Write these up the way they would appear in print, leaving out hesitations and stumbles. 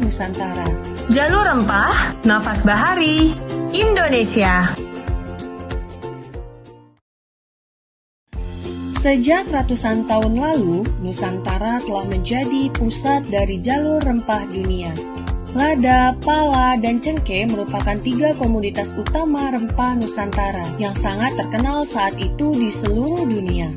Nusantara. Jalur Rempah, Nafas Bahari, Indonesia. Sejak ratusan tahun lalu, Nusantara telah menjadi pusat dari jalur rempah dunia. Lada, pala, dan cengkeh merupakan 3 komoditas utama rempah Nusantara yang sangat terkenal saat itu di seluruh dunia.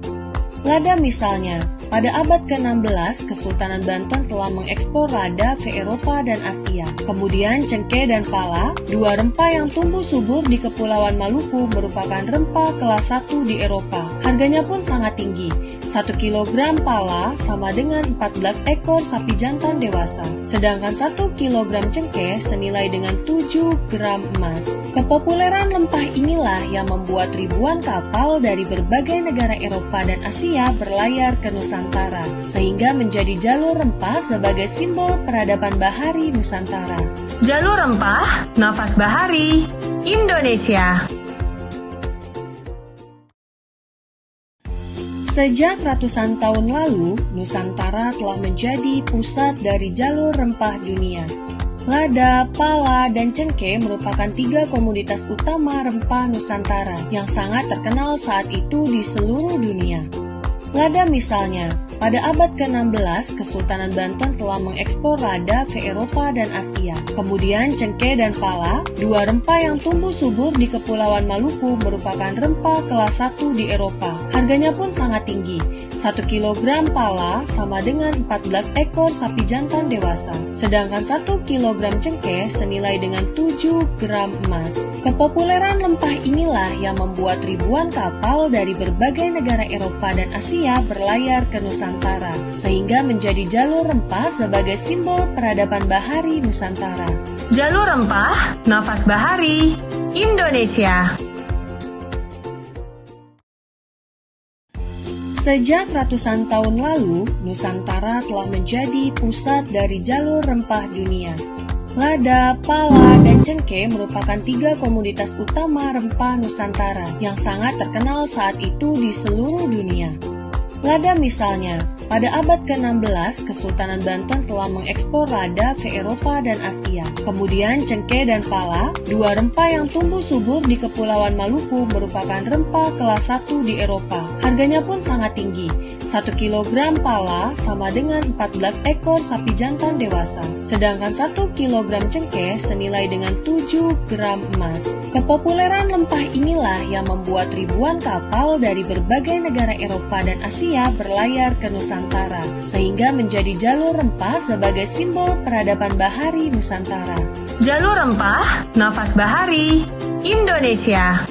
Lada misalnya, pada abad ke-16, Kesultanan Banten telah mengekspor lada ke Eropa dan Asia. Kemudian cengkeh dan pala, 2 rempah yang tumbuh subur di Kepulauan Maluku merupakan rempah kelas 1 di Eropa. Harganya pun sangat tinggi. 1 kilogram pala sama dengan 14 ekor sapi jantan dewasa. Sedangkan 1 kilogram cengkeh senilai dengan 7 gram emas. Kepopuleran rempah inilah yang membuat ribuan kapal dari berbagai negara Eropa dan Asia berlayar ke Nusantara, sehingga menjadi jalur rempah sebagai simbol peradaban bahari Nusantara. Jalur Rempah, Nafas Bahari, Indonesia. Sejak ratusan tahun lalu, Nusantara telah menjadi pusat dari jalur rempah dunia. Lada, pala, dan cengkeh merupakan 3 komoditas utama rempah Nusantara yang sangat terkenal saat itu di seluruh dunia. Lada misalnya, pada abad ke-16, Kesultanan Banten telah mengekspor lada ke Eropa dan Asia. Kemudian cengkeh dan pala, 2 rempah yang tumbuh subur di Kepulauan Maluku merupakan rempah kelas 1 di Eropa. Harganya pun sangat tinggi. 1 kilogram pala sama dengan 14 ekor sapi jantan dewasa. Sedangkan 1 kilogram cengkeh senilai dengan 7 gram emas. Kepopuleran rempah inilah yang membuat ribuan kapal dari berbagai negara Eropa dan Asia berlayar ke Nusantara, sehingga menjadi jalur rempah sebagai simbol peradaban bahari Nusantara. Jalur Rempah, Nafas Bahari, Indonesia. Sejak ratusan tahun lalu, Nusantara telah menjadi pusat dari jalur rempah dunia. Lada, pala, dan cengkeh merupakan 3 komoditas utama rempah Nusantara yang sangat terkenal saat itu di seluruh dunia. Lada misalnya, pada abad ke-16, Kesultanan Banten telah mengekspor lada ke Eropa dan Asia. Kemudian cengkeh dan pala, 2 rempah yang tumbuh subur di Kepulauan Maluku merupakan rempah kelas 1 di Eropa. Harganya pun sangat tinggi. 1 kilogram pala sama dengan 14 ekor sapi jantan dewasa. Sedangkan 1 kilogram cengkeh senilai dengan 7 gram emas. Kepopuleran rempah inilah yang membuat ribuan kapal dari berbagai negara Eropa dan Asia berlayar ke Nusantara, sehingga menjadi jalur rempah sebagai simbol peradaban bahari Nusantara. Jalur Rempah, Nafas Bahari, Indonesia.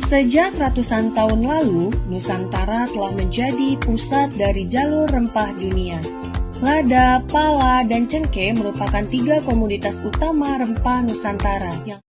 Sejak ratusan tahun lalu, Nusantara telah menjadi pusat dari jalur rempah dunia. Lada, pala, dan cengkeh merupakan 3 komoditas utama rempah Nusantara yang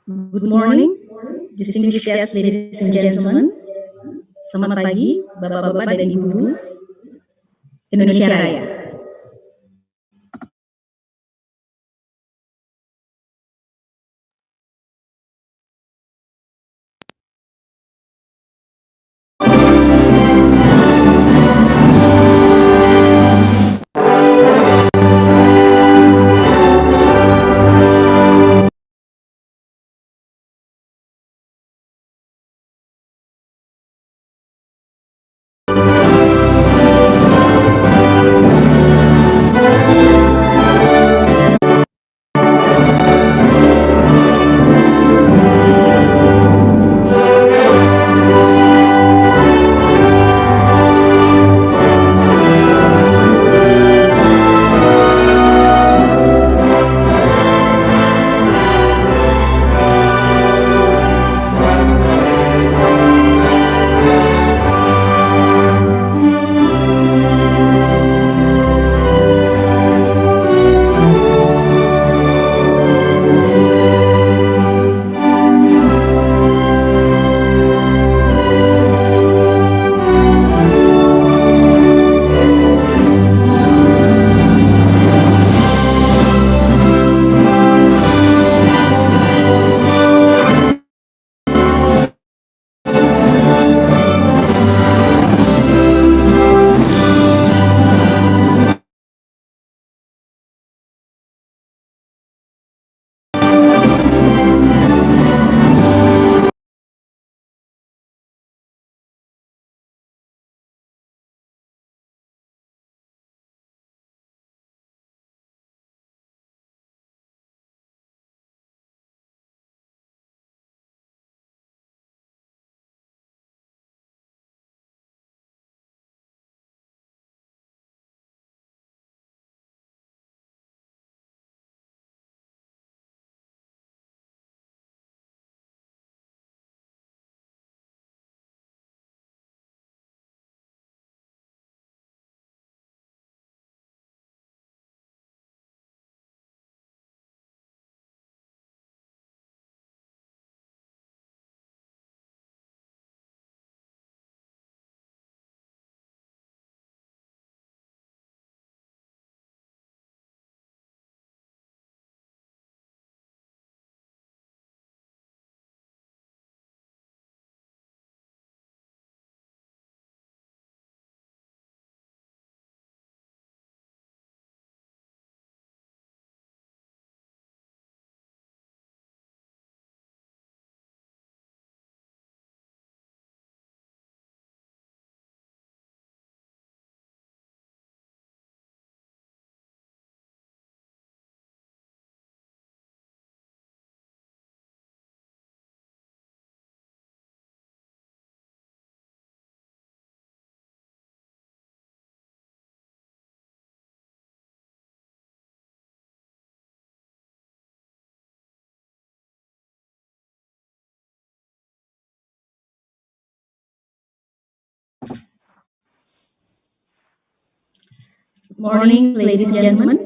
Good morning, distinguished guests, ladies and gentlemen. Selamat pagi, bapak-bapak dan ibu-ibu. Indonesia Raya. Good morning, ladies and gentlemen.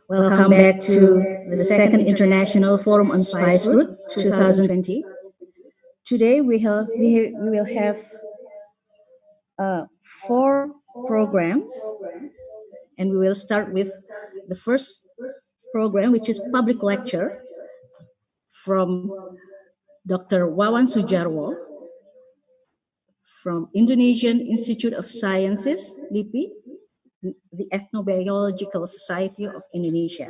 Welcome back to the second International Forum on Spice Route 2020. Today we will have 4 programs, and we will start with the first program, which is public lecture from Dr. Wawan Sujarwo from Indonesian Institute of Sciences, LIPI, the Ethnobiological Society of Indonesia.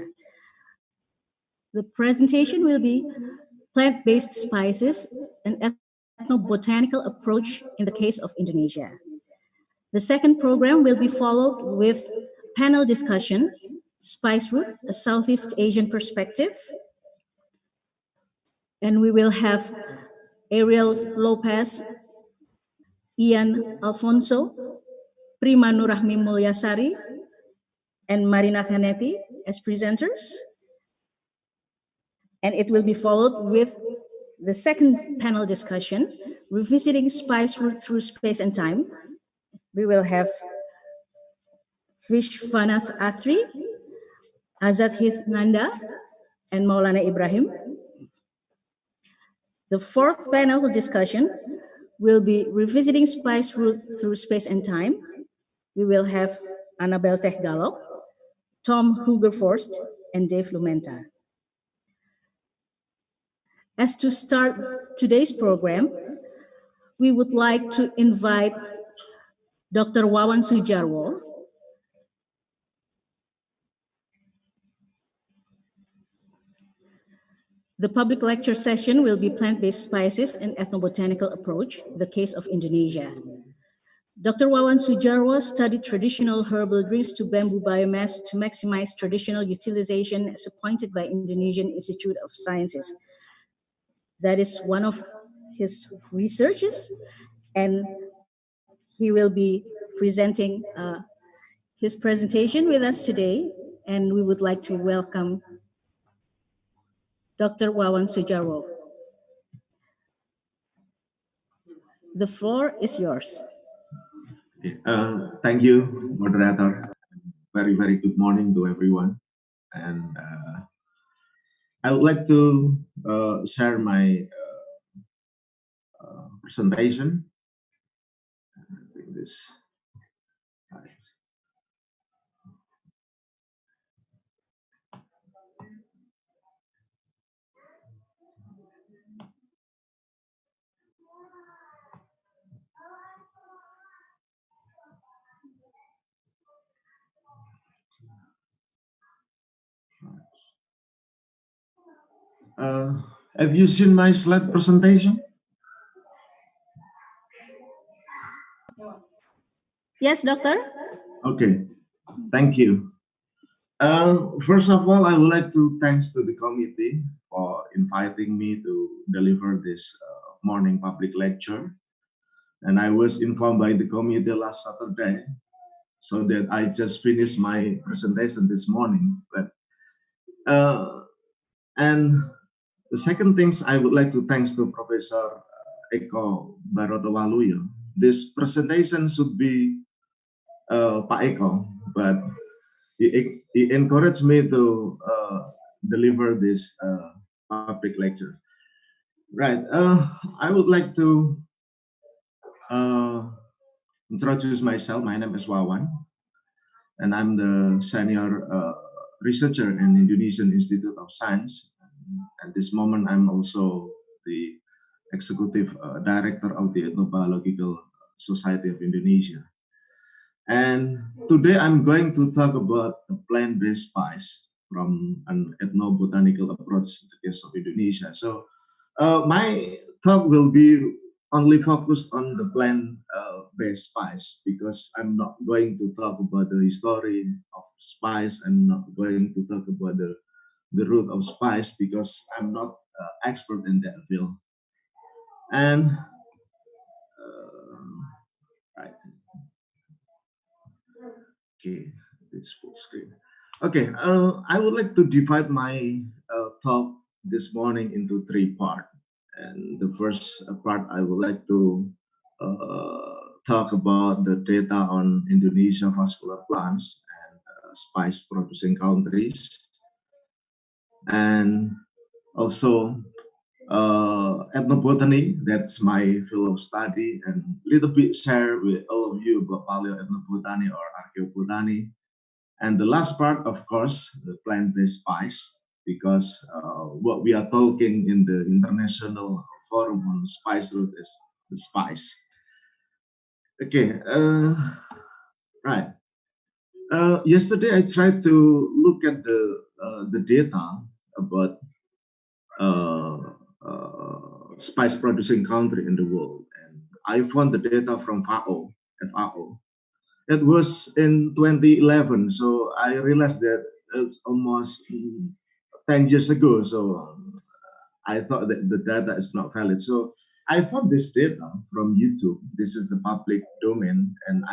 The presentation will be plant-based spices, an ethnobotanical approach in the case of Indonesia. The second program will be followed with panel discussion, Spice Route, a Southeast Asian perspective. And we will have Ariel Lopez, Ian Alfonso, Prima Nurahmi Mulyasari, and Marina Canetti as presenters. And it will be followed with the second panel discussion, Revisiting Spice Route Through Space and Time. We will have Vishwanath Athri, Azad Hisnanda, and Maulana Ibrahim. The fourth panel discussion will be revisiting spice route through space and time. We will have Annabel Techgalop, Tom Hugerforst, and Dave Lumenta. As to start today's program, we would like to invite Dr. Wawan Sujarwo. The public lecture session will be plant-based spices and ethnobotanical approach, the case of Indonesia. Dr. Wawan Sujarwo studied traditional herbal drinks to bamboo biomass to maximize traditional utilization as appointed by Indonesian Institute of Sciences. That is one of his researches, and he will be presenting his presentation with us today, and we would like to welcome Dr. Wawan Sujarwo. The floor is yours. Okay. Thank you, moderator. Very, very good morning to everyone. And I would like to share my presentation. I think this. Have you seen my slide presentation? Yes, doctor. Okay, thank you. First of all, I would like to thanks to the committee for inviting me to deliver this morning public lecture. And I was informed by the committee last Saturday, so that I just finished my presentation this morning. But and the second things I would like to thanks to Professor Eko Barotowaluyo. This presentation should be Pak Eko, but he encouraged me to deliver this public lecture. Right. I would like to introduce myself. My name is Wawan, and I'm the senior researcher in Indonesian Institute of Science. At this moment, I'm also the executive director of the Ethnobiological Society of Indonesia. And today I'm going to talk about the plant-based spice from an ethnobotanical approach to the case of Indonesia. So my talk will be only focused on the plant-based spice, because I'm not going to talk about the history of spice. I'm not going to talk about the root of spice, because I'm not expert in that field. And right. Okay, this full screen. Okay, I would like to divide my talk this morning into three parts. And the first part, I would like to talk about the data on Indonesia vascular plants and spice producing countries. And also ethnobotany, that's my field of study, and a little bit share with all of you about paleoethnobotany or archaeobotany. And the last part, of course, the plant-based spice, because what we are talking in the International Forum on Spice Route is the spice. Okay, right. Yesterday I tried to look at the data about spice producing country in the world, and I found the data from FAO. It was in 2011, so I realized that it's almost 10 years ago. So I thought that the data is not valid. So I found this data from YouTube. This is the public domain, and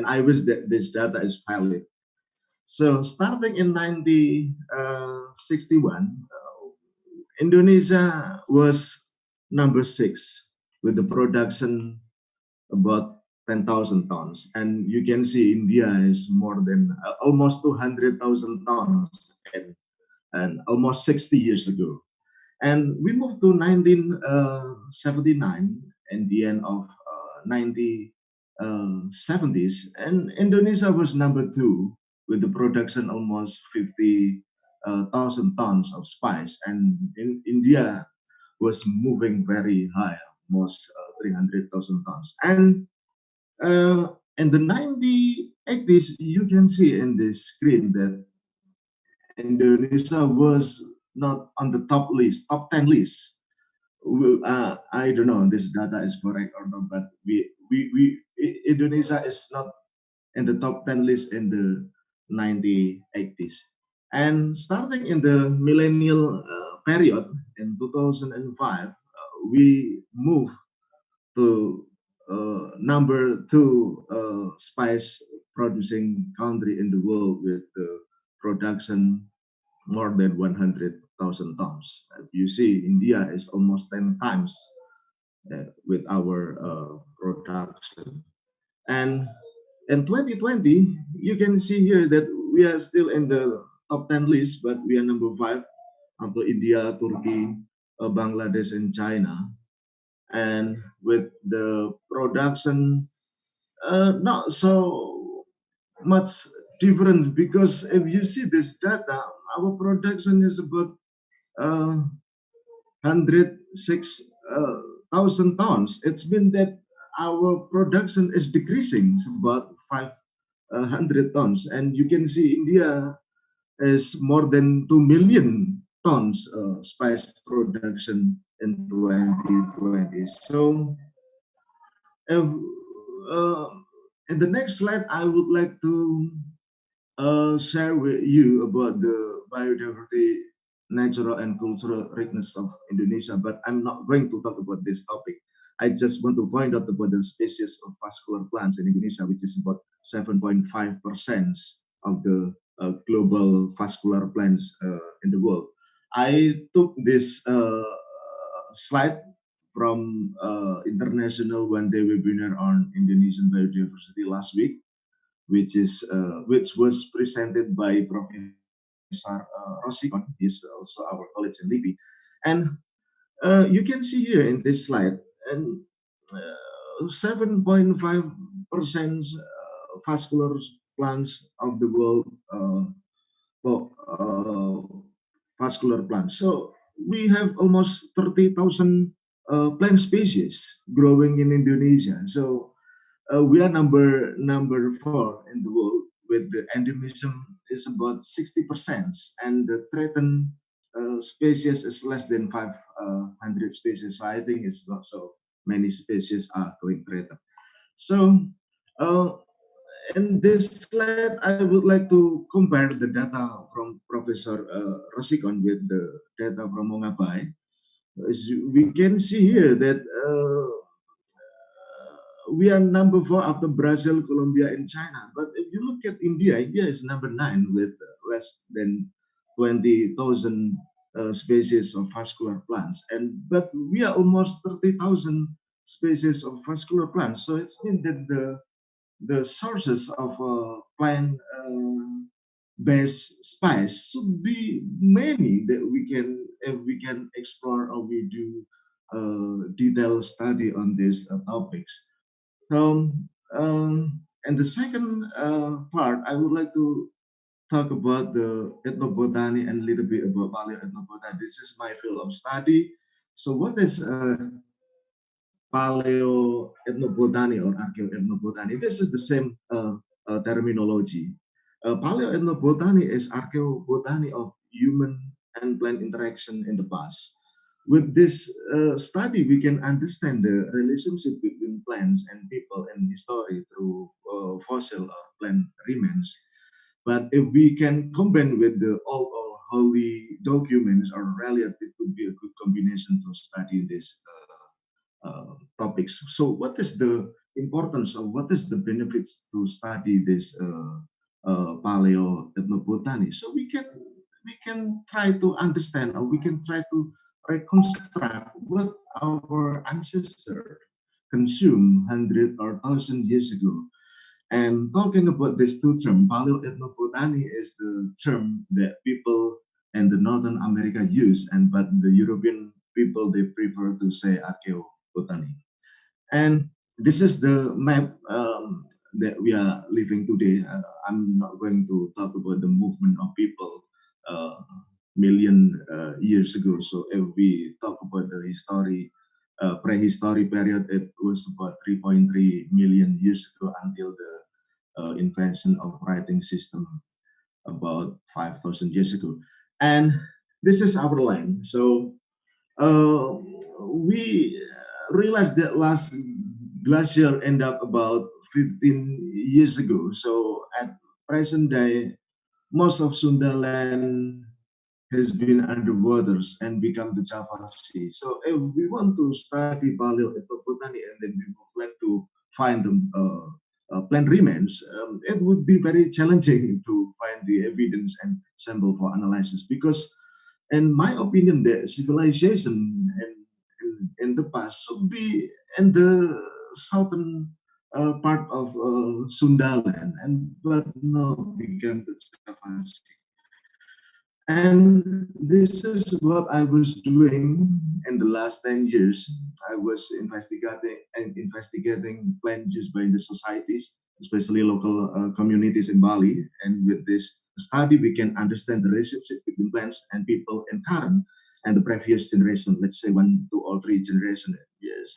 I wish that this data is valid. So starting in 1961, Indonesia was number 6 with the production about 10,000 tons, and you can see India is more than almost 200,000 tons, and almost 60 years ago. And we moved to 1979 and the end of 1970s, and Indonesia was number two with the production almost 50,000 tons of spice, and in India was moving very high, almost 300,000 tons. And in the 1980s, you can see in this screen that Indonesia was not on the top 10 list. I don't know if this data is correct or not, but Indonesia is not in the top 10 list in the 1980s. And starting in the millennial period in 2005, we moved to number two spice producing country in the world with the production more than 100,000 tons. As you see, India is almost 10 times with our production. And in 2020, you can see here that we are still in the top 10 list, but we are number 5 after India, Turkey, Bangladesh, and China. And with the production not so much different, because if you see this data, our production is about 106,000 tons. It's been that our production is decreasing about 500 tons, and you can see India is more than 2 million tons spice production in 2020. So, if, uh, in the next slide, I would like to share with you about the biodiversity, natural and cultural richness of Indonesia, but I'm not going to talk about this topic. I just want to point out about the species of vascular plants in Indonesia, which is about 7.5% of the global vascular plants in the world. I took this slide from International one-day webinar on Indonesian biodiversity last week, which was presented by Professor Rosikon. He's also our colleague in LIPI. And you can see here in this slide, and 7.5% vascular plants of the world vascular plants. So we have almost 30,000 plant species growing in Indonesia. So we are number 4 in the world, with the endemism is about 60%, and the threatened species is less than 500 species. So I think it's not so many species are going threatened. So in this slide, I would like to compare the data from Professor Rosikon with the data from Mongabai. As we can see here that we are number 4 after Brazil, Colombia, and China. But if you look at India, India is number 9 with less than 20,000 species of vascular plants. But we are almost 30,000 species of vascular plants. So it's mean that the sources of plant based spice should be many that we can, if we can explore or we do detailed study on these topics. And the second part, I would like to talk about the ethnobotany and a little bit about paleoethnobotany. This is my field of study. So what is paleoethnobotany or archaeoethnobotany? This is the same terminology. Paleoethnobotany is archaeobotany of human and plant interaction in the past. With this study, we can understand the relationship between plants and people in history through fossil or plant remains. But if we can combine with the old or holy documents or relief, it would be a good combination to study this topics. So what is the importance or what is the benefits to study this paleoethnobotany? So we can try to understand, or we can try to reconstruct what our ancestors consumed 100 or 1,000 years ago. And talking about these two terms, paleoethnobotany is the term that people and the Northern America use, but the European people, they prefer to say archaeobotany. And this is the map that we are living today. I'm not going to talk about the movement of people million years ago. So if we talk about the history, prehistory period, it was about 3.3 million years ago until the invention of writing system about 5,000 years ago. And this is our land. So we realized that last glacier ended up about 15 years ago. So at present day, most of Sundaland has been underwater and become the Java Sea. So if we want to study paleoethnobotancy and then we would like to find the plant remains, it would be very challenging to find the evidence and sample for analysis, because in my opinion, the civilization in the past should be in the southern part of Sundaland, but no, became the Java Sea. And this is what I was doing in the last 10 years. I was investigating plant use by the societies, especially local communities in Bali. And with this study, we can understand the relationship between plants and people in current and the previous generation, let's say 1, 2, or 3 generations. Yes,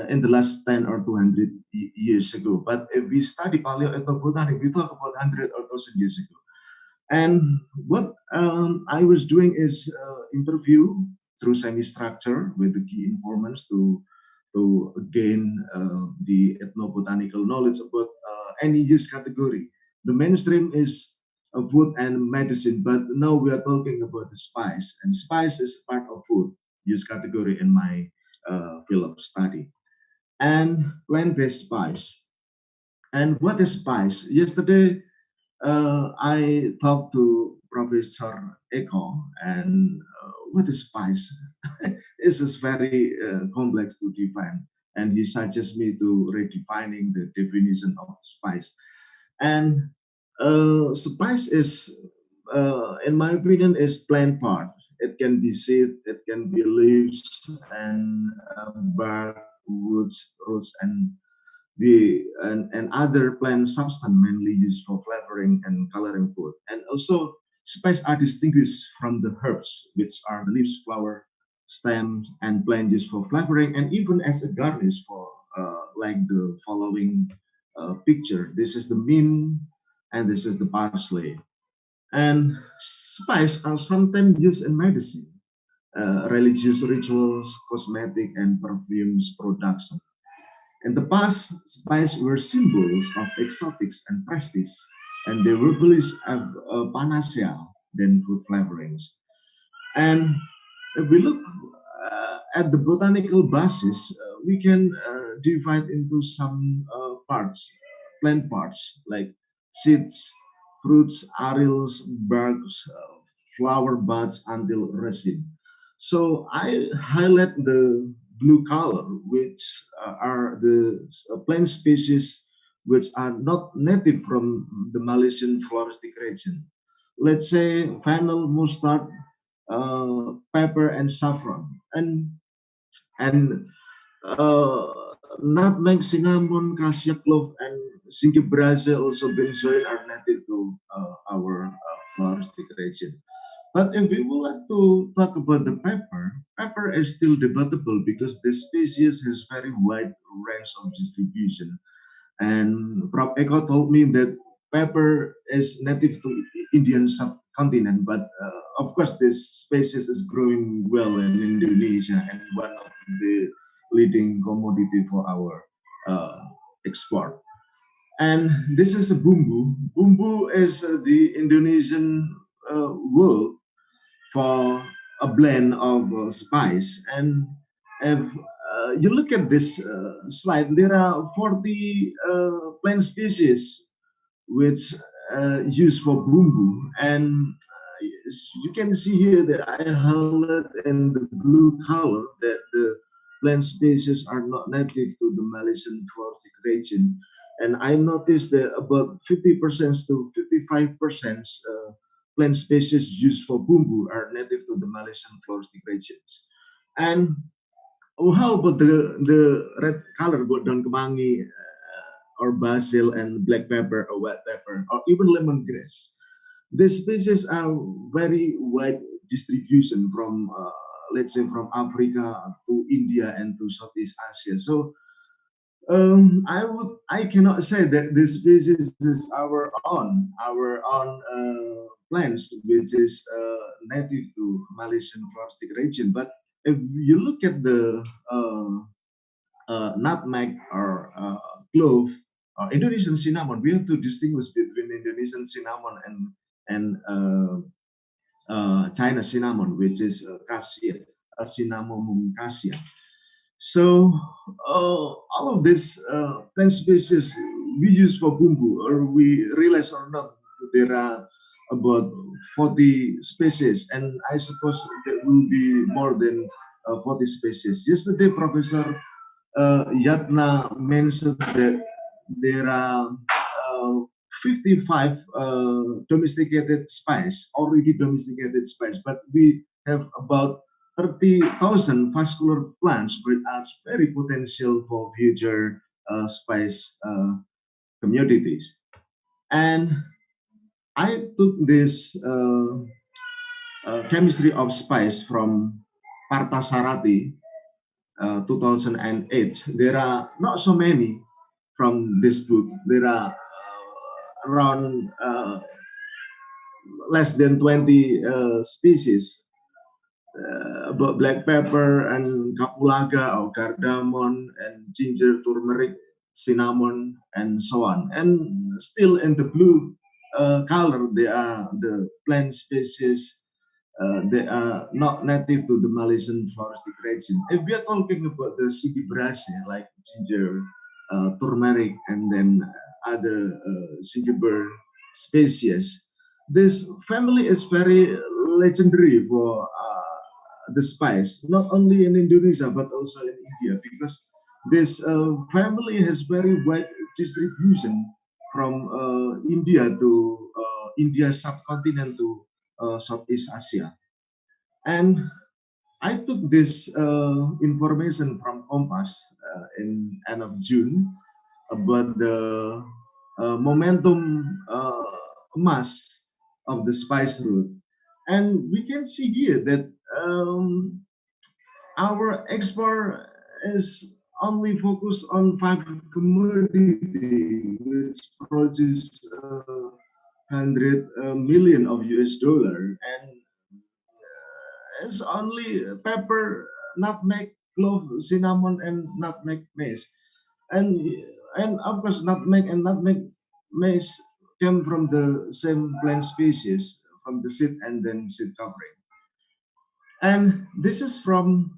in the last 10 or 200 years ago. But if we study paleoethnobotancy, we talk about 100 or 1,000 years ago. And what I was doing is interview through semi-structure with the key informants to gain the ethnobotanical knowledge about any use category. The mainstream is food and medicine, but now we are talking about the spice, and spice is part of food use category in my field of study. And plant-based spice. And what is spice? Yesterday, I talked to Professor Eko, and what is spice? This is very complex to define, and he suggests me to redefining the definition of spice. And spice is, in my opinion, is plant part. It can be seed, it can be leaves, and bark, roots, and other plant substance mainly used for flavoring and coloring food. And also, spices are distinguished from the herbs, which are the leaves, flower, stems, and plant used for flavoring, and even as a garnish for like the following picture. This is the mint, and this is the parsley. And spices are sometimes used in medicine, religious rituals, cosmetic, and perfumes production. In the past, spices were symbols of exotics and prestige, and they were believed as panacea than food flavorings. And if we look at the botanical basis, we can divide into some parts, plant parts, like seeds, fruits, areoles, barks, flower buds until resin. So I highlight the blue color, which are the plant species which are not native from the Malaysian floristic region. Let's say fennel, mustard, pepper, and saffron, and nutmeg, cinnamon, cassia clove, and cinque also benzoin are native to our floristic region. But if we would like to talk about the pepper, pepper is still debatable because this species has very wide range of distribution. And Prof. Eko told me that pepper is native to Indian subcontinent, but of course this species is growing well in Indonesia and one of the leading commodity for our export. And this is a bumbu. Bumbu is the Indonesian word for a blend of spice. And if you look at this slide, there are 40 plant species which used for bumbu. And you can see here that I highlight in the blue color that the plant species are not native to the Malaysian floristic region. And I noticed that about 50% to 55% plant species used for bumbu are native to the Malaysian floristic regions. And how about the red color, buat daun kemangi, or basil and black pepper or white pepper, or even lemongrass? These species are very wide distribution from, let's say, from Africa to India and to Southeast Asia. So I cannot say that this species is our own plants, which is native to Malaysian floristic region. But if you look at the nutmeg or clove, Indonesian cinnamon, we have to distinguish between Indonesian cinnamon and China cinnamon, which is cassia, Cinnamomum cassia. So all of these plant species we use for bumbu, or we realize or not, there are about 40 species, and I suppose there will be more than 40 species. Yesterday, Professor Yatna mentioned that there are 55 domesticated spice, already domesticated spice, but we have about 30,000 vascular plants, which are very potential for future spice commodities. And I took this chemistry of spice from Parthasarathi, 2008. There are not so many from this book. There are around less than 20 species about black pepper and kapulaga or cardamom and ginger, turmeric, cinnamon, and so on. And still in the blue color, they are the plant species. They are not native to the Malaysian floristic region. If we are talking about the Sigiberacea, like ginger, turmeric, and then other Sigiber species, this family is very legendary for the spice, not only in Indonesia but also in India, because this family has very wide distribution from India to India subcontinent to Southeast Asia. And I took this information from Kompas in end of June about the momentum mass of the spice route. And we can see here that our export is only focused on 5 commodities, which produce 100 million of US dollar, and it's only pepper, nutmeg, clove, cinnamon, and nutmeg mace, and of course nutmeg and nutmeg mace came from the same plant species, from the seed and then seed covering. And this is from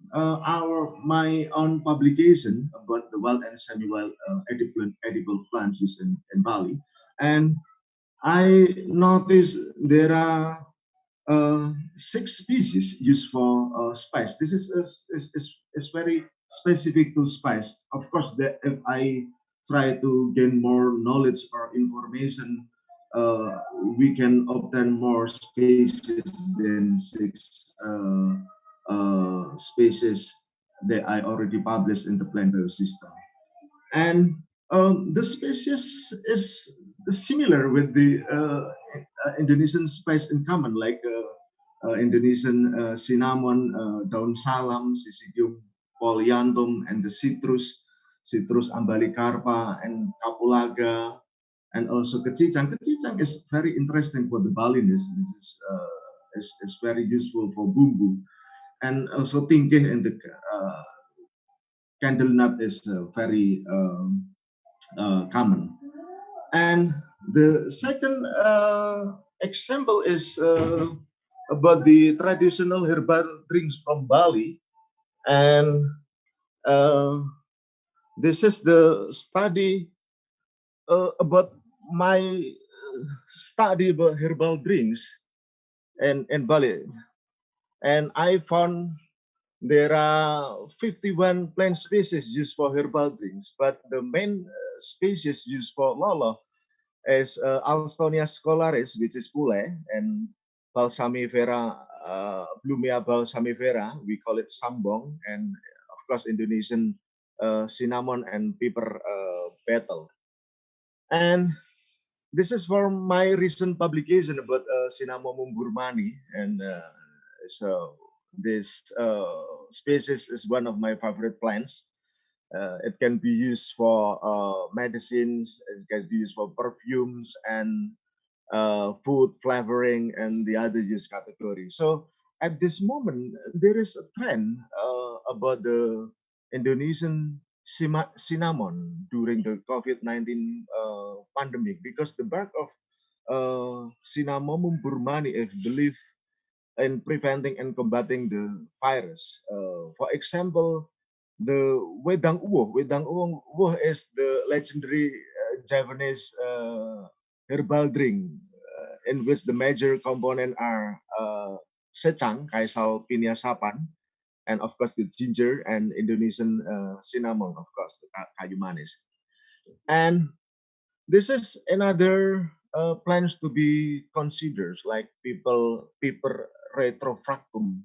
my own publication about the wild and semi-wild edible plants used in Bali. And I noticed there are 6 species used for spice. This is very specific to spice. Of course, if I try to gain more knowledge or information, we can obtain more species than 6 species that I already published in the plant biosystem. And the species is similar with the Indonesian spice in common, like Indonesian cinnamon, daun salam, Syzygium polyanthum, and the citrus ambalicarpa, and kapulaga, and also kecicang. Kecicang is very interesting for the Balinese. This is very useful for bumbu, and also tingkeh and the candle nut is very common. And the second example is about the traditional herbal drinks from Bali, and this is the study about my study about herbal drinks in Bali, and I found there are 51 plant species used for herbal drinks, but the main species used for loloh is Alstonia scolaris, which is pule, and balsamifera, Blumea balsamifera, we call it sambong, and of course Indonesian cinnamon and pepper betel. And this is for my recent publication about Cinnamomum burmani, and so this species is one of my favorite plants. It can be used for medicines, it can be used for perfumes and food flavoring and the other use category. So at this moment, there is a trend about the Indonesian cinnamon during the COVID-19 pandemic, because the bark of Cinnamomum burmani is believed in preventing and combating the virus. For example, the wedang uwo is the legendary Japanese herbal drink in which the major component are secang, kaisal pinia sapan, and of course the ginger and Indonesian cinnamon, of course, the kayu manis. And this is another plans to be considered, like paper retrofractum,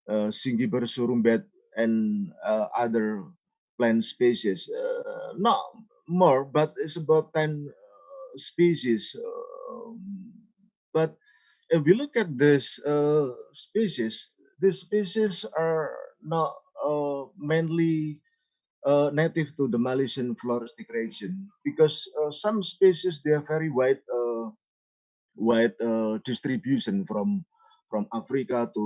Singiber surumbet, and other plant species. Not more, but it's about 10 species. But if we look at this species, these species are not mainly native to the Malaysian floristic region, because some species they are very wide distribution from Africa to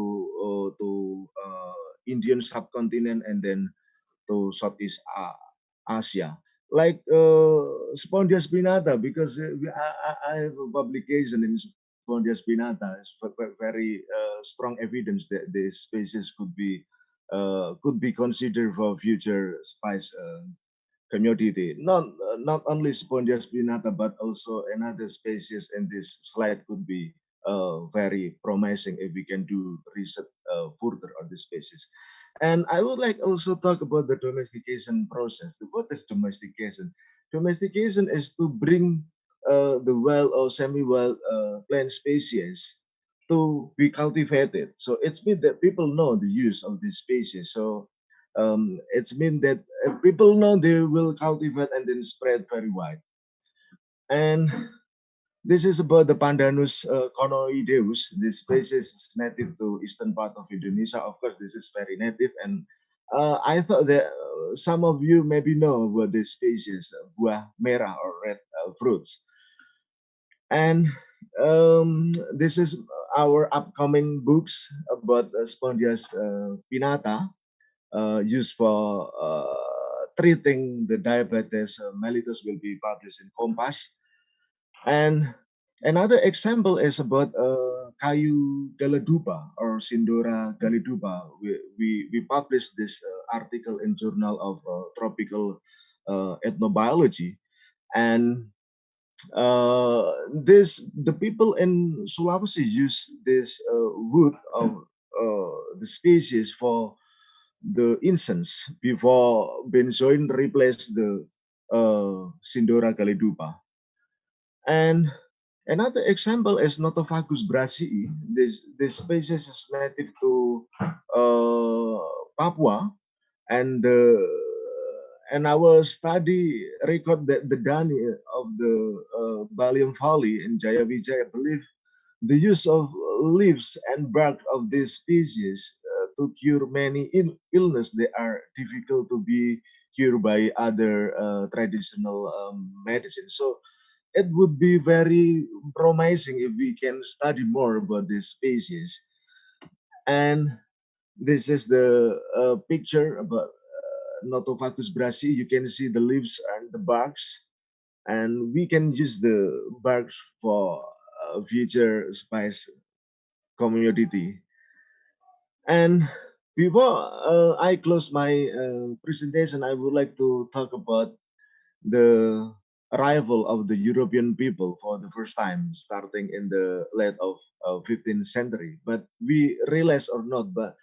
Indian subcontinent and then to Southeast Asia. Like Spondia spinata, because I have a publication in Spondia spinata. It's very strong evidence that this species could be considered for future spice commodity. Not only Spondia spinata, but also another species in this slide could be very promising if we can do research further on this species. And I would like also talk about the domestication process. What is domestication? Domestication is to bring the wild or semi-wild plant species to be cultivated. So it's mean that people know the use of this species. So it's mean that people know they will cultivate and then spread very wide. And this is about the Pandanus conoideus. This species is native to eastern part of Indonesia. Of course, this is very native, and I thought that some of you maybe know about this species, buah merah or red fruits. And this is our upcoming books about Spondias pinnata, used for treating the diabetes mellitus, will be published in Kompas. And another example is about kayu galeduba or Sindora galeduba. We published this article in Journal of Tropical Ethnobiology, and the people in Sulawesi use this wood of the species for the incense before benzoin replaced the Sindora galeduba. And another example is Notophagus brasii. This species is native to Papua, and our study record that the Dani of the Balium Valley in Jayawijaya believe the use of leaves and bark of this species to cure many illness that are difficult to be cured by other traditional medicine. So it would be very promising if we can study more about this species. And this is the picture about Notophagus brasii. You can see the leaves and the barks, and we can use the barks for future spice commodity. And before I close my presentation, I would like to talk about the arrival of the European people for the first time, starting in the late of 15th century. But we realize or not, but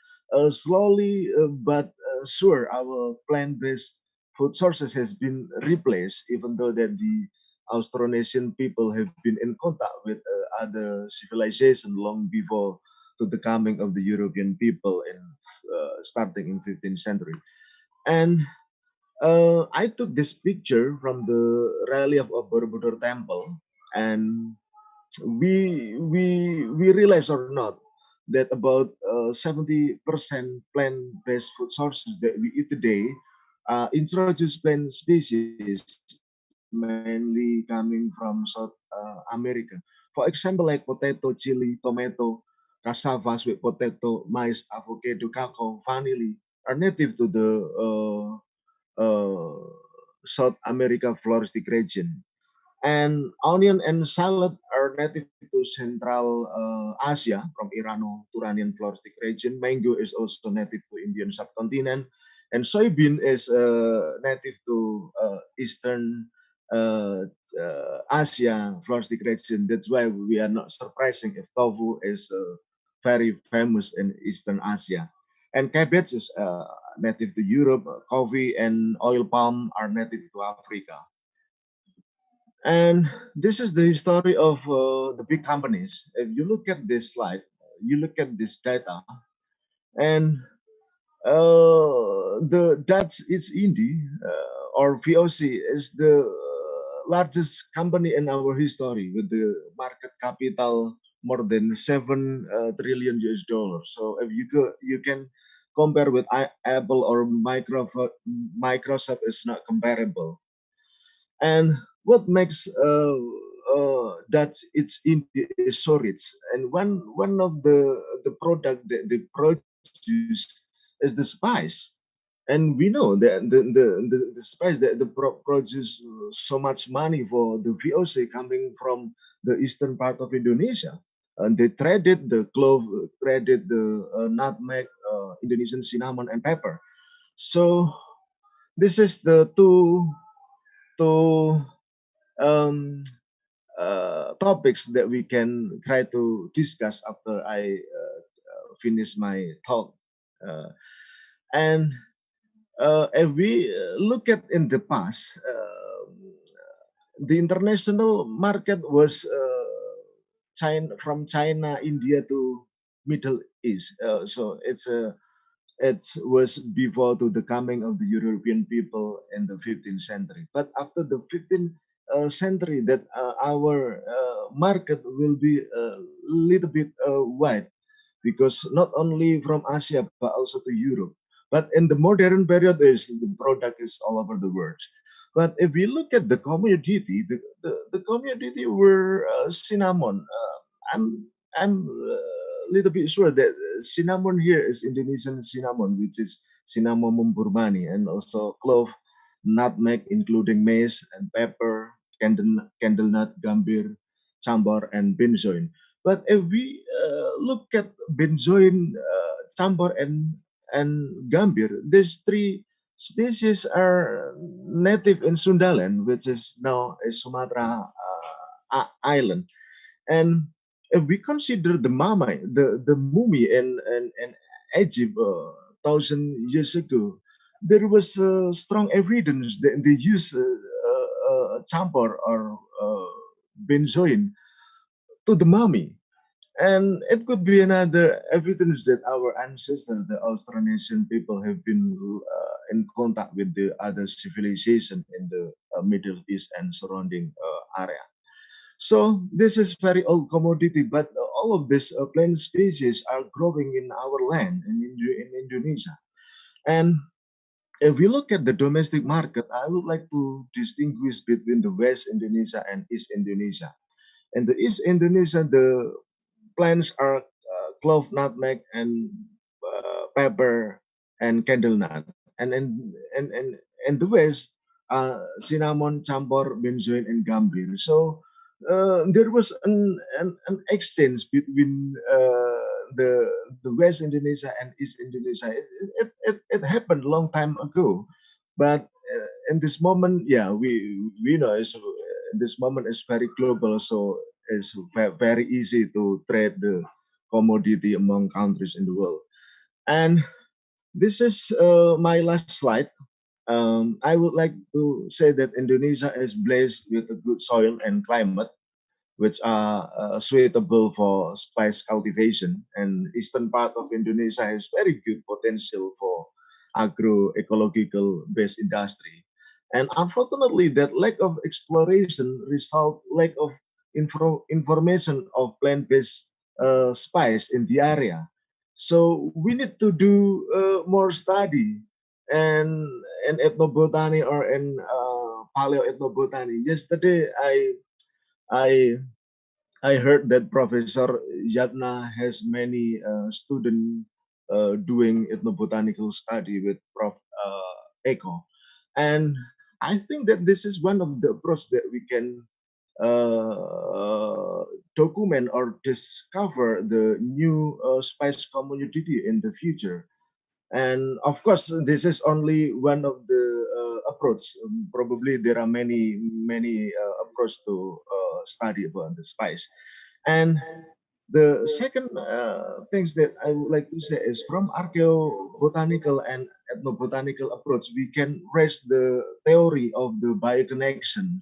slowly but sure, our plant-based food sources has been replaced, even though that the Austronesian people have been in contact with other civilization long before to the coming of the European people in starting in 15th century. And I took this picture from the relief of Borobudur Temple, and we realize or not that about 70% plant-based food sources that we eat today introduce plant species mainly coming from South America. For example, like potato, chili, tomato, cassava, sweet potato, maize, avocado, cacao, vanilla are native to the South America floristic region. And onion and salad are native to Central Asia from Irano-Turanian floristic region. Mango is also native to Indian subcontinent. And soybean is native to Eastern Asia floristic region. That's why we are not surprising if tofu is very famous in Eastern Asia. And cabbage is native to Europe. Coffee and oil palm are native to Africa. And this is the history of the big companies. If you look at this slide, you look at this data, and the Dutch East Indie or VOC is the largest company in our history with the market capital more than 7 trillion US dollars. So if you go, you can compare with Apple or Microsoft. Microsoft is not comparable. And what makes that it's India is so rich, and one of the product that they produce is the spice, and we know that the spice that they produce so much money for the VOC coming from the eastern part of Indonesia, and they traded the clove, traded the nutmeg, Indonesian cinnamon and pepper. So this is the two um, topics that we can try to discuss after I finish my talk. And if we look at in the past, the international market was China, from China, India to Middle East. So it was before to the coming of the European people in the 15th century. But after the 15th century, that our market will be a little bit wide, because not only from Asia but also to Europe. But in the modern period, is the product is all over the world. But if we look at the commodity, the commodity were cinnamon. I'm little bit sure that cinnamon here is Indonesian cinnamon, which is cinnamomum burmani, and also clove, nutmeg, including mace and pepper, candle nut, gambir, chambar, and benzoin. But if we look at benzoin, chambar, and gambir, these three species are native in Sundaland, which is now a Sumatra island. And if we consider the mummy in Egypt 1,000 years ago, there was strong evidence that they used chamber or benzoin to the mummy. And it could be another evidence that our ancestors, the Austronesian people, have been in contact with the other civilization in the Middle East and surrounding area. So this is very old commodity, but all of these plant species are growing in our land in Indonesia. And if we look at the domestic market, I would like to distinguish between the West Indonesia and East Indonesia. In the East Indonesia, the plants are clove, nutmeg, and pepper and candle nut. And in the West, cinnamon, chambar, benzoin, and gambir. So there was an exchange between the West Indonesia and East Indonesia. It happened a long time ago, but in this moment, yeah, we know this moment is very global, so it's very easy to trade the commodity among countries in the world. And this is my last slide. I would like to say that Indonesia is blessed with a good soil and climate, which are suitable for spice cultivation. And eastern part of Indonesia has very good potential for agroecological based industry. And unfortunately, that lack of exploration result lack of information of plant-based spice in the area. So we need to do more study and ethnobotany or in paleoethnobotany. Yesterday, I I heard that Professor Yatna has many students doing ethnobotanical study with Prof. Eko, and I think that this is one of the approach that we can document or discover the new spice community in the future. And of course, this is only one of the approach. Probably there are many approach to study about the spice. And the second things that I would like to say is from archaeobotanical and ethnobotanical approach, we can raise the theory of the bioconnection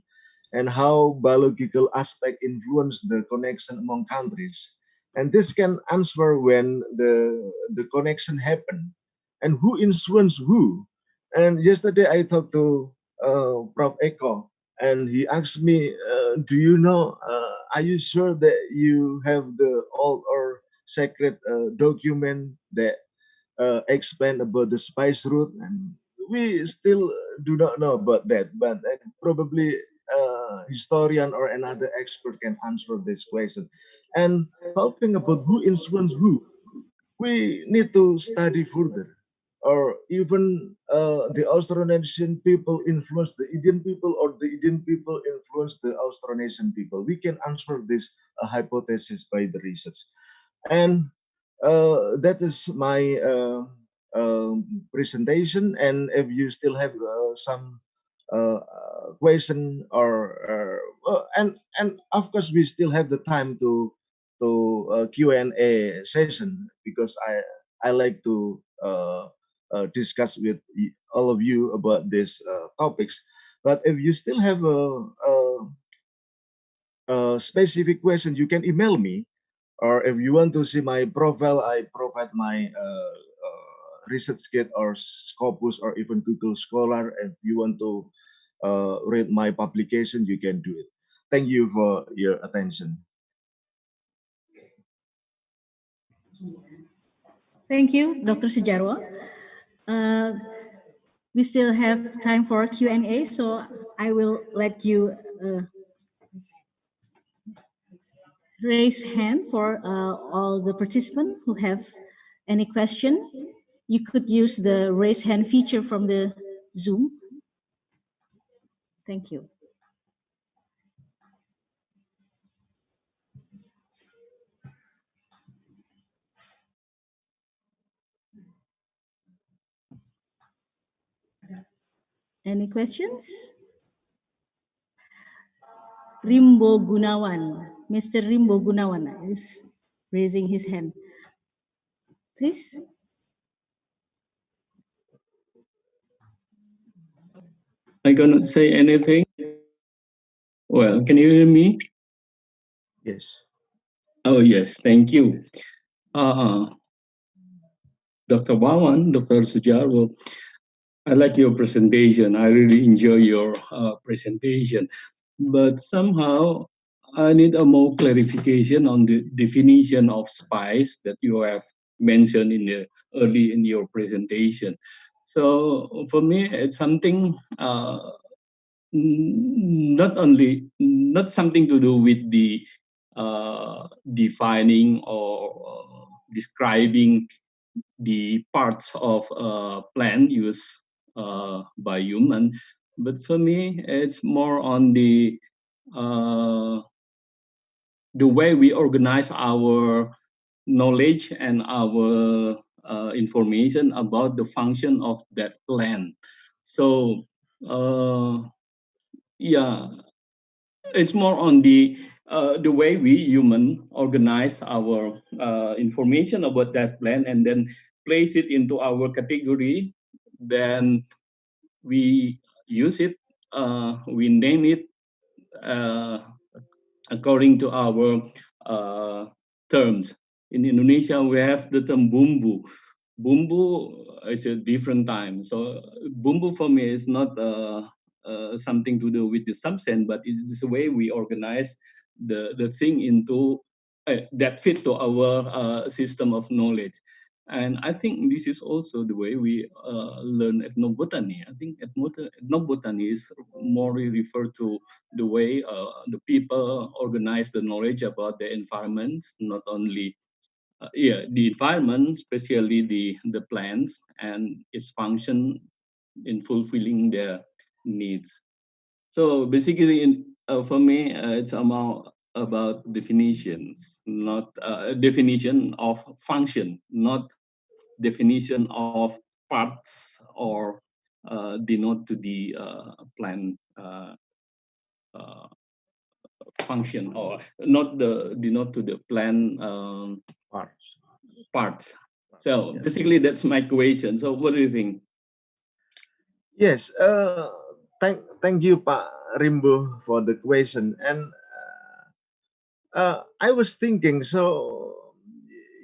and how biological aspect influence the connection among countries. And this can answer when the connection happen and who influence who. And yesterday I talked to Prof. Eko, and he asked me, "Do you know? Are you sure that you have the old or sacred document that explain about the spice route?" And we still do not know about that, but probably historian or another expert can answer this question. And talking about who influenced who, we need to study further. Or even the Austronesian people influence the Indian people, or the Indian people influence the Austronesian people. We can answer this hypothesis by the research. And that is my presentation. And if you still have some question and of course we still have the time to Q&A session, because I like to discuss with all of you about these topics. But if you still have a specific question, you can email me, or if you want to see my profile, I provide my research kit or Scopus or even Google Scholar. If you want to read my publication, you can do it. Thank you for your attention. Thank you, Dr. Sujarwo. We still have time for Q&A, so I will let you raise hand for all the participants who have any question. You could use the raise hand feature from the Zoom. Thank you. Any questions? Rimbo Gunawan. Mr. Rimbo Gunawan is raising his hand. Please. I cannot say anything. Well, can you hear me? Yes. Oh, yes. Thank you. Dr. Wawan, Dr. Sujarwo, I like your presentation. I really enjoy your presentation. But somehow I need a more clarification on the definition of spice that you have mentioned early in your presentation. So for me, it's something not something to do with the defining or describing the parts of a plant used by human, but for me, it's more on the way we organize our knowledge and our information about the function of that plant. So, yeah, it's more on the way we human organize our information about that plant and then place it into our category. Then we use it, we name it according to our terms. In Indonesia, we have the term bumbu. Bumbu is a different time. So bumbu for me is not something to do with the substance, but it's the way we organize the thing into that fit to our system of knowledge. And I think this is also the way we learn ethnobotany. I think ethnobotany is more referred to the way the people organize the knowledge about the environments, not only the environment, especially the plants and its function in fulfilling their needs. So basically, for me, it's about definitions, not definition of function, not definition of parts or denote to the plant uh, function, or not the denote to the plant parts. So Yeah. basically, that's my question. So what do you think? Yes, thank you, Pak Rimbo, for the question. And I was thinking, so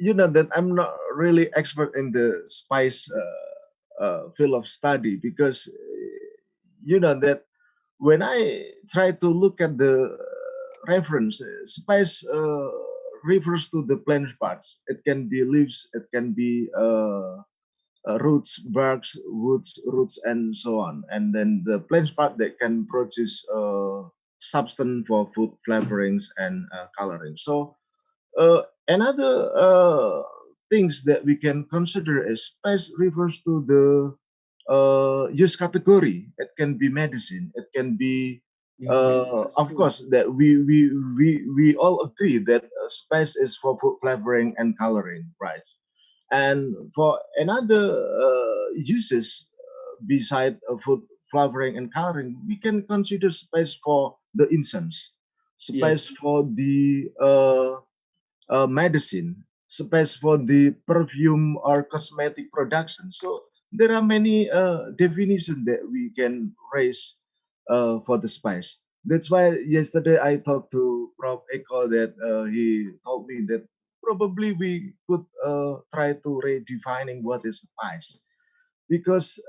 you know that I'm not really expert in the spice field of study, because you know that when I try to look at the reference, spice refers to the plant parts. It can be leaves, it can be roots, barks, woods, roots, and so on. And then the plant part that can produce substance for food flavorings and coloring. So another things that we can consider as spice refers to the use category. It can be medicine. It can be, of course, that we all agree that spice is for food flavoring and coloring, right? And for another uses beside food flavoring and coloring, we can consider spice for the incense, spice for the medicine, space for the perfume or cosmetic production. So there are many definitions that we can raise for the spice. That's why yesterday I talked to Prof. Eko that he told me that probably we could try to redefining what is spice, because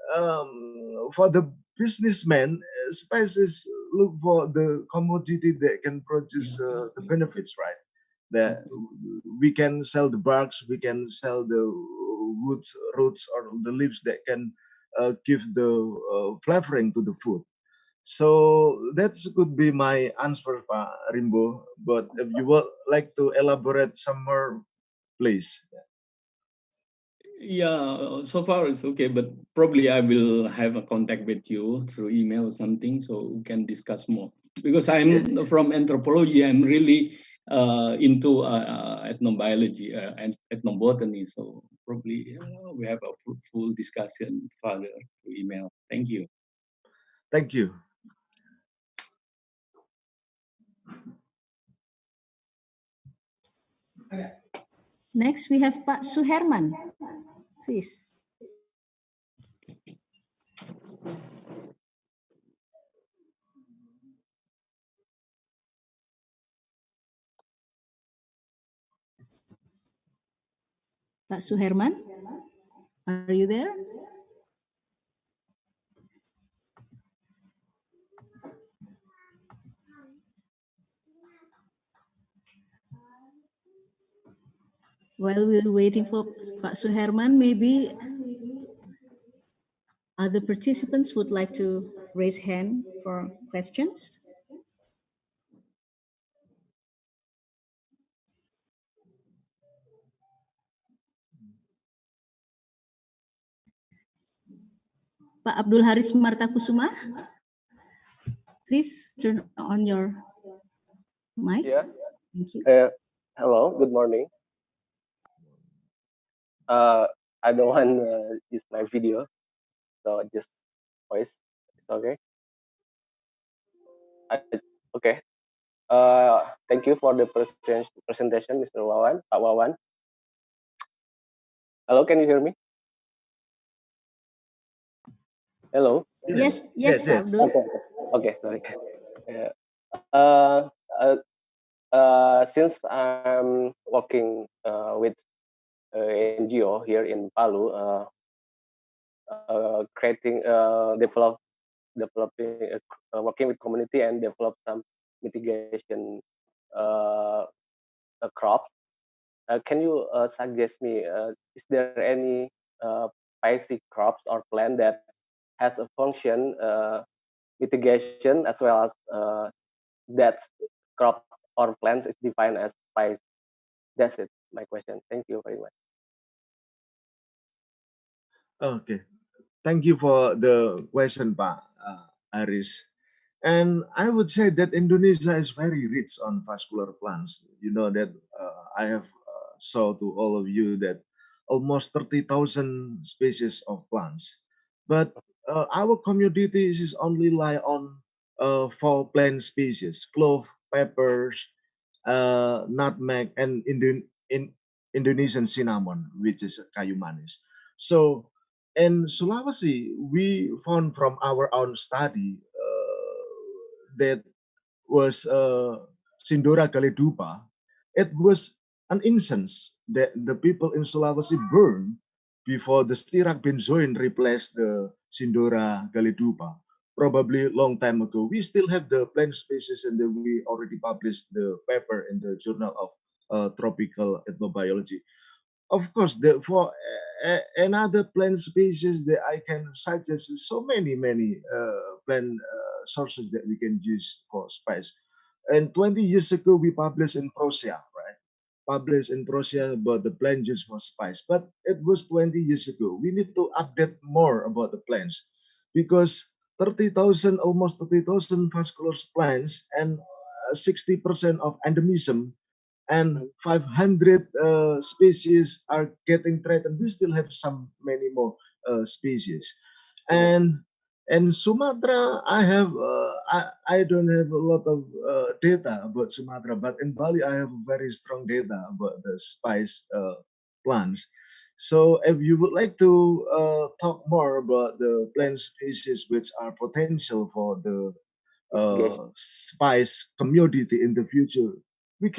for the businessman, spices look for the commodity that can produce the benefits, right? That we can sell the barks, we can sell the woods, roots, or the leaves that can give the flavoring to the food. So that could be my answer, Pak Rimbo. But if you would like to elaborate some more, please. Yeah, so far it's okay, but probably I will have a contact with you through email or something so we can discuss more. Because I'm from anthropology, I'm really into ethnobiology and ethnobotany, so probably we have a full discussion further through email. Thank you. Thank you. Next, we have Pak Suherman. Please. Pak Suherman, are you there? While we're waiting for Pak Suherman, maybe other participants would like to raise hand for questions. Pak Abdul Haris Martakusuma, please turn on your mic. Yeah. Thank you. Hello, good morning. I don't want to use my video, so just voice. It's okay. Okay. Thank you for the presentation, Mr. Wawan, Pak Wawan. Hello, can you hear me? Hello. Yes, Yes, Pak yes. Abdul. Okay, sorry. Yeah. Uh, since I'm working with NGO here in Palu, creating, developing, working with community and develop some mitigation crops. Can you suggest me, is there any basic crops or plant that has a function mitigation as well as that crop or plants is defined as spice? That's it, my question. Thank you very much. Okay. Thank you for the question, Pak Aris. And I would say that Indonesia is very rich on vascular plants. You know that I have saw to all of you that almost 30,000 species of plants. But our community is only lie on four plant species: clove, peppers, nutmeg, and Indonesian cinnamon, which is kayu manis. So in Sulawesi, we found from our own study that was Sindora Galedupa. It was an incense that the people in Sulawesi burned before the Stirak benzoin replaced the Sindora Galedupa. Probably a long time ago. We still have the plant species, and then we already published the paper in the Journal of Tropical Ethnobiology. Of course, for another plant species that I can suggest is so many plant sources that we can use for spice. And 20 years ago, we published in Prussia, right? Published in Prussia about the plant use for spice. But it was 20 years ago. We need to update more about the plants because 30,000, almost 30,000 vascular plants and 60% of endemism and 500 species are getting threatened. We still have some many more species, and in Sumatra, I don't have a lot of data about Sumatra, but in Bali I have very strong data about the spice plants. So if you would like to talk more about the plant species which are potential for the Mitigation. spice community in the future, we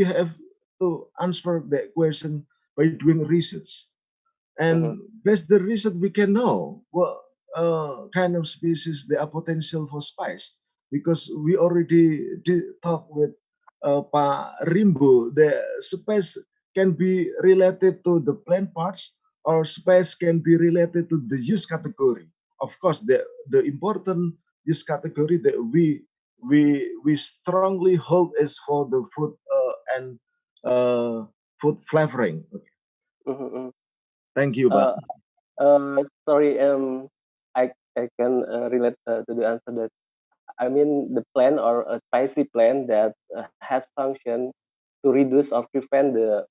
have to answer that question by doing research, Mhm. and based the research we can know what kind of species they are potential for spice, because we already did talk with Pa Rimbo. The spice can be related to the plant parts, or spice can be related to the use category. Of course, the important use category that we strongly hold is for the food and food flavoring. Okay. Mhm. Thank you, Pak. Uh, Sorry, I can relate to the answer that, I mean, the plan or a spicy plan that has function to reduce or prevent the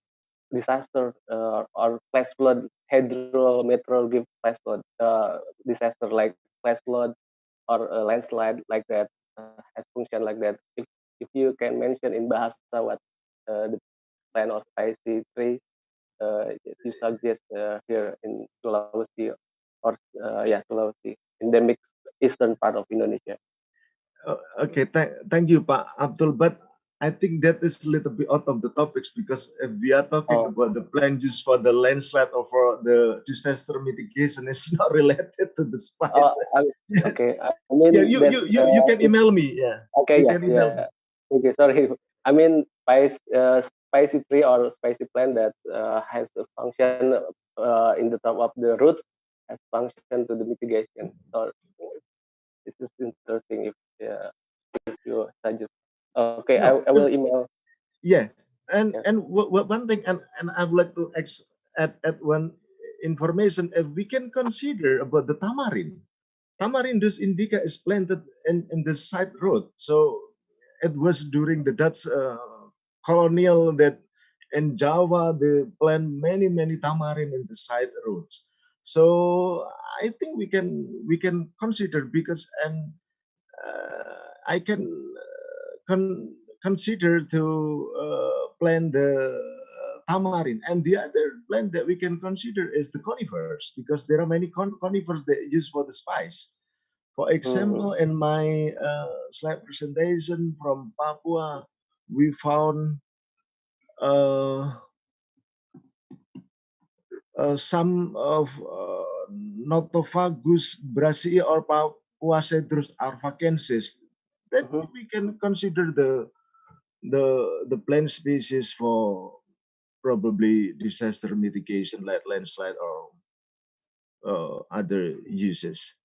disaster or flash flood, hydrometeorological flash flood disaster like flash flood or landslide like that, has function like that. If you can mention in bahasa what the plan or spicy tree you suggest here in Sulawesi, or yeah, Sulawesi, endemic eastern part of Indonesia. Okay, thank you, Pak Abdul. But I think that is a little bit out of the topics, because if we are talking Oh, about the plan just for the landslide or for the disaster mitigation, it's not related to the spice. oh, Yes. okay. I Yeah, mean you that's you you you can email me. Yeah, okay. you Yeah, can email yeah. me. Okay, sorry. I mean spicy tree or spicy plant that has a function in the term of the roots, has function to the mitigation. So it is interesting if you suggest. Okay, No, I will email. yes, Yeah. and one thing, and I would like to add one information. If we can consider about the tamarind. Tamarindus indica is planted in the side road. So it was during the Dutch colonial that in Java they plant many tamarind in the side roads. So I think we can consider, because and I can consider to plant the tamarind. And the other plant that we can consider is the conifers, because there are many conifers that use for the spice. For example, in my slide presentation from Papua, we found some of Notophagus brasii or Papuacedrus arfacensis. That we can consider the plant species for probably disaster mitigation, like landslide or other uses.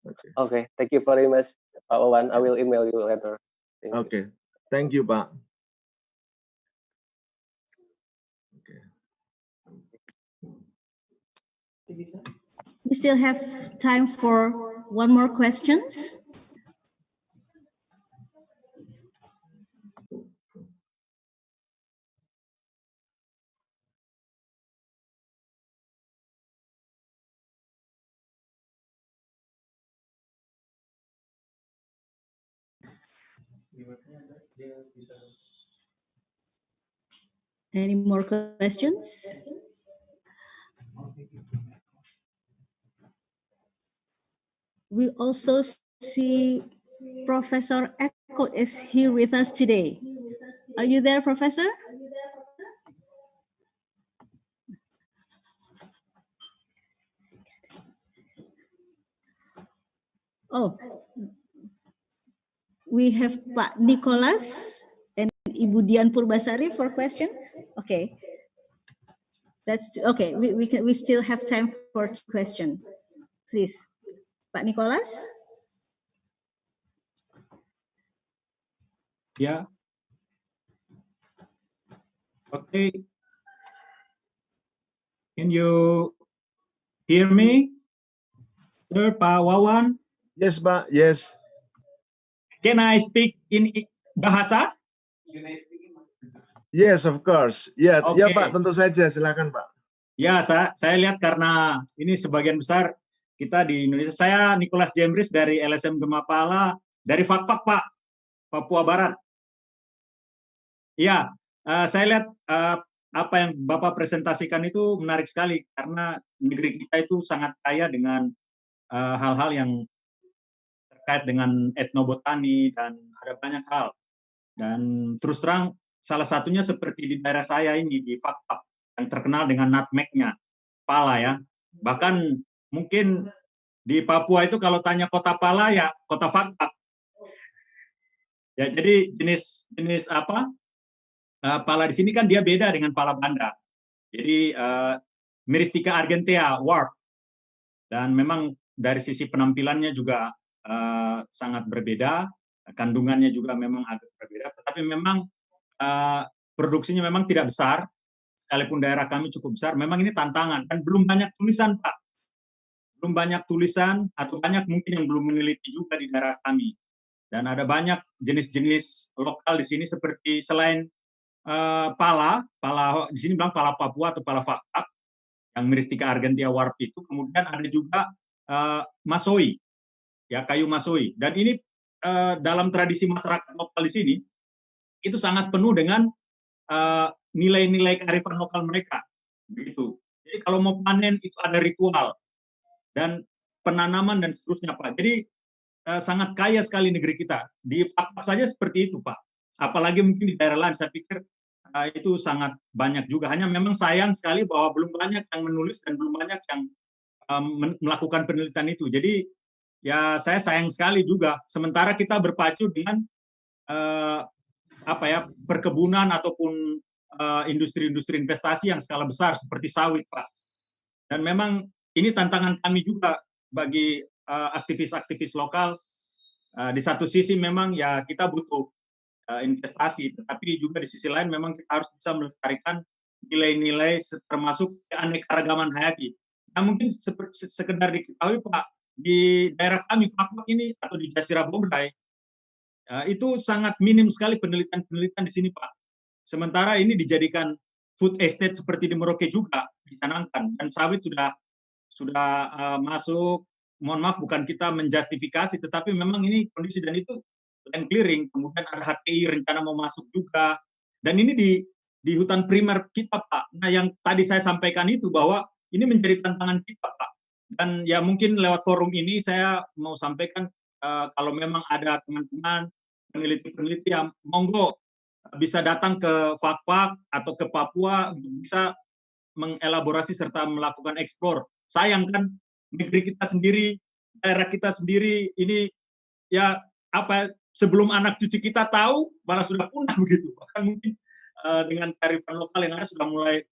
Okay. Okay, thank you very much, Pak Wawan. I will email you later. Okay, thank you, Pak. Okay. We still have time for one more questions. Any more questions? We also see Professor Eko is here with us today. Are you there, Professor? Oh, we have Pak Nicholas and Ibu Dian Purbasari for question. Okay, that's okay. We still have time for question. Please, Pak Nicholas. Ya. Okay. Can you hear me? Sir, Pak Wawan? Yes, Pak. Yes. Can I speak in bahasa? Yes, of course. Ya, Okay. ya Pak, tentu saja. Silakan, Pak. Ya, saya lihat karena ini sebagian besar kita di Indonesia. Saya Nicholas Jembris dari LSM Gemapala, dari Fakfak, Pak, Papua Barat. Ya, saya lihat apa yang Bapak presentasikan itu menarik sekali karena negeri kita itu sangat kaya dengan hal-hal yang terkait dengan etnobotani dan ada banyak hal. Dan terus terang salah satunya seperti di daerah saya ini di Fakfak yang terkenal dengan nutmegnya, pala ya. Bahkan mungkin di Papua itu kalau tanya kota pala ya kota Fakfak. Ya, jadi jenis apa? Pala di sini kan dia beda dengan pala Banda. Jadi Myristica argentea warp. Dan memang dari sisi penampilannya juga sangat berbeda, kandungannya juga memang agak berbeda, tetapi memang produksinya memang tidak besar, sekalipun daerah kami cukup besar. Memang ini tantangan, kan belum banyak tulisan, Pak. Belum banyak tulisan, atau banyak mungkin yang belum meneliti juga di daerah kami. Dan ada banyak jenis-jenis lokal di sini seperti selain pala di sini bilang pala Papua atau pala Fakfak, yang Myristica argentea warp itu, kemudian ada juga masoi, ya kayu masoi. Dan ini dalam tradisi masyarakat lokal di sini itu sangat penuh dengan nilai-nilai kearifan lokal mereka, begitu. Jadi kalau mau panen itu ada ritual dan penanaman dan seterusnya, Pak. Jadi sangat kaya sekali negeri kita. Di Fakfak saja seperti itu, Pak. Apalagi mungkin di daerah lain, saya pikir itu sangat banyak juga. Hanya memang sayang sekali bahwa belum banyak yang menulis dan belum banyak yang melakukan penelitian itu. Jadi ya saya sayang sekali juga. Sementara kita berpacu dengan perkebunan ataupun industri-industri investasi yang skala besar seperti sawit, Pak. Dan memang ini tantangan kami juga bagi aktivis-aktivis lokal. Di satu sisi memang ya kita butuh investasi, tetapi juga di sisi lain memang kita harus bisa melestarikan nilai-nilai termasuk keanekaragaman hayati. Nah, mungkin sekedar diketahui, Pak, di daerah kami Fakfak ini atau di Jazirah Bograi itu sangat minim sekali penelitian-penelitian di sini, Pak. Sementara ini dijadikan food estate seperti di Merauke juga dicanangkan, dan sawit sudah masuk. Mohon maaf, bukan kita menjustifikasi, tetapi memang ini kondisi, dan itu land clearing, kemudian ada HTI rencana mau masuk juga, dan ini di hutan primer kita, Pak. Nah, yang tadi saya sampaikan itu bahwa ini menjadi tantangan kita, Pak. Dan ya mungkin lewat forum ini saya mau sampaikan kalau memang ada teman-teman peneliti-peneliti yang monggo bisa datang ke Fak-Fak atau ke Papua untuk bisa mengelaborasi serta melakukan eksplor. Sayang kan negeri kita sendiri, daerah kita sendiri ini ya apa sebelum anak cucu kita tahu malah sudah punah begitu. Bahkan mungkin dengan kearifan lokal yang ada sudah mulai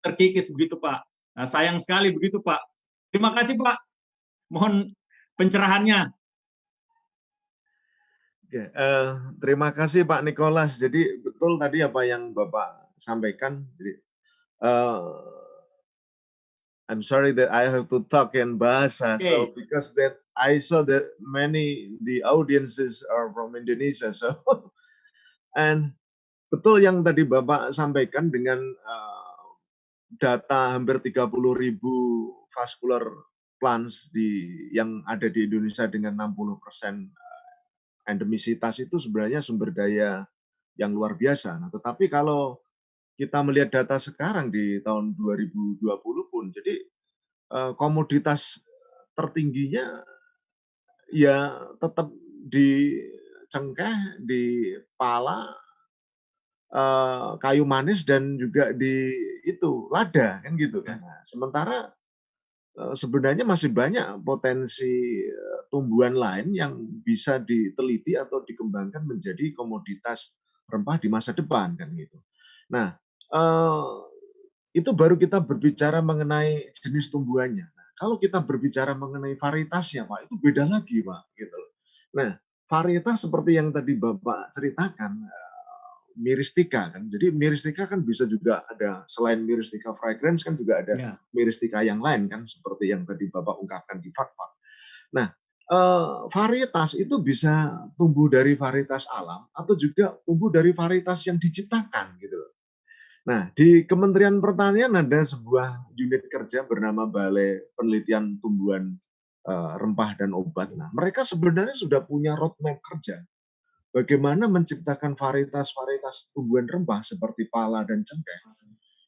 terkikis begitu, Pak. Nah, sayang sekali begitu, Pak. Terima kasih, Pak. Mohon pencerahannya. Oke, terima kasih Pak Nicholas. Jadi betul tadi apa yang Bapak sampaikan. Jadi, I'm sorry that I have to talk in bahasa. Okay. So because that I saw that many the audiences are from Indonesia. So and betul yang tadi Bapak sampaikan dengan data hampir 30.000 vascular plants yang ada di Indonesia dengan 60% endemisitas itu sebenarnya sumber daya yang luar biasa. Nah, tetapi kalau kita melihat data sekarang di tahun 2020 pun, jadi komoditas tertingginya ya tetap di cengkeh, di pala, kayu manis dan juga di itu lada kan gitu kan. Nah, sementara sebenarnya masih banyak potensi tumbuhan lain yang bisa diteliti atau dikembangkan menjadi komoditas rempah di masa depan kan gitu. Nah, itu baru kita berbicara mengenai jenis tumbuhannya. Nah, kalau kita berbicara mengenai varietasnya, Pak, itu beda lagi, Pak, gitu. Nah, varietas seperti yang tadi Bapak ceritakan, miristika kan. Jadi miristika kan bisa juga ada selain miristika fragrance kan juga ada miristika yang lain kan seperti yang tadi Bapak ungkapkan di Fak-Fak. Nah, varietas itu bisa tumbuh dari varietas alam atau juga tumbuh dari varietas yang diciptakan gitu. Nah, di Kementerian Pertanian ada sebuah unit kerja bernama Balai Penelitian Tumbuhan Rempah dan Obat. Nah, mereka sebenarnya sudah punya roadmap kerja bagaimana menciptakan varietas-varietas tumbuhan rempah seperti pala dan cengkeh.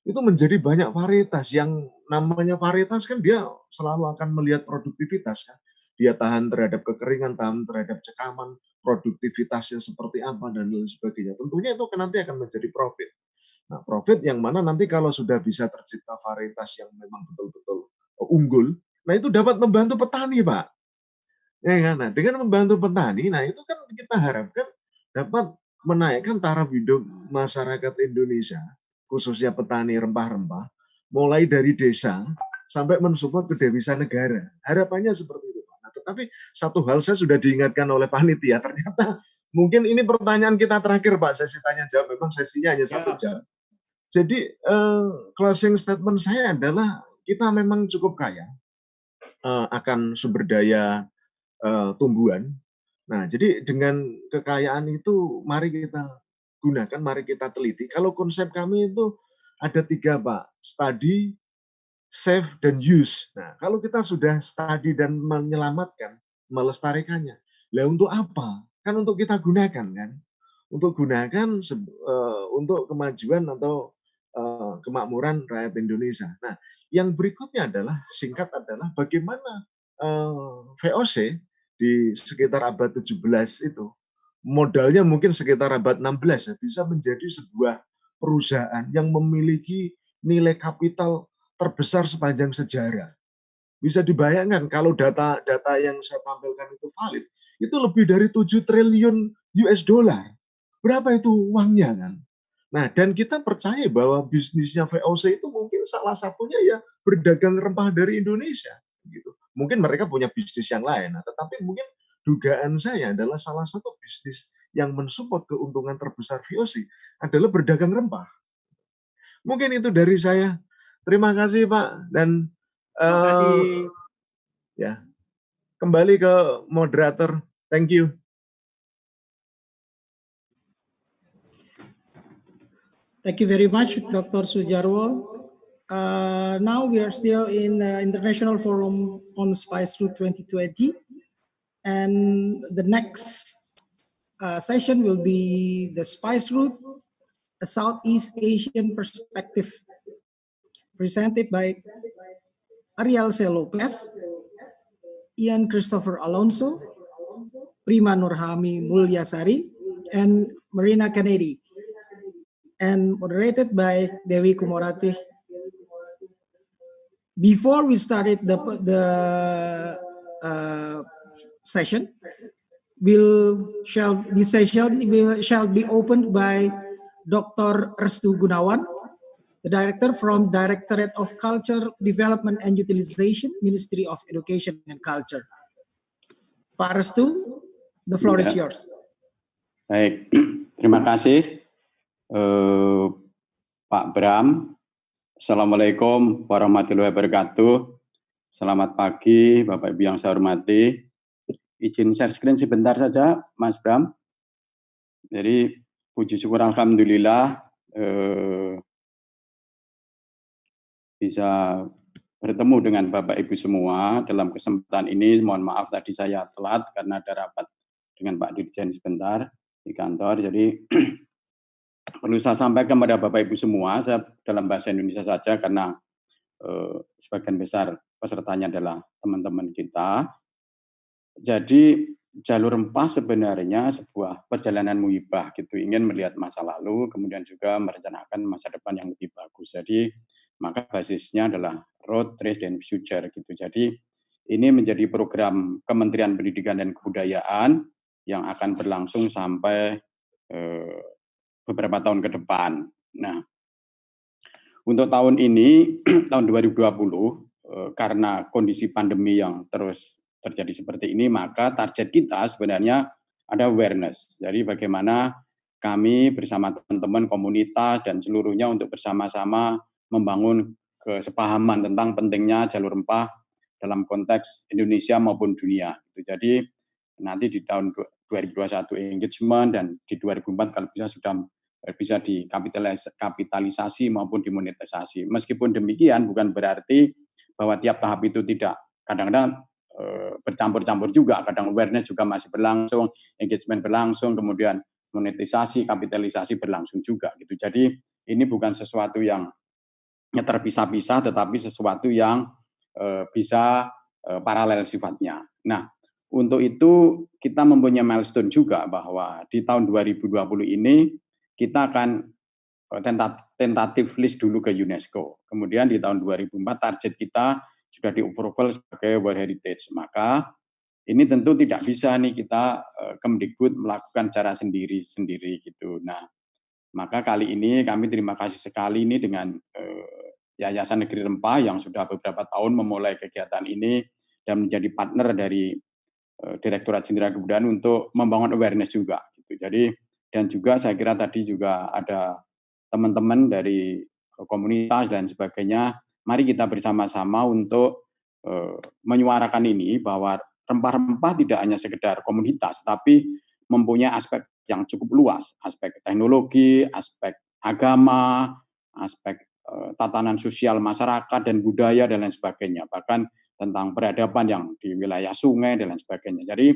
Itu menjadi banyak varietas. Yang namanya varietas kan dia selalu akan melihat produktivitas kan. Dia tahan terhadap kekeringan, tahan terhadap cekaman, produktivitasnya seperti apa dan lain sebagainya. Tentunya itu nanti akan menjadi profit. Nah, profit yang mana nanti kalau sudah bisa tercipta varietas yang memang betul-betul unggul, nah itu dapat membantu petani, Pak. Ya kan? Nah, dengan membantu petani, nah itu kan kita harapkan dapat menaikkan taraf hidup masyarakat Indonesia, khususnya petani rempah-rempah, mulai dari desa sampai mensupport ke devisa negara. Harapannya seperti itu, Pak. Nah, tetapi satu hal saya sudah diingatkan oleh panitia, ternyata mungkin ini pertanyaan kita terakhir, Pak, sesi tanya jawab. Memang sesinya hanya 1 jam. Jadi closing statement saya adalah kita memang cukup kaya akan sumber daya tumbuhan. Nah, jadi dengan kekayaan itu mari kita gunakan, mari kita teliti. Kalau konsep kami itu ada 3, Pak. Study, save, dan use. Nah, kalau kita sudah study dan menyelamatkan, melestarikannya, lah untuk apa? Kan untuk kita gunakan kan? Untuk gunakan untuk kemajuan atau kemakmuran rakyat Indonesia. Nah, yang berikutnya adalah singkat adalah bagaimana VOC di sekitar abad 17 itu modalnya mungkin sekitar abad 16 ya, bisa menjadi sebuah perusahaan yang memiliki nilai kapital terbesar sepanjang sejarah. Bisa dibayangkan kalau data yang saya tampilkan itu valid, itu lebih dari 7 triliun US dollar. Berapa itu uangnya kan? Nah, dan kita percaya bahwa bisnisnya VOC itu mungkin salah satunya ya berdagang rempah dari Indonesia gitu. Mungkin mereka punya bisnis yang lain, tetapi mungkin dugaan saya adalah salah satu bisnis yang mensupport keuntungan terbesar VOC adalah berdagang rempah. Mungkin itu dari saya. Terima kasih Pak dan terima kasih. Ya, kembali ke moderator. Thank you. Thank you very much, Dr. Sujarwo. Now we are still in the International Forum on Spice Route 2020, and the next session will be the Spice Route, a Southeast Asian perspective, presented by Ariel C. Lopez, Ian Christopher Alonso, Prima Nurhami Mulyasari, and Marina Kennedy, and moderated by Dewi Kumorati. Before we started the session, this session shall be opened by Dr. Restu Gunawan, the Director from Directorate of Culture, Development and Utilization, Ministry of Education and Culture. Pak Restu, the floor is yours. Baik, terima kasih Pak Bram. Assalamualaikum warahmatullahi wabarakatuh. Selamat pagi Bapak Ibu yang saya hormati. Izin share screen sebentar saja Mas Bram. Jadi puji syukur alhamdulillah bisa bertemu dengan Bapak Ibu semua dalam kesempatan ini. Mohon maaf tadi saya telat karena ada rapat dengan Pak Dirjen sebentar di kantor. Jadi perlu saya sampaikan kepada Bapak Ibu semua, saya dalam bahasa Indonesia saja karena sebagian besar pesertanya adalah teman-teman kita. Jadi jalur rempah sebenarnya sebuah perjalanan muhibah gitu, ingin melihat masa lalu, kemudian juga merencanakan masa depan yang lebih bagus. Jadi maka basisnya adalah road, trace, dan future gitu. Jadi ini menjadi program Kementerian Pendidikan dan Kebudayaan yang akan berlangsung sampai beberapa tahun ke depan. Nah, untuk tahun ini, tahun 2020, karena kondisi pandemi yang terus terjadi seperti ini, maka target kita sebenarnya ada awareness. Jadi bagaimana kami bersama teman-teman komunitas dan seluruhnya untuk bersama-sama membangun kesepahaman tentang pentingnya jalur rempah dalam konteks Indonesia maupun dunia. Jadi nanti di tahun 2021 engagement dan di 2004 kalau bisa dikapitalisasi maupun dimonetisasi. Meskipun demikian bukan berarti bahwa tiap tahap itu tidak, kadang-kadang bercampur-campur juga, kadang awareness juga masih berlangsung, engagement berlangsung, kemudian monetisasi, kapitalisasi berlangsung juga gitu. Jadi ini bukan sesuatu yang terpisah-pisah, tetapi sesuatu yang bisa paralel sifatnya. Nah, untuk itu kita mempunyai milestone juga bahwa di tahun 2020 ini kita akan tentatif list dulu ke UNESCO. Kemudian di tahun 2004 target kita sudah di-approval sebagai World Heritage. Maka ini tentu tidak bisa nih kita Kemdikbud melakukan cara sendiri-sendiri gitu. Nah, maka kali ini kami terima kasih sekali ini dengan Yayasan Negeri Rempah yang sudah beberapa tahun memulai kegiatan ini dan menjadi partner dari Direktorat Jenderal Kebudayaan untuk membangun awareness juga. Gitu. Jadi dan juga saya kira tadi juga ada teman-teman dari komunitas dan sebagainya. Mari kita bersama-sama untuk menyuarakan ini bahwa rempah-rempah tidak hanya sekedar komunitas, tapi mempunyai aspek yang cukup luas, aspek teknologi, aspek agama, aspek tatanan sosial masyarakat dan budaya dan lain sebagainya. Bahkan tentang peradaban yang di wilayah sungai dan lain sebagainya. Jadi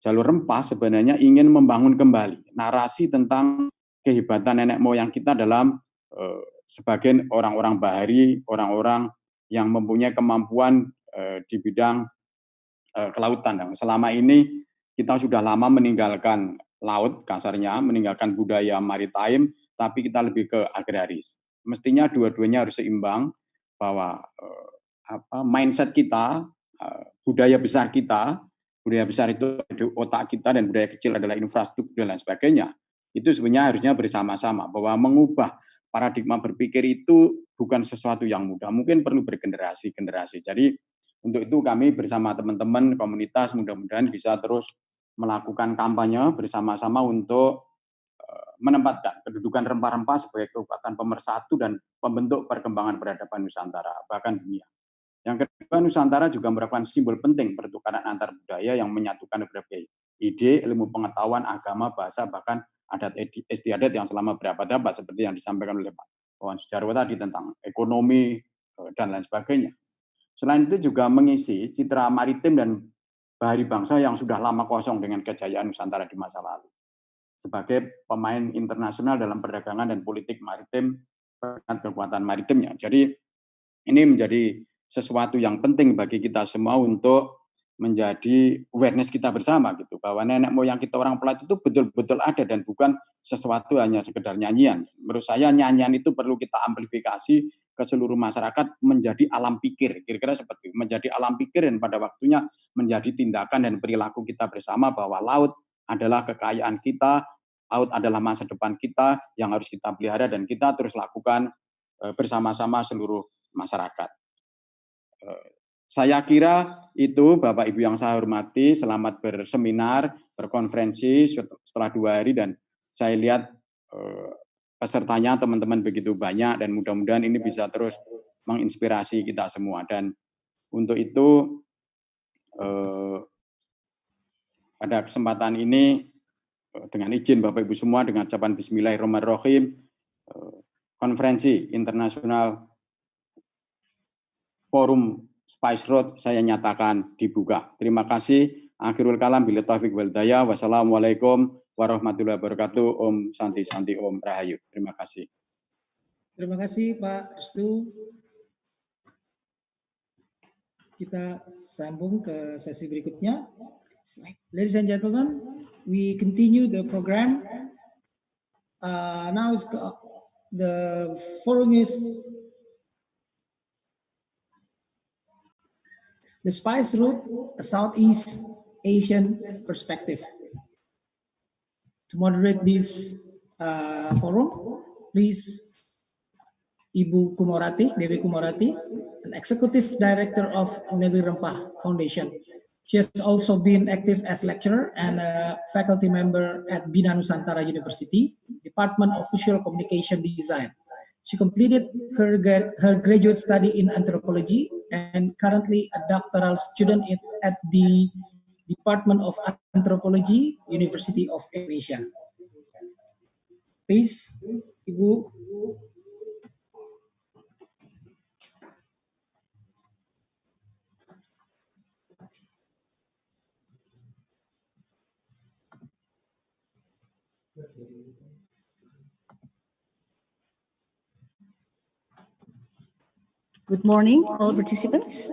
jalur rempah sebenarnya ingin membangun kembali narasi tentang kehebatan nenek moyang kita dalam sebagian orang-orang bahari, orang-orang yang mempunyai kemampuan di bidang kelautan. Selama ini kita sudah lama meninggalkan laut, kasarnya meninggalkan budaya maritime, tapi kita lebih ke agraris. Mestinya dua-duanya harus seimbang, bahwa mindset kita, budaya besar kita, budaya besar itu di otak kita dan budaya kecil adalah infrastruktur dan lain sebagainya. Itu sebenarnya harusnya bersama-sama, bahwa mengubah paradigma berpikir itu bukan sesuatu yang mudah, mungkin perlu bergenerasi-generasi. Jadi untuk itu kami bersama teman-teman komunitas mudah-mudahan bisa terus melakukan kampanye bersama-sama untuk menempatkan kedudukan rempah-rempah sebagai kekuatan pemersatu dan pembentuk perkembangan peradaban Nusantara, bahkan dunia. Yang kedua, Nusantara juga merupakan simbol penting pertukaran antar budaya yang menyatukan berbagai ide, ilmu pengetahuan, agama, bahasa, bahkan adat istiadat yang selama berabad-abad seperti yang disampaikan oleh Pak Wawan Sujarwo tadi tentang ekonomi dan lain sebagainya. Selain itu juga mengisi citra maritim dan bahari bangsa yang sudah lama kosong dengan kejayaan Nusantara di masa lalu. sebagai pemain internasional dalam perdagangan dan politik maritim kekuatan maritimnya. Jadi ini menjadi sesuatu yang penting bagi kita semua untuk menjadi awareness kita bersama gitu, bahwa nenek moyang kita orang Pelaut itu betul-betul ada dan bukan sesuatu hanya sekedar nyanyian. Menurut saya nyanyian itu perlu kita amplifikasi ke seluruh masyarakat menjadi alam pikir, kira-kira seperti itu, menjadi alam pikir dan pada waktunya menjadi tindakan dan perilaku kita bersama bahwa laut adalah kekayaan kita, laut adalah masa depan kita yang harus kita pelihara dan kita terus lakukan bersama-sama seluruh masyarakat. Saya kira itu Bapak Ibu yang saya hormati, selamat berseminar, berkonferensi setelah 2 hari dan saya lihat pesertanya teman-teman begitu banyak dan mudah-mudahan ini bisa terus menginspirasi kita semua. Dan untuk itu pada kesempatan ini dengan izin Bapak Ibu semua dengan ucapan Bismillahirrahmanirrahim, konferensi internasional Forum Spice Road saya nyatakan dibuka. Terima kasih. Akhirul kalam bila taufik wal hidayah. Wassalamualaikum warahmatullahi wabarakatuh. Om Santi Santi Om Rahayu. Terima kasih. Terima kasih Pak Restu. Kita sambung ke sesi berikutnya. Ladies and gentlemen, we continue the program. Now the forum is the Spice Route, a Southeast Asian perspective. To moderate this forum, please Ibu Kumorati, Dewi Kumorati, an Executive Director of Negeri Rempah Foundation. She has also been active as lecturer and a faculty member at Bina Nusantara University, Department of Visual Communication Design. She completed her graduate study in anthropology and currently a doctoral student at the Department of Anthropology, University of Indonesia. Please, Ibu. Good morning, all participants.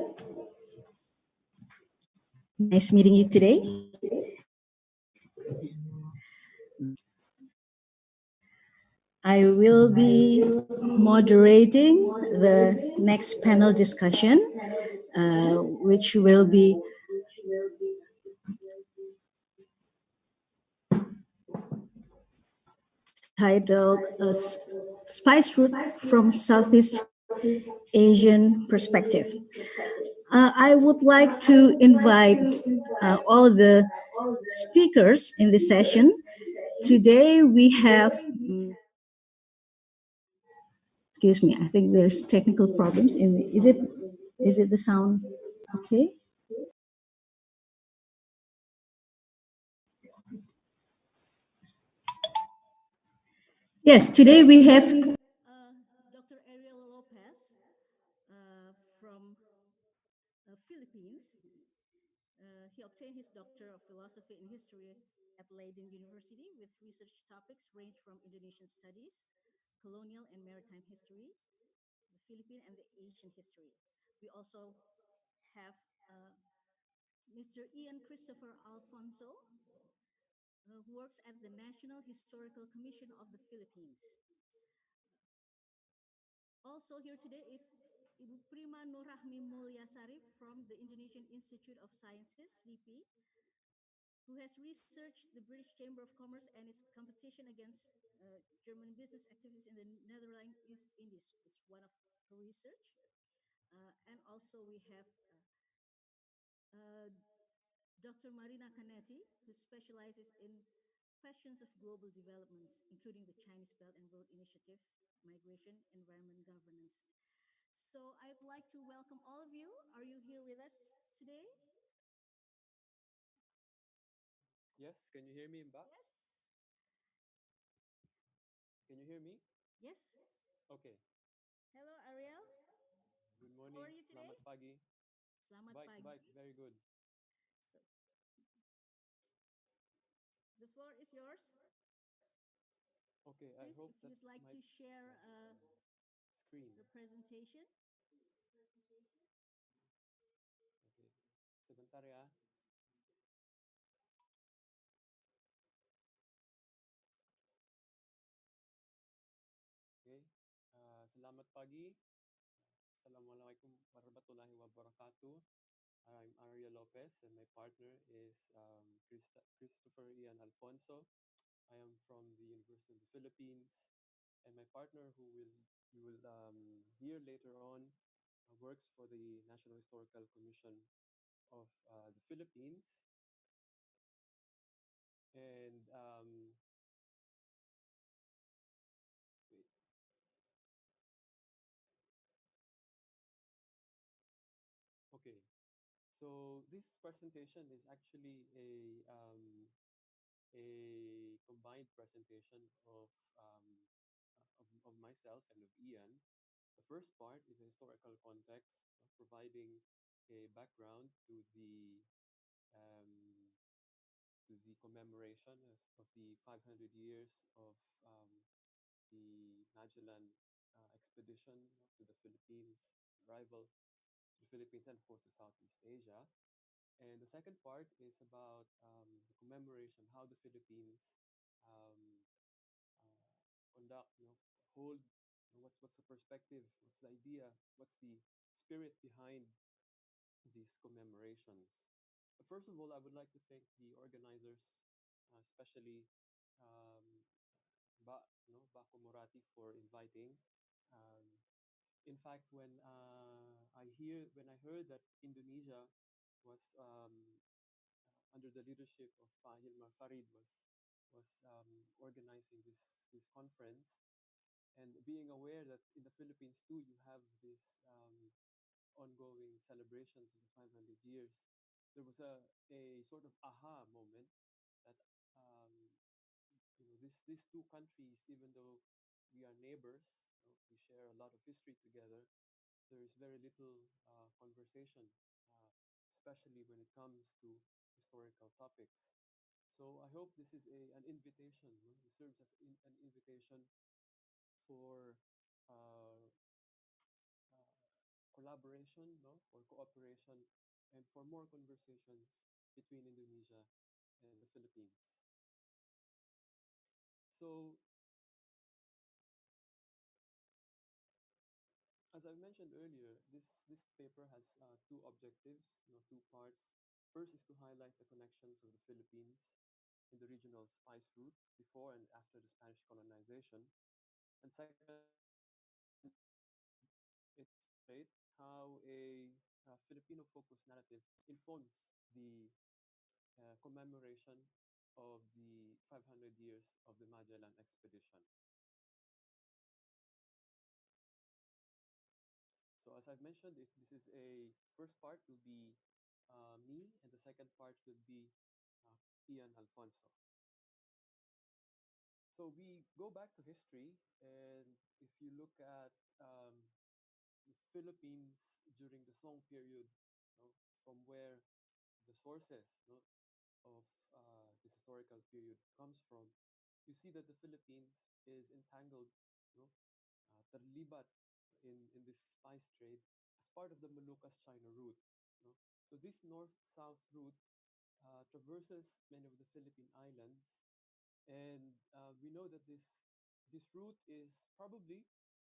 Nice meeting you today. I will be moderating the next panel discussion, which will be titled Spice Route from Southeast Asian Perspective. I would like to invite all the speakers in this session. Today we have, excuse me, I think there's technical problems in the, is it the sound okay? Yes, today we have Dr. From Philippines. He obtained his Doctor of Philosophy in History at Leiden University with research topics range from Indonesian studies, colonial and maritime history, the Philippine and the Asian history. We also have Mr. Ian Christopher Alfonso, who works at the National Historical Commission of the Philippines. Also here today is Ibu Prima Nurrahmi Mulyasari from the Indonesian Institute of Sciences, LIPI, who has researched the British Chamber of Commerce and its competition against German business activities in the Netherlands East Indies. Is one of her research. And also we have Dr. Marina Canetti, who specializes in questions of global developments, including the Chinese Belt and Road Initiative, migration, environment governance. So I'd like to welcome all of you. Are you here with us today? Yes, can you hear me, Mbak? Yes. Can you hear me? Yes. Okay. Hello, Ariel. Good morning. How are you today? Selamat pagi. Selamat pagi. Baik, very good. So, the floor is yours. Okay, I Please, hope if that you'd like my to share screen. the presentation. Okay, sebentar ya. Okay, selamat pagi. Assalamualaikum warahmatullahi wabarakatuh. I'm Arya Lopez, and my partner is Christopher Ian Alfonso. I am from the University of the Philippines, and my partner, who you will hear later on, works for the National Historical Commission of the Philippines. And wait. Okay, so this presentation is actually a combined presentation of myself and of Ian. The first part is a historical context, providing a background um, to the commemoration of the 500 years of the Magellan expedition to the Philippines, arrival to the Philippines and of course to Southeast Asia. And the second part is about the commemoration, how the Philippines um, conduct, hold, what's the perspective, what's the idea, what's the spirit behind these commemorations. First of all, I would like to thank the organizers, especially um, Bako Morati, for inviting. Um, in fact, when I heard that Indonesia was under the leadership of Hilmar Farid was organizing this conference, and being aware that in the Philippines too you have this ongoing celebrations of the 500 years, there was a sort of aha moment that these two countries, even though we are neighbors, we share a lot of history together, there is very little conversation, especially when it comes to historical topics. So I hope this is an invitation. It serves as an invitation for uh, collaboration, for cooperation, and for more conversations between Indonesia and the Philippines. So, as I mentioned earlier, this paper has two objectives, two parts. First is to highlight the connections of the Philippines in the regional spice route before and after the Spanish colonization. And second, it's to illustrate how a Filipino-focused narrative informs the commemoration of the 500 years of the Magellan expedition. So as I've mentioned, this is a first part will be me, and the second part will be uh, Ian Alfonso. So we go back to history, and if you look at the Philippines during the Song period, from where the sources of this historical period comes from, you see that the Philippines is entangled, terlibat in this spice trade as part of the Moluccas-China route. So this north-south route traverses many of the Philippine islands, and we know that this route is probably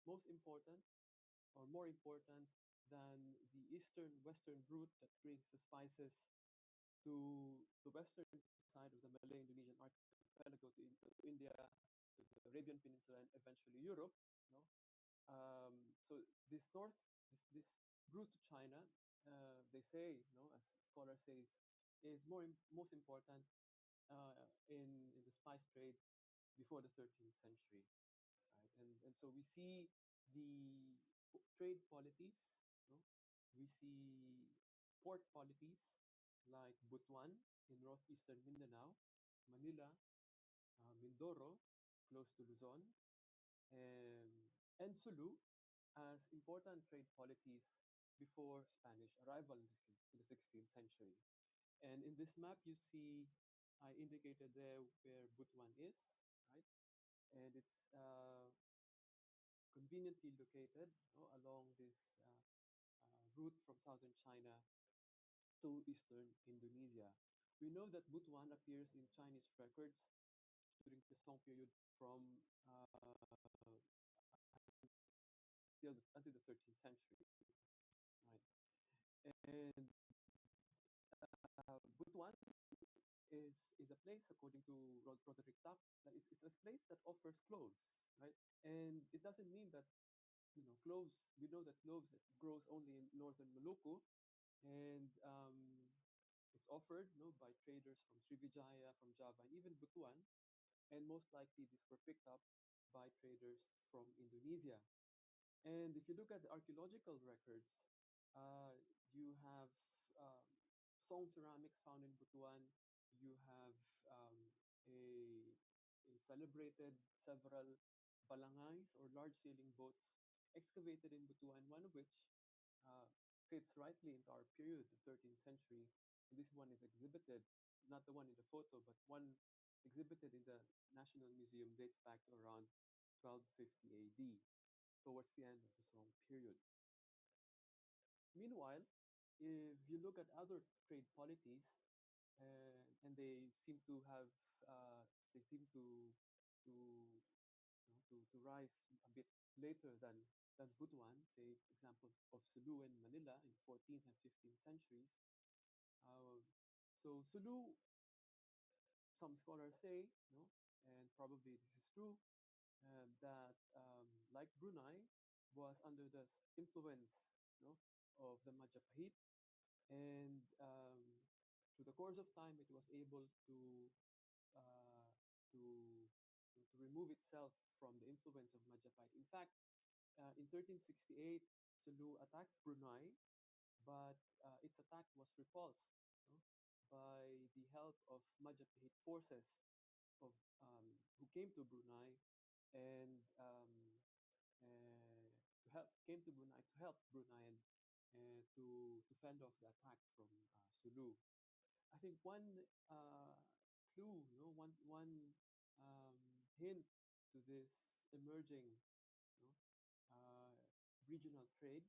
most important or more important than the eastern-western route that brings the spices to the western side of the Malay-Indonesian archipelago, to India, to the Arabian Peninsula, and eventually Europe. So this route to China, they say, as scholars say, is most important in the spice trade before the 13th century, right? And so we see the trade polities, we see port polities like Butuan in northeastern Mindanao, Manila, Mindoro, close to Luzon, and Sulu as important trade polities before Spanish arrival in the 16th century. And in this map, you see I indicated there where Butuan is, right? and it's conveniently located along this route from southern China to eastern Indonesia. We know that Butuan appears in Chinese records during the Song period from until the 13th century, right? And Butuan is a place, according to Roderick Tapp, that it's a place that offers cloves, right? And it doesn't mean that cloves. We know that cloves grows only in northern Maluku, and it's offered by traders from Srivijaya, from Java, and even Butuan. And most likely, these were picked up by traders from Indonesia. And if you look at the archaeological records, you have um, Song ceramics found in Butuan. You have a, a celebrated several balangais or large sailing boats excavated in Butuan, one of which uh, fits rightly into our period, the 13th century. And this one is exhibited, not the one in the photo, but one exhibited in the National Museum dates back to around 1250 AD, towards the end of the Song period. Meanwhile, if you look at other trade polities, and they seem to have, they seem to to rise a bit later than Butuan, say, example of Sulu and Manila in 14th and 15th centuries. Uh, so Sulu, some scholars say, and probably this is true, that like Brunei, was under the influence of the Majapahit, and through the course of time, it was able uh, to to remove itself from the influence of Majapahit. In fact, in 1368, Sulu attacked Brunei, but its attack was repulsed by the help of Majapahit forces of who came to Brunei and to help came to Brunei to help Brunei and to fend off the attack from Sulu. I think one clue, one hint to this emerging you know, uh, regional trade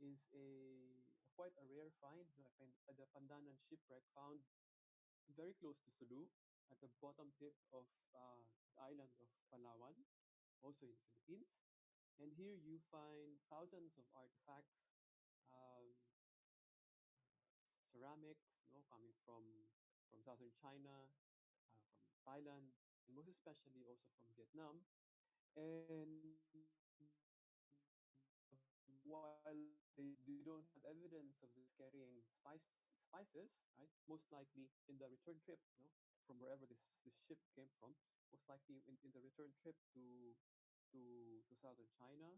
is a quite a rare find, the Pandanan shipwreck found very close to Sulu at the bottom tip of the island of Palawan, also in the Philippines. And here you find thousands of artifacts, um, ceramics, coming from southern China, from Thailand, and most especially also from Vietnam. And while they don't have evidence of this carrying spices, right? Most likely in the return trip, from wherever this ship came from, most likely in the return trip to southern China,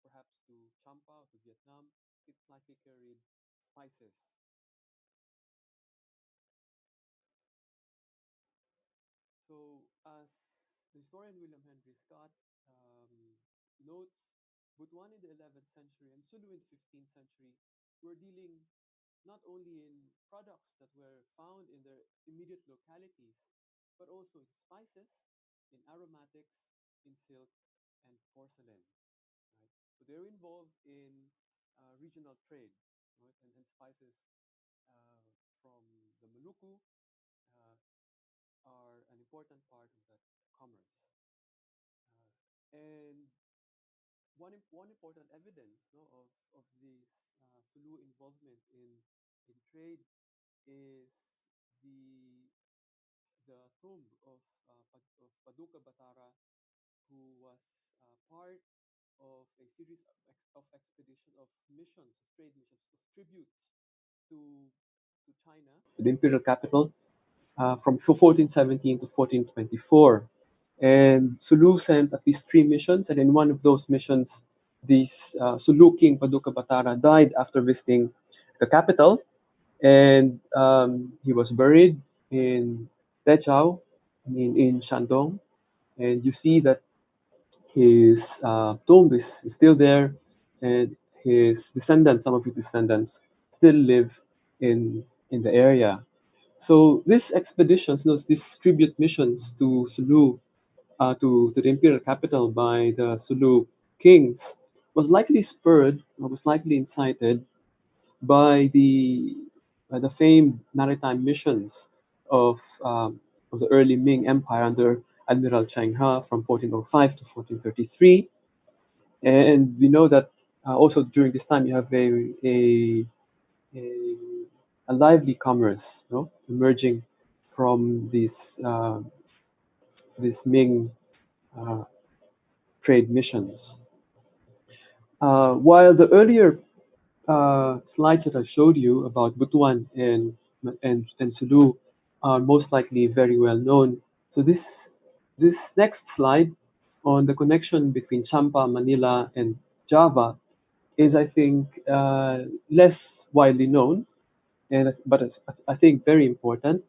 perhaps to Champa, to Vietnam, it likely carried spices. So, as the historian William Henry Scott notes, Butuan in the 11th century and Sulu in the 15th century were dealing not only in products that were found in their immediate localities, but also in spices, in aromatics, in silk, and porcelain. Right? So they're involved in regional trade, right? And spices uh, from the Maluku uh, are an important part of that commerce. And one important evidence of this Sulu involvement in trade is the the tomb of Paduka Batara, who was part of a series of expedition of missions, of trade missions, of tributes to China, to the imperial capital, from 1417 to 1424. And Sulu sent at least 3 missions, and in one of those missions, this Sulu king Paduka Batara died after visiting the capital, and he was buried in Techao, in Shandong, and you see that his tomb is still there, and his descendants, some of his descendants, still live in the area. So these expeditions, these tribute missions to Sulu, to the imperial capital by the Sulu kings was likely spurred, or was likely incited by the famed maritime missions of the early Ming Empire under Admiral Cheng He from 1405 to 1433. And we know that also during this time you have a, a lively commerce, no, emerging from these Ming trade missions. While the earlier slides that I showed you about Butuan and Sulu are most likely very well known. So this next slide on the connection between Champa, Manila, and Java is, I think, less widely known, but I think very important.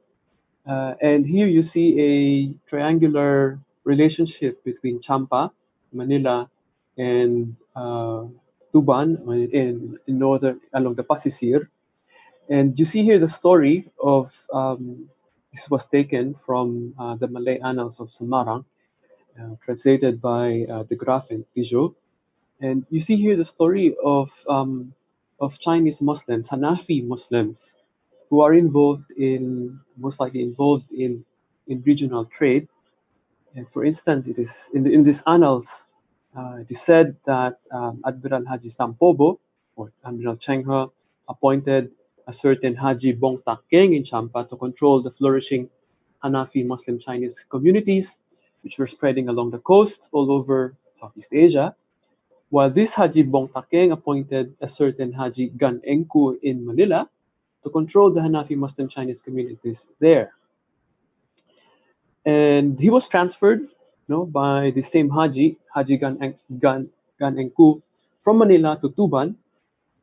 And here you see a triangular relationship between Champa, Manila, and Tuban in northern along the Pasisir. And you see here the story of this was taken from the Malay Annals of Semarang, translated by de Graaf and Pijot. And you see here the story of Chinese Muslims, Hanafi Muslims, who are most likely involved in regional trade. And for instance, it is in these annals, it is said that Admiral Haji Sampobo, or Admiral Cheng He, appointed a certain Haji Bong Takeng in Champa to control the flourishing Hanafi Muslim Chinese communities, which were spreading along the coast all over Southeast Asia. While this Haji Bong Takeng appointed a certain Haji Gan Engku in Manila to control the Hanafi Muslim Chinese communities there. And he was transferred by the same Haji Gan Engku, from Manila to Tuban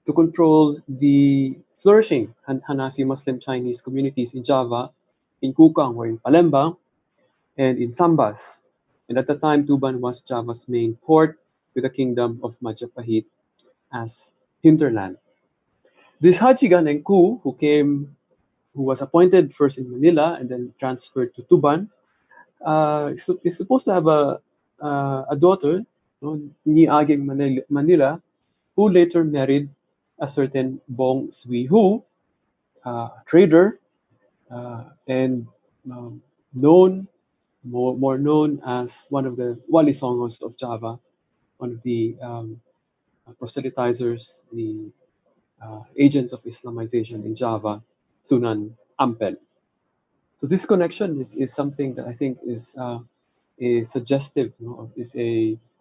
to control the flourishing Hanafi Muslim Chinese communities in Java, in Kukang or in Palembang, and in Sambas. And at the time, Tuban was Java's main port, with the kingdom of Majapahit as hinterland. This Haji Gan Engku, who was appointed first in Manila and then transferred to Tuban, is supposed to have a daughter, Ni Aging Manila, who later married a certain Bong Sui Hu, a trader, and more known as one of the Wali Songos of Java, one of the proselytizers, the agents of Islamization in Java, Sunan Ampel. So this connection is something that I think is suggestive, is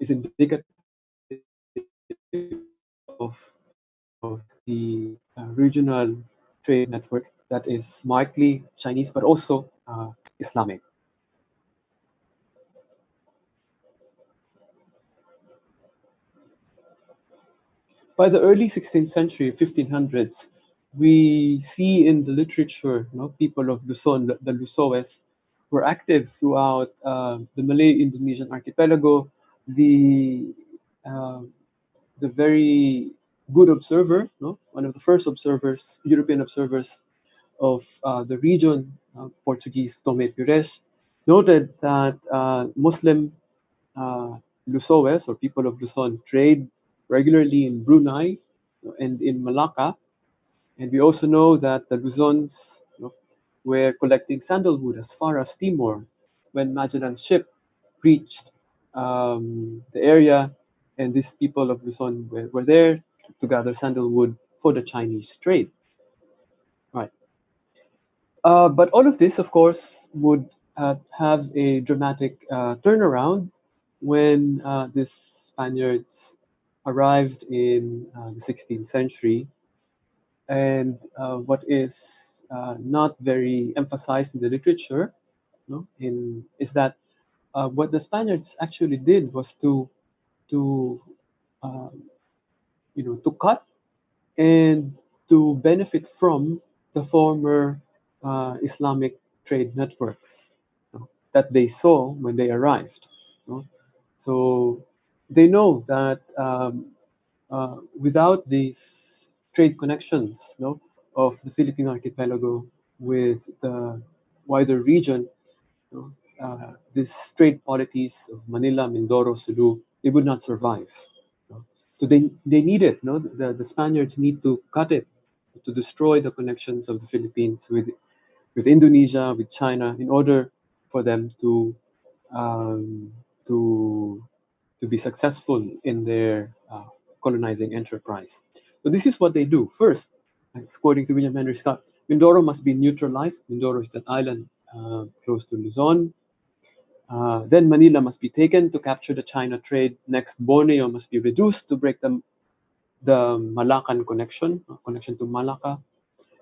indicative of the regional trade network that is markedly Chinese, but also Islamic. By the early 16th century, 1500s, we see in the literature, people of Luzon, the Lusoes, were active throughout the Malay-Indonesian archipelago. The very good observer, one of the first observers, European observers of the region, Portuguese Tome Pires, noted that Muslim Lusoes, or people of Luzon, trade regularly in Brunei and in Malacca. And we also know that the Luzons were collecting sandalwood as far as Timor when Magellan's ship reached the area, and these people of Luzon were there to gather sandalwood for the Chinese trade. Right. But all of this, of course, would have a dramatic turnaround when these Spaniards arrived in the 16th century. And what is not very emphasized in the literature is that what the Spaniards actually did was to cut and to benefit from the former Islamic trade networks that they saw when they arrived. So they know that without these trade connections of the Philippine archipelago with the wider region, these trade polities of Manila, Mindoro, Sulu, they would not survive. So they need it. The Spaniards need to cut it, to destroy the connections of the Philippines with Indonesia, with China, in order for them to um, to be successful in their colonizing enterprise. So this is what they do. First, according to William Henry Scott, Mindoro must be neutralized. Mindoro is that island close to Luzon. Then Manila must be taken to capture the China trade. Next, Borneo must be reduced to break the Malacan connection to Malacca.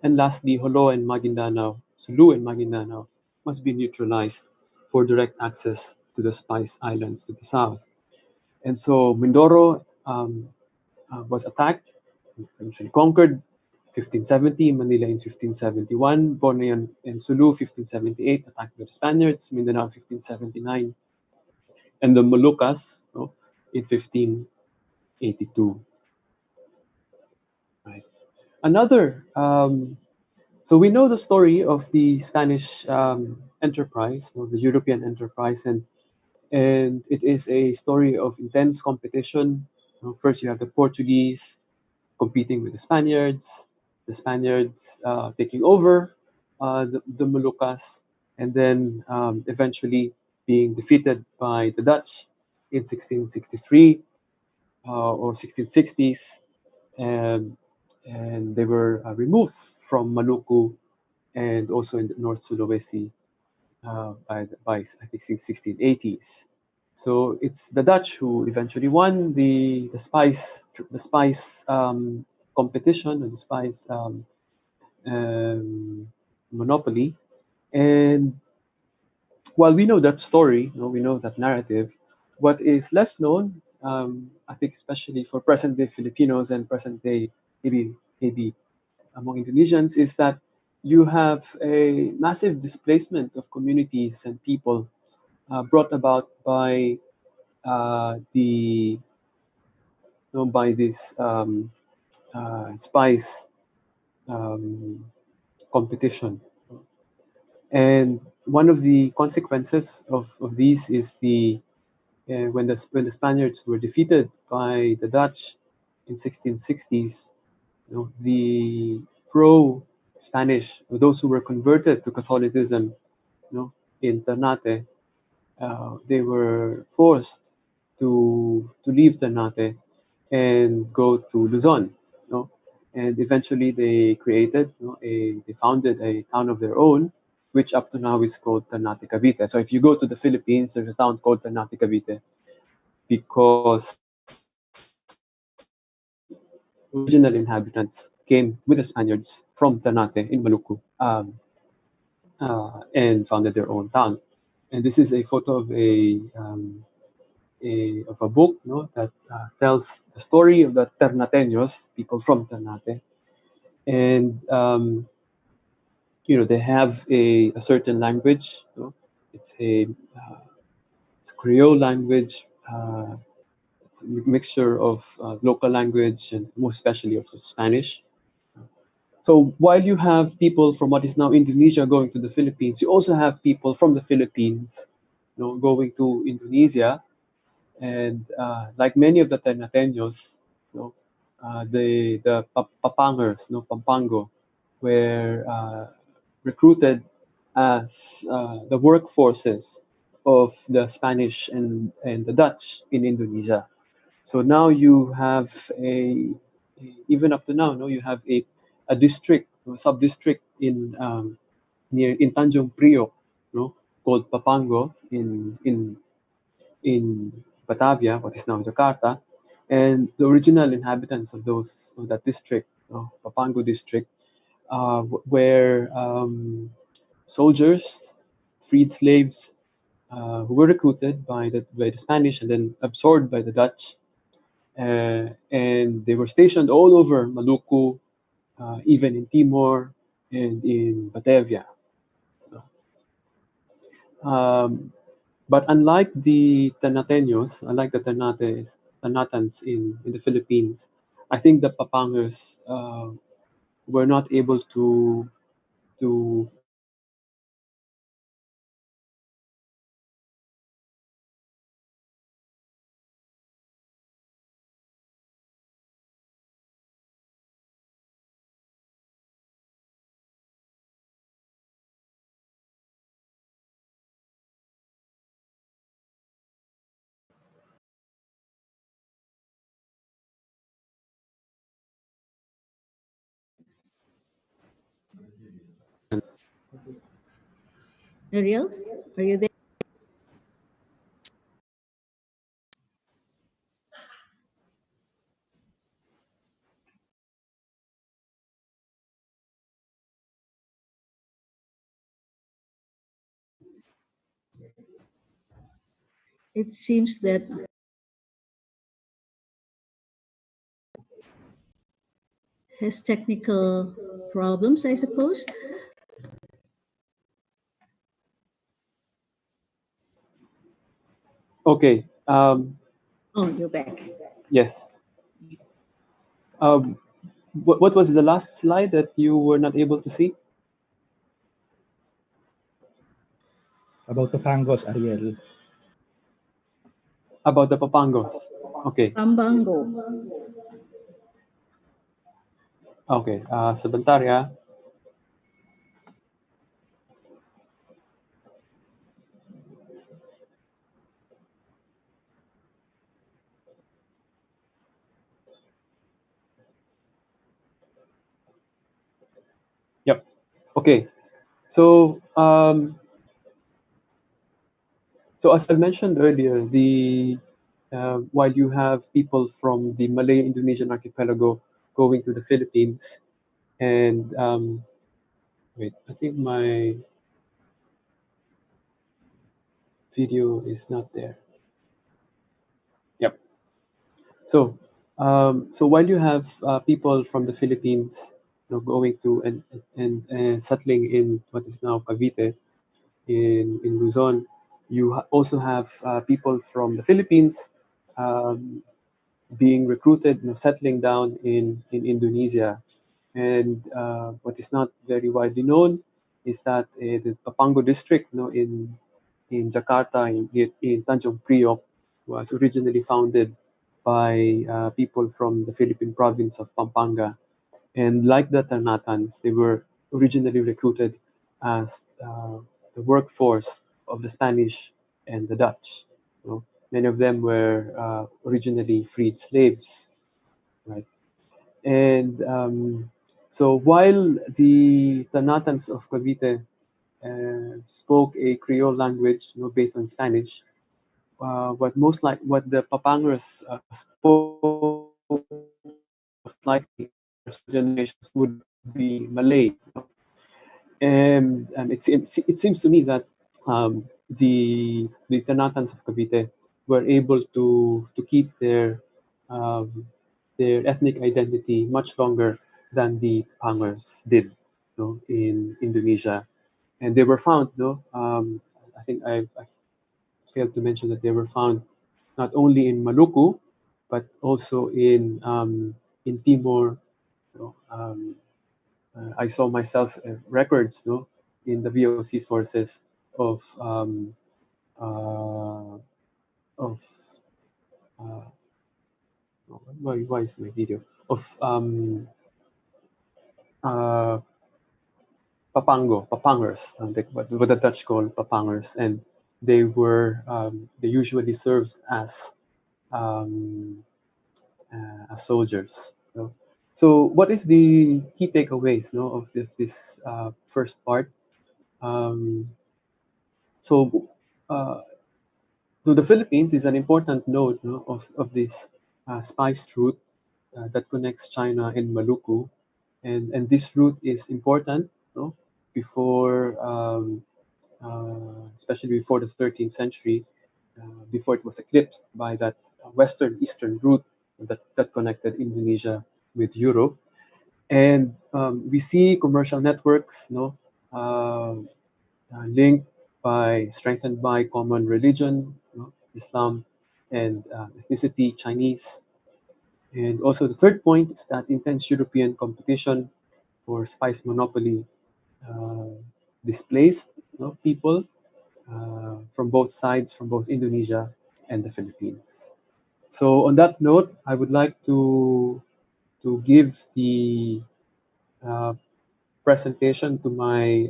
And lastly, Jolo and Maguindanao, Sulu and Maguindanao must be neutralized for direct access to the Spice Islands to the south. And so Mindoro was attacked, eventually conquered, 1570, Manila in 1571, Borneo and Sulu 1578, attacked by the Spaniards, Mindanao 1579, and the Moluccas in 1582. Right. Another, so we know the story of the Spanish enterprise, the European enterprise, and it is a story of intense competition. First, you have the Portuguese competing with the Spaniards taking over the Moluccas, and then eventually being defeated by the Dutch in 1663 or 1660s, and they were removed from Maluku and also in the North Sulawesi by I think 1680s. So it's the Dutch who eventually won the spice competition, or the spice monopoly. And while we know that story, we know that narrative, what is less known, I think especially for present day Filipinos and present day maybe among Indonesians, is that you have a massive displacement of communities and people brought about by by this spice competition. And one of the consequences of these is when the Spaniards were defeated by the Dutch in 1660s, the pro-Spanish, those who were converted to Catholicism, in Ternate, they were forced to leave Ternate and go to Luzon. And eventually they created, they founded a town of their own, which up to now is called Ternate Cavite. So if you go to the Philippines, there's a town called Ternate Cavite because original inhabitants came with the Spaniards from Ternate in Maluku and founded their own town. And this is a photo of a book that tells the story of the Ternateños, people from Ternate. And they have a certain language. It's a Creole language. It's a mixture of local language and most especially of Spanish. So while you have people from what is now Indonesia going to the Philippines, you also have people from the Philippines, going to Indonesia. And like many of the Ternateños, the Papangers, Pampango, were recruited as the workforces of the Spanish and the Dutch in Indonesia. So now you have even up to now, you have a district, a sub-district in Tanjung Priok, called Papango in Batavia, what is now Jakarta, and the original inhabitants of that district, Papango district, were soldiers, freed slaves who were recruited by the Spanish and then absorbed by the Dutch, and they were stationed all over Maluku, even in Timor and in Batavia. But unlike the Ternateños, unlike the Ternatans in the Philippines, I think the Papangers were not able to Ariel, are you there? It seems that has technical problems, I suppose. Okay. Oh, you're back. Yes. What was the last slide that you were not able to see? About the Pangos, Ariel. About the Papangos. Okay. Pambango. Okay. Sebentar ya. Yep. Okay. So, so as I mentioned earlier, while you have people from the Malay-Indonesian archipelago going to the Philippines, and wait, I think my video is not there. Yep. So, so while you have people from the Philippines, going to and settling in what is now Cavite in Luzon, you also have people from the Philippines um, being recruited, settling down in Indonesia. And what is not very widely known is that the Papango district, in Jakarta, in Tanjung Priok, was originally founded by people from the Philippine province of Pampanga. And like the Ternatans, they were originally recruited as the workforce of the Spanish and the Dutch. Many of them were originally freed slaves, right? And so while the Ternatans of Cavite spoke a Creole language, based on Spanish, what the Papangers spoke most likely generations would be Malay. And it seems to me that the Tanatans of Cavite were able to keep their ethnic identity much longer than the Pangers did, in Indonesia. And they were found, I think I failed to mention that they were found not only in Maluku, but also in Timor. I saw myself records, in the VOC sources of uh, of why is my video of uh, papangers, what the Dutch call papangers, and they usually served um, as soldiers. So, what is the key takeaways, of this first part? Um, so, uh, so the Philippines is an important node, of this spiced route that connects China and Maluku, and this route is important, before, especially before the 13th century, before it was eclipsed by that western eastern route that connected Indonesia with Europe. And we see commercial networks, linked strengthened by common religion, Islam, and ethnicity, Chinese. And also the third point is that intense European competition for spice monopoly uh, displaced, people from both sides, from both Indonesia and the Philippines. So on that note, I would like to give the uh, presentation to my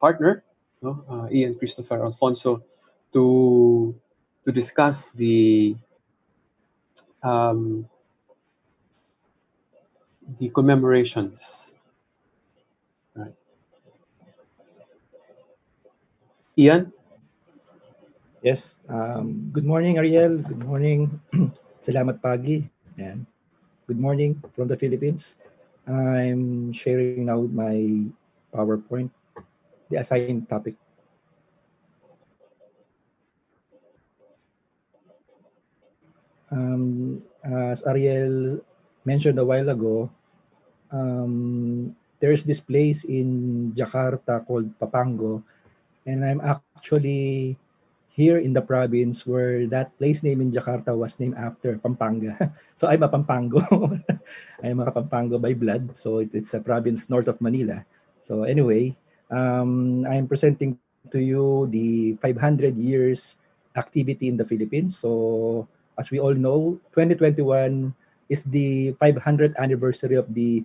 partner, Ian Christopher Alfonso, to discuss um, the commemorations. Right. Ian? Yes. Good morning, Ariel. Good morning. Salamat pagi. And good morning from the Philippines. I'm sharing now my PowerPoint, the assigned topic. As Ariel mentioned a while ago, there's this place in Jakarta called Papango, and I'm actually here in the province where that place name in Jakarta was named after Pampanga. So I'm a Pampango. I'm a Pampango by blood. So it's a province north of Manila. So anyway, I'm presenting to you the 500 years activity in the Philippines. So as we all know, 2021 is the 500th anniversary of the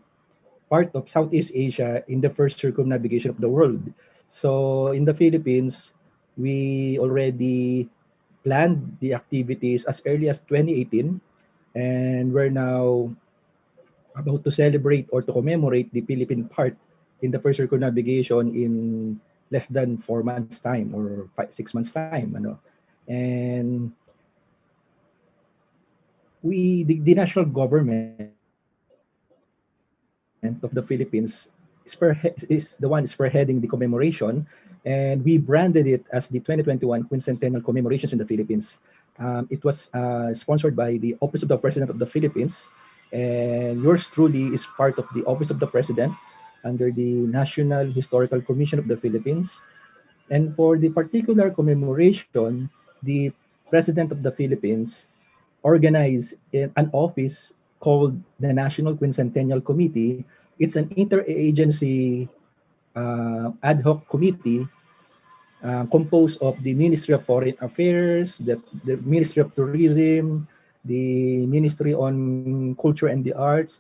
part of Southeast Asia in the first circumnavigation of the world. So in the Philippines, we already planned the activities as early as 2018, and we're now about to celebrate or to commemorate the Philippine part in the first circumnavigation in less than 4 months time or 6 months time. And the national government of the Philippines is the one spearheading the commemoration, and we branded it as the 2021 quincentennial commemorations in the Philippines. It was sponsored by the Office of the President of the Philippines, and yours truly is part of the Office of the President under the National Historical Commission of the Philippines. And for the particular commemoration, the President of the Philippines organized an office called the National Quincentennial Committee. It's an interagency ad hoc committee composed of the Ministry of Foreign Affairs, the Ministry of Tourism, the Ministry on Culture and the Arts,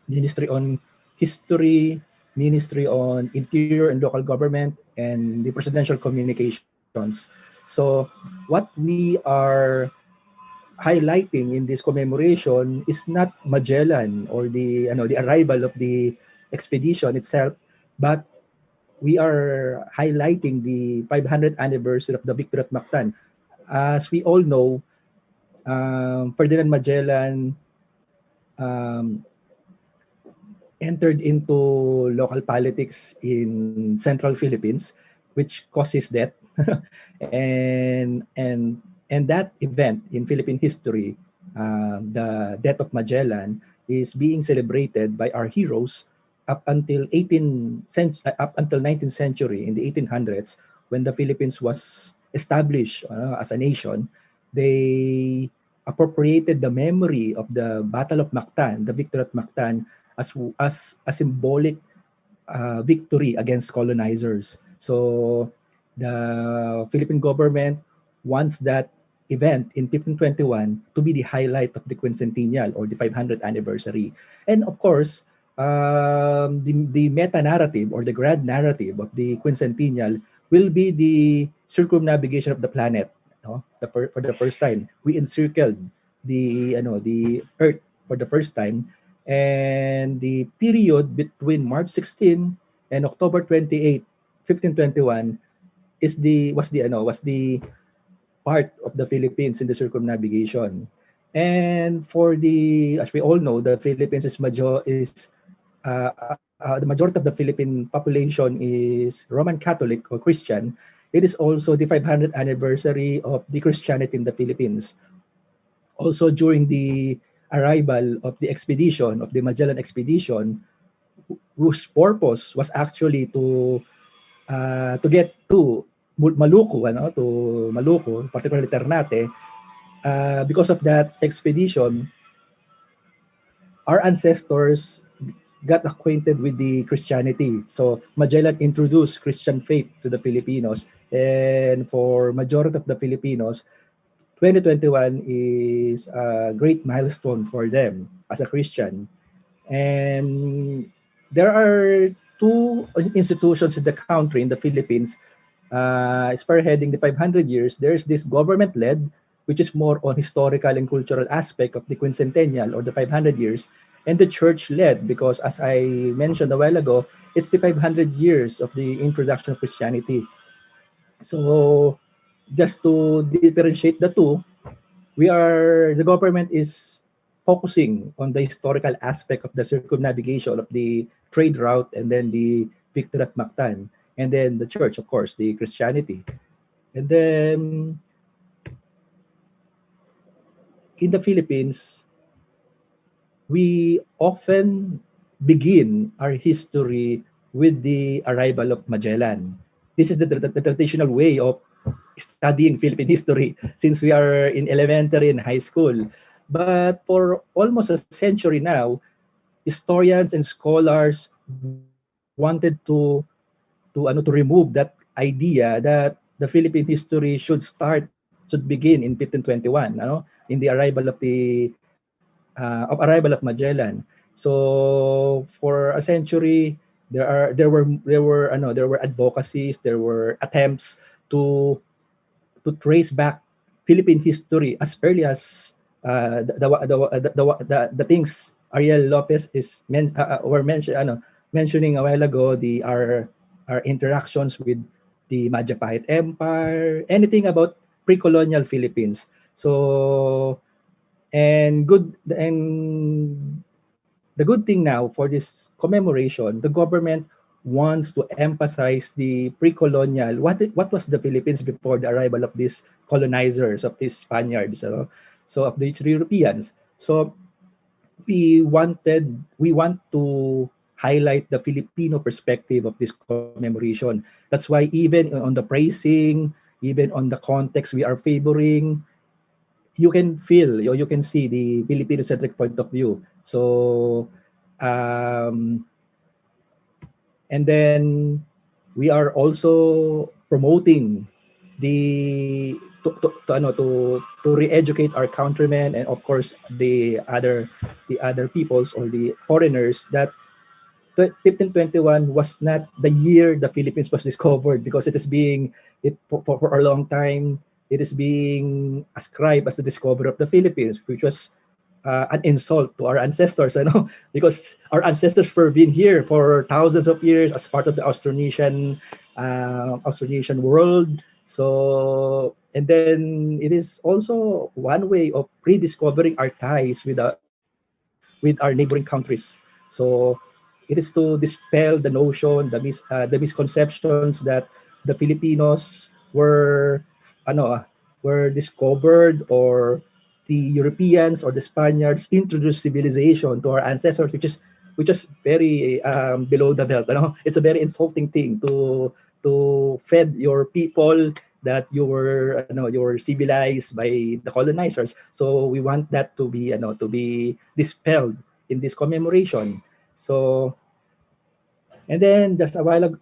Ministry on History, Ministry on Interior and Local Government, and the Presidential Communications. So what we are highlighting in this commemoration is not Magellan or the arrival of the expedition itself, but we are highlighting the 500th anniversary of the victory at Mactan. As we all know, Ferdinand Magellan um, entered into local politics in central Philippines, which caused his death. and that event in Philippine history, the death of Magellan, is being celebrated by our heroes up until 19th century, in the 1800s, when the Philippines was established as a nation. They appropriated the memory of the Battle of Mactan, the victory at Mactan, as a symbolic victory against colonizers. So the Philippine government wants that event in 1521 to be the highlight of the quincentennial or the 500th anniversary. And of course, the meta narrative or the grand narrative of the quincentennial will be the circumnavigation of the planet. No? For the first time, we encircled the Earth for the first time, and the period between March 16 and October 28, 1521 was the part of the Philippines in the circumnavigation. And for as we all know, the Philippines the majority of the Philippine population is Roman Catholic or Christian. It is also the 500th anniversary of the Christianity in the Philippines. Also during the arrival of the expedition, of the Magellan expedition, whose purpose was actually to get to Maluku, particularly Ternate. Because of that expedition, our ancestors got acquainted with the Christianity. So Magellan introduced Christian faith to the Filipinos, and for majority of the Filipinos, 2021 is a great milestone for them as a Christian. And there are two institutions in the country, in the Philippines, spearheading the 500 years. There's this government-led, which is more on historical and cultural aspect of the quincentennial or the 500 years, and the church-led, because as I mentioned a while ago, it's the 500 years of the introduction of Christianity. So just to differentiate the two, the government is focusing on the historical aspect of the circumnavigation of the trade route, and then the victory at Mactan, and then the church, of course, the Christianity. And then in the Philippines, we often begin our history with the arrival of Magellan. This is the traditional way of studying Philippine history since we are in elementary and high school. But for almost a century now, historians and scholars wanted to remove that idea that the Philippine history should begin in 1521, in the arrival of Magellan. So for a century, there were advocacies, there were attempts to trace back Philippine history as early as the things Ariel Lopez mentioning a while ago, our interactions with the Majapahit Empire, anything about pre-colonial Philippines. So and the good thing now for this commemoration, the government wants to emphasize the pre-colonial, what was the Philippines before the arrival of these colonizers, of these Spaniards, so of the Europeans. So we want to highlight the Filipino perspective of this commemoration. That's why even on the praising, even on the context we are favoring, you can feel, or you can see the Filipino-centric point of view. So, and then we are also promoting the to re-educate our countrymen, and of course the other peoples or the foreigners, that 1521 was not the year the Philippines was discovered, because for a long time it is being ascribed as the discovery of the Philippines, which was an insult to our ancestors, because our ancestors were being here for thousands of years as part of the Austronesian world. So, and then it is also one way of rediscovering our ties with our neighboring countries. So it is to dispel the notion, the misconceptions that the Filipinos were discovered, or the Europeans or the Spaniards introduced civilization to our ancestors, which is very below the belt. It's a very insulting thing to fed your people that you were civilized by the colonizers. So we want that to be dispelled in this commemoration. So, and then just a while ago,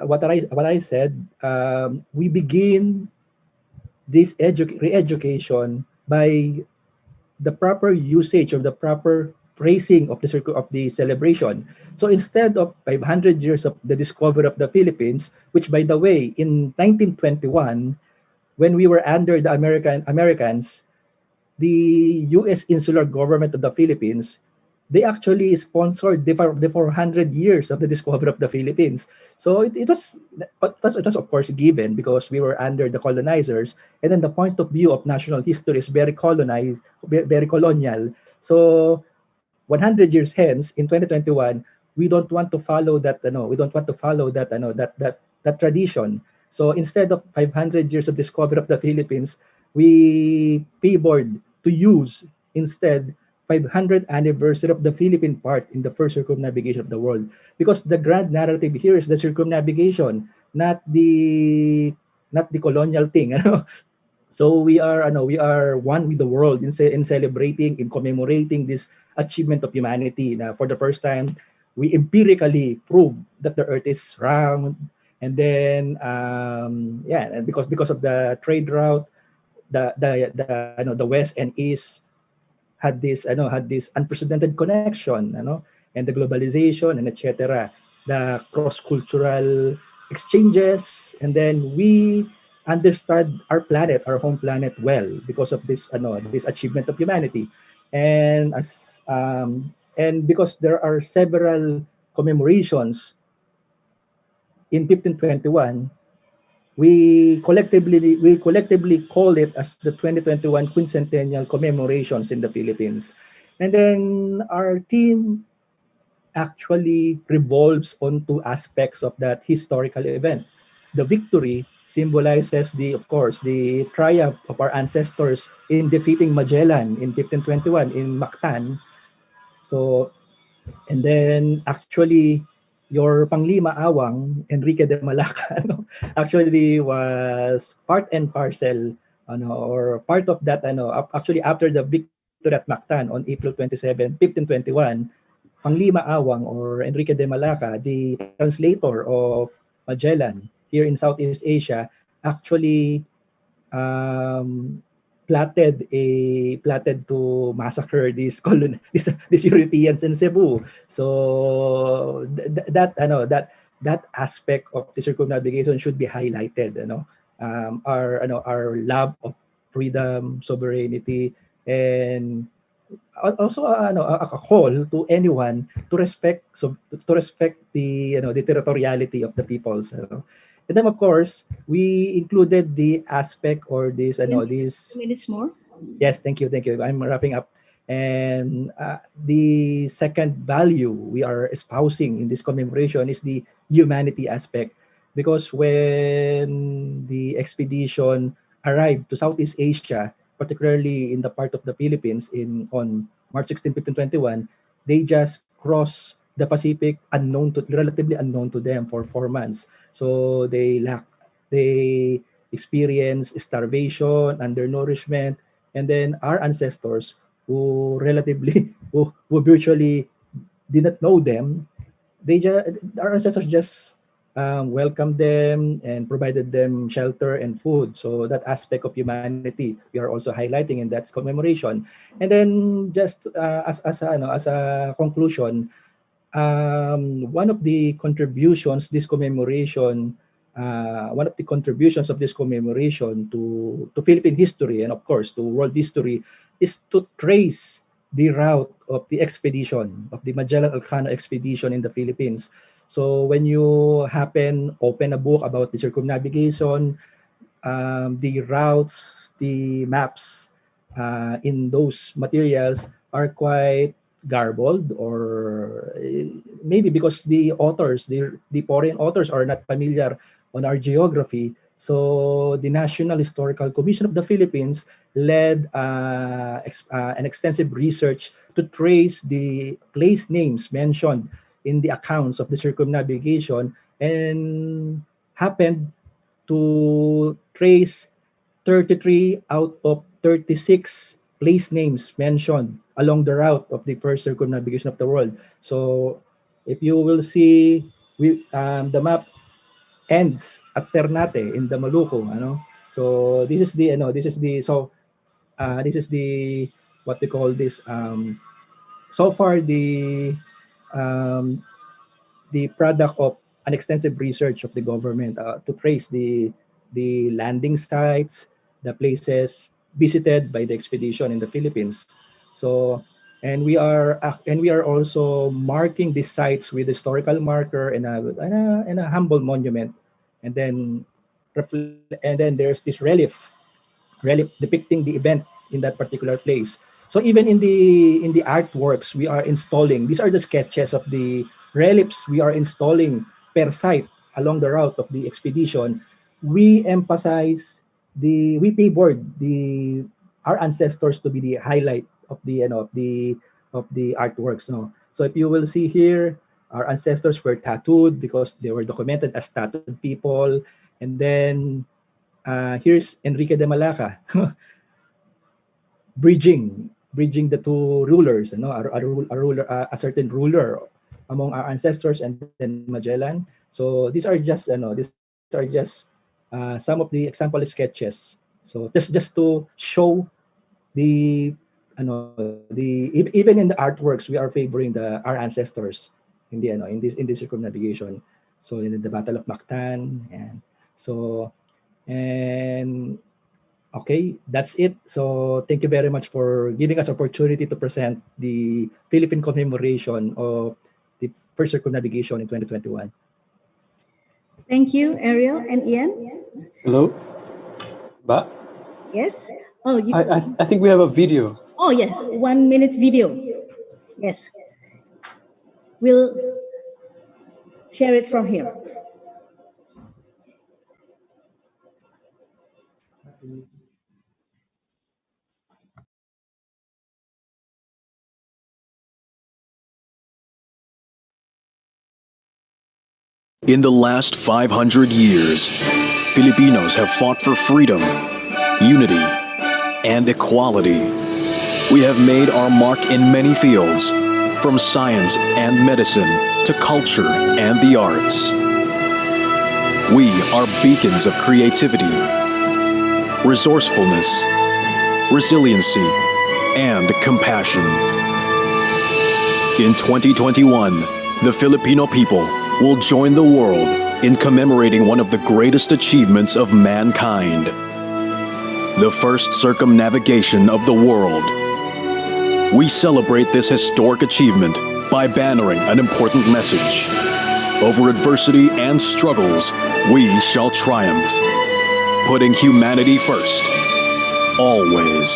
what I said, we begin this re-education by the proper usage, of the proper phrasing of the celebration. So instead of 500 years of the discovery of the Philippines, which by the way, in 1921, when we were under the Americans, the U.S. insular government of the Philippines, they actually sponsored the 400 years of the discovery of the Philippines. So it was of course given because we were under the colonizers, and then the point of view of national history is very colonial. So 100 years hence, in 2021, we don't want to follow that tradition. So instead of 500 years of discovery of the Philippines, we favored to use instead 500th anniversary of the Philippine part in the first circumnavigation of the world, because the grand narrative here is the circumnavigation, not the colonial thing. So we are one with the world in celebrating, in commemorating this achievement of humanity. Now, for the first time, we empirically prove that the Earth is round, and then and because of the trade route, the West and East had this unprecedented connection, and the globalization and etc. The cross-cultural exchanges, and then we understand our planet, our home planet, well because of this achievement of humanity, and because there are several commemorations in 1521. we collectively call it as the 2021 quincentennial commemorations in the Philippines. And then our team actually revolves on two aspects of that historical event. The victory symbolizes of course, the triumph of our ancestors in defeating Magellan in 1521 in Mactan. So, and then actually, your Panglima Awang, Enrique de Malacca, actually was part and parcel, or part of that, actually after the victory at Mactan on April 27, 1521, Panglima Awang or Enrique de Malacca, the translator of Magellan here in Southeast Asia, actually um, plotted to massacre these Europeans in Cebu. So that aspect of the circumnavigation should be highlighted. Our love of freedom, sovereignty, and also a call to anyone to respect the territoriality of the peoples. And then of course we included the aspect or this this 2 minutes more. Yes, thank you. I'm wrapping up. And the second value we are espousing in this commemoration is the humanity aspect, because when the expedition arrived to Southeast Asia, particularly in the part of the Philippines on March 16, 1521, they just crossed the Pacific relatively unknown to them for 4 months. So they experienced starvation, undernourishment, and then our ancestors who relatively who virtually did not know them, our ancestors just welcomed them and provided them shelter and food. So that aspect of humanity we are also highlighting in that commemoration. And then just as a conclusion, one of the contributions of this commemoration to Philippine history and of course to world history is to trace the route of the expedition, of the Magellan-Elcano expedition in the Philippines. So when you open a book about the circumnavigation, the routes, the maps in those materials are quite garbled, or maybe because the foreign authors are not familiar on our geography. So the National Historical Commission of the Philippines led an extensive research to trace the place names mentioned in the accounts of the circumnavigation, and happened to trace 33 out of 36 place names mentioned along the route of the first circumnavigation of the world. So if you will see, the map ends at Ternate in the Maluku. So this is the what we call this. So far um, the product of an extensive research of the government to trace the landing sites, the places visited by the expedition in the Philippines. So, and we are also marking these sites with historical marker and a humble monument, and then there's this relief depicting the event in that particular place. So even in the artworks we are installing, these are the sketches of the reliefs we are installing per site along the route of the expedition. We emphasize we favored our ancestors to be the highlight of the artworks. No? So if you will see here, our ancestors were tattooed because they were documented as tattooed people. And then here's Enrique de Malacca bridging the two rulers, a certain ruler among our ancestors and then Magellan. So these are just some of the example sketches. So just to show the even in the artworks we are favoring our ancestors in this circumnavigation. So in the Battle of Mactan, and okay, that's it. So thank you very much for giving us opportunity to present the Philippine commemoration of the first circumnavigation in 2021. Thank you, Ariel and Ian. Hello, Mbak. Yes. Oh, I think we have a video. Oh yes, 1 minute video. Yes. We'll share it from here. In the last 500 years, Filipinos have fought for freedom, unity, and equality. We have made our mark in many fields, from science and medicine to culture and the arts. We are beacons of creativity, resourcefulness, resiliency, and compassion. In 2021, the Filipino people will join the world in commemorating one of the greatest achievements of mankind, the first circumnavigation of the world. We celebrate this historic achievement by bannering an important message. Over adversity and struggles, we shall triumph, putting humanity first, always.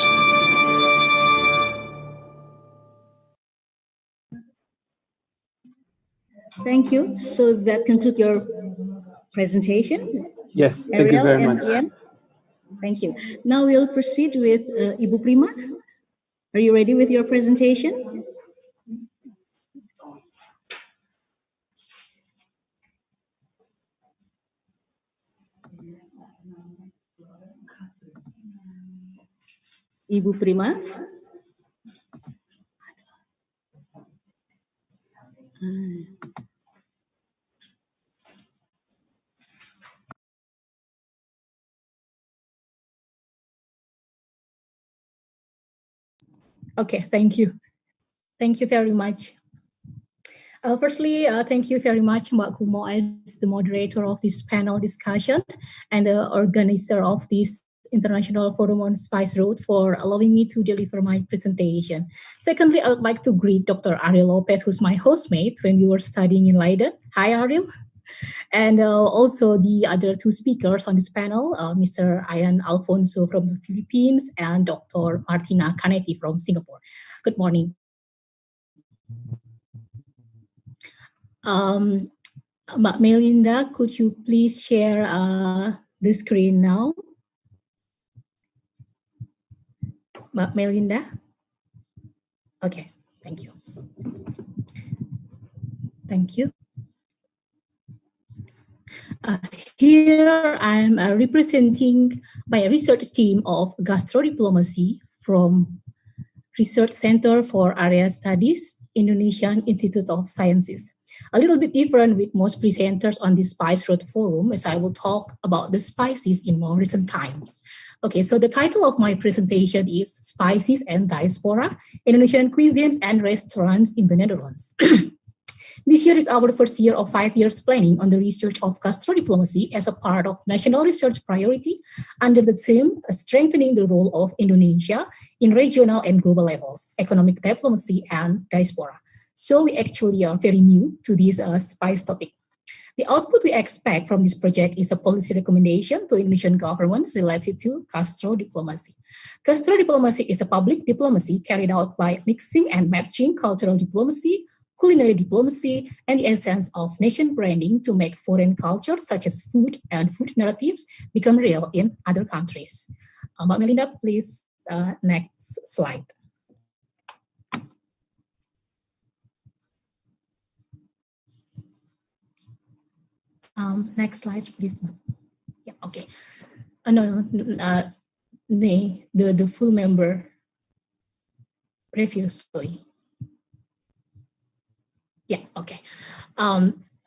Thank you. So that concludes your presentation. Yes, thank you Ariel very and much. Ian. Thank you. Now we'll proceed with Ibu Prima. Are you ready with your presentation? Ibu Prima. Okay, thank you. Thank you very much. Firstly, thank you very much, Mbak Kumo, as the moderator of this panel discussion and the organizer of this International Forum on Spice Road for allowing me to deliver my presentation. Secondly, I would like to greet Dr. Ariel Lopez, who's my hostmate when we were studying in Leiden. Hi, Ariel. And also the other two speakers on this panel, Mr. Ian Alfonso from the Philippines and Dr. Martina Canetti from Singapore. Good morning. Mbak Melinda, could you please share the screen now? Mbak Melinda? Okay, thank you. Thank you. Here I'm representing my research team of gastrodiplomacy from Research Center for Area Studies, Indonesian Institute of Sciences. A little bit different with most presenters on the Spice Road Forum, as I will talk about the spices in more recent times. Okay, so the title of my presentation is Spices and Diaspora, Indonesian Cuisines and Restaurants in the Netherlands. This year is our first year of 5 years planning on the research of gastrodiplomacy as a part of national research priority under the theme strengthening the role of Indonesia in regional and global levels, economic diplomacy and diaspora. So we actually are very new to this spice topic. The output we expect from this project is a policy recommendation to Indonesian government related to gastrodiplomacy. Gastrodiplomacy is a public diplomacy carried out by mixing and matching cultural diplomacy, culinary diplomacy, and the essence of nation branding to make foreign cultures such as food and food narratives become real in other countries. Mbak Melinda, please, next slide. Next slide, please. Yeah, okay. No, the full member previously. Yeah, okay.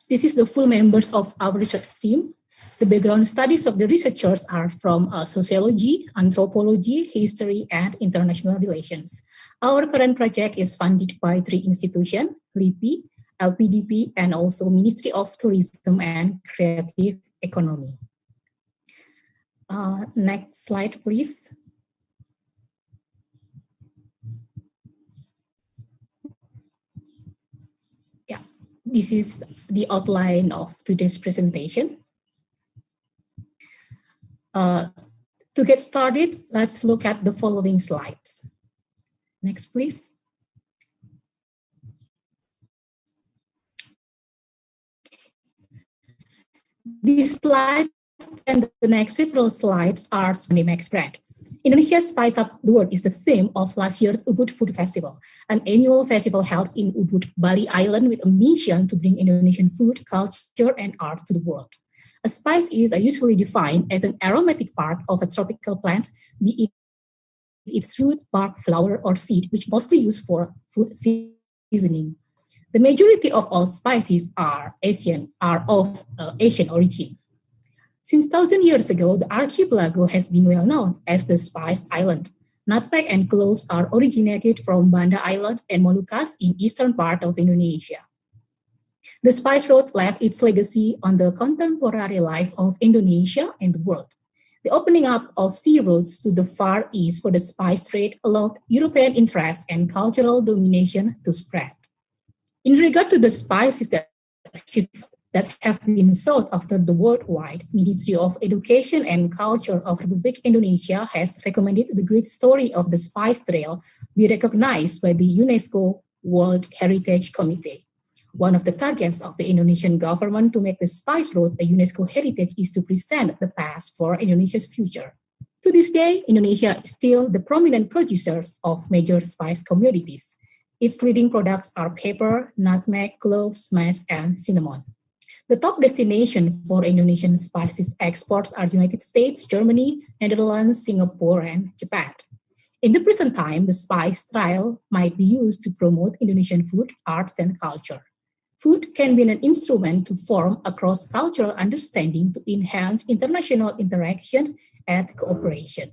This is the full members of our research team. The background studies of the researchers are from sociology, anthropology, history, and international relations. Our current project is funded by 3 institutions, LIPI, LPDP, and also Ministry of Tourism and Creative Economy. Next slide, please. Yeah, this is the outline of today's presentation. To get started, let's look at the following slides. Next, please. This slide and the next several slides are Konimax brand. Indonesia Spice Up the World is the theme of last year's Ubud Food Festival, an annual festival held in Ubud, Bali Island with a mission to bring Indonesian food, culture, and art to the world. A spice is usually defined as an aromatic part of a tropical plant, be it its root, bark, flower, or seed, which mostly used for food seasoning. The majority of all spices are of Asian origin. Since 1,000 years ago, the archipelago has been well known as the Spice Island. Nutmeg and cloves are originated from Banda Islands and Moluccas in eastern part of Indonesia. The Spice Road left its legacy on the contemporary life of Indonesia and the world. The opening up of sea routes to the Far East for the spice trade allowed European interest and cultural domination to spread. In regard to the spices that have been sought after, the worldwide Ministry of Education and Culture of Republic Indonesia has recommended the great story of the Spice Trail be recognized by the UNESCO World Heritage Committee. One of the targets of the Indonesian government to make the Spice Road a UNESCO heritage is to present the past for Indonesia's future. To this day, Indonesia is still the prominent producers of major spice commodities. Its leading products are pepper, nutmeg, cloves, mace, and cinnamon. The top destination for Indonesian spices exports are United States, Germany, Netherlands, Singapore, and Japan. In the present time, the spice trail might be used to promote Indonesian food, arts, and culture. Food can be an instrument to form a cross-cultural understanding to enhance international interaction and cooperation.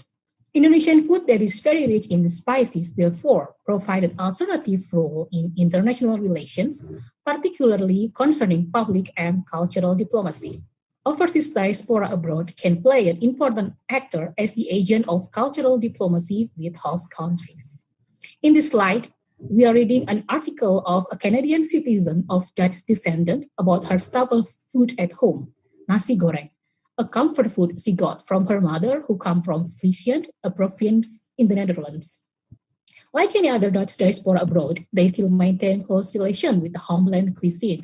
Indonesian food that is very rich in spices, therefore, provide an alternative role in international relations, particularly concerning public and cultural diplomacy. Overseas diaspora abroad can play an important actor as the agent of cultural diplomacy with host countries. In this slide, we are reading an article of a Canadian citizen of Dutch descent about her staple food at home, nasi goreng, a comfort food she got from her mother who come from Friesland, a province in the Netherlands. Like any other Dutch diaspora abroad, they still maintain close relation with the homeland cuisine.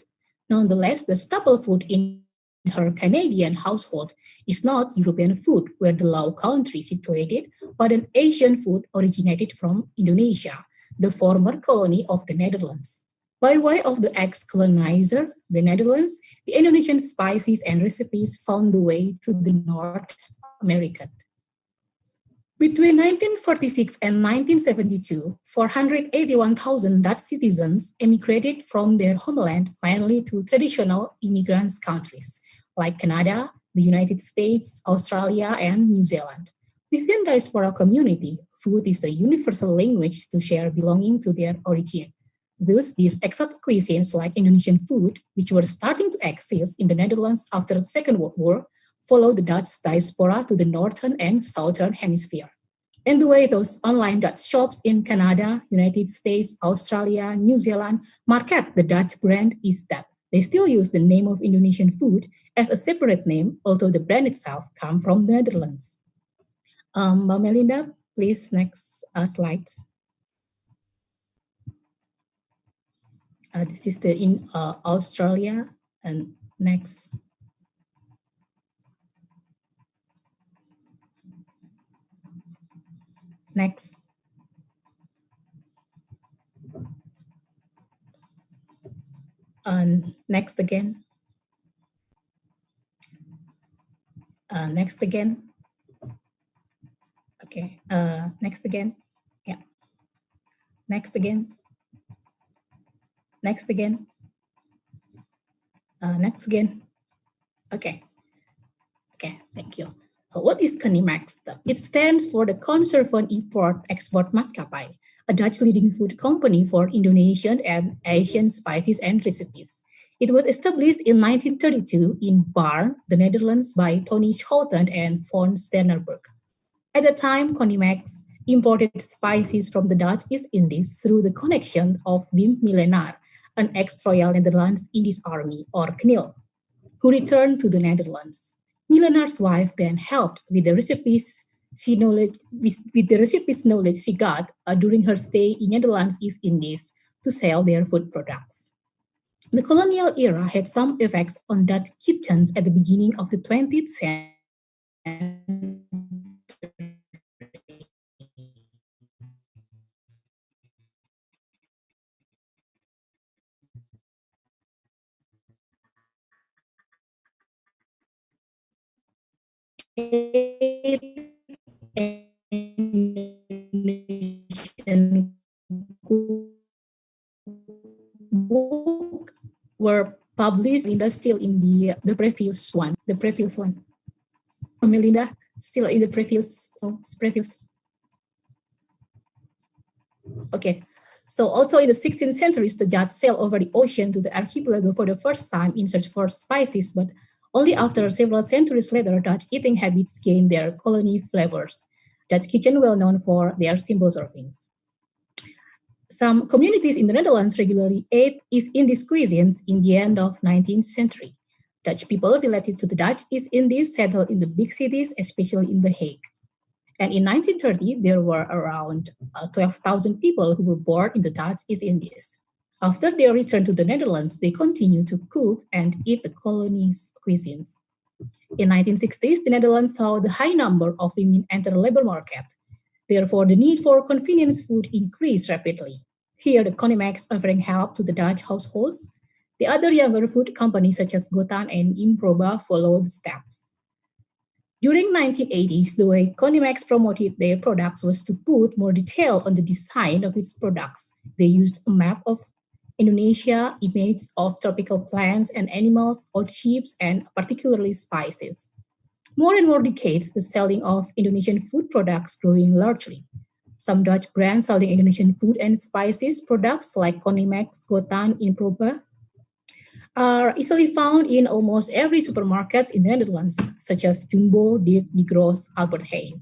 Nonetheless, the staple food in her Canadian household is not European food, where the Low Country is situated, but an Asian food originated from Indonesia, the former colony of the Netherlands. By way of the ex-colonizer, the Netherlands, the Indonesian spices and recipes found the way to the North American. Between 1946 and 1972, 481,000 Dutch citizens emigrated from their homeland mainly to traditional immigrant countries like Canada, the United States, Australia, and New Zealand. Within the diaspora community, food is a universal language to share belonging to their origin. Thus, these exotic cuisines like Indonesian food, which were starting to exist in the Netherlands after the Second World War, followed the Dutch diaspora to the northern and southern hemisphere. And the way those online Dutch shops in Canada, United States, Australia, New Zealand market the Dutch brand is that they still use the name of Indonesian food as a separate name, although the brand itself comes from the Netherlands. Mbak Melinda, please, next slide. This is in Australia, and next. Next. Next again. Next again. Okay. Next again. Yeah. Next again. Next again. Next again. Okay. Okay, thank you. So what is Konimax? It stands for the Conservan Import Export Maskapai, a Dutch leading food company for Indonesian and Asian spices and recipes. It was established in 1932 in Baarn, the Netherlands by Tony Schouten and von Sternerberg. At the time, Konimax imported spices from the Dutch East Indies through the connection of Wim Millenaar, an ex-Royal Netherlands Indies Army, or KNIL, who returned to the Netherlands. millionaire's wife then helped with the recipes knowledge she got during her stay in Netherlands East Indies to sell their food products. The colonial era had some effects on Dutch kitchens at the beginning of the 20th century. Book were published. Melinda still in the previous one. Melinda still in the previous. Okay. So also in the 16th centuries, the Dutch sailed over the ocean to the archipelago for the first time in search for spices, but only after several centuries later, Dutch eating habits gained their colony flavors. Dutch kitchen well known for their simple servings. Some communities in the Netherlands regularly ate East Indies cuisines in the end of 19th century. Dutch people related to the Dutch East Indies settled in the big cities, especially in The Hague. And in 1930, there were around 12,000 people who were born in the Dutch East Indies. After their return to the Netherlands, they continued to cook and eat the colony's cuisines. In 1960s, the Netherlands saw the high number of women enter the labor market. Therefore, the need for convenience food increased rapidly. Here, the Conimax offering help to the Dutch households. The other younger food companies such as Gotan and Improba followed the steps. During 1980s, the way Conimax promoted their products was to put more detail on the design of its products. They used a map of Indonesia, images of tropical plants and animals, old ships, and particularly spices. More and more decades, the selling of Indonesian food products growing largely. Some Dutch brands selling Indonesian food and spices products like Conimax, Gotan, Improba are easily found in almost every supermarket in the Netherlands, such as Jumbo, Dirk de Groot, Albert Heijn.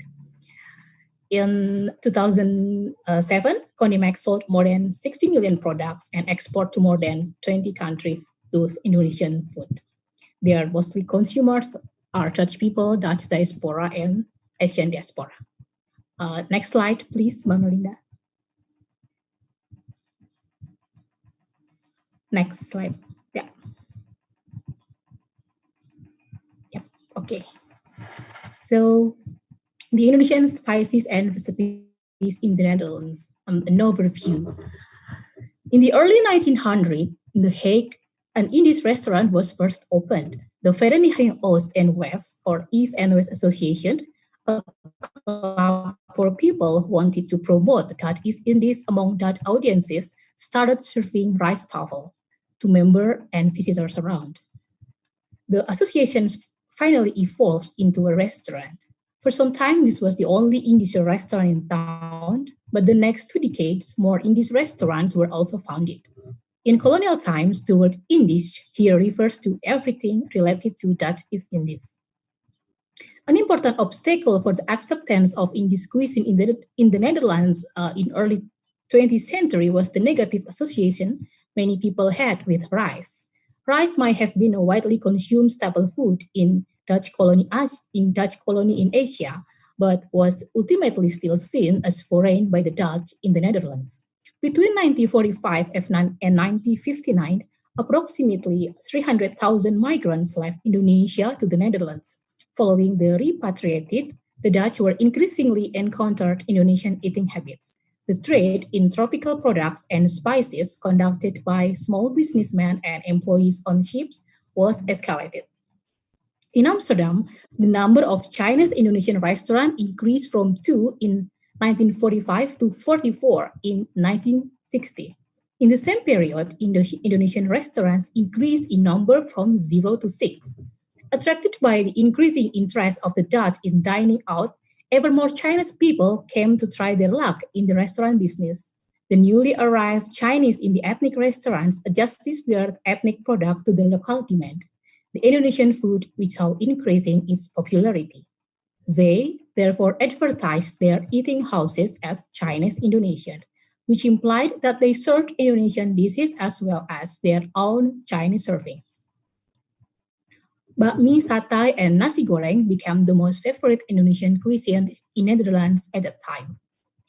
In 2007, Conimax sold more than 60 million products and export to more than 20 countries those Indonesian food. Their mostly consumers are Dutch people, Dutch diaspora, and Asian diaspora. Next slide, please, Mbak Melinda. Next slide. Yeah. Yep. Okay. So the Indonesian spices and recipes in the Netherlands, an overview. In the early 1900s, in The Hague, an Indian restaurant was first opened. The Vereniging Oost en West, or East and West Association, a club for people who wanted to promote the Dutch East Indies among Dutch audiences, started serving rice tafel to members and visitors around. The association finally evolved into a restaurant. For some time, this was the only Indian restaurant in town, but the next 2 decades, more Indian restaurants were also founded. In colonial times, the word Indisch here refers to everything related to Dutch East Indies. An important obstacle for the acceptance of Indian cuisine in the Netherlands in early 20th century was the negative association many people had with rice. Rice might have been a widely consumed staple food in Dutch colony in Asia, but was ultimately still seen as foreign by the Dutch in the Netherlands. Between 1945 and 1959, approximately 300,000 migrants left Indonesia to the Netherlands. Following the repatriated, the Dutch were increasingly encountered Indonesian eating habits. The trade in tropical products and spices conducted by small businessmen and employees on ships was escalated. In Amsterdam, the number of Chinese Indonesian restaurants increased from 2 in 1945 to 44 in 1960. In the same period, Indonesian restaurants increased in number from 0 to 6. Attracted by the increasing interest of the Dutch in dining out, ever more Chinese people came to try their luck in the restaurant business. The newly arrived Chinese in the ethnic restaurants adjusted their ethnic product to the local demand. The Indonesian food which saw increasing its popularity. They therefore advertised their eating houses as Chinese Indonesian, which implied that they served Indonesian dishes as well as their own Chinese servings. bakmi, satay, and nasi goreng became the most favorite Indonesian cuisine in Netherlands at that time.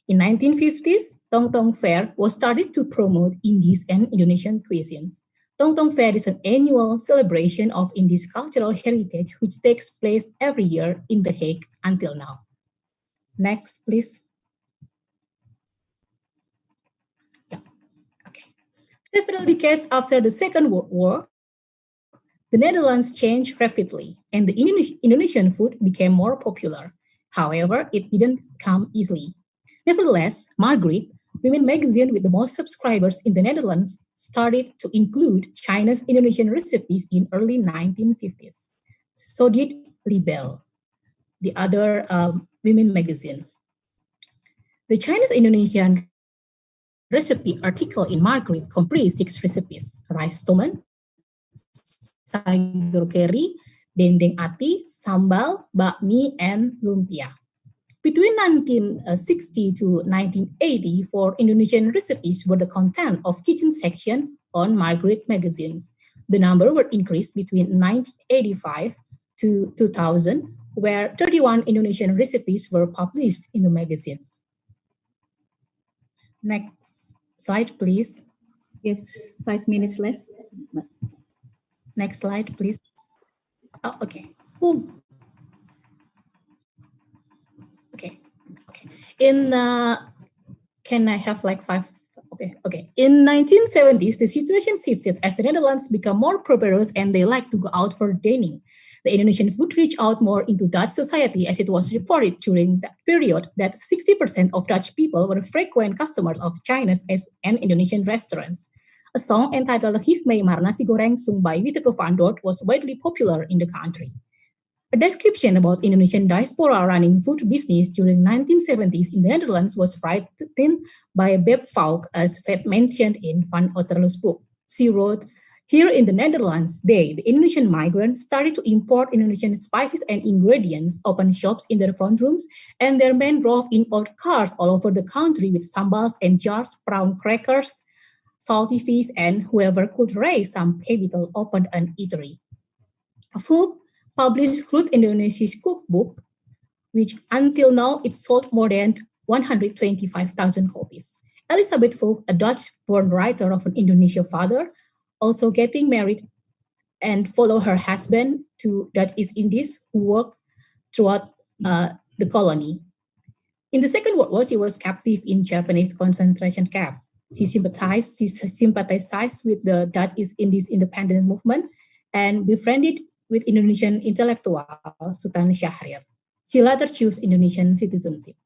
In 1950s, Tong Tong Fair was started to promote Indies and Indonesian cuisines. Tong Tong Fair is an annual celebration of Indies cultural heritage which takes place every year in The Hague until now. Next, please. Yeah. Okay. Several decades after the Second World War, the Netherlands changed rapidly and the Indonesian food became more popular. However, it didn't come easily. Nevertheless, Margaret, women magazine with the most subscribers in the Netherlands, started to include China's Indonesian recipes in early 1950s. So did Libelle, the other women magazine. The Chinese Indonesian recipe article in Margaret comprised 6 recipes: rice toman, sayur keri, dendeng ati, sambal, bakmi, and lumpia. Between 1960 to 1980, 4 Indonesian recipes were the content of kitchen section on Margaret magazines. The number were increased between 1985 to 2000, where 31 Indonesian recipes were published in the magazine. Next slide, please. We have 5 minutes left. Next slide, please. Oh, okay. Ooh. Okay. Can I have like 5? Okay. In 1970s, the situation shifted as the Netherlands became more prosperous and they like to go out for dining. The Indonesian food reached out more into Dutch society, as it was reported during that period that 60% of Dutch people were frequent customers of Chinese and Indonesian restaurants. A song entitled Geef mij maar nasi goreng, sung by Wieteke van Dort, was widely popular in the country. A description about Indonesian diaspora running food business during 1970s in the Netherlands was written by Beb Faulk, as mentioned in Van Otterlo's book. She wrote, "Here in the Netherlands, the Indonesian migrants, started to import Indonesian spices and ingredients, opened shops in their front rooms, and their men drove in old cars all over the country with sambals and jars, brown crackers, salty fish, and whoever could raise some capital opened an eatery." Faulk published Groot Indonesia's cookbook, which until now it sold more than 125,000 copies. Elizabeth Faulk, a Dutch-born writer of an Indonesian father, also getting married and follow her husband to Dutch East Indies, who worked throughout the colony. In the Second World War, she was captive in Japanese concentration camp. She sympathized with the Dutch East Indies independence movement and befriended with Indonesian intellectual Sultan Syahrir. She later chose Indonesian citizenship.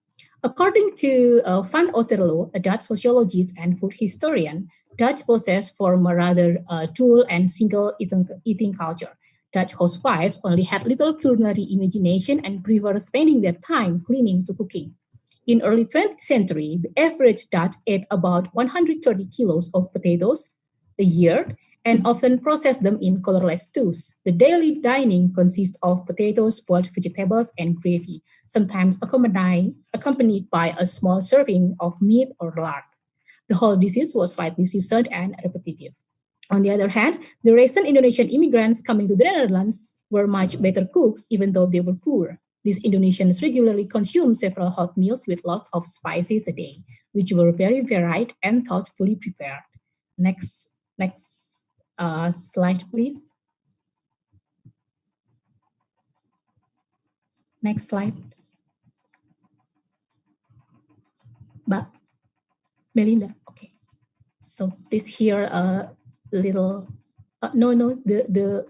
According to Van Otterlo, a Dutch sociologist and food historian, Dutch possess form a rather dual and single eating culture. Dutch housewives only had little culinary imagination and prefer spending their time cleaning to cooking. In early 20th century, the average Dutch ate about 130 kilos of potatoes a year and often processed them in colorless stews. The daily dining consists of potatoes, boiled vegetables, and gravy, sometimes accompanied by a small serving of meat or lard. The whole dish was slightly seasoned and repetitive. On the other hand, the recent Indonesian immigrants coming to the Netherlands were much better cooks, even though they were poor. These Indonesians regularly consumed several hot meals with lots of spices a day, which were very varied and thoughtfully prepared. Next slide, please. Next slide. Melinda, okay. So this here little, the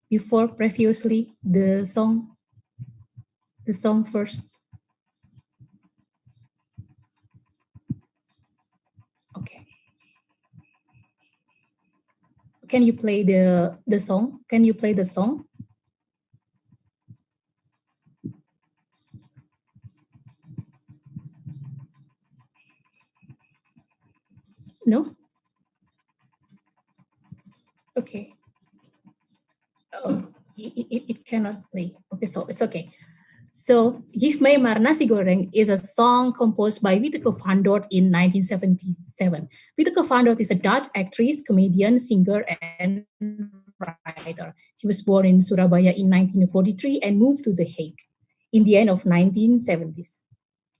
before previously, the song first. Okay. Can you play the song? Can you play the song? No? Okay. Oh, it cannot play. Okay, so it's okay. So, Geef mij maar nasi goreng is a song composed by Wieteke van Dort in 1977. Wieteke van Dort is a Dutch actress, comedian, singer, and writer. writer. She was born in Surabaya in 1943 and moved to The Hague in the end of 1970s.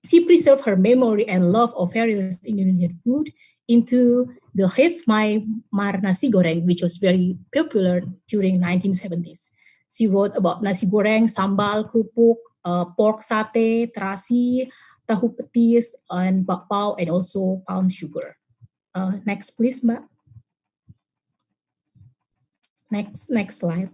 She preserved her memory and love of various Indonesian food into the Chef My Mar Nasi Goreng, which was very popular during 1970s. She wrote about nasi goreng, sambal, kerupuk, pork satay, terasi, tahu petis, and bakpao, and also palm sugar. Next, please, Mbak. Next slide.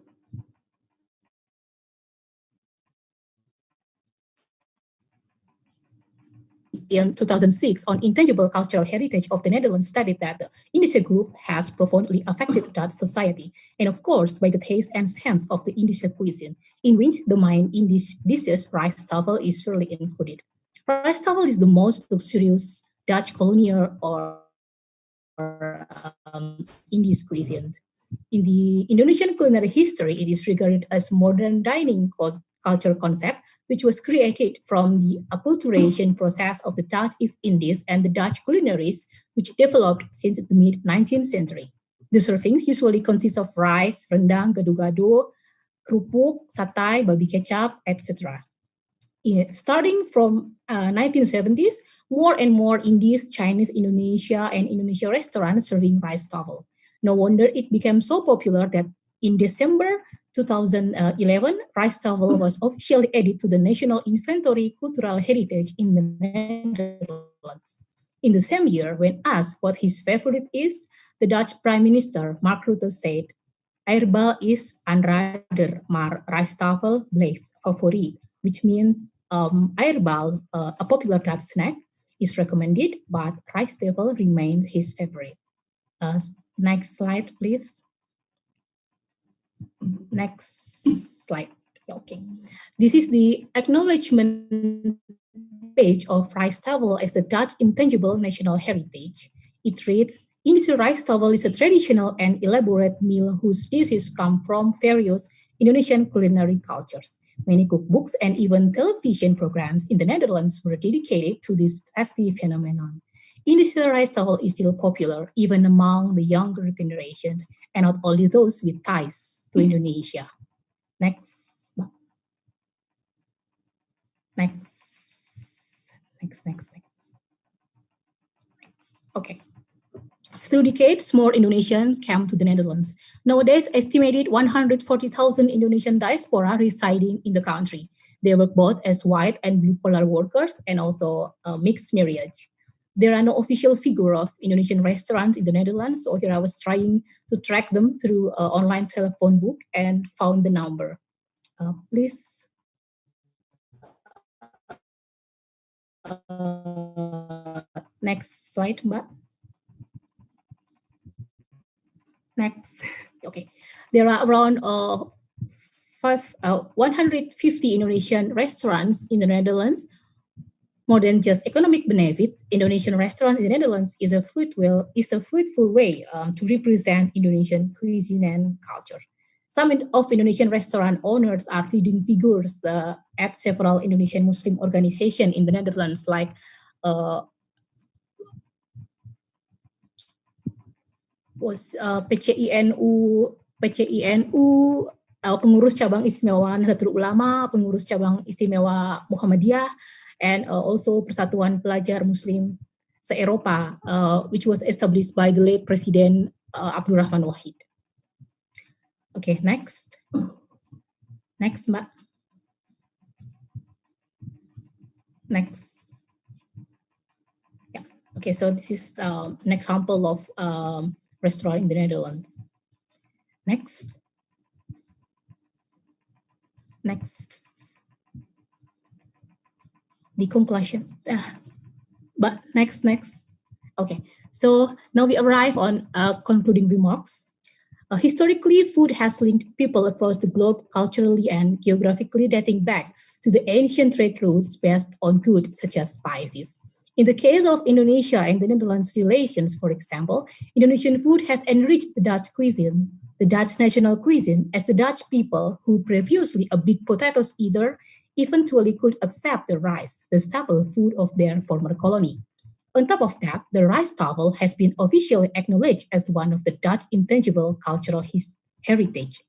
In 2006, on intangible cultural heritage of the Netherlands, studied that the Indonesia group has profoundly affected Dutch society, and of course by the taste and sense of the Indonesia cuisine, in which the main dishes rice tafel is surely included. Rice tafel is the most luxurious Dutch colonial or Indies cuisine. In the Indonesian culinary history, it is regarded as modern dining culture concept, which was created from the acculturation process of the Dutch East Indies and the Dutch culinaries, which developed since the mid-19th century. The servings usually consist of rice, rendang, gado-gado, kerupuk, satay, babi kecap, etc. Starting from 1970s, more and more Indies, Chinese, Indonesia, and Indonesia restaurants serving rice tafel. No wonder it became so popular that in December 2011, rice tafel was officially added to the National Inventory Cultural Heritage in the Netherlands. In the same year, when asked what his favorite is, the Dutch Prime Minister Mark Rutte said, "Airbal is aanrader, maar rice tafel blijft favoriet," which means airbal, a popular Dutch snack, is recommended, but rice tafel remains his favorite. Next slide, please. Next slide. Okay. This is the acknowledgement page of rice tafel as the Dutch intangible national heritage. It reads, Indonesia rice tafel is a traditional and elaborate meal whose dishes come from various Indonesian culinary cultures. Many cookbooks and even television programs in the Netherlands were dedicated to this festive phenomenon. Indonesia rice tafel is still popular even among the younger generation, and not only those with ties to Indonesia. Next. Okay. Through decades, more Indonesians came to the Netherlands. Nowadays, estimated 140,000 Indonesian diaspora residing in the country. They work both as white and blue-collar workers and also mixed marriage. There are no official figure of Indonesian restaurants in the Netherlands, so here I was trying to track them through an online telephone book and found the number. Please. Next slide, Mbak. Next. Okay. There are around 150 Indonesian restaurants in the Netherlands. More than just economic benefits, Indonesian restaurant in the Netherlands is a fruitful way to represent Indonesian cuisine and culture. Some of Indonesian restaurant owners are leading figures at several Indonesian Muslim organizations in the Netherlands, like PCINU, pengurus cabang istimewa Nahdlatul Ulama, pengurus cabang istimewa Muhammadiyah, and also Persatuan Pelajar Muslim se-Eropa, which was established by the late President Abdurrahman Wahid. Okay, next. Next, Mbak. Next. Yeah. Okay, so this is an example of restaurant in the Netherlands. Next. Next. The conclusion. But next. Okay, so now we arrive on concluding remarks. Historically, food has linked people across the globe culturally and geographically, dating back to the ancient trade routes based on goods such as spices. In the case of Indonesia and the Netherlands relations, for example, Indonesian food has enriched the Dutch cuisine, the Dutch national cuisine, as the Dutch people, who previously a big potatoes eater, eventually could accept the rice, the staple food of their former colony. On top of that, the rice tafel has been officially acknowledged as one of the Dutch intangible cultural heritage.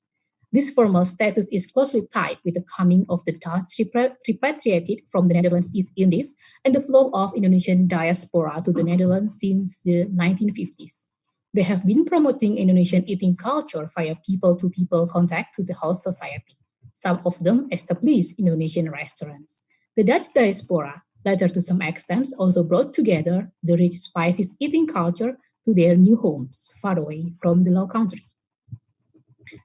This formal status is closely tied with the coming of the Dutch repatriated from the Netherlands East Indies and the flow of Indonesian diaspora to the Netherlands since the 1950s. They have been promoting Indonesian eating culture via people-to-people contact to the host society. Some of them established Indonesian restaurants. The Dutch diaspora, later to some extent, also brought together the rich spices eating culture to their new homes, far away from the Low Country.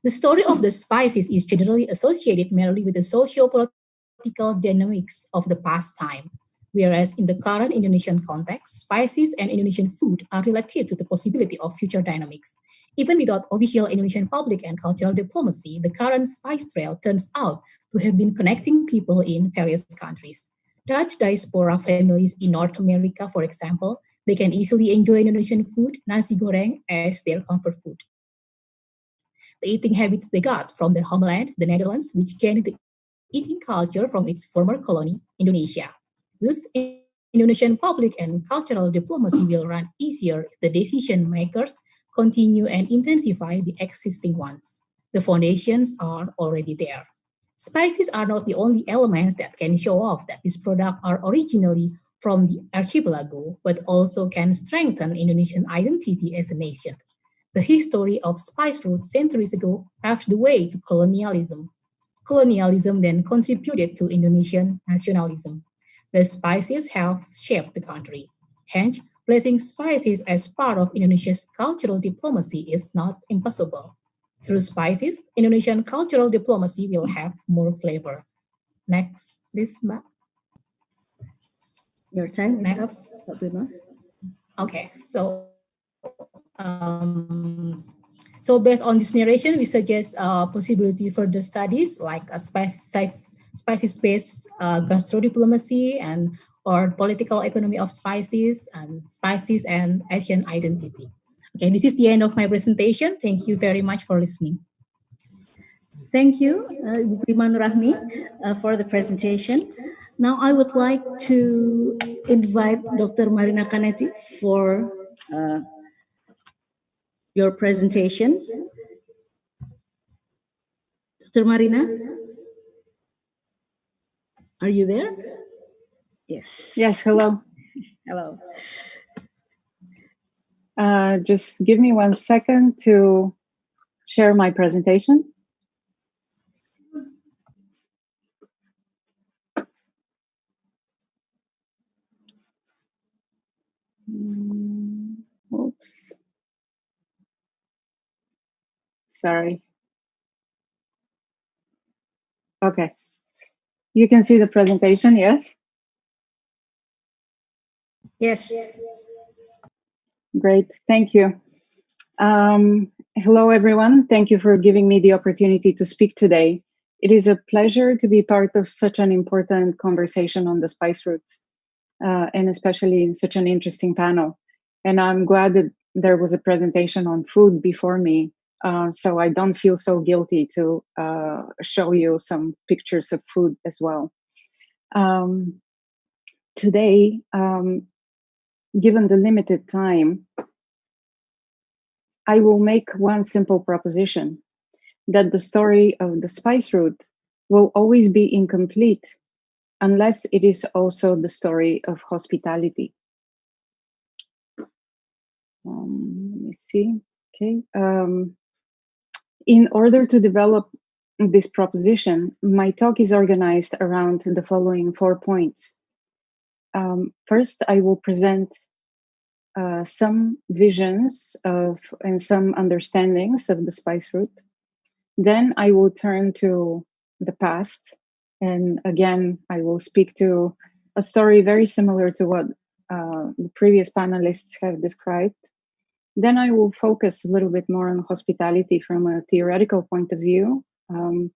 The story of the spices is generally associated merely with the socio-political dynamics of the past time, whereas in the current Indonesian context, spices and Indonesian food are related to the possibility of future dynamics. Even without official Indonesian public and cultural diplomacy, the current spice trail turns out to have been connecting people in various countries. Dutch diaspora families in North America, for example, they can easily enjoy Indonesian food, nasi goreng, as their comfort food. The eating habits they got from their homeland, the Netherlands, which gained the eating culture from its former colony, Indonesia. Thus, Indonesian public and cultural diplomacy will run easier if the decision makers continue and intensify the existing ones. The foundations are already there. Spices are not the only elements that can show off that these products are originally from the archipelago, but also can strengthen Indonesian identity as a nation. The history of spice fruit centuries ago paved the way to colonialism. Colonialism then contributed to Indonesian nationalism. The spices have shaped the country. Hence, placing spices as part of Indonesia's cultural diplomacy is not impossible. Through spices, Indonesian cultural diplomacy will have more flavor. Next, please, Mbak. Your time is up, Next. Mbak Prima. Okay, so based on this narration, we suggest possibility for the studies like a spices-based gastrodiplomacy and or political economy of spices and Asian identity. Okay, this is the end of my presentation. Thank you very much for listening. Thank you, Ibu Prima Nurahmi, for the presentation. Now I would like to invite Dr. Marina Canetti for your presentation. Dr. Marina, are you there? Yes. Yes, hello. Hello. Just give me 1 second to share my presentation. Oops. Sorry. Okay. You can see the presentation, yes? Yes. Great, thank you. Hello, everyone. Thank you for giving me the opportunity to speak today. It is a pleasure to be part of such an important conversation on the spice routes, and especially in such an interesting panel. And I'm glad that there was a presentation on food before me, so I don't feel so guilty to show you some pictures of food as well. Today, given the limited time, I will make one simple proposition, that the story of the spice route will always be incomplete unless it is also the story of hospitality. Let me see. Okay. In order to develop this proposition, my talk is organized around the following 4 points. First, I will present some visions of and some understandings of the spice route. Then I will turn to the past, and again I will speak to a story very similar to what the previous panelists have described. Then I will focus a little bit more on hospitality from a theoretical point of view, and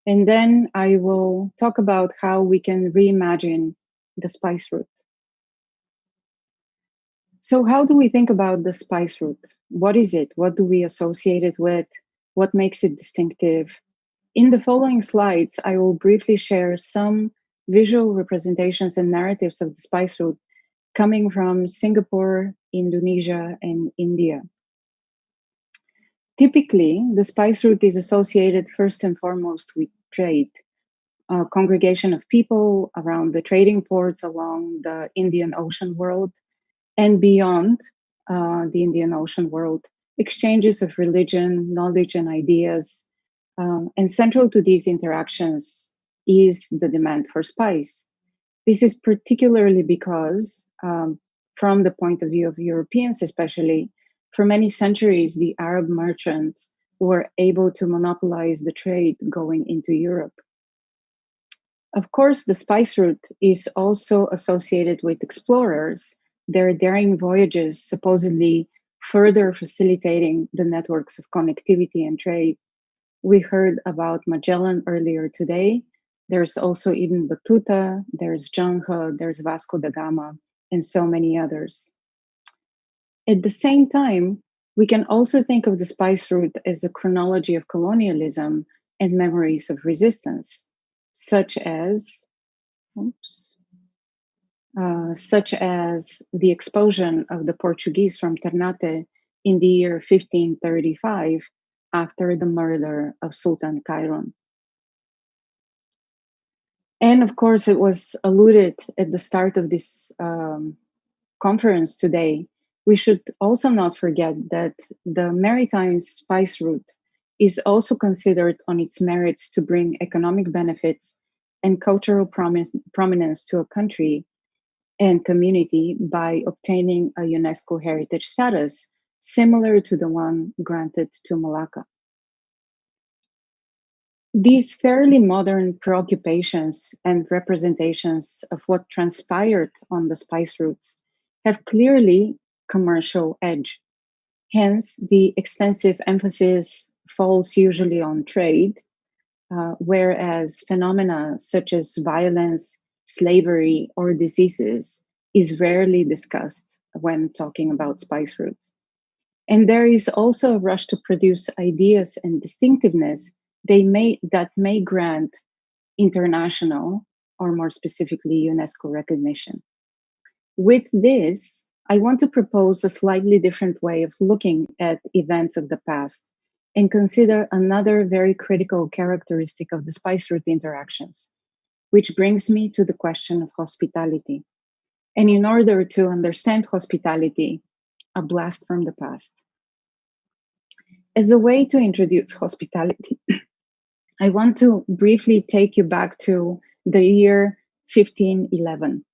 then I will talk about how we can reimagine the spice route. So how do we think about the spice route? What is it? What do we associate it with? What makes it distinctive? In the following slides, I will briefly share some visual representations and narratives of the spice route coming from Singapore, Indonesia, and India. Typically, the spice route is associated first and foremost with trade. A congregation of people around the trading ports along the Indian Ocean world and beyond the Indian Ocean world, exchanges of religion, knowledge, and ideas. And central to these interactions is the demand for spice. This is particularly because, from the point of view of Europeans especially, for many centuries, the Arab merchants were able to monopolize the trade going into Europe. Of course, the spice route is also associated with explorers, their daring voyages supposedly further facilitating the networks of connectivity and trade. We heard about Magellan earlier today. There's also Ibn Battuta, there's Zheng He, there's Vasco da Gama, and so many others. At the same time, we can also think of the spice route as a chronology of colonialism and memories of resistance, such as the expulsion of the Portuguese from Ternate in the year 1535 after the murder of Sultan Cairon. And of course, it was alluded at the start of this conference today. We should also not forget that the maritime spice route is also considered on its merits to bring economic benefits and cultural prominence to a country and community by obtaining a UNESCO heritage status, similar to the one granted to Malacca. These fairly modern preoccupations and representations of what transpired on the spice routes have clearly commercial edge. Hence, the extensive emphasis falls usually on trade, whereas phenomena such as violence, slavery, or diseases is rarely discussed when talking about spice routes. And there is also a rush to produce ideas and distinctiveness that may grant international, or more specifically UNESCO recognition. With this, I want to propose a slightly different way of looking at events of the past and consider another very critical characteristic of the spice route interactions, which brings me to the question of hospitality. And in order to understand hospitality, a blast from the past. As a way to introduce hospitality, I want to briefly take you back to the year 1511.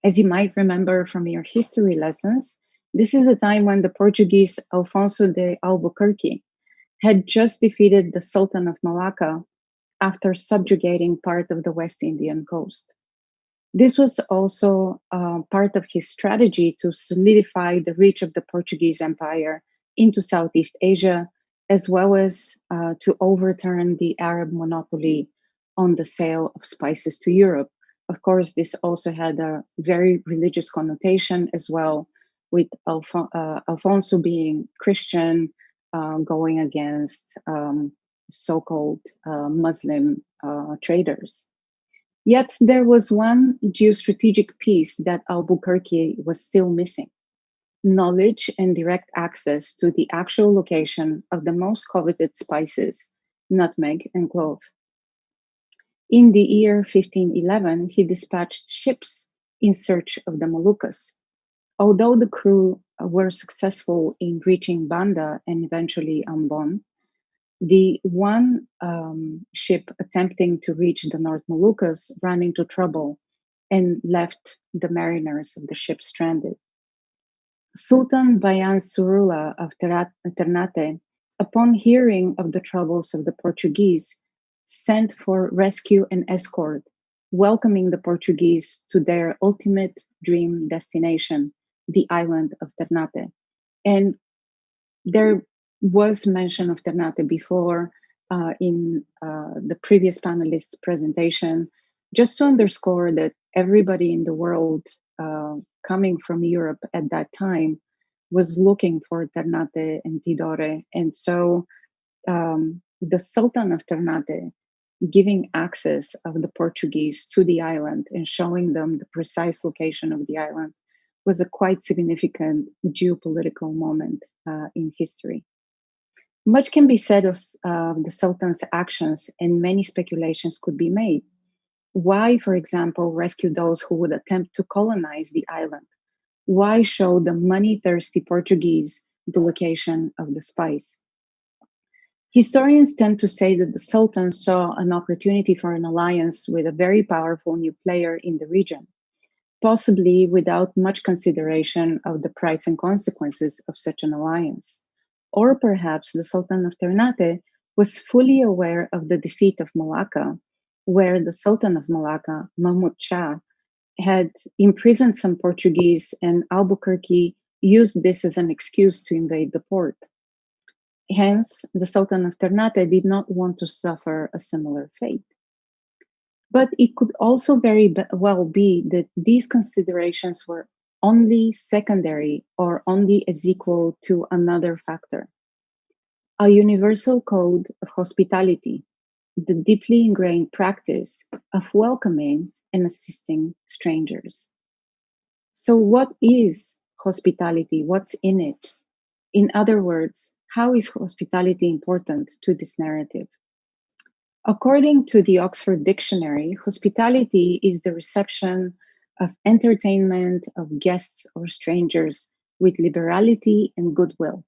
As you might remember from your history lessons, this is the time when the Portuguese Alfonso de Albuquerque had just defeated the Sultan of Malacca after subjugating part of the West Indian coast. This was also part of his strategy to solidify the reach of the Portuguese Empire into Southeast Asia, as well as to overturn the Arab monopoly on the sale of spices to Europe. Of course, this also had a very religious connotation as well, with Alfonso being Christian, going against so-called Muslim traders. Yet there was one geostrategic piece that Albuquerque was still missing: knowledge and direct access to the actual location of the most coveted spices, nutmeg and clove. In the year 1511, he dispatched ships in search of the Moluccas. Although the crew were successful in reaching Banda and eventually Ambon, the one ship attempting to reach the North Moluccas ran into trouble and left the mariners of the ship stranded. Sultan Bayan Surula of Ternate, upon hearing of the troubles of the Portuguese, sent for rescue and escort, welcoming the Portuguese to their ultimate dream destination, the island of Ternate. And there was mention of Ternate before in the previous panelist's presentation, just to underscore that everybody in the world coming from Europe at that time was looking for Ternate and Tidore. And so the Sultan of Ternate giving access of the Portuguese to the island and showing them the precise location of the island was a quite significant geopolitical moment in history. Much can be said of the Sultan's actions, and many speculations could be made. Why, for example, rescue those who would attempt to colonize the island? Why show the money-thirsty Portuguese the location of the spice? Historians tend to say that the Sultan saw an opportunity for an alliance with a very powerful new player in the region, possibly without much consideration of the price and consequences of such an alliance. Or perhaps the Sultan of Ternate was fully aware of the defeat of Malacca, where the Sultan of Malacca, Mahmud Shah, had imprisoned some Portuguese, and Albuquerque used this as an excuse to invade the port. Hence, the Sultan of Ternate did not want to suffer a similar fate. But it could also very well be that these considerations were only secondary or only as equal to another factor: a universal code of hospitality, the deeply ingrained practice of welcoming and assisting strangers. So, what is hospitality? What's in it? In other words, how is hospitality important to this narrative? According to the Oxford Dictionary, hospitality is the reception of entertainment of guests or strangers with liberality and goodwill.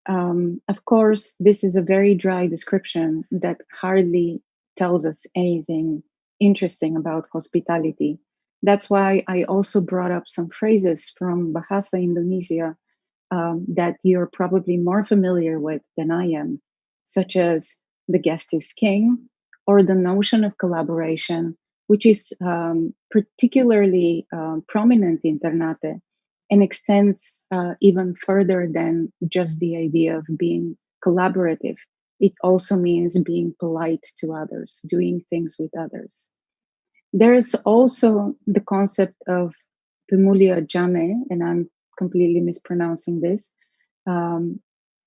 Of course, this is a very dry description that hardly tells us anything interesting about hospitality. That's why I also brought up some phrases from Bahasa Indonesia that you're probably more familiar with than I am, such as the guest is king, or the notion of collaboration, which is particularly prominent in Ternate and extends even further than just the idea of being collaborative. It also means being polite to others, doing things with others. There is also the concept of pemulia jame, and I'm completely mispronouncing this,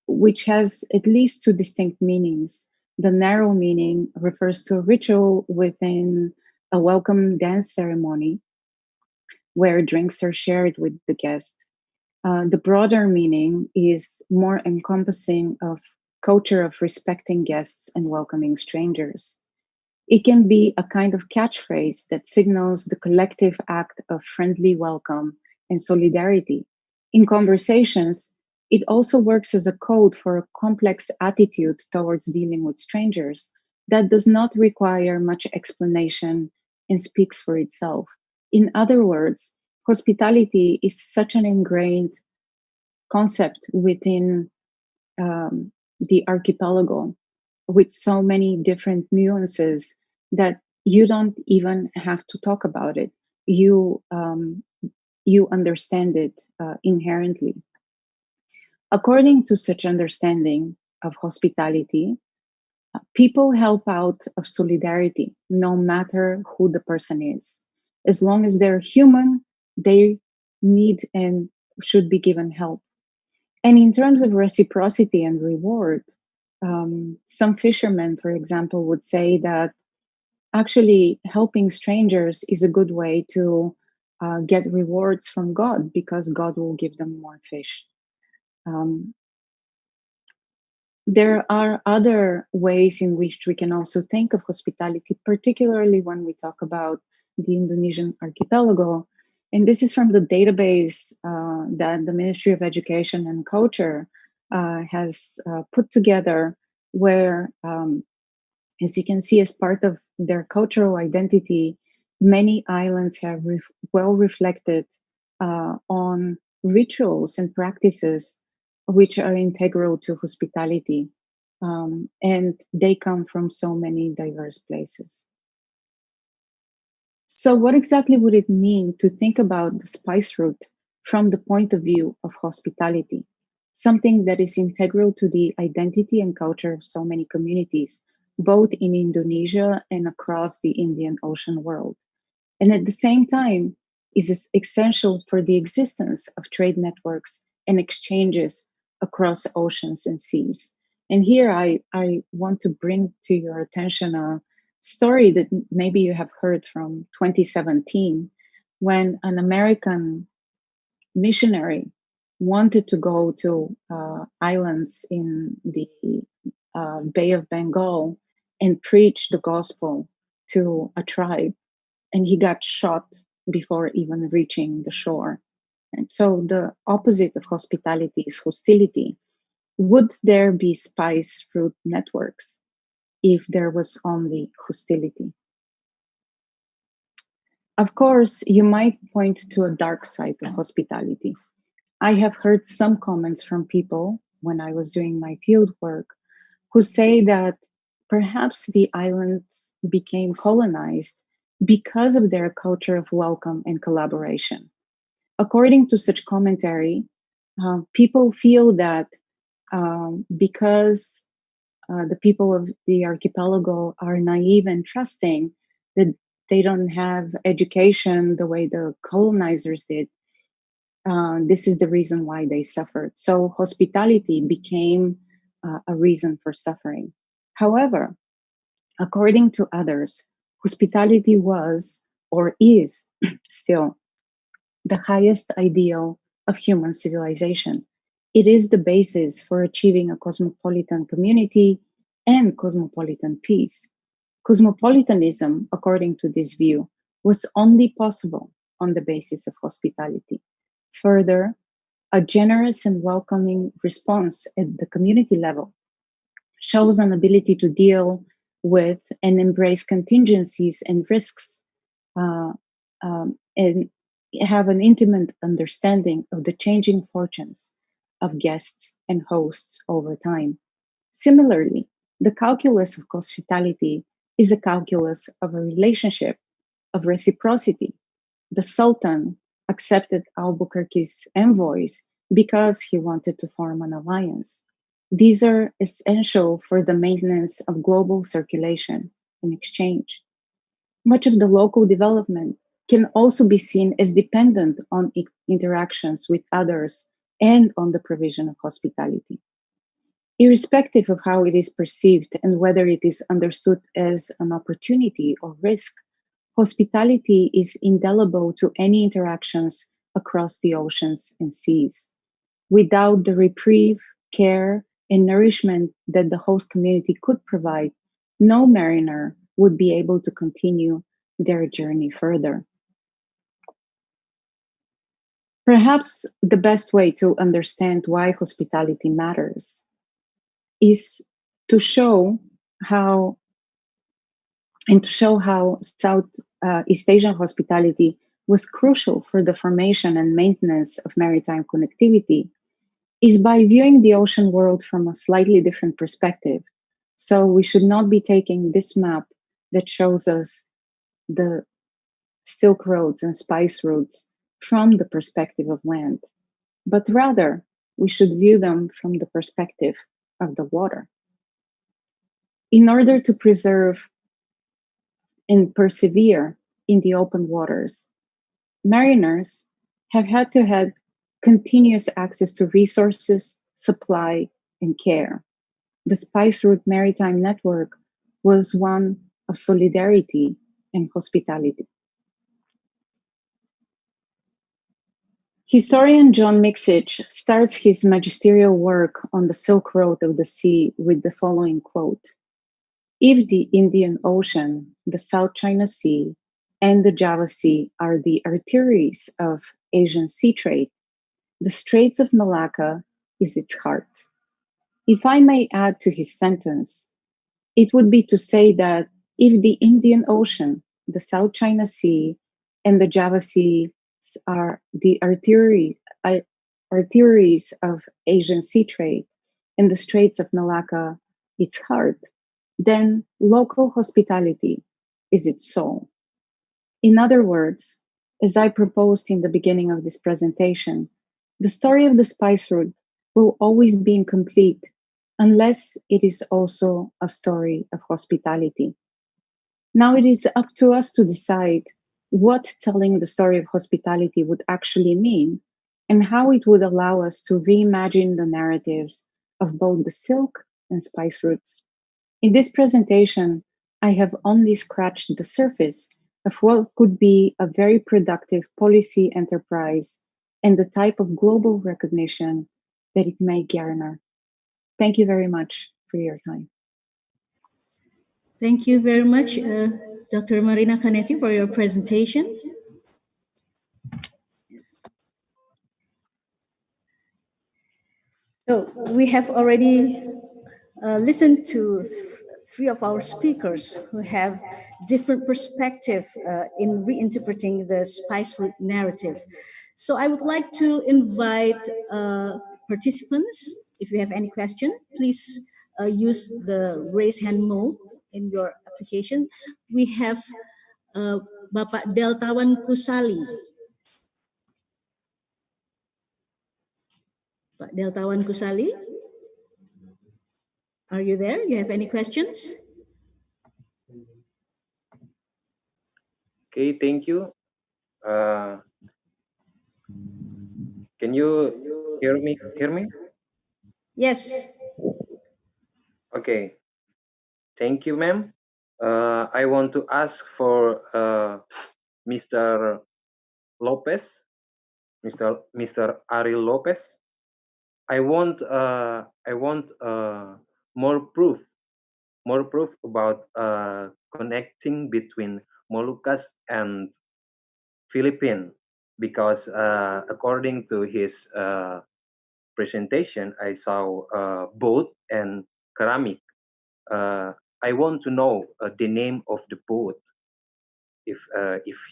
which has at least two distinct meanings. The narrow meaning refers to a ritual within a welcome dance ceremony where drinks are shared with the guest. The broader meaning is more encompassing of culture of respecting guests and welcoming strangers. It can be a kind of catchphrase that signals the collective act of friendly welcome and solidarity. In conversations, it also works as a code for a complex attitude towards dealing with strangers that does not require much explanation and speaks for itself. In other words, hospitality is such an ingrained concept within the archipelago with so many different nuances that you don't even have to talk about it. You understand it inherently. According to such understanding of hospitality, people help out of solidarity, no matter who the person is. As long as they're human, they need and should be given help. And in terms of reciprocity and reward, some fishermen, for example, would say that actually helping strangers is a good way to get rewards from God because God will give them more fish. There are other ways in which we can also think of hospitality, particularly when we talk about the Indonesian archipelago. And this is from the database that the Ministry of Education and Culture has put together, where, as you can see, as part of their cultural identity, many islands have well reflected on rituals and practices which are integral to hospitality. And they come from so many diverse places. So what exactly would it mean to think about the spice route from the point of view of hospitality? Something that is integral to the identity and culture of so many communities, both in Indonesia and across the Indian Ocean world. And at the same time, is essential for the existence of trade networks and exchanges across oceans and seas. And here I want to bring to your attention a story that maybe you have heard from 2017, when an American missionary wanted to go to islands in the Bay of Bengal and preach the gospel to a tribe, and he got shot before even reaching the shore. And so the opposite of hospitality is hostility. Would there be spice fruit networks if there was only hostility? Of course, you might point to a dark side of hospitality. I have heard some comments from people when I was doing my field work who say that perhaps the islands became colonized because of their culture of welcome and collaboration. According to such commentary, people feel that because the people of the archipelago are naive and trusting, that they don't have education the way the colonizers did, this is the reason why they suffered. So hospitality became a reason for suffering. However, according to others, hospitality was or is still the highest ideal of human civilization. It is the basis for achieving a cosmopolitan community and cosmopolitan peace. Cosmopolitanism, according to this view, was only possible on the basis of hospitality. Further, a generous and welcoming response at the community level shows an ability to deal with and embrace contingencies and risks, and have an intimate understanding of the changing fortunes of guests and hosts over time. Similarly, the calculus of hospitality is a calculus of a relationship of reciprocity. The Sultan accepted Albuquerque's envoys because he wanted to form an alliance. These are essential for the maintenance of global circulation and exchange. Much of the local development can also be seen as dependent on interactions with others and on the provision of hospitality. Irrespective of how it is perceived and whether it is understood as an opportunity or risk, hospitality is indelible to any interactions across the oceans and seas. Without the reprieve, care, and nourishment that the host community could provide, no mariner would be able to continue their journey further. Perhaps the best way to understand why hospitality matters is to show how Southeast Asian hospitality was crucial for the formation and maintenance of maritime connectivity is by viewing the ocean world from a slightly different perspective. So we should not be taking this map that shows us the Silk Roads and spice routes from the perspective of land, but rather we should view them from the perspective of the water. In order to preserve and persevere in the open waters, mariners have had to have continuous access to resources, supply, and care. The Spice Route Maritime Network was one of solidarity and hospitality. Historian John Miksich starts his magisterial work on the Silk Road of the Sea with the following quote: "If the Indian Ocean, the South China Sea, and the Java Sea are the arteries of Asian sea trade, the Straits of Malacca is its heart." If I may add to his sentence, it would be to say that if the Indian Ocean, the South China Sea, and the Java Sea are the arteries of Asian sea trade, and the Straits of Malacca its heart, then local hospitality is its soul. In other words, as I proposed in the beginning of this presentation, the story of the Spice Route will always be incomplete unless it is also a story of hospitality. Now it is up to us to decide what telling the story of hospitality would actually mean and how it would allow us to reimagine the narratives of both the silk and spice routes. In this presentation, I have only scratched the surface of what could be a very productive policy enterprise and the type of global recognition that it may garner. Thank you very much for your time. Thank you very much, Dr. Marina Canetti, for your presentation. So we have already listened to three of our speakers who have different perspective in reinterpreting the spice route narrative. So I would like to invite participants, if you have any question, please use the raise hand mode in your application. We have Bapak Deltawan Kusali. Pak Deltawan Kusali, are you there? You have any questions? Okay, thank you. Can you hear me? Yes. Okay. Thank you, ma'am. I want to ask for Mr. Lopez, Mr. Ariel Lopez. I want more proof about connecting between Moluccas and Philippines, because according to his presentation, I saw boat and ceramic. I want to know the name of the boat. If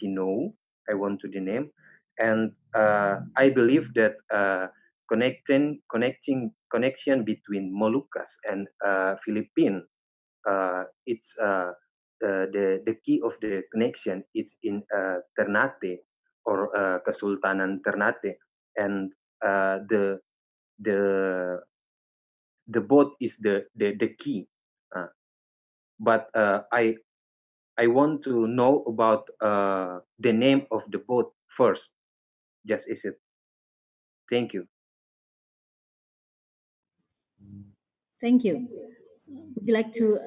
you know, I want to the name, and I believe that connection between Moluccas and Philippines, it's the key of the connection. It's in Ternate or Kesultanan Ternate, and the boat is the key. But I want to know about the name of the boat first. Just is it? Thank you. Thank you. Would you like to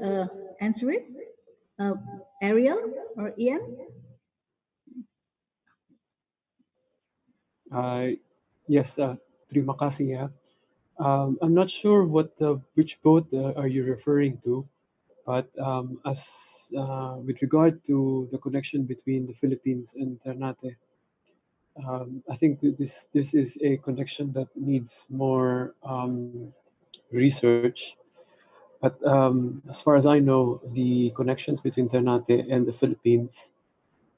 answer it? Ariel or Ian? Yes, terima kasih ya. I'm not sure which boat are you referring to, but with regard to the connection between the Philippines and Ternate, I think that this is a connection that needs more research. But as far as I know, the connections between Ternate and the Philippines,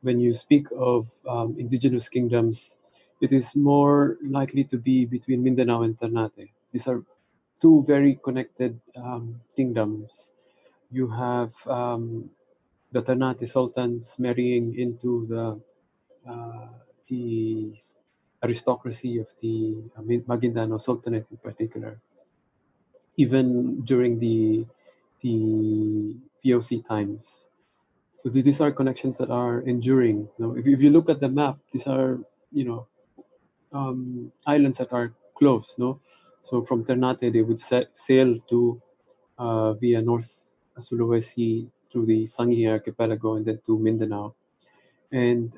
when you speak of indigenous kingdoms, it is more likely to be between Mindanao and Ternate. These are two very connected kingdoms. You have the Ternate sultans marrying into the aristocracy of the Maguindano Sultanate in particular, even during the VOC times. So these are connections that are enduring. If you look at the map, these are islands that are close. So from Ternate they would sail to via North Sulawesi through the Sangihe archipelago and then to Mindanao. And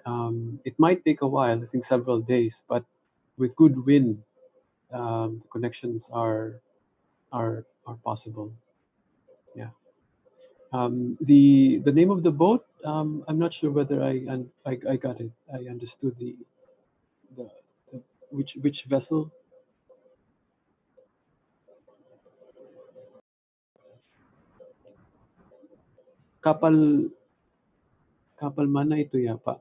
it might take a while, I think several days, but with good wind, the connections are possible. Yeah. The name of the boat, I'm not sure whether I got it. I understood the which vessel. Kapal mana itu ya, Pak?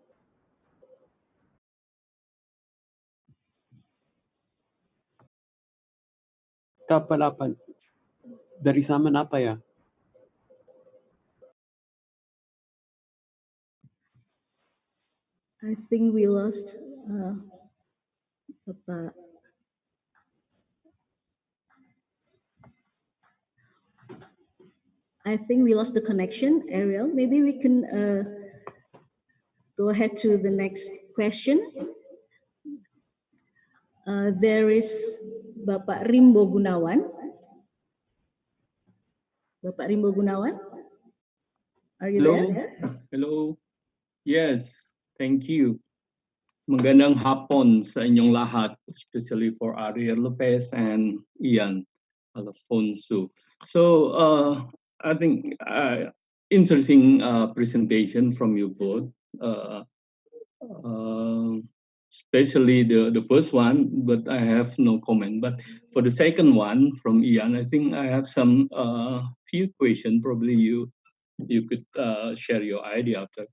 Kapal apa? Dari zaman apa ya? I think we lost Bapak. I think we lost the connection, Ariel. Maybe we can go ahead to the next question. There is Bapak Rimbo Gunawan. Bapak Rimbo Gunawan, are you there? Hello. Yes, thank you. Magandang hapon sa inyong lahat, especially for Ariel Lopez and Ian Alfonso. So I think interesting presentation from you both, especially the first one, but I have no comment. But for the second one from Ian, I think I have some few questions. Probably you could share your idea after.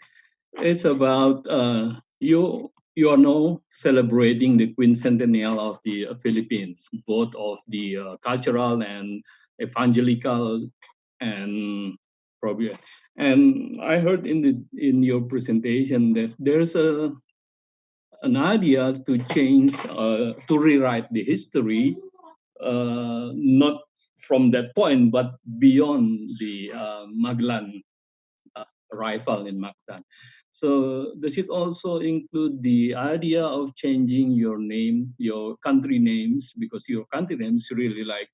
It's about you are now celebrating the quincentennial of the Philippines, both of the cultural and evangelical, and probably. And I heard in your presentation that there's an idea to change, to rewrite the history, not from that point, but beyond the Maglan arrival in Mactan. So does it also include the idea of changing your name, your country names, because your country names really like,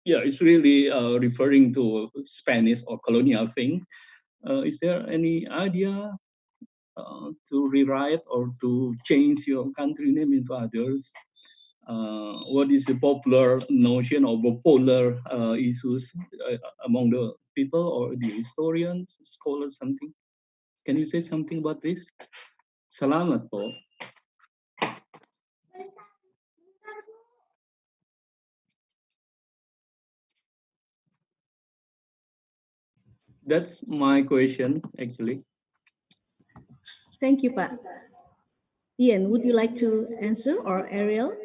yeah, it's really referring to Spanish or colonial thing. Is there any idea to rewrite or to change your country name into others? What is the popular notion or bipolar issues among the people or the historians, scholars, something? Can you say something about this? Salamat po. That's my question, actually. Thank you, Pak. Ian, would you like to answer, or Ariel?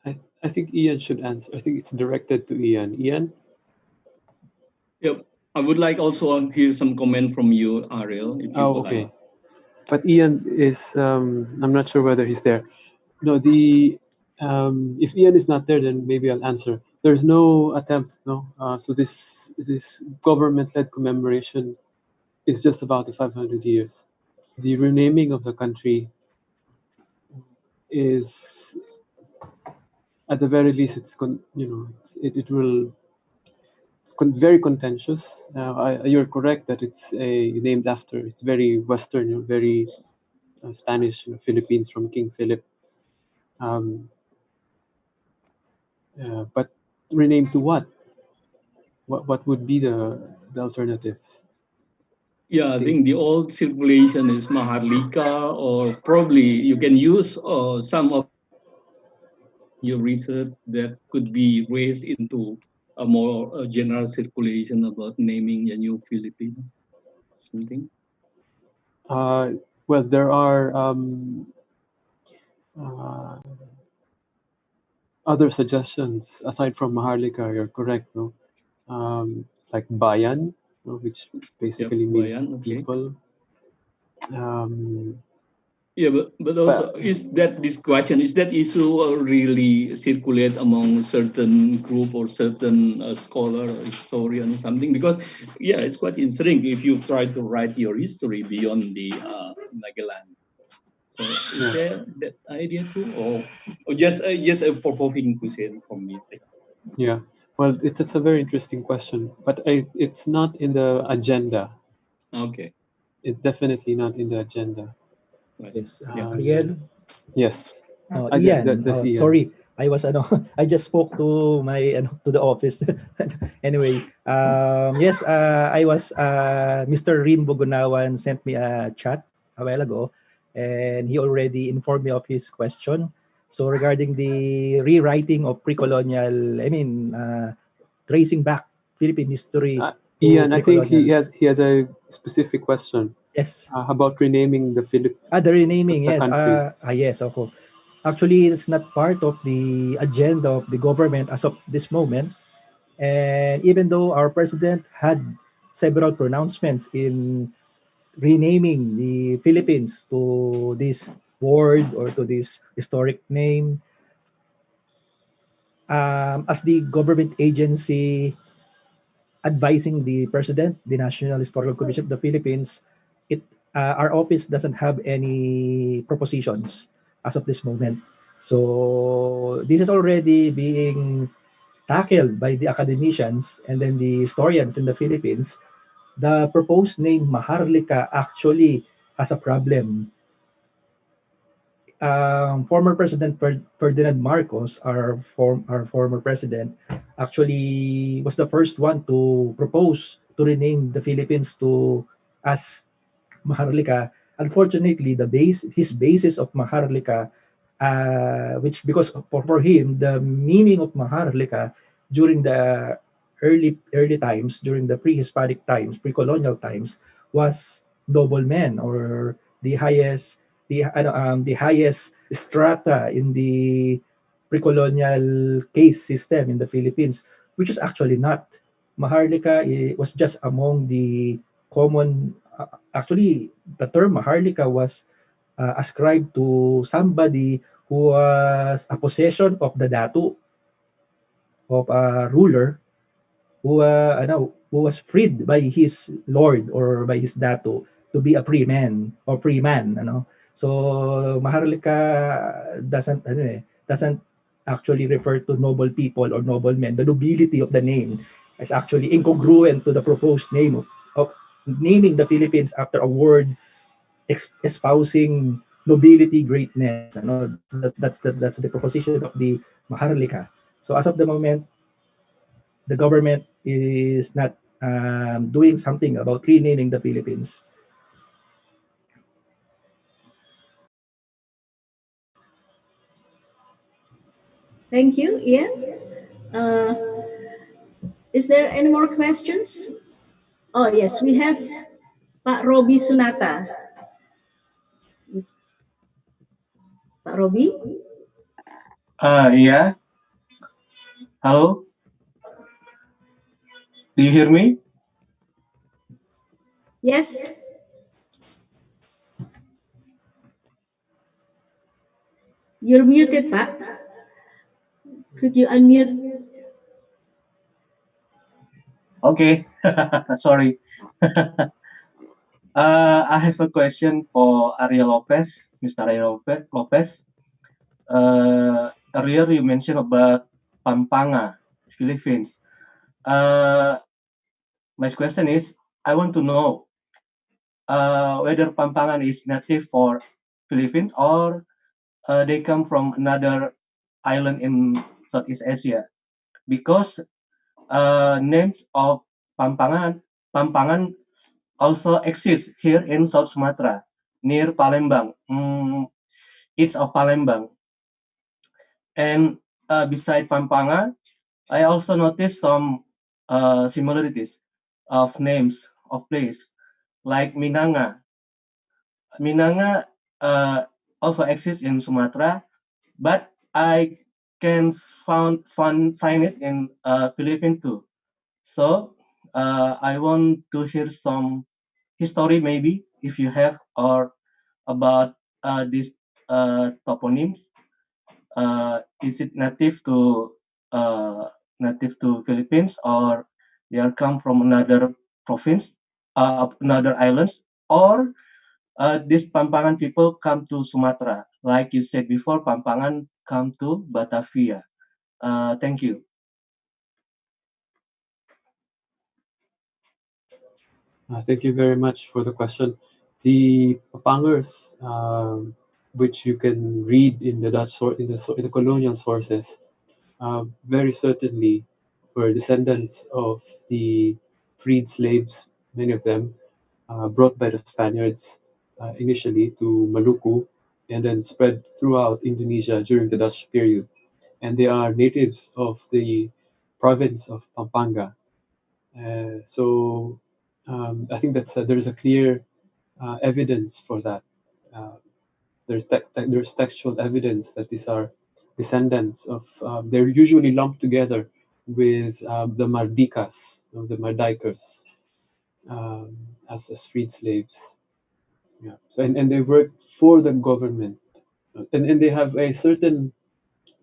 I think Ian should answer. I think it's directed to Ian. Ian? Yep. I would like also to hear some comment from you, Ariel. If you would Okay. like. But Ian is, I'm not sure whether he's there. No, if Ian is not there, then maybe I'll answer. There's no attempt, no. So this government-led commemoration is just about the 500 years. The renaming of the country is, at the very least, it's very contentious. You're correct that it's named after. It's very Western, very Spanish, Philippines from King Philip. But renamed to what? What would be the alternative? Yeah, I think the old circulation is Maharlika, or probably you can use some of your research that could be raised into a more general circulation about naming a new Philippine, something. Well, there are other suggestions aside from Maharlika. You're correct, no? Like Bayan, which basically means Bayan, okay. people. Yeah, but also is that issue really circulate among certain group or certain scholar or historian or something? Because yeah, it's quite interesting if you try to write your history beyond the Magellan. So is there that idea too, or just a provoking question from me? Yeah, well, it's a very interesting question, but it's not in the agenda. Okay. It's definitely not in the agenda. Yes, Ariel. Yes. Ian. Ian. Sorry, I was I just spoke to my to the office. Anyway, yes, I was Mr. Rim Bugunawan sent me a chat a while ago, and he already informed me of his question. So regarding the rewriting of pre-colonial, tracing back Philippine history. Ian, I think he has a specific question. Yes. About renaming the Philippines. The renaming, the yes. Country. Yes, okay. Actually, it's not part of the agenda of the government as of this moment. And even though our president had several pronouncements in renaming the Philippines to this word or to this historic name, as the government agency advising the president, the National Historical Commission of the Philippines, our office doesn't have any propositions as of this moment. So this is already being tackled by the academicians and then the historians in the Philippines. The proposed name Maharlika actually has a problem. former President Ferdinand Marcos, our former president, actually was the first one to propose to rename the Philippines to as Maharlika. Unfortunately, his basis of Maharlika, which because for him the meaning of Maharlika during the early times, during the prehispanic times, pre-colonial times, was noblemen or the highest strata in the pre-colonial caste system in the Philippines, which is actually not. Maharlika was just among the common. Actually, the term Maharlika was ascribed to somebody who was a possession of the datu of a ruler who was freed by his lord or by his datu to be a free man or free man, so Maharlika doesn't actually refer to noble people or noble men. The nobility of the name is actually incongruent to the proposed name of naming the Philippines after a word espousing nobility, greatness. That's the proposition of the Maharlika. So as of the moment, the government is not doing something about renaming the Philippines. Thank you, Ian. Uh, is there any more questions? Oh, yes, we have Pak Robi Sunata. Pak Robi? Yeah. Hello. Do you hear me? Yes. You're muted, Pak. Could you unmute? Okay. Sorry. I have a question for Ariel Lopez, Mr. Ariel Lopez. Earlier you mentioned about Pampanga, Philippines. My question is, I want to know whether Pampangan is native for Philippines or they come from another island in Southeast Asia, because names of Pampangan also exist here in South Sumatra near Palembang. It's of Palembang, and beside Pampangan, I also noticed some similarities of names of place like Minanga. Minanga also exists in Sumatra, but I can find it in Philippines too. So I want to hear some history, maybe if you have, or about these toponyms. Is it native to Philippines, or they are come from another province, another islands, or these Pampangan people come to Sumatra, like you said before, Pampangan come to Batavia. Thank you. Thank you very much for the question. The Papangers, which you can read in the in the colonial sources, very certainly were descendants of the freed slaves, many of them brought by the Spaniards initially to Maluku and then spread throughout Indonesia during the Dutch period. And they are natives of the province of Pampanga. So I think that there's a clear evidence for that. There's textual evidence that these are descendants of. They're usually lumped together with the Mardikas, the Mardikers, as freed slaves. Yeah. So and they work for the government, and they have a certain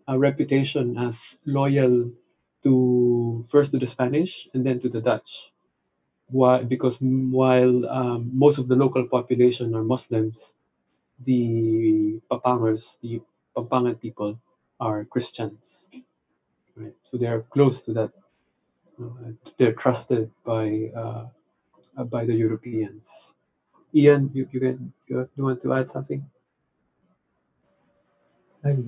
reputation as loyal to first to the Spanish and then to the Dutch. Why? Because while most of the local population are Muslims, the Papangers, the Pampangan people, are Christians. Right? So they are close to that. They're trusted by the Europeans. Ian, you want to add something?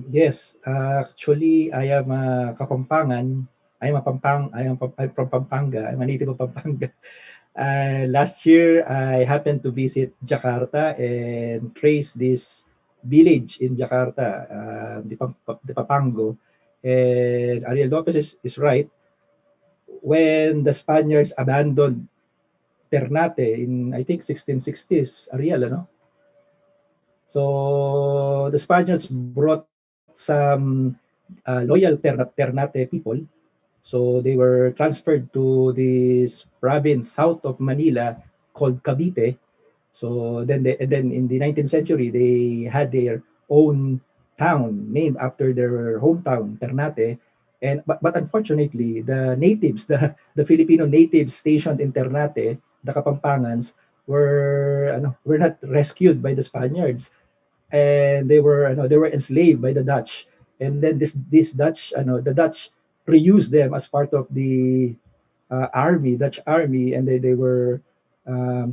Yes, actually, I am a Kapampangan. I'm from Pampanga. I'm a native of Pampanga. Last year, I happened to visit Jakarta and trace this village in Jakarta, the Papango. And Ariel Lopez is right. When the Spaniards abandoned Ternate in, I think, 1660s, Ariel, ano? So the Spaniards brought some loyal Ternate people. So they were transferred to this province south of Manila called Cavite. So then in the 19th century, they had their own town named after their hometown, Ternate. And but unfortunately, the natives, the Filipino natives stationed in Ternate, the Kapampangans, were not rescued by the Spaniards, and they were enslaved by the Dutch. And then this Dutch, the Dutch reused them as part of the Dutch army, and they were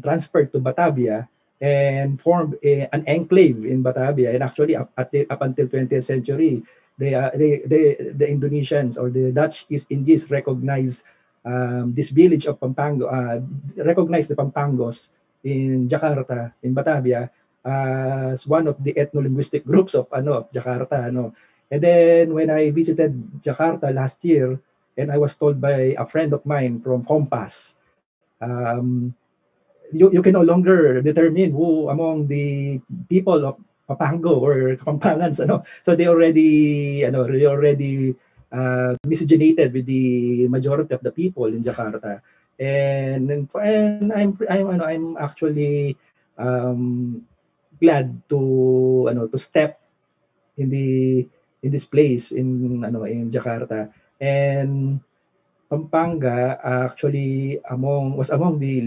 transferred to Batavia and formed an enclave in Batavia. And actually, up until 20th century, the Indonesians or the Dutch East Indies recognized this village of Pampango, recognized the Pampangos in Jakarta, in Batavia, as one of the ethno-linguistic groups of Jakarta. And then when I visited Jakarta last year, and I was told by a friend of mine from Compass, you can no longer determine who among the people of Papango or Kapampangans, so they already miscegenated with the majority of the people in Jakarta. And I'm actually glad to step in this place in Jakarta. And Pampanga actually was among the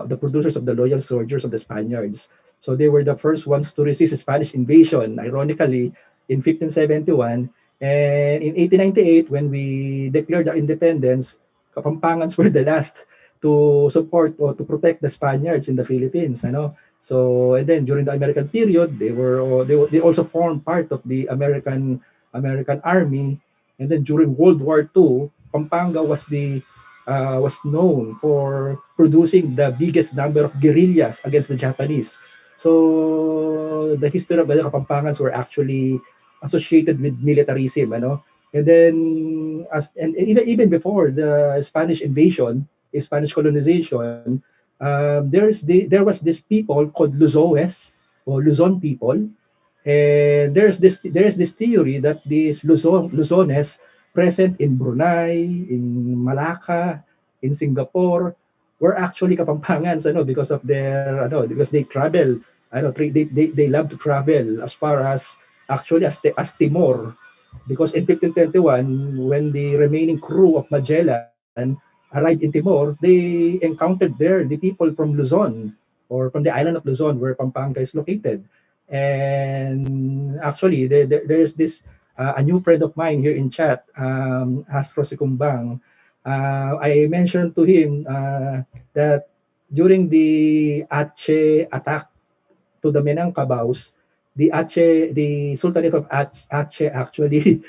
the producers of the loyal soldiers of the Spaniards. So they were the first ones to resist Spanish invasion, ironically, in 1571. And in 1898, when we declared our independence, Kapampangans were the last to support or to protect the Spaniards in the Philippines. So and then during the American period, they also formed part of the American army. And then during World War II, Pampanga was known for producing the biggest number of guerrillas against the Japanese. So the history of the Kapampangans were actually associated with militarism, And then and even before the Spanish invasion, Spanish colonization, there was this people called Luzoes or Luzon people. And there is this theory that these Luzones present in Brunei, in Malacca, in Singapore, were actually Kapampangans, because they travel, they love to travel as far as actually as Timor, because in 1521, when the remaining crew of Magellan arrived in Timor, they encountered there the people from Luzon or from the island of Luzon, where Pampanga is located. And actually, there's this a new friend of mine here in chat, Astro Sikumbang. I mentioned to him that during the Aceh attack to the Minangkabaus, the Sultanate of Aceh actually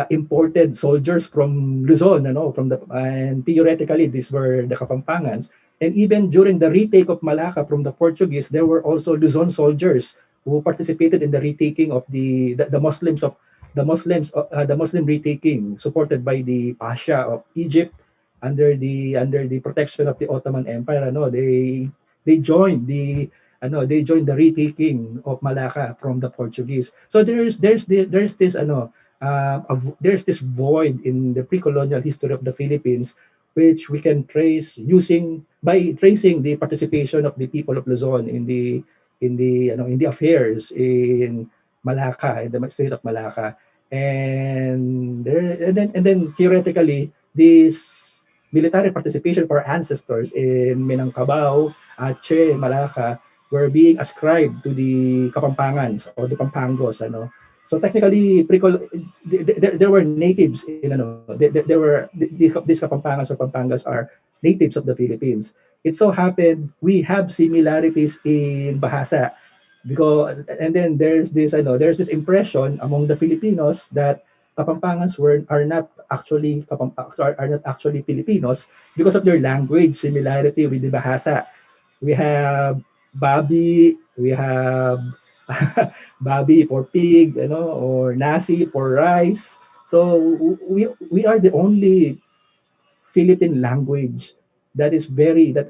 imported soldiers from Luzon, and theoretically these were the Kapampangans. And even during the retake of Malacca from the Portuguese, there were also Luzon soldiers who participated in the retaking of the Muslim retaking, supported by the Pasha of Egypt under the protection of the Ottoman Empire. They joined the retaking of Malacca from the Portuguese. So there's this void in the pre-colonial history of the Philippines, which we can trace by tracing the participation of the people of Luzon in the affairs in Malacca, in the state of Malacca. And then theoretically, this military participation for our ancestors in Minangkabao, Aceh, Malacca, were being ascribed to the Kapampangans or the Pampangos. So technically, there were natives there were these Kapampangas or Pampangas are natives of the Philippines. It so happened we have similarities in Bahasa. because and then there's this I know there's this impression among the Filipinos that Kapampangans are not actually are not actually Filipinos because of their language similarity with the Bahasa. We have babi, we have babi for pig, or nasi for rice. So we are the only Philippine language that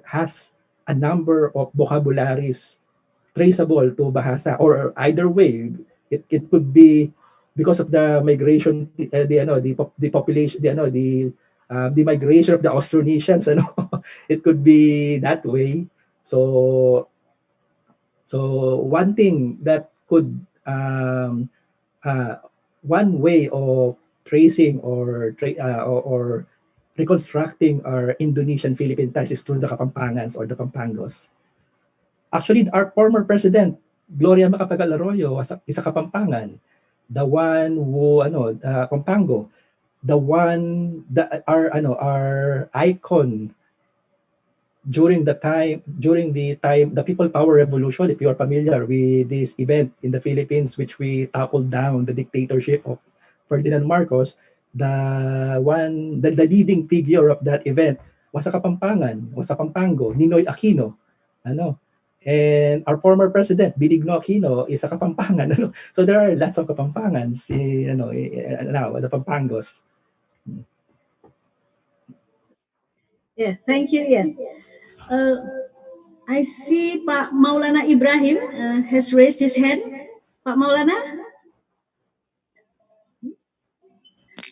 has a number of vocabularies traceable to Bahasa, or either way, it could be because of the migration, the population, the migration of the Austronesians, it could be that way. So one thing that could uh, one way of tracing or reconstructing our Indonesian Philippine ties is through the Kapampangans or the Pampangos. Actually, our former president, Gloria Macapagal Arroyo, is a Kapampangan. The one who, Pampango, the one that our icon during the People Power Revolution. If you are familiar with this event in the Philippines, which we toppled down the dictatorship of Ferdinand Marcos, the leading figure of that event was a Kapampangan, was a Pampango, Ninoy Aquino. And our former president, Benigno Aquino, is a Kapampangan. So there are lots of Kapampangans, now, the Pampangos. Yeah, thank you, Ian. I see Pak Maulana Ibrahim has raised his hand. Pak Maulana?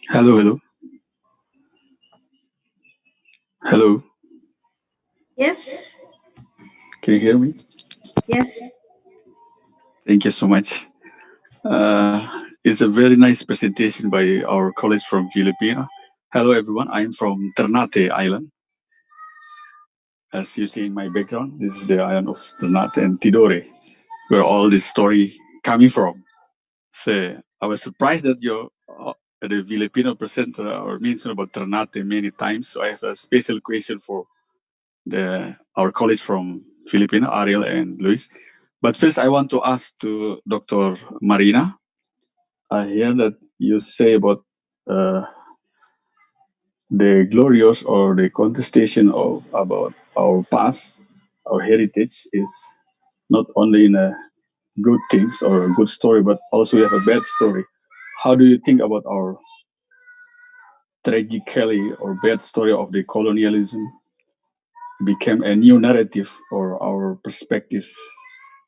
Hello. Hello. Yes. Can you hear me? Yes. Thank you so much. It's a very nice presentation by our colleagues from Filipina. Hello, everyone. I'm from Ternate Island. As you see in my background, this is the island of Ternate and Tidore, where all this story coming from. So I was surprised that the Filipino presenter or mentioned about Ternate many times. So I have a special question for our colleagues from Filipina, Ariel and Luis. But first, I want to ask to Dr. Marina. I hear that you say about the glorious or the contestation about our past, our heritage is not only in a good things or a good story, but also we have a bad story. How do you think about our tragically or bad story of the colonialism became a new narrative or our perspective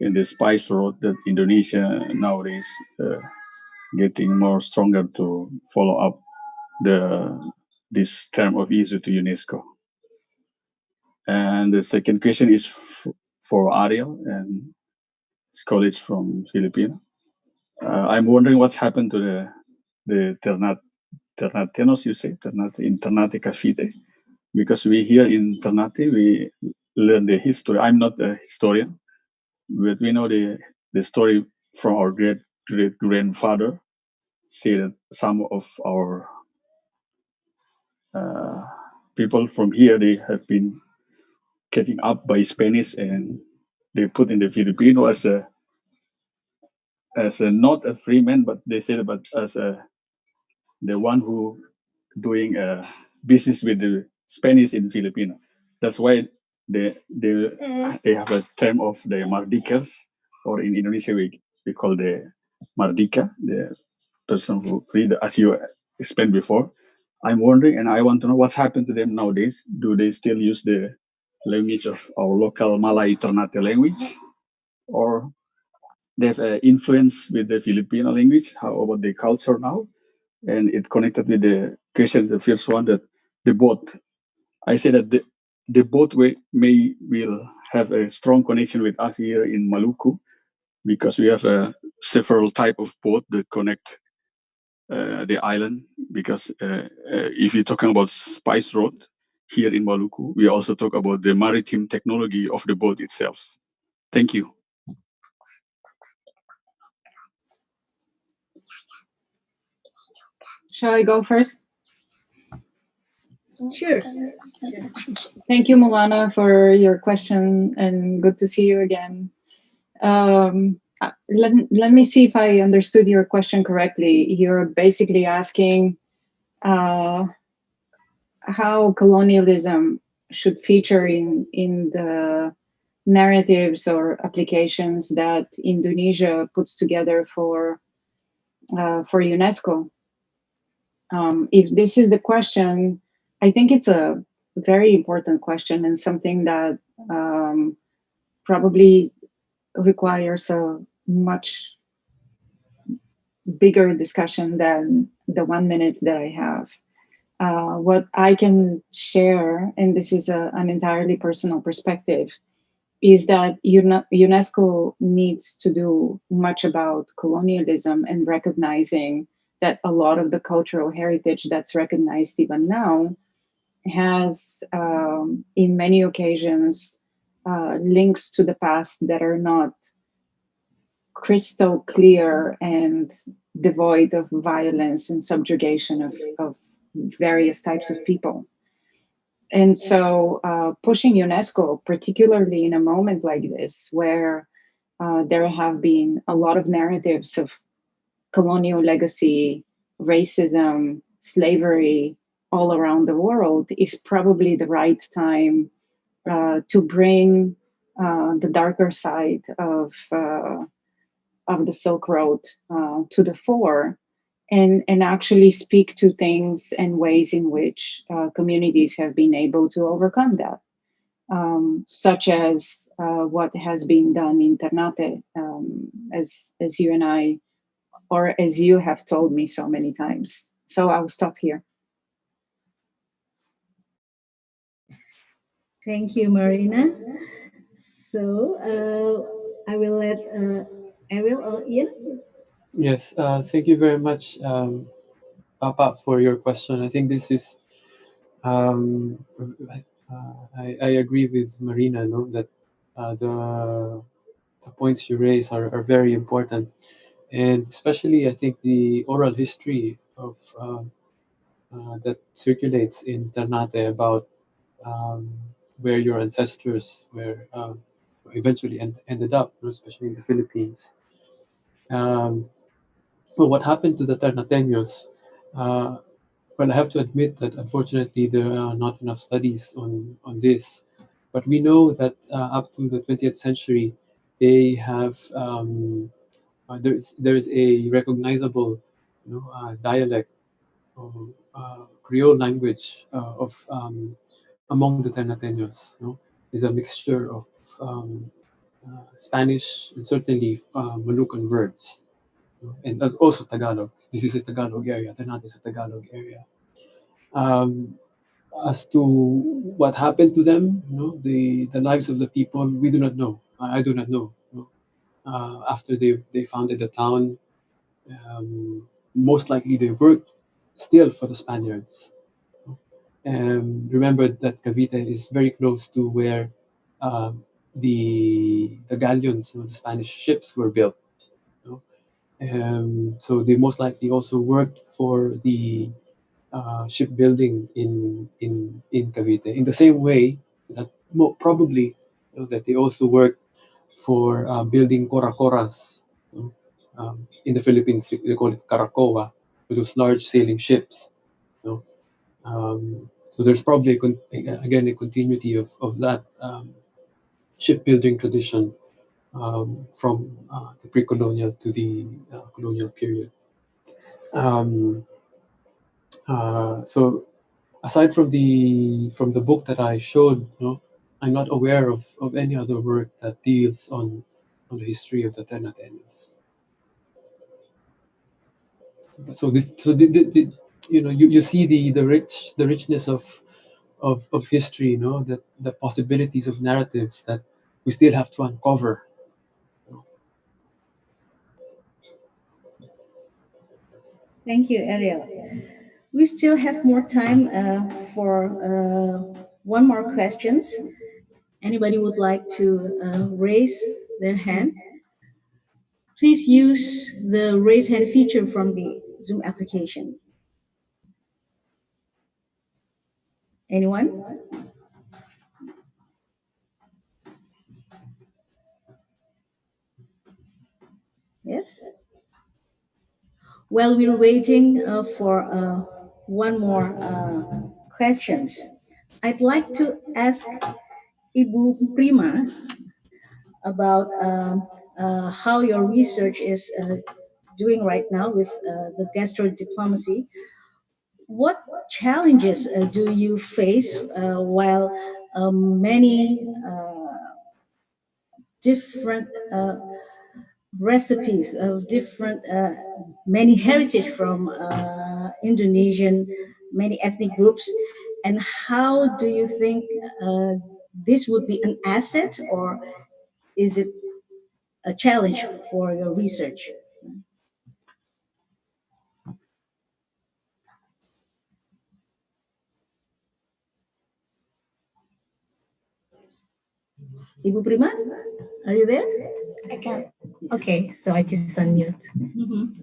in the spice road that Indonesia nowadays getting more stronger to follow up this term of issue to UNESCO. And the second question is for Ariel and his colleagues from Philippines. I'm wondering what's happened to the Ternatenos, you say, in Ternate Cavite, because we here in Ternate, we learn the history. I'm not a historian, but we know the story from our great-grandfather, say that some of our people from here, they have been getting up by Spanish and they put in the Filipino as a not a free man, but they say but as the one who doing business with the Spanish in Filipino. That's why they have a term of the mardikers, or in Indonesia we call the mardika, the person who free, as you explained before. I'm wondering, and I want to know what's happened to them nowadays. Do they still use the language of our local Malay Ternate language, or there's an influence with the Filipino language? How about the culture now? And it connected with the question, the first one, that the boat. I say that the boat will have a strong connection with us here in Maluku, because we have several type of boat that connect the island. Because if you're talking about Spice Road here in Maluku, we also talk about the maritime technology of the boat itself. Thank you. Shall I go first? Sure. Thank you, Milana, for your question, and good to see you again. Let me see if I understood your question correctly. You're basically asking how colonialism should feature in the narratives or applications that Indonesia puts together for UNESCO. If this is the question, I think it's a very important question and something that probably requires a much bigger discussion than the 1 minute that I have. What I can share, and this is an entirely personal perspective, is that UNESCO needs to do much about colonialism and recognizing that a lot of the cultural heritage that's recognized even now has, in many occasions, links to the past that are not crystal clear and devoid of violence and subjugation of various types of people. And so pushing UNESCO, particularly in a moment like this, where there have been a lot of narratives of colonial legacy, racism, slavery all around the world, is probably the right time to bring the darker side of the Silk Road to the fore, and actually speak to things and ways in which communities have been able to overcome that, such as what has been done in Ternate, as you and I, or as you have told me so many times. So I'll stop here. Thank you, Marina. So I will let Ariel or Ian. Yes, thank you very much, Papa, for your question. I think this is, I agree with Marina, no, that the points you raise are very important. And especially, I think the oral history of that circulates in Ternate about where your ancestors were eventually ended up, especially in the Philippines. Well, what happened to the Ternateños? Well, I have to admit that unfortunately there are not enough studies on this, but we know that up to the 20th century, they have there's a recognizable, dialect or Creole language of among the Ternateños. Is a mixture of Spanish and certainly Moluccan words, and also Tagalog. This is a Tagalog area. Ternate is a Tagalog area. As to what happened to them, the lives of the people, we do not know. I do not know. After they founded the town, most likely they worked still for the Spaniards. Remember that Cavite is very close to where the galleons, the Spanish ships, were built. So they most likely also worked for the shipbuilding in Cavite. In the same way that probably that they also worked for building korakoras. In the Philippines, they call it karakoa, those large sailing ships. So there's probably again a continuity of that shipbuilding tradition from the pre-colonial to the colonial period. So aside from the book that I showed, I'm not aware of any other work that deals on the history of the Ternateños. So you see the richness of history, that the possibilities of narratives that we still have to uncover. Thank you, Ariel. We still have more time for one more questions. Anybody would like to raise their hand? Please use the raise hand feature from the Zoom application. Anyone? Yes. While we're waiting for one more questions, I'd like to ask Ibu Prima about how your research is doing right now with the gastro diplomacy. What challenges do you face while many different recipes of different many heritage from Indonesian many ethnic groups, and how do you think this would be an asset or is it a challenge for your research? Ibu Prima, are you there? I can. Okay, so I just unmute.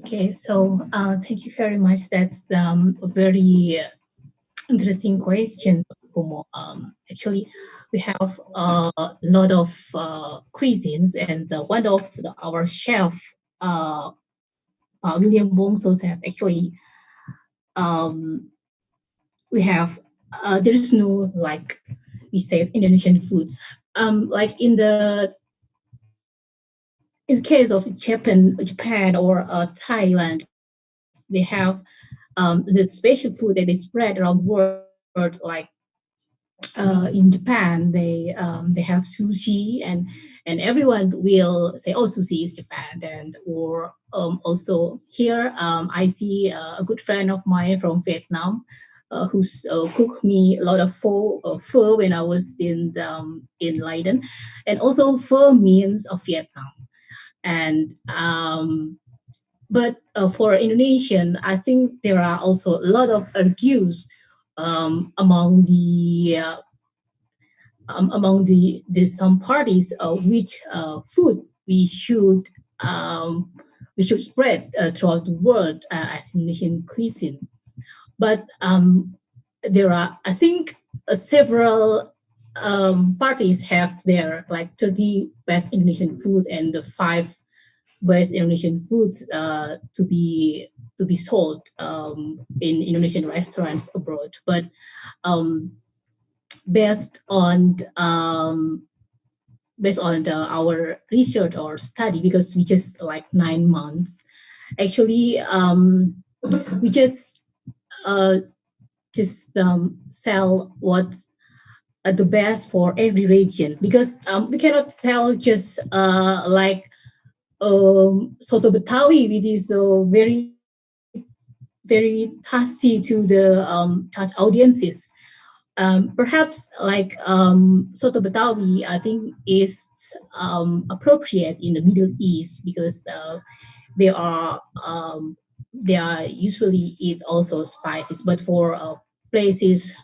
Okay, so thank you very much. That's a very interesting question, Kumo. Actually, we have a lot of cuisines, and one of our chef, William Bongso, said actually, we have there is no, like we said, Indonesian food. Like in the case of Japan or Thailand, they have the special food that is spread around the world. Like in Japan, they have sushi, and everyone will say, "Oh, sushi is Japan." And or also here, I see a good friend of mine from Vietnam, who's cooked me a lot of pho when I was in Leiden, and also pho means of Vietnam. And but for Indonesian, I think there are also a lot of argues among some parties which food we should spread throughout the world as Indonesian cuisine. But there are, I think, several parties have their like 30 best Indonesian food and the 5 best Indonesian foods to be sold in Indonesian restaurants abroad. But based on our research or study, because we just like 9 months, actually we just sell what's the best for every region, because we cannot sell just like soto Betawi, which is very very tasty to the touch audiences. Perhaps like soto Betawi, I think is appropriate in the Middle East, because they are usually eat also spices. But for places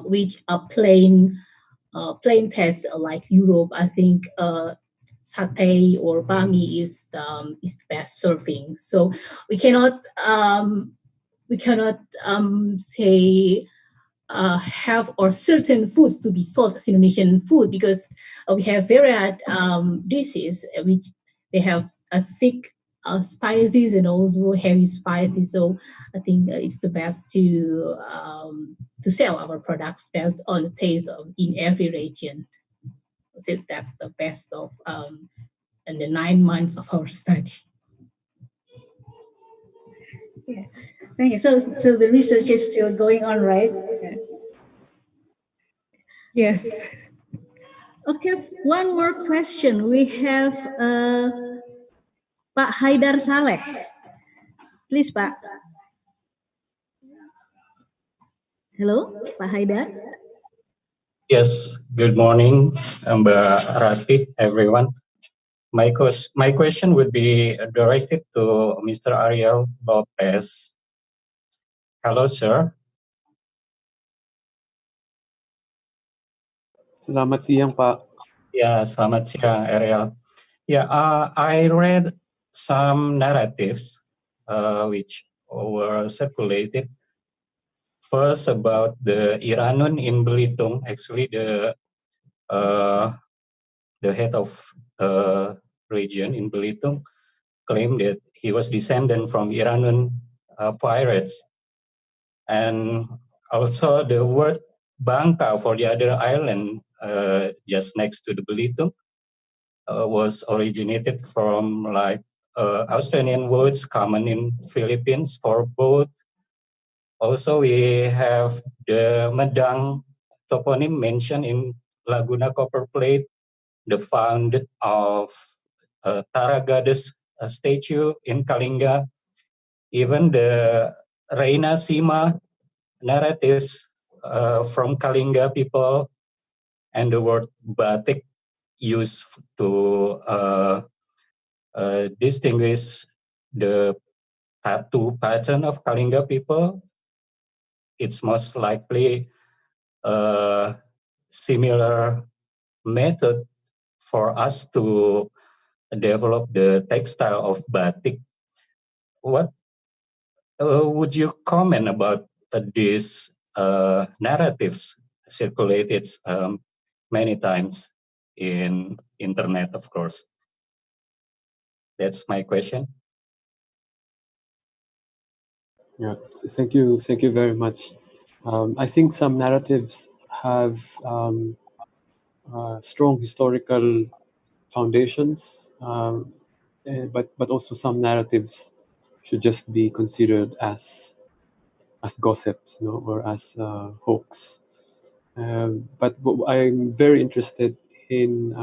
which are plain text like Europe, I think satay or bami is the best serving. So we cannot say have or certain foods to be sold as Indonesian food, because we have varied dishes which they have thick spices and also heavy spices. So I think it's the best to sell our products based on the taste in every region. So that's the best of in the 9 months of our study. Yeah. Thank you. So the research is still going on, right? Yes. Okay, one more question. We have Pak Haidar Saleh. Please, Pak. Hello, Pak Haidar. Yes, good morning, Mbak Rati, everyone. My question would be directed to Mr. Ariel Lopez. Hello, sir. Selamat siang, Pak. Yeah, selamat siang, Ariel. Yeah, I read some narratives which were circulated. First, about the Iranun in Belitung, actually the head of region in Belitung claimed that he was descendant from Iranian pirates. And also the word Bangka for the other island just next to the Belitung was originated from like Australian words common in Philippines for boat. Also, we have the Medang toponym mentioned in Laguna Copper Plate, the found of Tara Goddess statue in Kalinga, even the Reina Sima narratives from Kalinga people, and the word batik used to distinguish the tattoo pattern of Kalinga people. It's most likely a similar method for us to develop the textile of batik. What would you comment about these narratives circulated many times in internet, of course? That's my question. Yeah, thank you very much. I think some narratives have strong historical foundations, but also some narratives should just be considered as gossips, or as hoax. But I'm very interested in.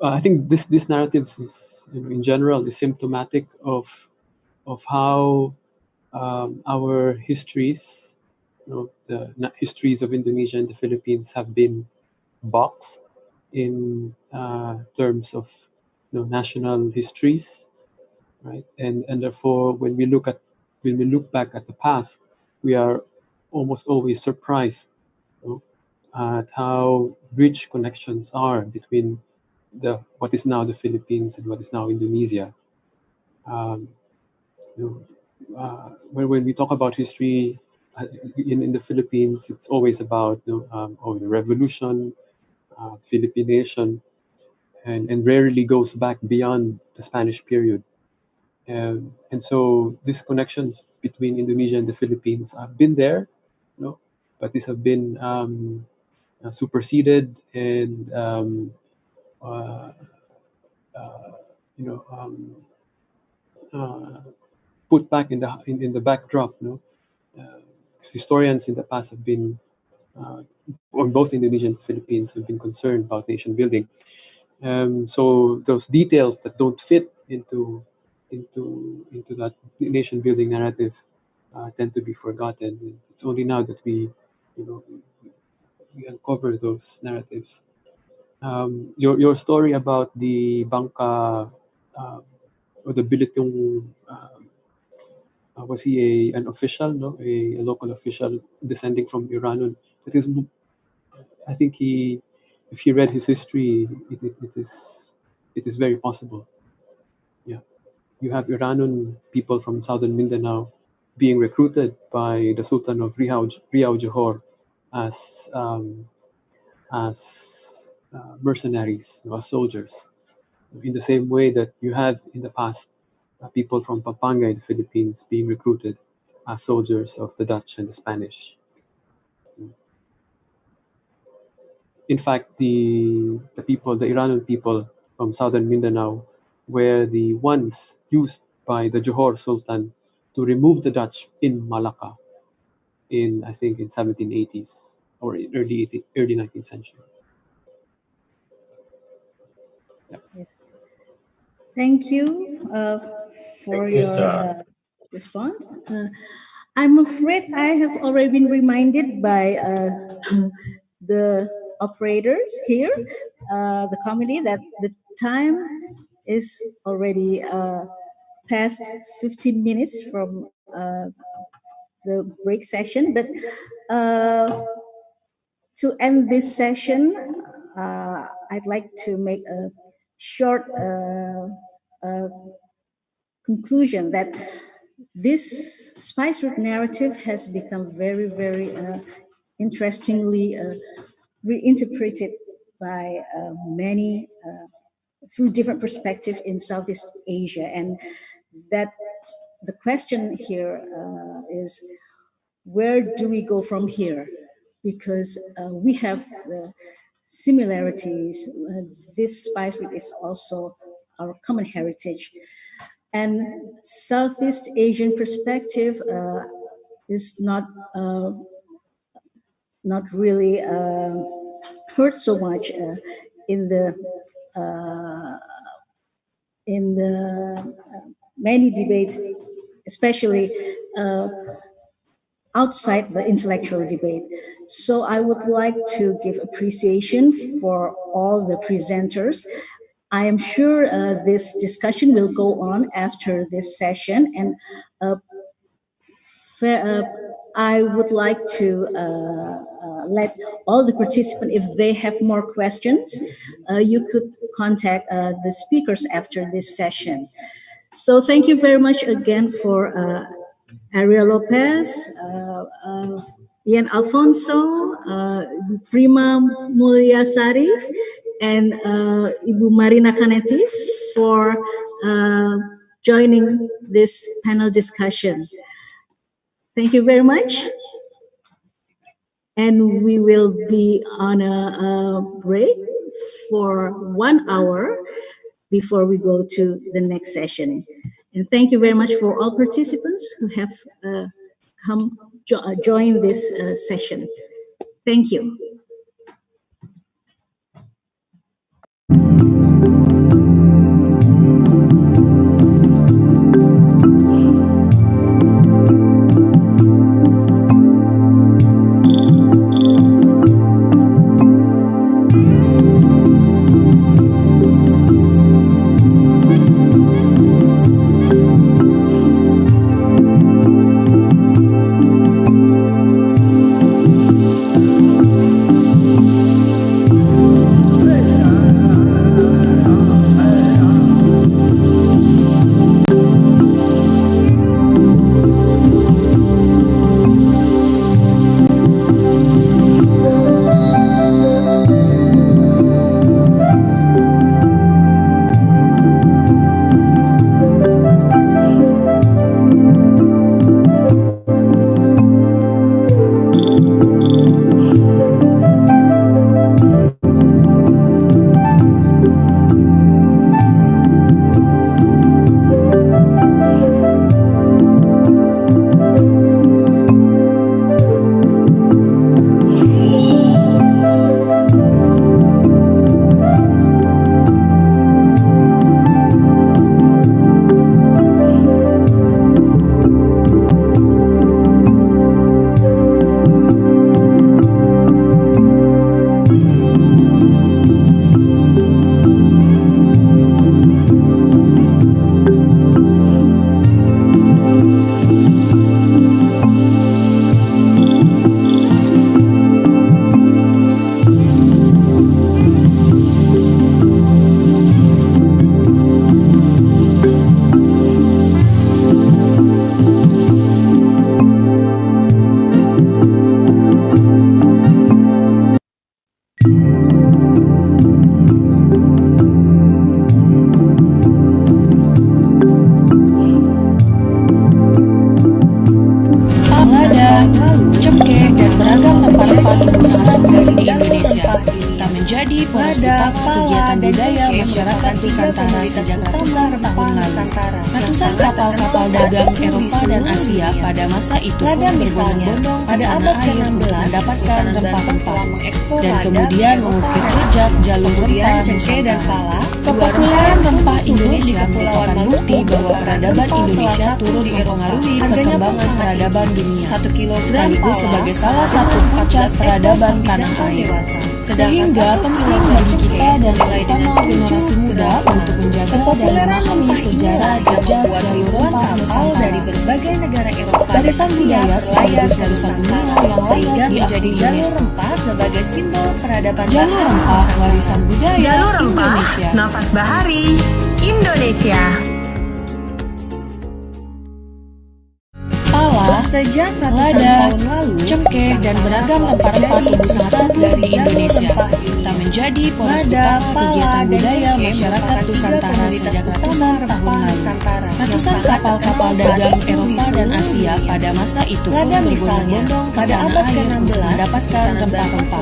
I think this narratives is, in general, is symptomatic of how our histories, the histories of Indonesia and the Philippines, have been boxed in terms of national histories, right? And therefore, when we look back at the past, we are almost always surprised at how rich connections are between what is now the Philippines and what is now Indonesia. When we talk about history in the Philippines, it's always about the revolution, Philippine nation, and rarely goes back beyond the Spanish period. And so these connections between Indonesia and the Philippines have been there, but these have been superseded and put back in the backdrop. Historians in the past have been, on both Indonesia and the Philippines, have been concerned about nation building. So those details that don't fit into that nation building narrative tend to be forgotten. It's only now that we uncover those narratives. Your story about the Bangka or the Belitung, was he an official, a local official descending from Iran? It is, I think if he read his history, it is very possible. Yeah, you have Iranian people from southern Mindanao being recruited by the Sultan of Riau Johor as mercenaries, as soldiers, in the same way that you have in the past people from Pampanga in the Philippines being recruited as soldiers of the Dutch and the Spanish. In fact, the Iranian people from southern Mindanao were the ones used by the Johor Sultan to remove the Dutch in Malacca in 1780s or early 19th century. Yeah. Yes. Thank you for your response. I'm afraid I have already been reminded by the operators here, the committee, that the time is already past 15 minutes from the break session. But to end this session, I'd like to make a short conclusion that this spice route narrative has become very, very interestingly reinterpreted by many through different perspectives in Southeast Asia. And that the question here is, where do we go from here? Because we have the similarities. This spice root is also our common heritage. And Southeast Asian perspective is not really heard so much in the many debates, especially outside the intellectual debate. So I would like to give appreciation for all the presenters. I am sure this discussion will go on after this session, and I would like to let all the participants, if they have more questions, you could contact the speakers after this session. So thank you very much again for Ariel Lopez, Ian Alfonso, Prima Mulyasari, and Ibu Marina Canetti for joining this panel discussion. Thank you very much. And we will be on a break for 1 hour before we go to the next session. And thank you very much for all participants who have come join this session. Thank you. menjadi poros utama kegiatan budaya masyarakat Nusantara sejak ratusan tahun lalu. Ratusan kapal-kapal dagang Eropa dan Asia pada masa itu berbondong-bondong pada abad ke-16 mendapatkan rempah-rempah dan kemudian mengukir jejak jalur rempah Nusantara. Kepopuleran rempah Indonesia merupakan bukti bahwa peradaban Indonesia turut mempengaruhi perkembangan peradaban dunia, sekaligus sebagai salah satu puncak peradaban tanah air. Sehingga penting bagi kita dan terutama generasi muda untuk menjaga dan memahami sejarah jejak jalur rempah Nusantara dari berbagai negara Eropa, warisan budaya sekaligus warisan dunia yang sehingga menjadi jalur rempah sebagai simbol peradaban jalur rempah warisan budaya Jalur Rempah, Indonesia. Nafas Bahari, Indonesia. Sejak ratusan tahun lalu, cengkeh dan beragam rempah-rempah tumbuh sangat subur di Indonesia. Tak menjadi poros utama kegiatan budaya masyarakat Nusantara sejak ratusan tahun Nusantara. Ratusan kapal-kapal dagang Eropa dan Asia pada masa itu pun berbondong-bondong pada abad ke-16 mendapatkan rempah-rempah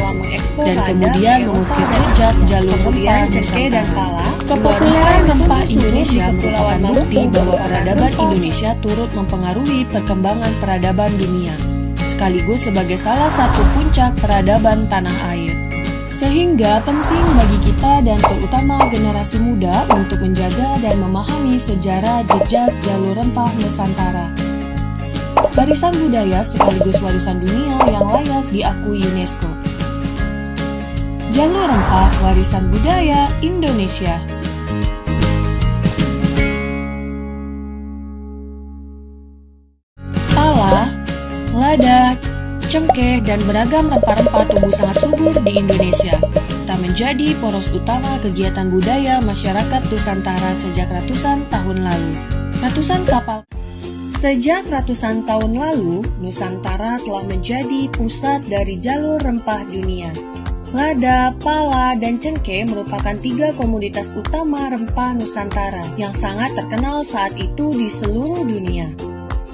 dan kemudian mengukir jejak jalur rempah Nusantara. Kepopuleran rempah Indonesia merupakan bukti bahwa peradaban Indonesia turut mempengaruhi perkembangan peradaban dunia, sekaligus sebagai salah satu puncak peradaban tanah air. Sehingga penting bagi kita dan terutama generasi muda untuk menjaga dan memahami sejarah jejak jalur rempah Nusantara. Warisan budaya sekaligus warisan dunia yang layak diakui UNESCO. Jalur rempah warisan budaya Indonesia. Pala, lada, cengkeh, dan beragam rempah-rempah tumbuh sangat subur di Indonesia. Tak menjadi poros utama kegiatan budaya masyarakat Nusantara sejak ratusan tahun lalu. Sejak ratusan tahun lalu, Nusantara telah menjadi pusat dari jalur rempah dunia. Lada, pala, dan cengkeh merupakan 3 komoditas utama rempah Nusantara yang sangat terkenal saat itu di seluruh dunia.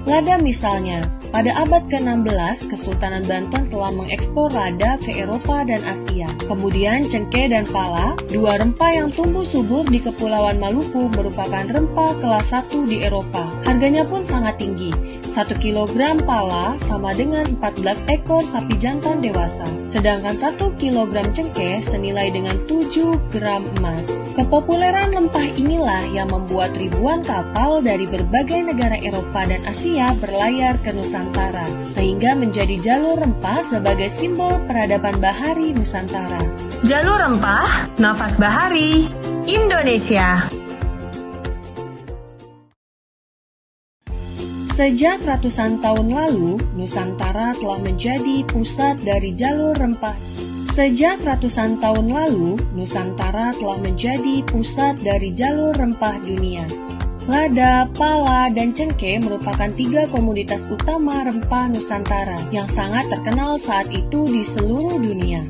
Lada misalnya, pada abad ke-16, Kesultanan Banten telah mengekspor lada ke Eropa dan Asia. Kemudian cengkeh dan pala, 2 rempah yang tumbuh subur di Kepulauan Maluku merupakan rempah kelas 1 di Eropa. Harganya pun sangat tinggi. 1 kilogram pala sama dengan 14 ekor sapi jantan dewasa. Sedangkan 1 kilogram cengkeh senilai dengan 7 gram emas. Kepopuleran rempah inilah yang membuat ribuan kapal dari berbagai negara Eropa dan Asia berlayar ke Nusantara, sehingga menjadi jalur rempah sebagai simbol peradaban bahari Nusantara. Jalur rempah, nafas bahari, Indonesia. Sejak ratusan tahun lalu, Nusantara telah menjadi pusat dari jalur rempah. Sejak ratusan tahun lalu, Nusantara telah menjadi pusat dari jalur rempah dunia. Lada, pala, dan cengkeh merupakan 3 komoditas utama rempah Nusantara yang sangat terkenal saat itu di seluruh dunia.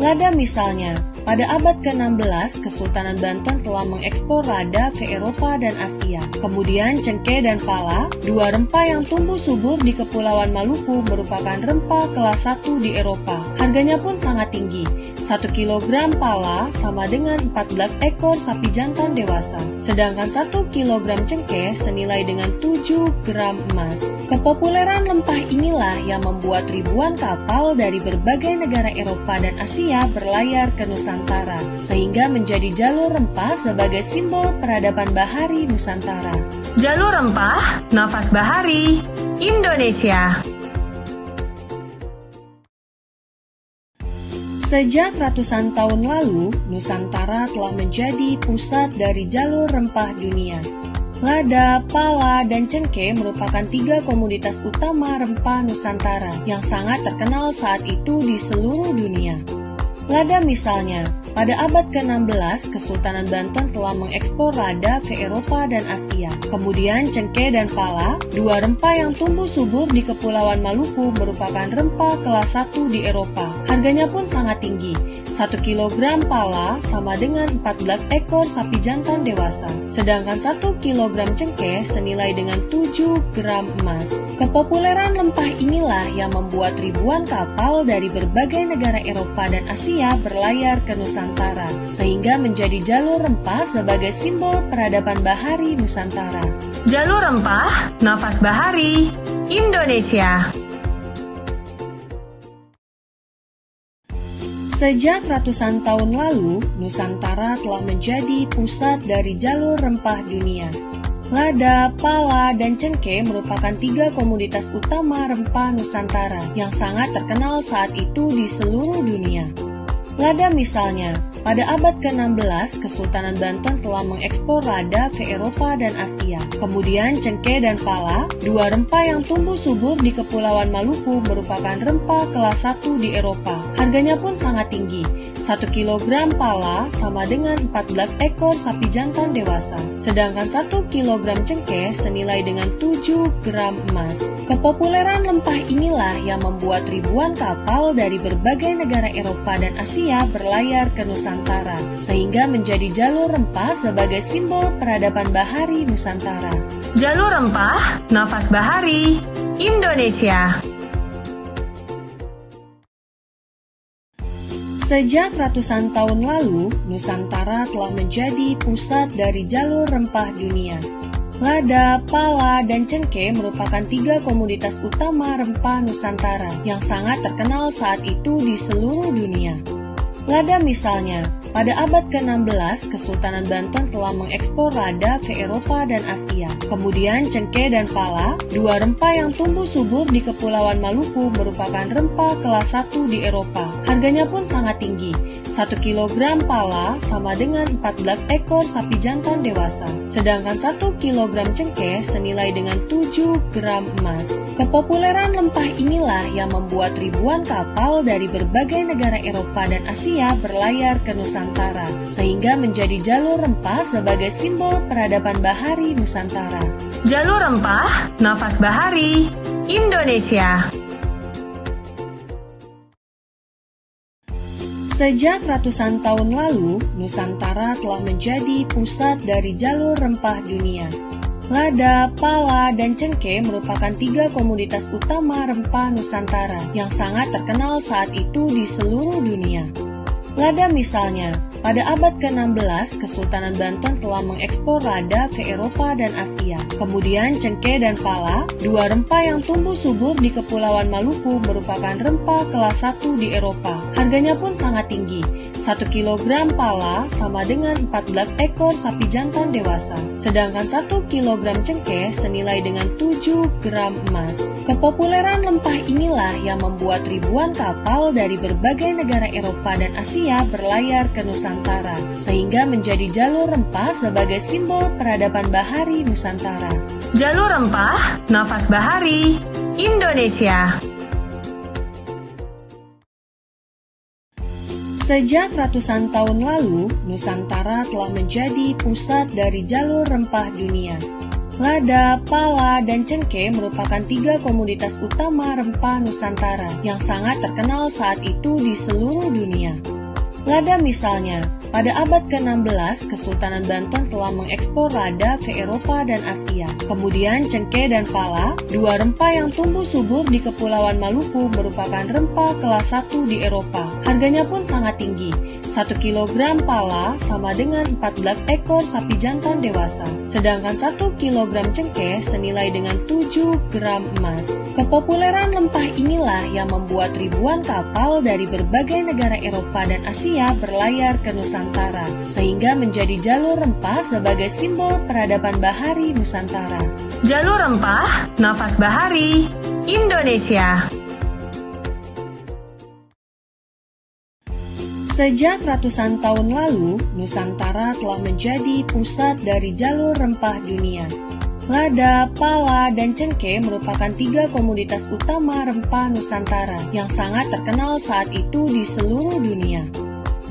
Lada misalnya, pada abad ke-16, Kesultanan Banten telah mengekspor lada ke Eropa dan Asia. Kemudian cengkeh dan pala, 2 rempah yang tumbuh subur di Kepulauan Maluku merupakan rempah kelas 1 di Eropa. Harganya pun sangat tinggi. 1 kilogram pala sama dengan 14 ekor sapi jantan dewasa. Sedangkan 1 kilogram cengkeh senilai dengan 7 gram emas. Kepopuleran rempah inilah yang membuat ribuan kapal dari berbagai negara Eropa dan Asia berlayar ke Nusantara, sehingga menjadi jalur rempah sebagai simbol peradaban bahari Nusantara. Jalur rempah, nafas bahari, Indonesia. Sejak ratusan tahun lalu, Nusantara telah menjadi pusat dari jalur rempah dunia. Lada, pala, dan cengkeh merupakan 3 komoditas utama rempah Nusantara yang sangat terkenal saat itu di seluruh dunia. Lada misalnya, pada abad ke-16, Kesultanan Banten telah mengekspor lada ke Eropa dan Asia. Kemudian cengkeh dan pala, 2 rempah yang tumbuh subur di Kepulauan Maluku merupakan rempah kelas 1 di Eropa. Harganya pun sangat tinggi. 1 kilogram pala sama dengan 14 ekor sapi jantan dewasa. Sedangkan 1 kilogram cengkeh senilai dengan 7 gram emas. Kepopuleran rempah inilah yang membuat ribuan kapal dari berbagai negara Eropa dan Asia berlayar ke Nusantara, sehingga menjadi jalur rempah sebagai simbol peradaban bahari Nusantara. Jalur rempah, nafas bahari, Indonesia. Sejak ratusan tahun lalu, Nusantara telah menjadi pusat dari jalur rempah dunia. Lada, pala, dan cengkeh merupakan 3 komoditas utama rempah Nusantara yang sangat terkenal saat itu di seluruh dunia. Lada misalnya, pada abad ke-16, Kesultanan Banten telah mengekspor lada ke Eropa dan Asia. Kemudian cengkeh dan pala, 2 rempah yang tumbuh subur di Kepulauan Maluku merupakan rempah kelas 1 di Eropa. Harganya pun sangat tinggi. 1 kilogram pala sama dengan 14 ekor sapi jantan dewasa. Sedangkan 1 kilogram cengkeh senilai dengan 7 gram emas. Kepopuleran rempah inilah yang membuat ribuan kapal dari berbagai negara Eropa dan Asia berlayar ke Nusantara, Nusantara, sehingga menjadi jalur rempah sebagai simbol peradaban bahari Nusantara. Jalur Rempah, Nafas Bahari, Indonesia. Sejak ratusan tahun lalu, Nusantara telah menjadi pusat dari jalur rempah dunia. Lada, pala, dan cengkeh merupakan 3 komoditas utama rempah Nusantara yang sangat terkenal saat itu di seluruh dunia. Lada misalnya, pada abad ke-16, Kesultanan Banten telah mengekspor lada ke Eropa dan Asia. Kemudian cengkeh dan pala, 2 rempah yang tumbuh subur di Kepulauan Maluku merupakan rempah kelas 1 di Eropa. Harganya pun sangat tinggi. 1 kilogram pala sama dengan 14 ekor sapi jantan dewasa. Sedangkan 1 kilogram cengkeh senilai dengan 7 gram emas. Kepopuleran rempah inilah yang membuat ribuan kapal dari berbagai negara Eropa dan Asia berlayar ke Nusantara, sehingga menjadi jalur rempah sebagai simbol peradaban bahari Nusantara. Jalur Rempah, Nafas Bahari, Indonesia. Sejak ratusan tahun lalu, Nusantara telah menjadi pusat dari jalur rempah dunia. Lada, pala, dan cengkeh merupakan 3 komoditas utama rempah Nusantara yang sangat terkenal saat itu di seluruh dunia. Lada misalnya, pada abad ke-16, Kesultanan Banten telah mengekspor lada ke Eropa dan Asia. Kemudian cengkeh dan pala, 2 rempah yang tumbuh subur di Kepulauan Maluku merupakan rempah kelas 1 di Eropa. Harganya pun sangat tinggi. 1 kilogram pala sama dengan 14 ekor sapi jantan dewasa. Sedangkan 1 kilogram cengkeh senilai dengan 7 gram emas. Kepopuleran rempah inilah yang membuat ribuan kapal dari berbagai negara Eropa dan Asia berlayar ke Nusantara, sehingga menjadi jalur rempah sebagai simbol peradaban bahari Nusantara. Jalur Rempah, Nafas Bahari, Indonesia. Sejak ratusan tahun lalu, Nusantara telah menjadi pusat dari jalur rempah dunia. Lada, pala, dan cengkeh merupakan 3 komoditas utama rempah Nusantara yang sangat terkenal saat itu di seluruh dunia. Lada misalnya, pada abad ke-16, Kesultanan Banten telah mengekspor lada ke Eropa dan Asia. Kemudian cengkeh dan pala, 2 rempah yang tumbuh subur di Kepulauan Maluku merupakan rempah kelas 1 di Eropa. Harganya pun sangat tinggi. 1 kilogram pala sama dengan 14 ekor sapi jantan dewasa. Sedangkan 1 kilogram cengkeh senilai dengan 7 gram emas. Kepopuleran rempah inilah yang membuat ribuan kapal dari berbagai negara Eropa dan Asia berlayar ke Nusantara, sehingga menjadi jalur rempah sebagai simbol peradaban bahari Nusantara. Jalur Rempah, Nafas Bahari, Indonesia. Sejak ratusan tahun lalu, Nusantara telah menjadi pusat dari jalur rempah dunia. Lada, pala, dan cengkeh merupakan 3 komoditas utama rempah Nusantara yang sangat terkenal saat itu di seluruh dunia.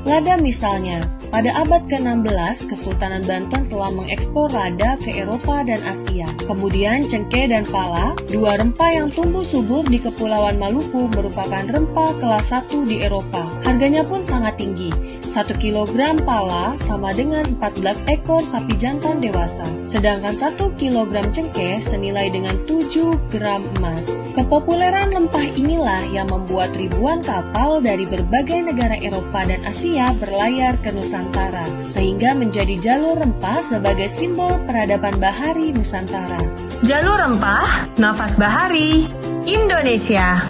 Lada misalnya, pada abad ke-16, Kesultanan Banten telah mengekspor lada ke Eropa dan Asia. Kemudian cengkeh dan pala, 2 rempah yang tumbuh subur di Kepulauan Maluku merupakan rempah kelas 1 di Eropa. Harganya pun sangat tinggi. 1 kilogram pala sama dengan 14 ekor sapi jantan dewasa. Sedangkan 1 kilogram cengkeh senilai dengan 7 gram emas. Kepopuleran rempah inilah yang membuat ribuan kapal dari berbagai negara Eropa dan Asia berlayar ke Nusantara, sehingga menjadi jalur rempah sebagai simbol peradaban bahari Nusantara. Jalur Rempah, Nafas Bahari, Indonesia.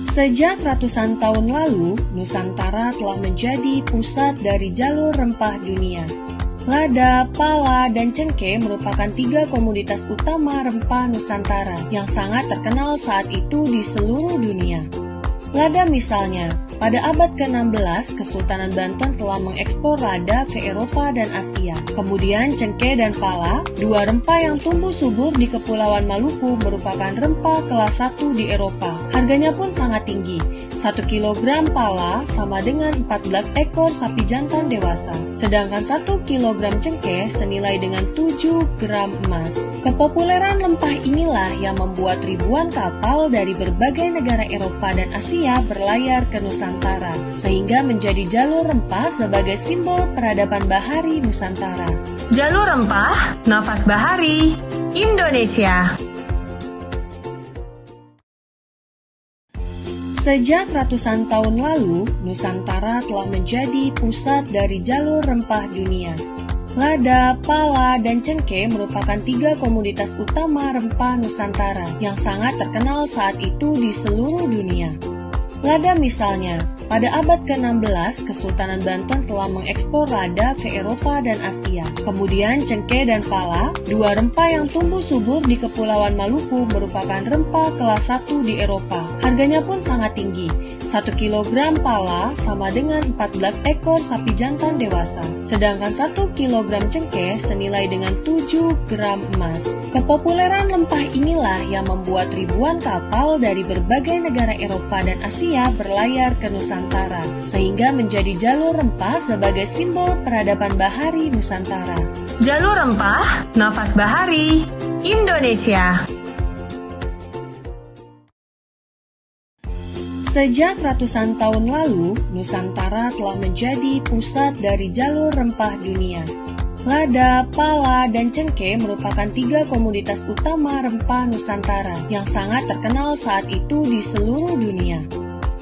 Sejak ratusan tahun lalu, Nusantara telah menjadi pusat dari jalur rempah dunia. Lada, pala, dan cengkeh merupakan 3 komoditas utama rempah Nusantara yang sangat terkenal saat itu di seluruh dunia. Lada misalnya, pada abad ke-16, Kesultanan Banten telah mengekspor lada ke Eropa dan Asia. Kemudian cengkeh dan pala, 2 rempah yang tumbuh subur di Kepulauan Maluku merupakan rempah kelas 1 di Eropa. Harganya pun sangat tinggi. 1 kilogram pala sama dengan 14 ekor sapi jantan dewasa, sedangkan 1 kilogram cengkeh senilai dengan 7 gram emas. Kepopuleran rempah inilah yang membuat ribuan kapal dari berbagai negara Eropa dan Asia berlayar ke Nusantara, sehingga menjadi jalur rempah sebagai simbol peradaban bahari Nusantara. Jalur Rempah, Nafas Bahari, Indonesia. Sejak ratusan tahun lalu, Nusantara telah menjadi pusat dari jalur rempah dunia. Lada, pala, dan cengkeh merupakan 3 komoditas utama rempah Nusantara yang sangat terkenal saat itu di seluruh dunia. Lada misalnya, pada abad ke-16, Kesultanan Banten telah mengekspor lada ke Eropa dan Asia. Kemudian cengkeh dan pala, 2 rempah yang tumbuh subur di Kepulauan Maluku, merupakan rempah kelas 1 di Eropa. Harganya pun sangat tinggi. 1 kilogram pala sama dengan 14 ekor sapi jantan dewasa, sedangkan 1 kilogram cengkeh senilai dengan 7 gram emas. Kepopuleran rempah inilah yang membuat ribuan kapal dari berbagai negara Eropa dan Asia berlayar ke Nusantara, sehingga menjadi jalur rempah sebagai simbol peradaban bahari Nusantara. Jalur Rempah, Nafas Bahari, Indonesia. Sejak ratusan tahun lalu, Nusantara telah menjadi pusat dari jalur rempah dunia. Lada, pala, dan cengkeh merupakan 3 komoditas utama rempah Nusantara yang sangat terkenal saat itu di seluruh dunia.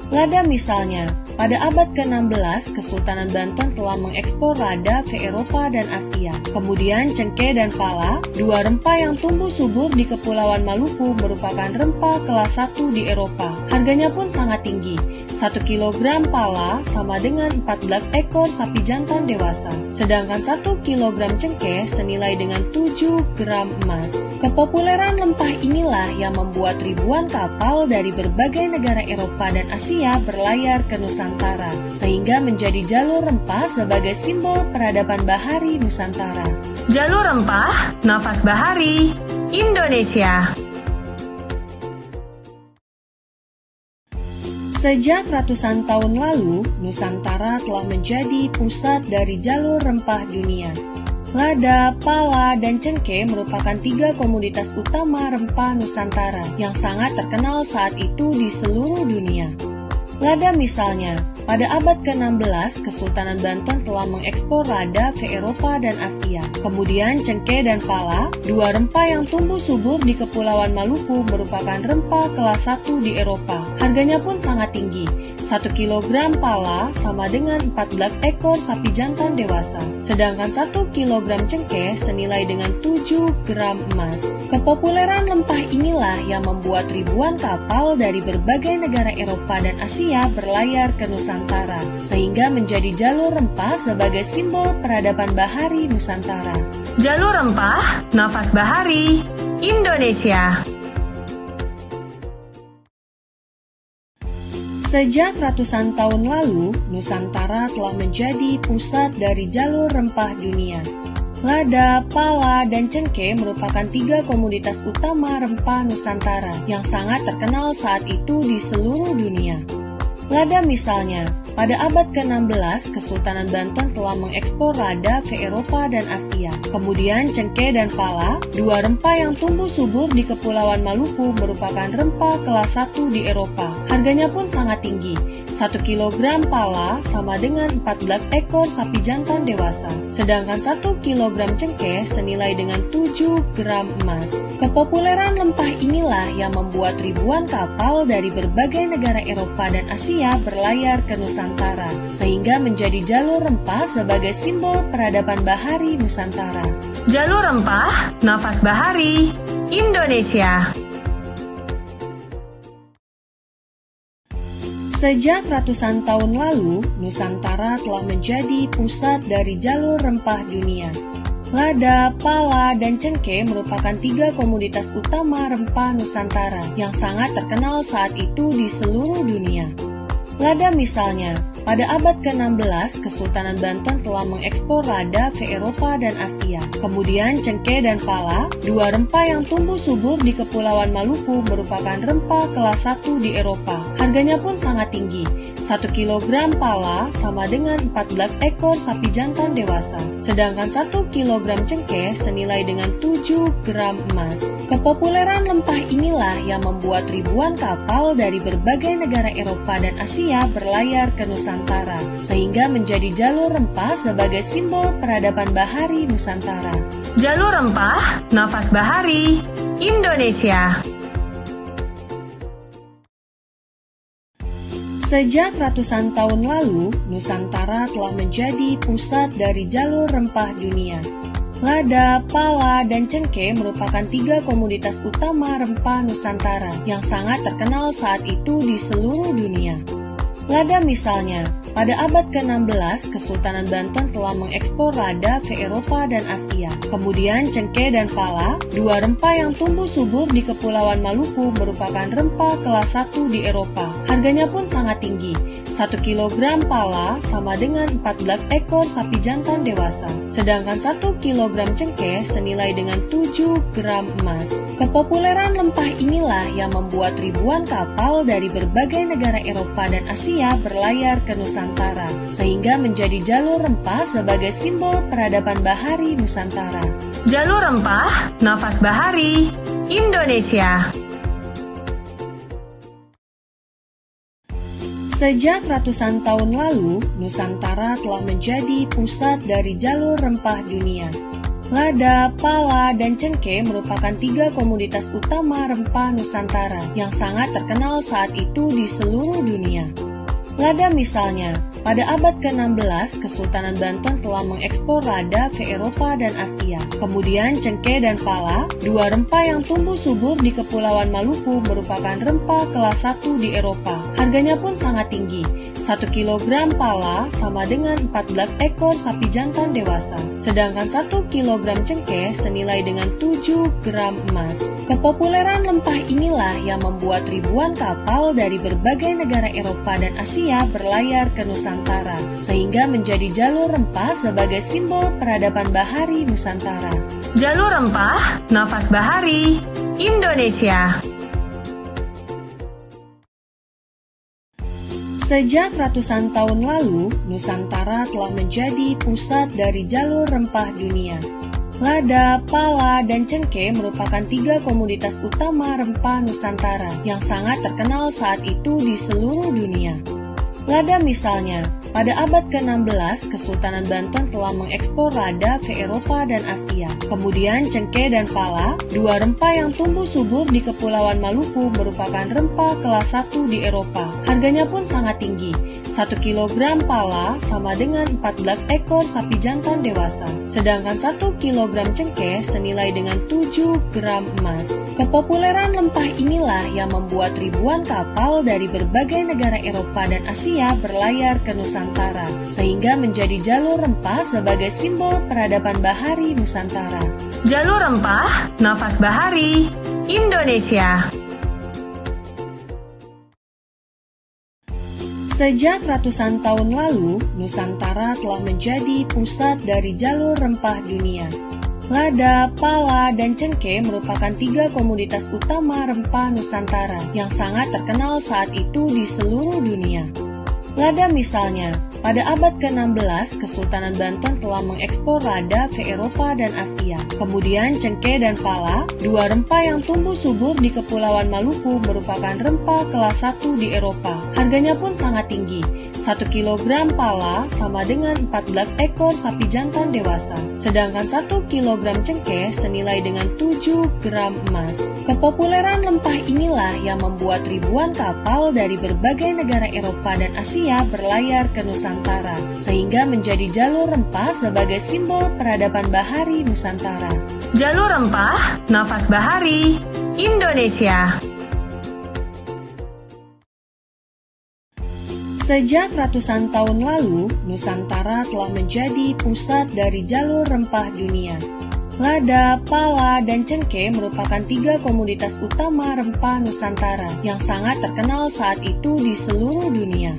Lada misalnya, pada abad ke-16, Kesultanan Banten telah mengekspor lada ke Eropa dan Asia. Kemudian cengkeh dan pala, 2 rempah yang tumbuh subur di Kepulauan Maluku, merupakan rempah kelas 1 di Eropa. Harganya pun sangat tinggi. 1 kilogram pala sama dengan 14 ekor sapi jantan dewasa, sedangkan 1 kilogram cengkeh senilai dengan 7 gram emas. Kepopuleran rempah inilah yang membuat ribuan kapal dari berbagai negara Eropa dan Asia berlayar ke Nusantara, sehingga menjadi jalur rempah sebagai simbol peradaban bahari Nusantara. Jalur Rempah, Nafas Bahari, Indonesia. Sejak ratusan tahun lalu, Nusantara telah menjadi pusat dari jalur rempah dunia. Lada, pala, dan cengkeh merupakan 3 komoditas utama rempah Nusantara yang sangat terkenal saat itu di seluruh dunia. Lada misalnya, pada abad ke-16, Kesultanan Banten telah mengekspor lada ke Eropa dan Asia. Kemudian cengkeh dan pala, 2 rempah yang tumbuh subur di Kepulauan Maluku, merupakan rempah kelas 1 di Eropa. Harganya pun sangat tinggi. 1 kilogram pala sama dengan 14 ekor sapi jantan dewasa, sedangkan 1 kilogram cengkeh senilai dengan 7 gram emas. Kepopuleran rempah inilah yang membuat ribuan kapal dari berbagai negara Eropa dan Asia berlayar ke Nusantara, sehingga menjadi jalur rempah sebagai simbol peradaban bahari Nusantara. Jalur Rempah, Nafas Bahari, Indonesia. Sejak ratusan tahun lalu, Nusantara telah menjadi pusat dari jalur rempah dunia. Lada, pala, dan cengkeh merupakan 3 komoditas utama rempah Nusantara yang sangat terkenal saat itu di seluruh dunia. Lada misalnya, pada abad ke-16, Kesultanan Banten telah mengekspor lada ke Eropa dan Asia. Kemudian cengkeh dan pala, 2 rempah yang tumbuh subur di Kepulauan Maluku, merupakan rempah kelas 1 di Eropa. Harganya pun sangat tinggi. 1 kilogram pala sama dengan 14 ekor sapi jantan dewasa, sedangkan 1 kilogram cengkeh senilai dengan 7 gram emas. Kepopuleran rempah inilah yang membuat ribuan kapal dari berbagai negara Eropa dan Asia berlayar ke Nusantara, sehingga menjadi jalur rempah sebagai simbol peradaban bahari Nusantara. Jalur Rempah, Nafas Bahari, Indonesia. Sejak ratusan tahun lalu, Nusantara telah menjadi pusat dari jalur rempah dunia. Lada, pala, dan cengkeh merupakan 3 komoditas utama rempah Nusantara yang sangat terkenal saat itu di seluruh dunia. Lada misalnya, pada abad ke-16, Kesultanan Banten telah mengekspor lada ke Eropa dan Asia. Kemudian cengkeh dan pala, dua rempah yang tumbuh subur di Kepulauan Maluku, merupakan rempah kelas 1 di Eropa. Harganya pun sangat tinggi. 1 kilogram pala sama dengan 14 ekor sapi jantan dewasa. Sedangkan 1 kilogram cengkeh senilai dengan 7 gram emas. Kepopuleran rempah inilah yang membuat ribuan kapal dari berbagai negara Eropa dan Asia berlayar ke Nusantara, sehingga menjadi jalur rempah sebagai simbol peradaban bahari Nusantara. Jalur Rempah, Nafas Bahari, Indonesia. Sejak ratusan tahun lalu, Nusantara telah menjadi pusat dari jalur rempah dunia. Lada, pala, dan cengkeh merupakan 3 komoditas utama rempah Nusantara yang sangat terkenal saat itu di seluruh dunia. Lada misalnya, pada abad ke-16, Kesultanan Banten telah mengekspor lada ke Eropa dan Asia. Kemudian cengkeh dan pala, dua rempah yang tumbuh subur di Kepulauan Maluku, merupakan rempah kelas 1 di Eropa. Harganya pun sangat tinggi. 1 kilogram pala sama dengan 14 ekor sapi jantan dewasa. Sedangkan 1 kilogram cengkeh senilai dengan 7 gram emas. Kepopuleran rempah inilah yang membuat ribuan kapal dari berbagai negara Eropa dan Asia berlayar ke Nusantara, sehingga menjadi jalur rempah sebagai simbol peradaban bahari Nusantara. Jalur Rempah, Nafas Bahari, Indonesia. Sejak ratusan tahun lalu, Nusantara telah menjadi pusat dari jalur rempah dunia. Lada, pala, dan cengkeh merupakan 3 komoditas utama rempah Nusantara yang sangat terkenal saat itu di seluruh dunia. Lada misalnya, pada abad ke-16, Kesultanan Banten telah mengekspor lada ke Eropa dan Asia. Kemudian cengkeh dan pala, dua rempah yang tumbuh subur di Kepulauan Maluku, merupakan rempah kelas 1 di Eropa. Harganya pun sangat tinggi. 1 kilogram pala sama dengan 14 ekor sapi jantan dewasa. Sedangkan 1 kilogram cengkeh senilai dengan 7 gram emas. Kepopuleran rempah inilah yang membuat ribuan kapal dari berbagai negara Eropa dan Asia berlayar ke Nusantara, sehingga menjadi jalur rempah sebagai simbol peradaban bahari Nusantara. Jalur Rempah, Nafas Bahari, Indonesia. Sejak ratusan tahun lalu, Nusantara telah menjadi pusat dari jalur rempah dunia. Lada, pala, dan cengkeh merupakan 3 komoditas utama rempah Nusantara yang sangat terkenal saat itu di seluruh dunia. Lada misalnya, pada abad ke-16, Kesultanan Banten telah mengekspor lada ke Eropa dan Asia. Kemudian cengkeh dan pala, dua rempah yang tumbuh subur di Kepulauan Maluku, merupakan rempah kelas 1 di Eropa. Harganya pun sangat tinggi. 1 kilogram pala sama dengan 14 ekor sapi jantan dewasa. Sedangkan 1 kilogram cengkeh senilai dengan 7 gram emas. Kepopuleran rempah inilah yang membuat ribuan kapal dari berbagai negara Eropa dan Asia berlayar ke Nusantara, sehingga menjadi jalur rempah sebagai simbol peradaban bahari Nusantara. Jalur Rempah, Nafas Bahari, Indonesia. Sejak ratusan tahun lalu, Nusantara telah menjadi pusat dari jalur rempah dunia. Lada, pala, dan cengkeh merupakan 3 komoditas utama rempah Nusantara yang sangat terkenal saat itu di seluruh dunia. Lada misalnya, pada abad ke-16, Kesultanan Banten telah mengekspor lada ke Eropa dan Asia. Kemudian cengkeh dan pala, dua rempah yang tumbuh subur di Kepulauan Maluku, merupakan rempah kelas 1 di Eropa. Harganya pun sangat tinggi. 1 kilogram pala sama dengan 14 ekor sapi jantan dewasa. Sedangkan 1 kilogram cengkeh senilai dengan 7 gram emas. Kepopuleran rempah inilah yang membuat ribuan kapal dari berbagai negara Eropa dan Asia berlayar ke Nusantara, sehingga menjadi jalur rempah sebagai simbol peradaban bahari Nusantara. Jalur Rempah, Nafas Bahari, Indonesia. Sejak ratusan tahun lalu, Nusantara telah menjadi pusat dari jalur rempah dunia. Lada, pala, dan cengkeh merupakan 3 komoditas utama rempah Nusantara yang sangat terkenal saat itu di seluruh dunia.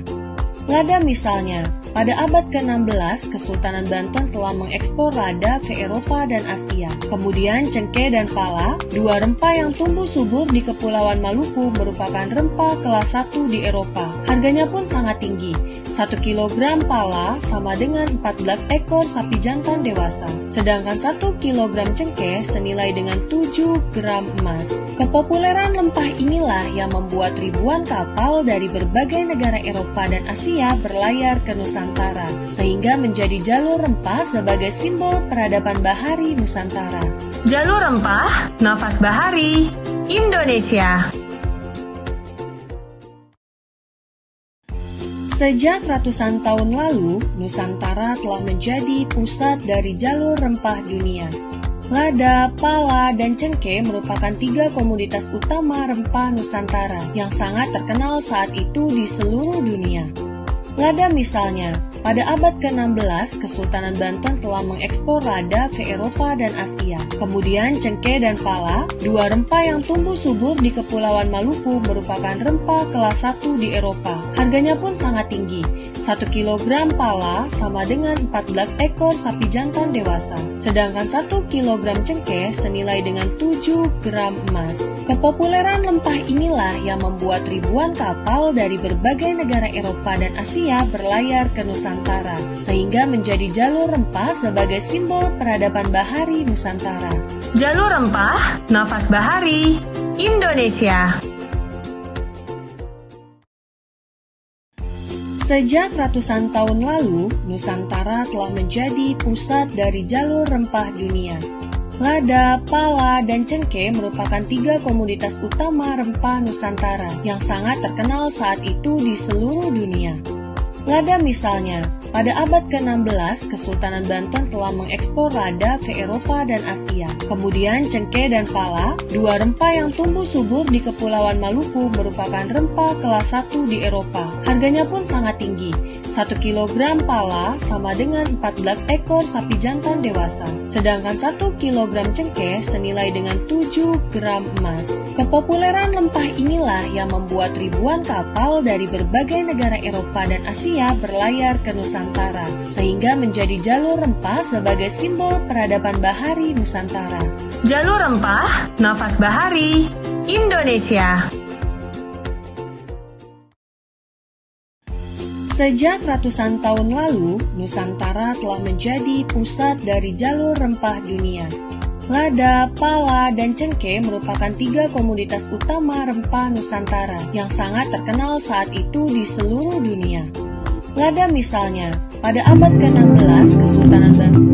Lada misalnya, pada abad ke-16, Kesultanan Banten telah mengekspor lada ke Eropa dan Asia. Kemudian cengkeh dan pala, 2 rempah yang tumbuh subur di Kepulauan Maluku merupakan rempah kelas 1 di Eropa. Harganya pun sangat tinggi. 1 kilogram pala sama dengan 14 ekor sapi jantan dewasa. Sedangkan 1 kilogram cengkeh senilai dengan 7 gram emas. Kepopuleran rempah inilah yang membuat ribuan kapal dari berbagai negara Eropa dan Asia berlayar ke Nusantara, sehingga menjadi jalur rempah sebagai simbol peradaban bahari Nusantara. Jalur Rempah, Nafas Bahari, Indonesia. Sejak ratusan tahun lalu, Nusantara telah menjadi pusat dari jalur rempah dunia. Lada, pala, dan cengkeh merupakan 3 komoditas utama rempah Nusantara yang sangat terkenal saat itu di seluruh dunia. Lada misalnya, pada abad ke-16, Kesultanan Banten telah mengekspor lada ke Eropa dan Asia. Kemudian cengkeh dan pala, 2 rempah yang tumbuh subur di Kepulauan Maluku merupakan rempah kelas 1 di Eropa. Harganya pun sangat tinggi. 1 kilogram pala sama dengan 14 ekor sapi jantan dewasa. Sedangkan 1 kilogram cengkeh senilai dengan 7 gram emas. Kepopuleran rempah inilah yang membuat ribuan kapal dari berbagai negara Eropa dan Asia berlayar ke Nusantara, sehingga menjadi jalur rempah sebagai simbol peradaban bahari Nusantara. Jalur Rempah, Nafas Bahari, Indonesia. Sejak ratusan tahun lalu, Nusantara telah menjadi pusat dari jalur rempah dunia. Lada, pala, dan cengkeh merupakan 3 komoditas utama rempah Nusantara yang sangat terkenal saat itu di seluruh dunia. Lada misalnya, pada abad ke-16, Kesultanan Banten telah mengekspor lada ke Eropa dan Asia. Kemudian cengkeh dan pala, 2 rempah yang tumbuh subur di Kepulauan Maluku merupakan rempah kelas 1 di Eropa. Harganya pun sangat tinggi. 1 kilogram pala sama dengan 14 ekor sapi jantan dewasa. Sedangkan 1 kilogram cengkeh senilai dengan 7 gram emas. Kepopuleran rempah inilah yang membuat ribuan kapal dari berbagai negara Eropa dan Asia berlayar ke Nusantara, sehingga menjadi jalur rempah sebagai simbol peradaban bahari Nusantara. Jalur Rempah, Nafas Bahari, Indonesia. Sejak ratusan tahun lalu, Nusantara telah menjadi pusat dari jalur rempah dunia. Lada, pala, dan cengkeh merupakan 3 komoditas utama rempah Nusantara yang sangat terkenal saat itu di seluruh dunia. Lada misalnya, pada abad ke-16, Kesultanan Banten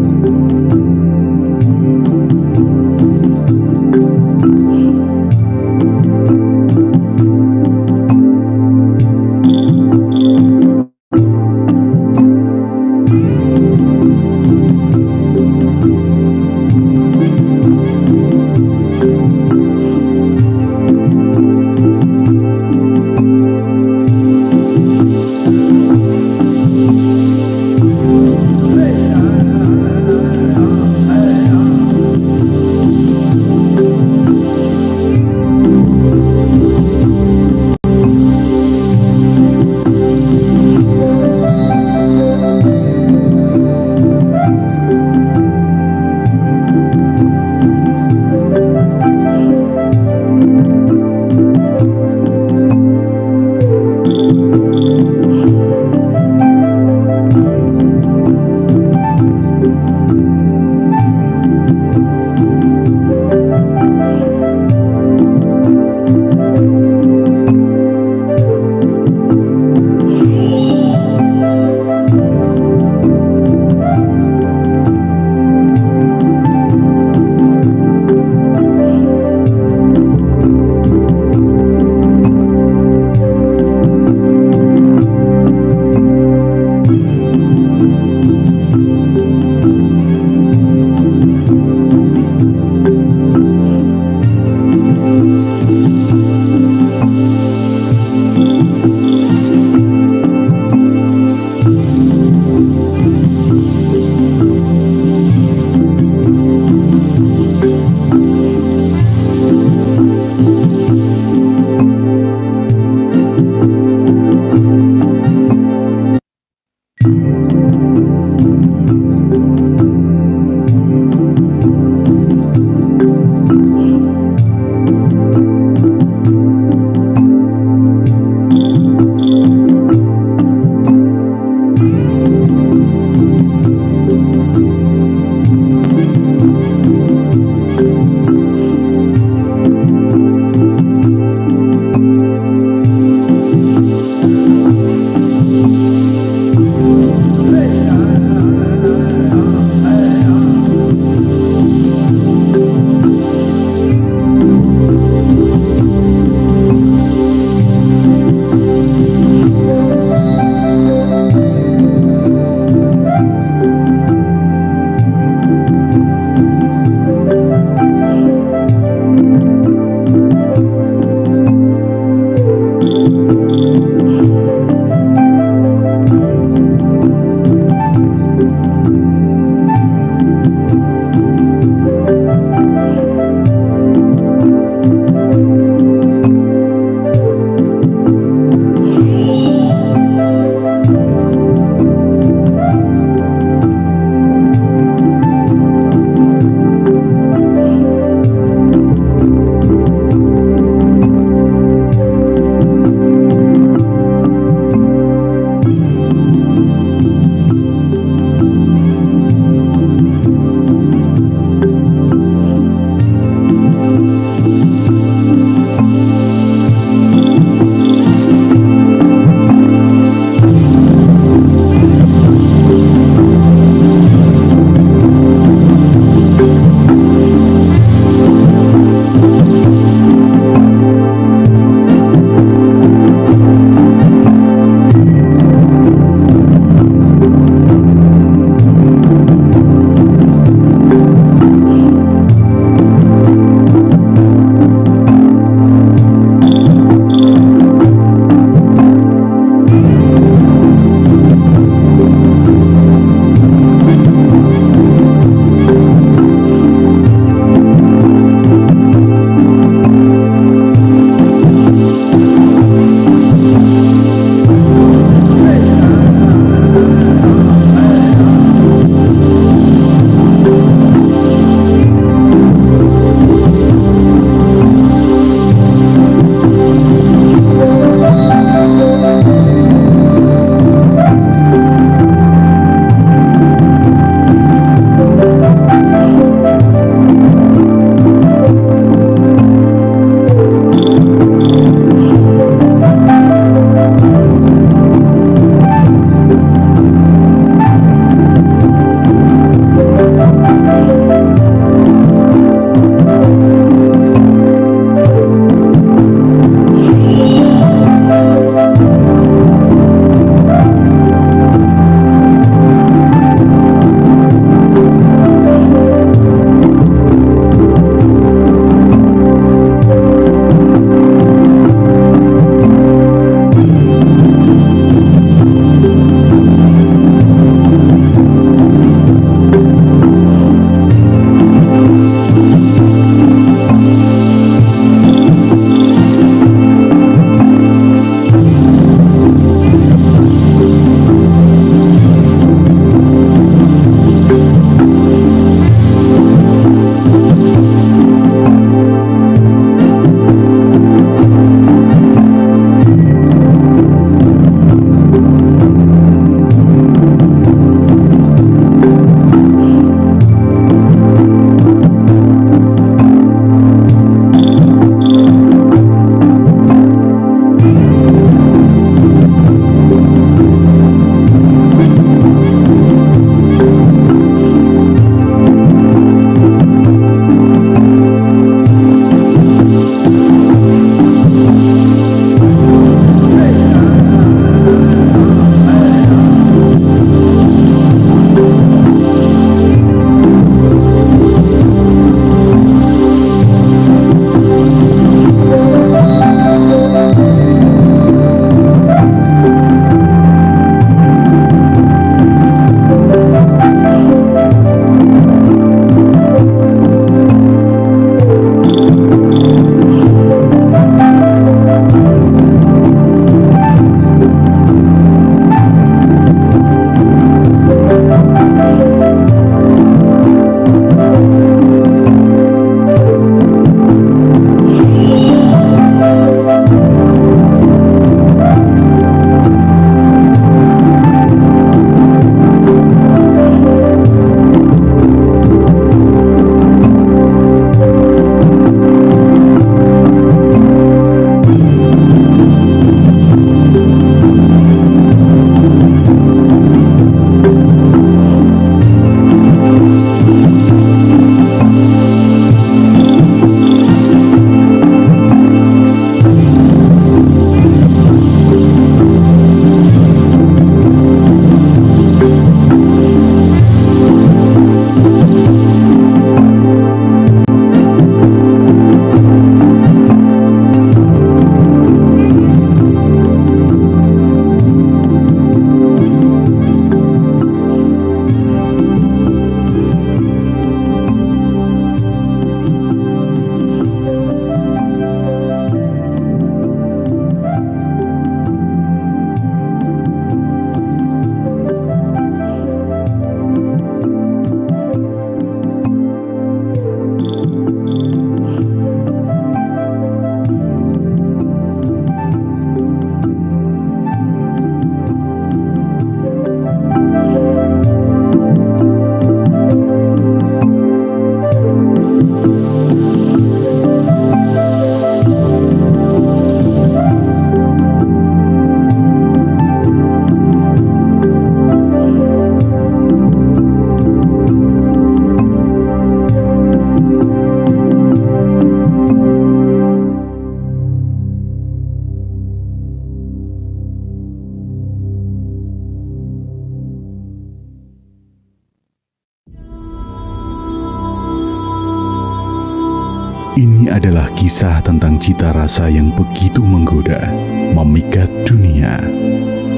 Ini adalah kisah tentang cita rasa yang begitu menggoda, memikat dunia.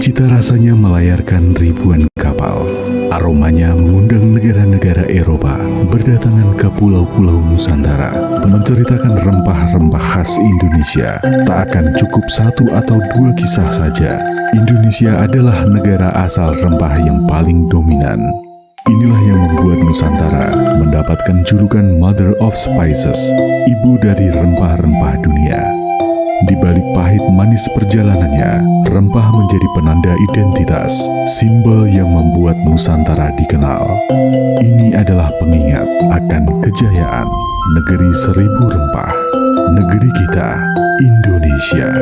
Cita rasanya melayarkan ribuan kapal. Aromanya mengundang negara-negara Eropa berdatangan ke pulau-pulau Nusantara, menceritakan rempah-rempah khas Indonesia. Tak akan cukup satu atau dua kisah saja. Indonesia adalah negara asal rempah yang paling dominan. Inilah yang membuat Nusantara mendapatkan julukan Mother of Spices, ibu dari rempah-rempah dunia. Di balik pahit manis perjalanannya, rempah menjadi penanda identitas, simbol yang membuat Nusantara dikenal. Ini adalah pengingat akan kejayaan negeri seribu rempah, negeri kita, Indonesia.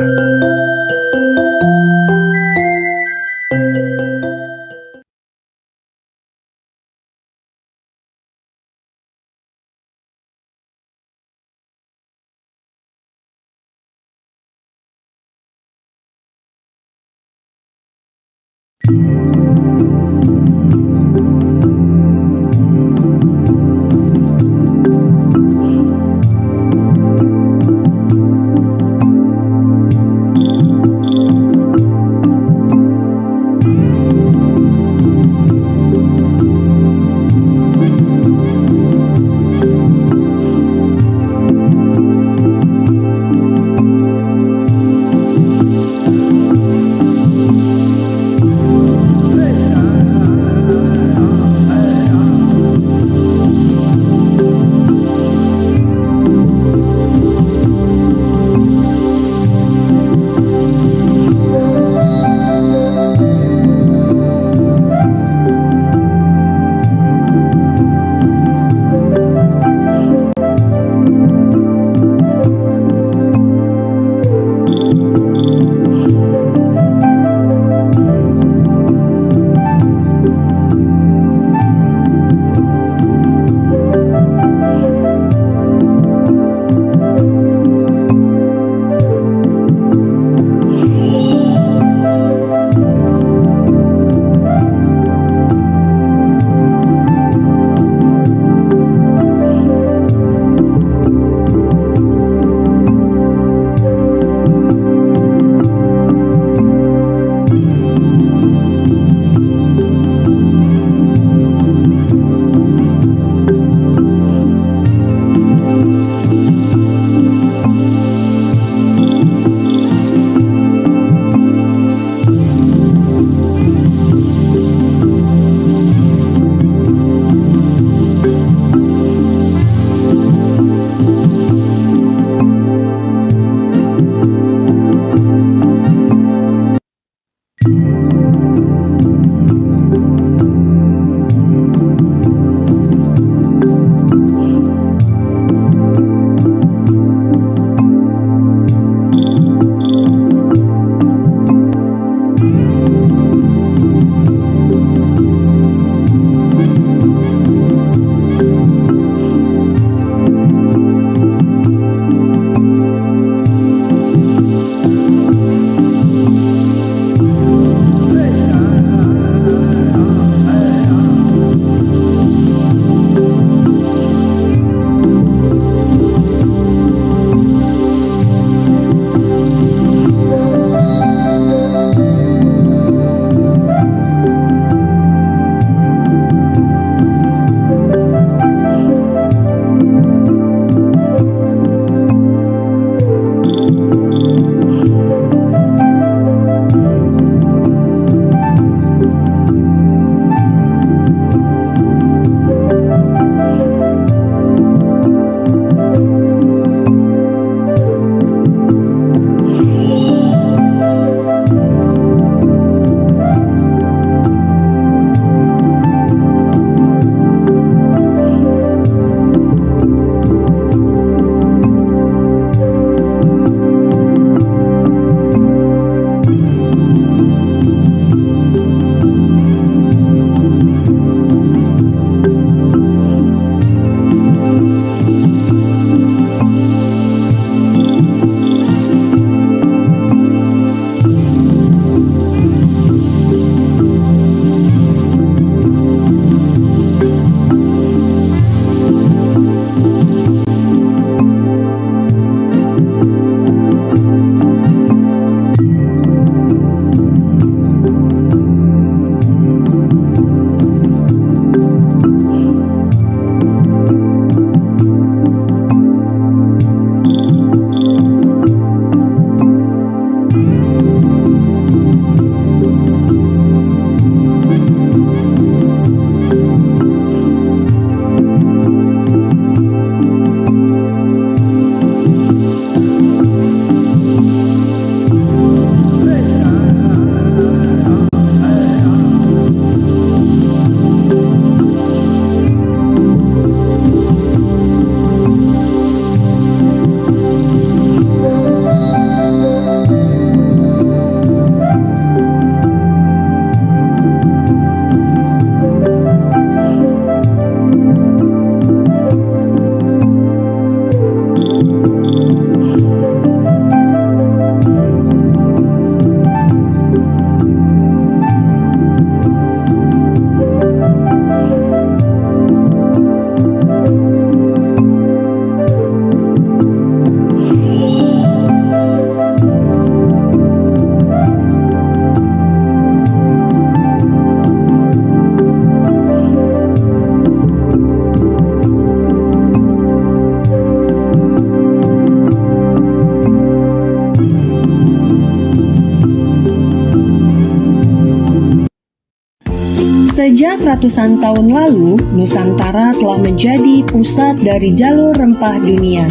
Sejak ratusan tahun lalu, Nusantara telah menjadi pusat dari jalur rempah dunia.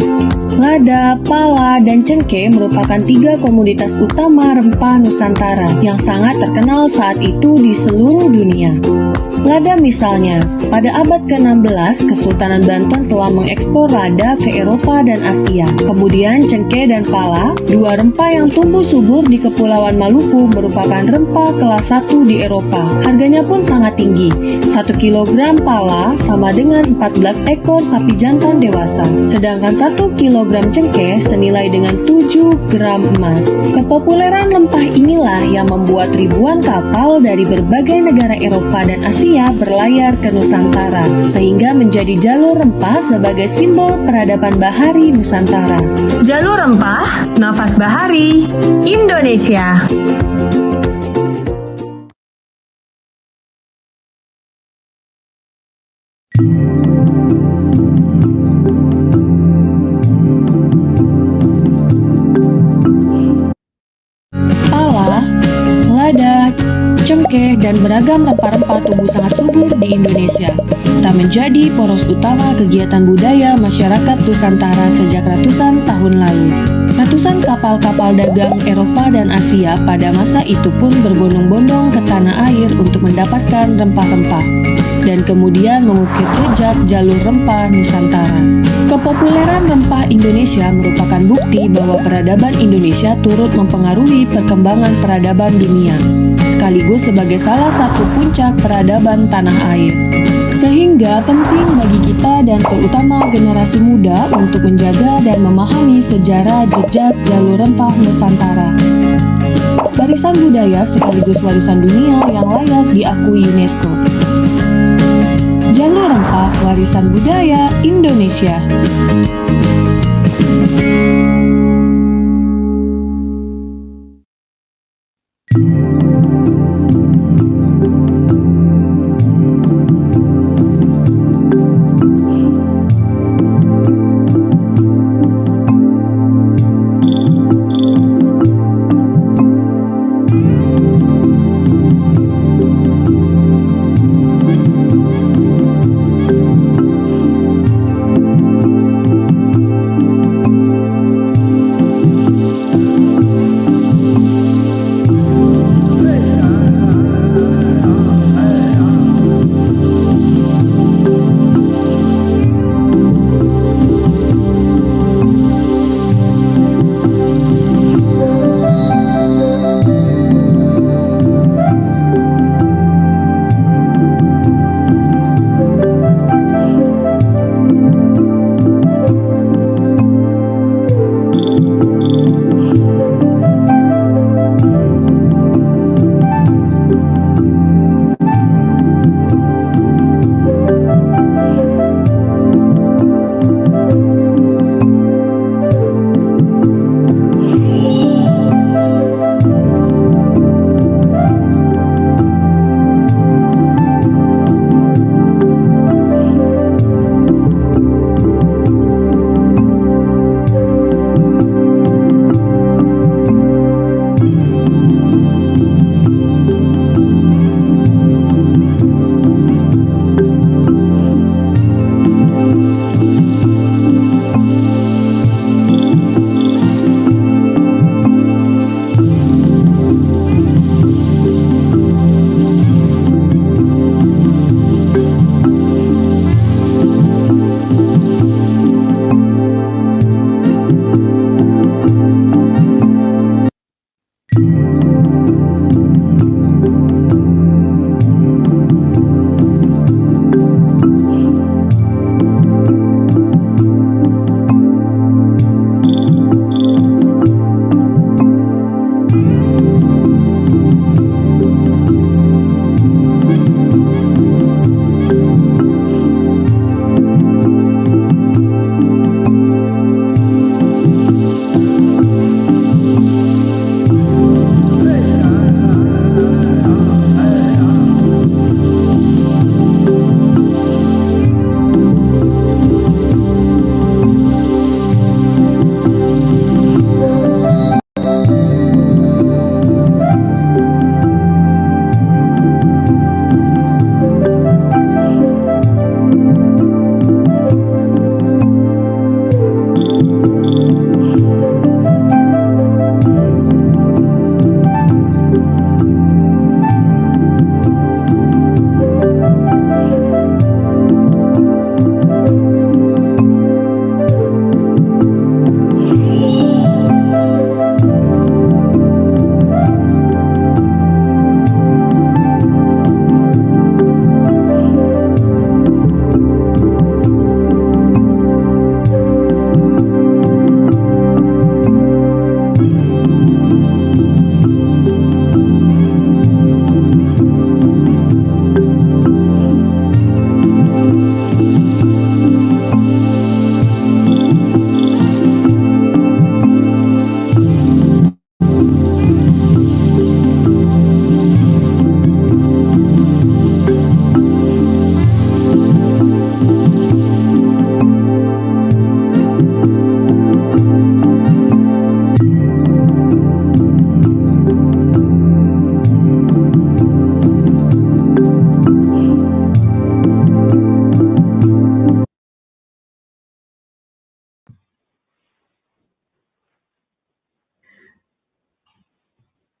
Lada, pala, dan cengkeh merupakan 3 komoditas utama rempah Nusantara yang sangat terkenal saat itu di seluruh dunia. Lada misalnya, pada abad ke-16, Kesultanan Banten telah mengekspor lada ke Eropa dan Asia. Kemudian cengkeh dan pala, 2 rempah yang tumbuh subur di Kepulauan Maluku, merupakan rempah kelas 1 di Eropa. Harganya pun sangat tinggi. 1 kilogram pala sama dengan 14 ekor sapi jantan dewasa. Sedangkan 1 kilogram cengkeh senilai dengan 7 gram emas. Kepopuleran rempah inilah yang membuat ribuan kapal dari berbagai negara Eropa dan Asia berlayar ke Nusantara, sehingga menjadi jalur rempah sebagai simbol peradaban bahari Nusantara. Jalur Rempah, Nafas Bahari, Indonesia. Pala, lada, cengkeh, dan beragam rempah-rempah tumbuh sangat subur di Indonesia. Tak menjadi poros utama kegiatan budaya masyarakat Nusantara sejak ratusan tahun lalu. Ratusan kapal-kapal dagang Eropa dan Asia pada masa itu pun berbondong-bondong ke tanah air untuk mendapatkan rempah-rempah dan kemudian mengukir jejak jalur rempah Nusantara. Kepopuleran rempah Indonesia merupakan bukti bahwa peradaban Indonesia turut mempengaruhi perkembangan peradaban dunia, sekaligus sebagai salah satu puncak peradaban tanah air. Sehingga penting bagi kita dan terutama generasi muda untuk menjaga dan memahami sejarah jejak jalur rempah Nusantara. Warisan budaya sekaligus warisan dunia yang layak diakui UNESCO. Jalur rempah warisan budaya Indonesia.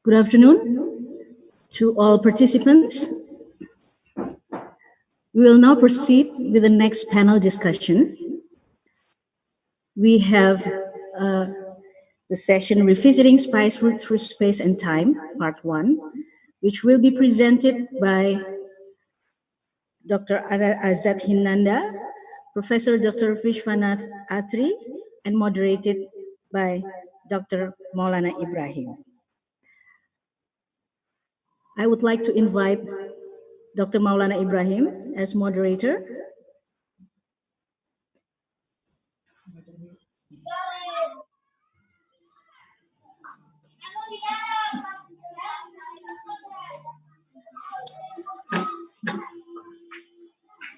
Good afternoon to all participants. We will now proceed with the next panel discussion. We have the session Revisiting Spice Routes Through Space and Time, Part 1, which will be presented by Dr. Azad Hinanda, Professor Dr. Vishwanath Atri, and moderated by Dr. Maulana Ibrahim. I would like to invite Dr. Maulana Ibrahim as moderator.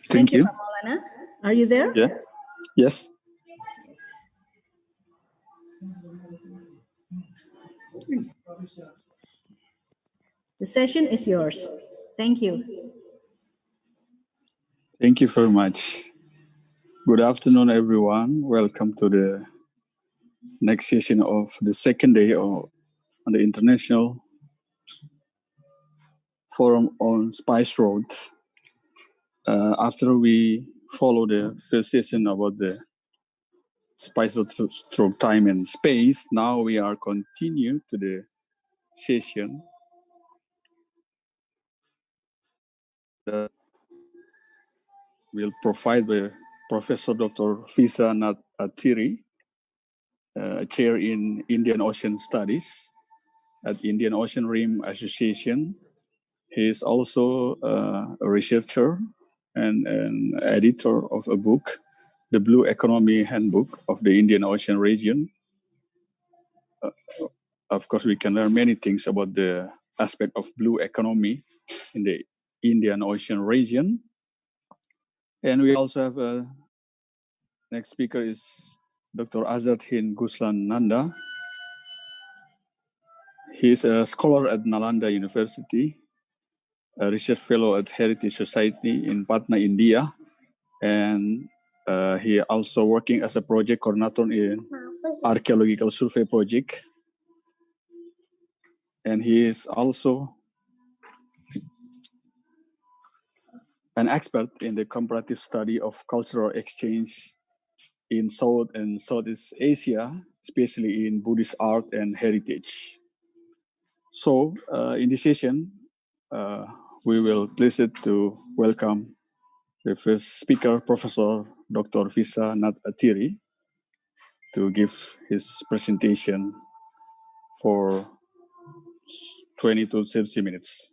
Thank you. Pak Maulana. Are you there? Yeah. Yes. The session is yours. Thank you. Thank you very much. Good afternoon, everyone. Welcome to the next session of the second day on the International Forum on Spice Road. After we follow the first session about the Spice Road through time and space, now we are continue to the session that will provide by Professor Dr. Visa Nat Atiri, chair in Indian Ocean Studies at Indian Ocean Rim Association. He is also a researcher and an editor of a book, The Blue Economy Handbook of the Indian Ocean Region. Of course, we can learn many things about the aspect of blue economy in the Indian Ocean region. And we also have next speaker is Dr. Azad Hind Guslan Nanda. He is a scholar at Nalanda University, a research fellow at Heritage Society in Patna, India, and he also working as a project coordinator in archaeological survey project. And he is also an expert in the comparative study of cultural exchange in South and Southeast Asia, especially in Buddhist art and heritage. So in this session, we will pleased to welcome the first speaker, Professor Dr. Visa Nat Atiri, to give his presentation for 20 to 30 minutes.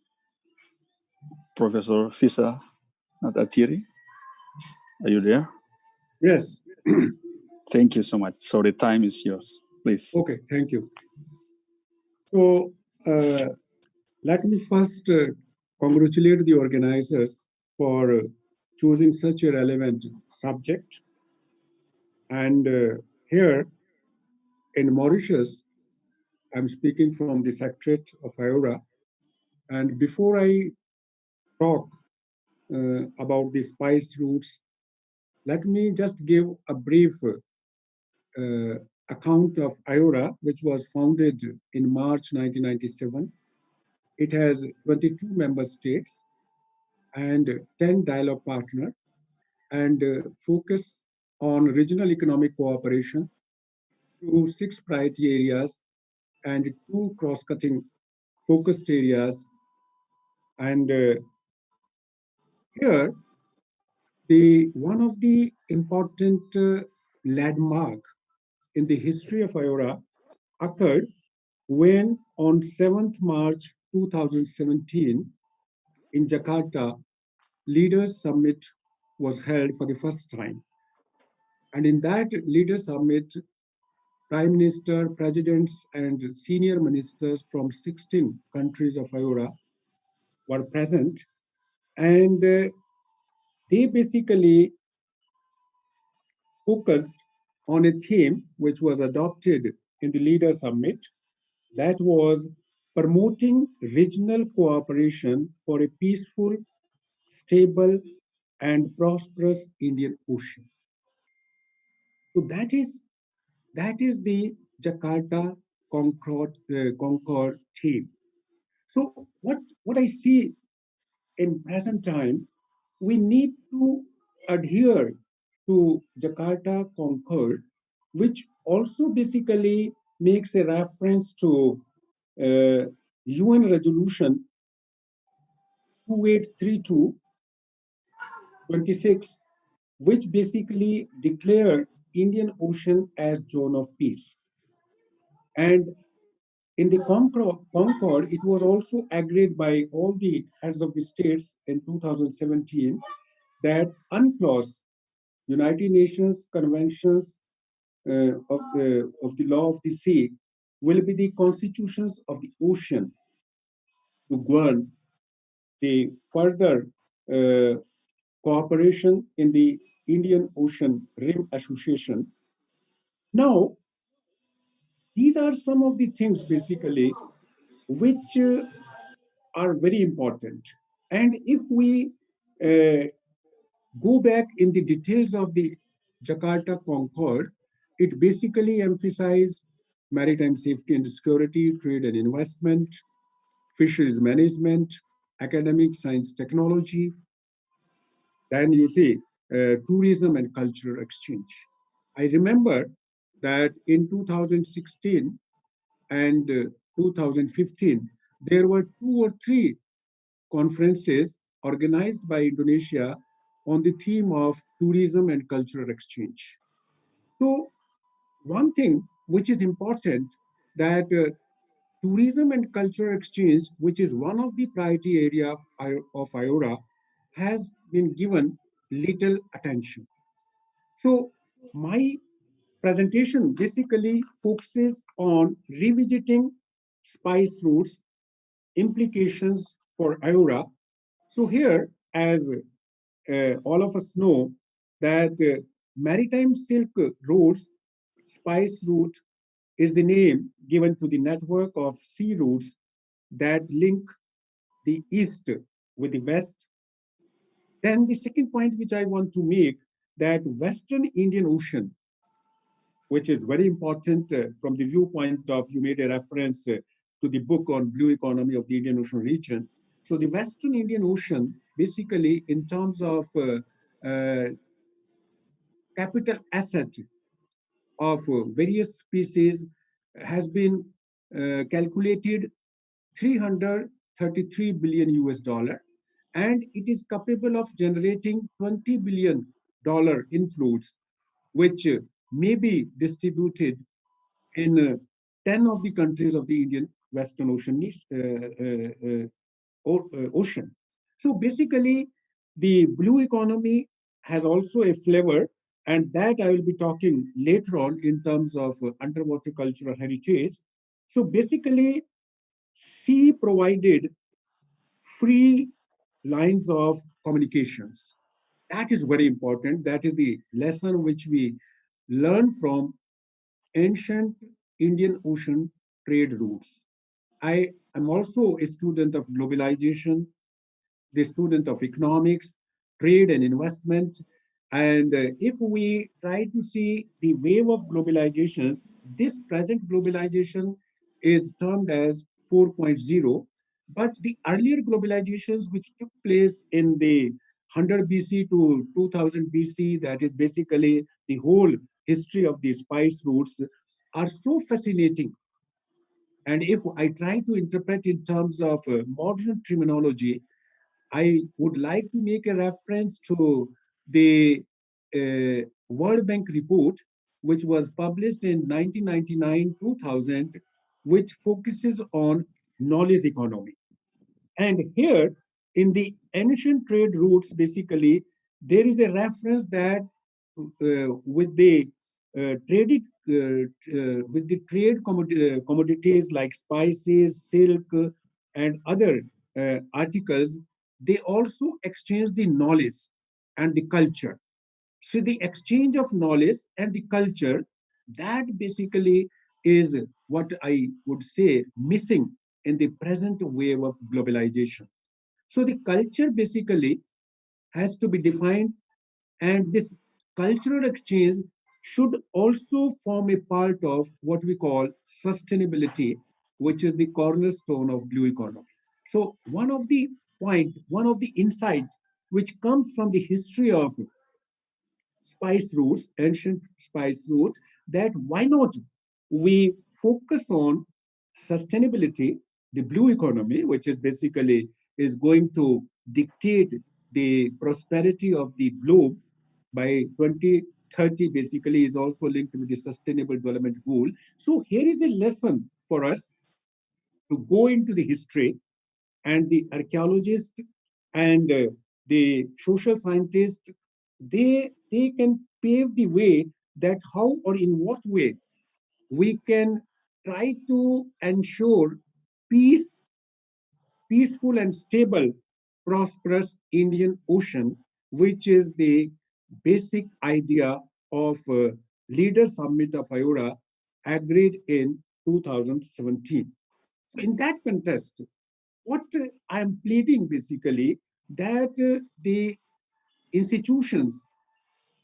Professor Visa Nat Atiri, are you there? Yes. Thank you so much. So the time is yours, please. Okay, thank you. So let me first congratulate the organizers for choosing such a relevant subject. And here in Mauritius, I'm speaking from the Secretariat of IORA. And before I talk about the spice routes, let me just give a brief account of IORA, which was founded in March 1997. It has 22 member states and 10 dialogue partners, and focus on regional economic cooperation through 6 priority areas and 2 cross-cutting focused areas. And here, one of the important landmark in the history of IORA occurred when on 7th March 2017 in Jakarta, Leaders Summit was held for the first time. And in that Leaders Summit, Prime Minister, Presidents, and senior ministers from 16 countries of IORA were present. And they basically focused on a theme which was adopted in the Leaders Summit, that was promoting regional cooperation for a peaceful, stable, and prosperous Indian Ocean. So that is the Jakarta Concord theme. So what I see in present time, we need to adhere to Jakarta Concord, which also basically makes a reference to UN Resolution 2832/26, which basically declared Indian Ocean as zone of peace. And in the Concord, it was also agreed by all the heads of the states in 2017 that UNCLOS, United Nations Conventions of the Law of the Sea, will be the constitutions of the ocean to govern the further cooperation in the Indian Ocean Rim Association. Now, these are some of the things basically which are very important. And if we go back in the details of the Jakarta Concord, it basically emphasized maritime safety and security, trade and investment, fisheries management, academic science technology. Then you see tourism and cultural exchange. I remember that in 2016 and 2015, there were 2 or 3 conferences organized by Indonesia on the theme of tourism and cultural exchange. So one thing which is important that tourism and cultural exchange, which is one of the priority area of IORA, has been given little attention. So my presentation basically focuses on revisiting spice routes, implications for IORA. So here, as all of us know, that maritime silk routes, spice route, is the name given to the network of sea routes that link the east with the west. Then the second point which I want to make, that Western Indian Ocean, which is very important from the viewpoint of, you made a reference to the book on blue economy of the Indian Ocean region. So the Western Indian Ocean, basically in terms of capital asset of various species, has been calculated 333 billion US dollar, and it is capable of generating $20 billion inflows, which may be distributed in 10 of the countries of the Indian Western Ocean. So basically, the blue economy has also a flavor, and that I will be talking later on in terms of underwater cultural heritage. So basically, sea provided free lines of communications. That is very important. That is the lesson which we learn from ancient Indian Ocean trade routes. I am also a student of globalization, the student of economics, trade and investment. And if we try to see the wave of globalizations, this present globalization is termed as 4.0, but the earlier globalizations which took place in the 100 BC to 2000 BC, that is basically the whole history of the spice routes, are so fascinating. And if I try to interpret in terms of modern terminology, I would like to make a reference to the World Bank report, which was published in 1999-2000, which focuses on knowledge economy. And here, in the ancient trade routes, basically, there is a reference that with the trade commodities like spices, silk, and other articles, they also exchange the knowledge and the culture. So the exchange of knowledge and the culture, that basically is what I would say missing in the present wave of globalization. So the culture basically has to be defined, and this cultural exchange should also form a part of what we call sustainability, which is the cornerstone of blue economy. So one of the insight which comes from the history of spice routes, ancient spice route, that why not we focus on sustainability, the blue economy, which is basically is going to dictate the prosperity of the globe by 2030, basically is also linked with the sustainable development goal. So here is a lesson for us to go into the history, and the archaeologists and the social scientists, they can pave the way that how or in what way we can try to ensure peace, peaceful and stable, prosperous Indian Ocean, which is the basic idea of Leaders Summit of IORA agreed in 2017. So in that context, what I am pleading basically that the institutions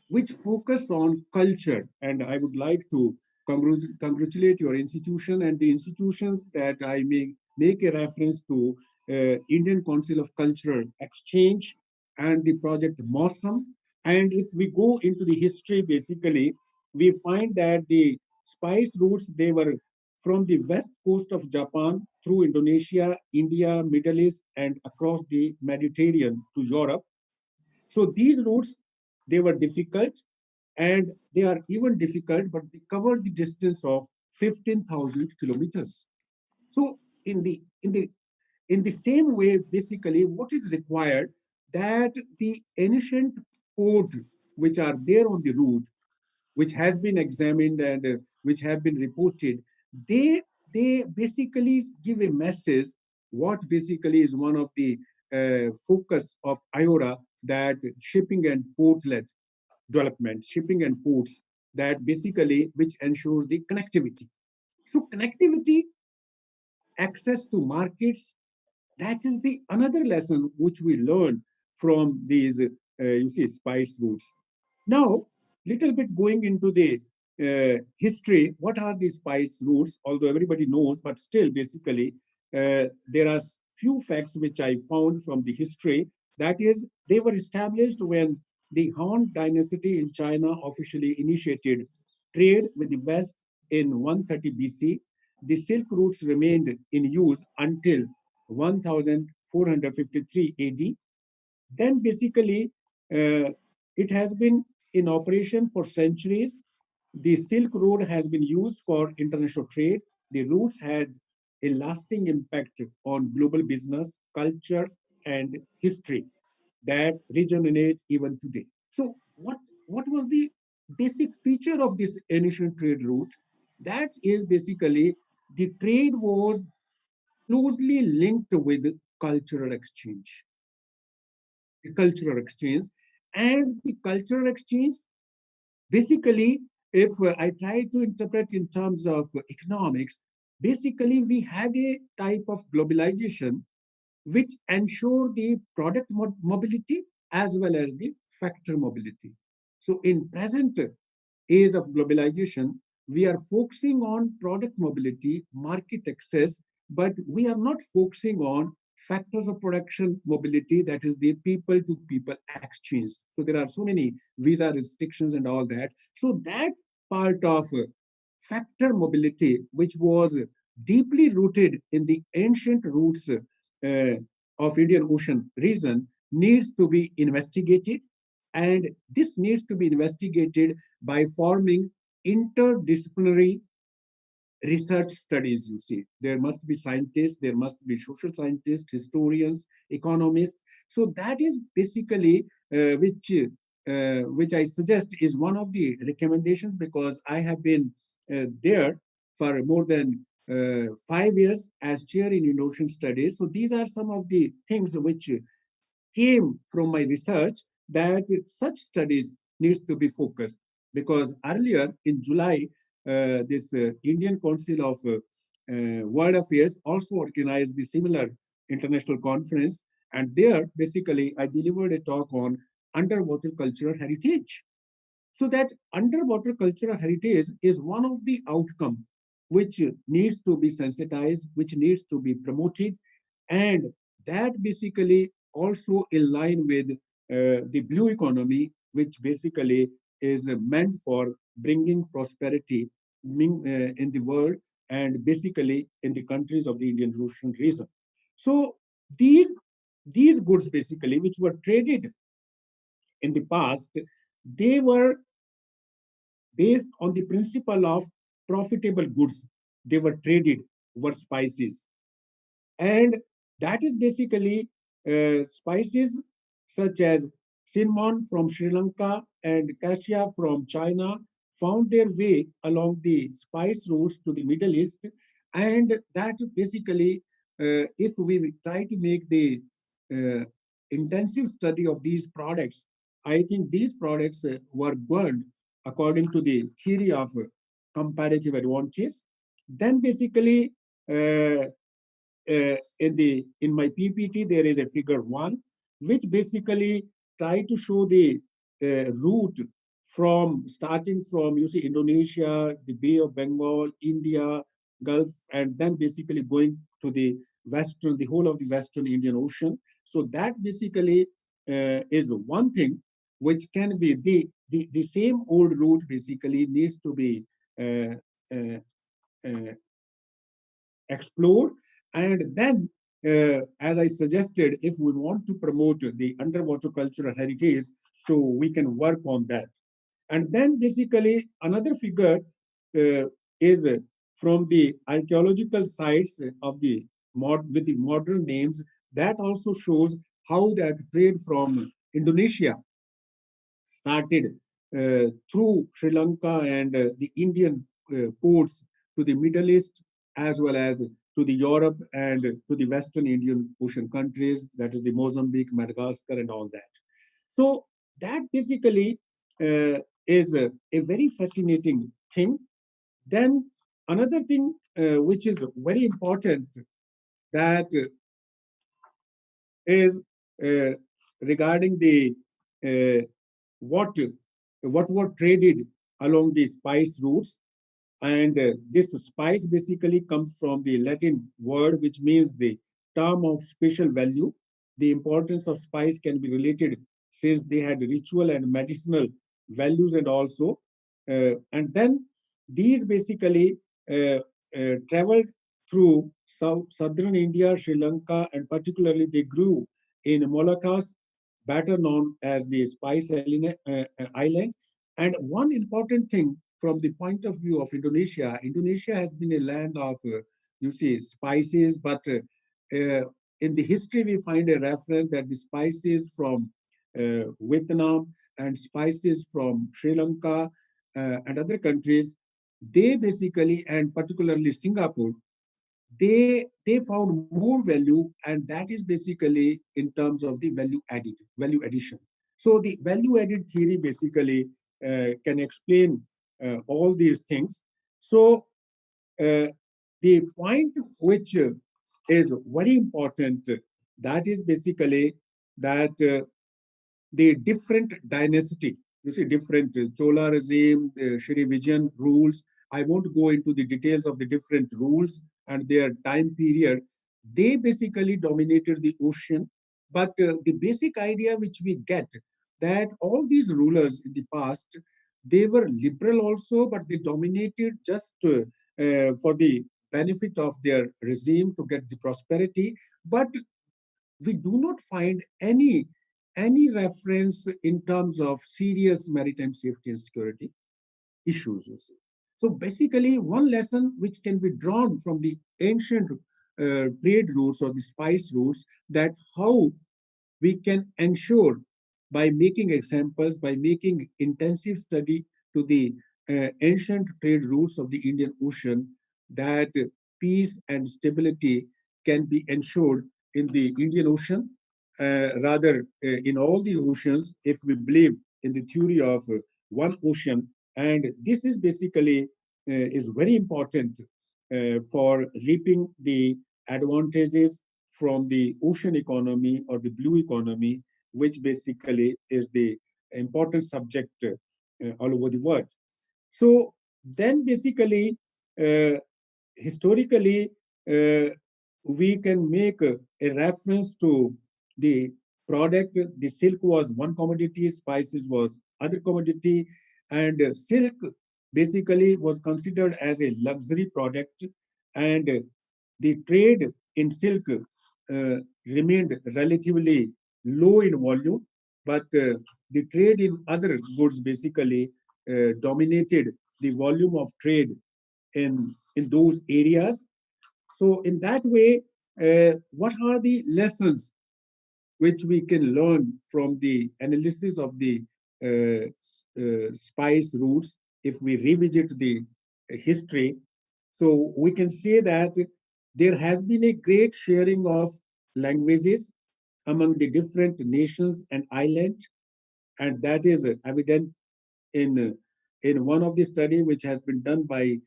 which focus on culture, and I would like to congratulate your institution and the institutions that I may make a reference to Indian Council of Cultural Exchange and the project MOSM. And if we go into the history, basically, we find that the spice routes, they were from the west coast of Japan through Indonesia, India, Middle East, and across the Mediterranean to Europe. So these routes, they were difficult, and they are even difficult, but they cover the distance of 15,000 kilometers. So in the same way, basically, what is required that the ancient code which are there on the route, which has been examined and which have been reported, they basically give a message. What basically is one of the focus of IORA, that shipping and port-led development, shipping and ports, that basically which ensures the connectivity. So connectivity, access to markets, that is the another lesson which we learn from these spice routes. Now, little bit going into the history, what are these spice routes? Although everybody knows, but still basically there are few facts which I found from the history. That is, they were established when the Han dynasty in China officially initiated trade with the West in 130 BC. The Silk routes remained in use until 1453 AD. Then basically, it has been in operation for centuries. The Silk Road has been used for international trade. The routes had a lasting impact on global business, culture, and history that resonate even today. So what was the basic feature of this ancient trade route? That is basically the trade was closely linked with cultural exchange. The cultural exchange and the cultural exchange, basically, if I try to interpret in terms of economics, basically we had a type of globalization which ensure the product mobility as well as the factor mobility. So in present age of globalization, we are focusing on product mobility, market access, but we are not focusing on factors of production mobility, that is the people to people exchange. So there are so many visa restrictions and all that. So that part of factor mobility, which was deeply rooted in the ancient roots of Indian Ocean region, needs to be investigated. And this needs to be investigated by forming interdisciplinary research studies. You see, there must be scientists, there must be social scientists, historians, economists. So that is basically which I suggest is one of the recommendations, because I have been there for more than 5 years as chair in Indonesian studies. So these are some of the things which came from my research, that such studies needs to be focused. Because earlier in July, this Indian Council of World Affairs also organized the similar international conference, and there basically I delivered a talk on underwater cultural heritage. So that underwater cultural heritage is one of the outcome which needs to be sensitized, which needs to be promoted, and that basically also in line with the blue economy, which basically is meant for bringing prosperity in the world and basically in the countries of the Indian Ocean region. So these goods basically, which were traded in the past, they were based on the principle of profitable goods. They were traded, were spices. And that is basically spices such as cinnamon from Sri Lanka and cassia from China found their way along the spice routes to the Middle East. And that basically, if we try to make the intensive study of these products, I think these products were burned according to the theory of comparative advantage. Then basically, in my PPT, there is a figure 1, which basically try to show the route from starting from, you see, Indonesia, the Bay of Bengal, India, Gulf, and then basically going to the Western, the whole of the Western Indian Ocean. So that basically is one thing which can be the same old route basically needs to be explored. And then, as I suggested, if we want to promote the underwater cultural heritage, so we can work on that. And then basically another figure is from the archaeological sites of the with the modern names, that also shows how that trade from Indonesia started through Sri Lanka and the Indian ports to the Middle East, as well as to the Europe and to the Western Indian Ocean countries, that is the Mozambique, Madagascar, and all that. So that basically is a very fascinating thing. Then another thing which is very important, that is regarding the what were traded along the spice routes. And this spice basically comes from the Latin word, which means the term of special value. The importance of spice can be related since they had ritual and medicinal values and also. And then these basically traveled through southern India, Sri Lanka, and particularly they grew in Moluccas, better known as the Spice Island. And one important thing from the point of view of Indonesia, Indonesia has been a land of, you see, spices, but in the history we find a reference that the spices from Vietnam and spices from Sri Lanka and other countries, they basically, and particularly Singapore, they found more value, and that is basically in terms of the value addition. So the value added theory basically can explain all these things. So the point which is very important, that is basically that the different dynasty, you see, different Chola regime, Shri Vijayan rules. I won't go into the details of the different rules and their time period. They basically dominated the ocean. But the basic idea which we get, that all these rulers in the past, they were liberal also, but they dominated just for the benefit of their regime to get the prosperity. But we do not find any reference in terms of serious maritime safety and security issues, you see. So basically, one lesson which can be drawn from the ancient trade routes or the spice routes, that how we can ensure by making examples, by making intensive study to the ancient trade routes of the Indian Ocean, that peace and stability can be ensured in the Indian Ocean, rather in all the oceans, if we believe in the theory of one ocean. And this is basically is very important for reaping the advantages from the ocean economy or the blue economy, which basically is the important subject all over the world. So then basically, historically, we can make a reference to the product. The silk was one commodity, spices was other commodity, and silk basically was considered as a luxury product, and the trade in silk remained relatively low in volume, but the trade in other goods basically dominated the volume of trade in those areas. So in that way, what are the lessons which we can learn from the analysis of the spice routes if we revisit the history? So we can say that there has been a great sharing of languages among the different nations and islands, and that is evident in one of the study which has been done by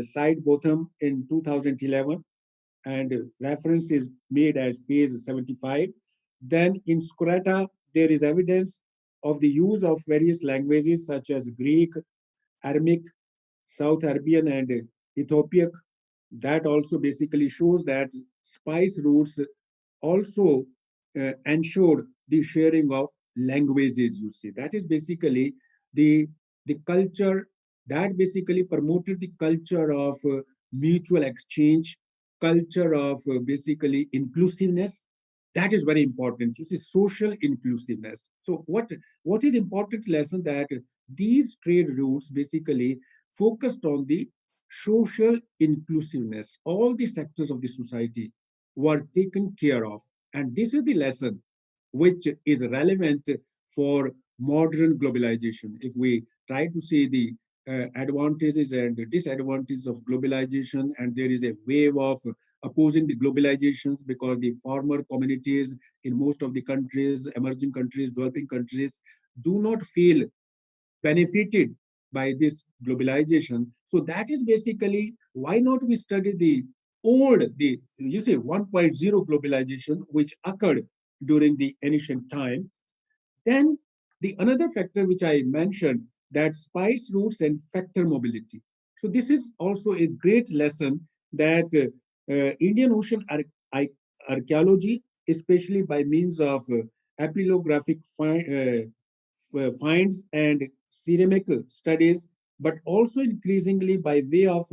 Side Botham in 2011, and reference is made as page 75. Then in Skurata, there is evidence of the use of various languages such as Greek, Aramaic, South Arabian, and Ethiopic. That also basically shows that spice routes also ensured the sharing of languages. You see, that is basically the culture that basically promoted the culture of mutual exchange, culture of basically inclusiveness. That is very important. You see, social inclusiveness. So what is important lesson that these trade routes basically focused on the social inclusiveness. All the sectors of the society were taken care of. And this is the lesson which is relevant for modern globalization. If we try to see the advantages and disadvantages of globalization, and there is a wave of opposing the globalizations because the farmer communities in most of the countries, emerging countries, developing countries, do not feel benefited by this globalization. So that is basically why not we study the old, the you see 1.0 globalization, which occurred during the ancient time. Then the another factor which I mentioned, that spice routes and factor mobility. So this is also a great lesson that Indian Ocean archaeology, especially by means of epigraphic finds and ceramic studies, but also increasingly by way of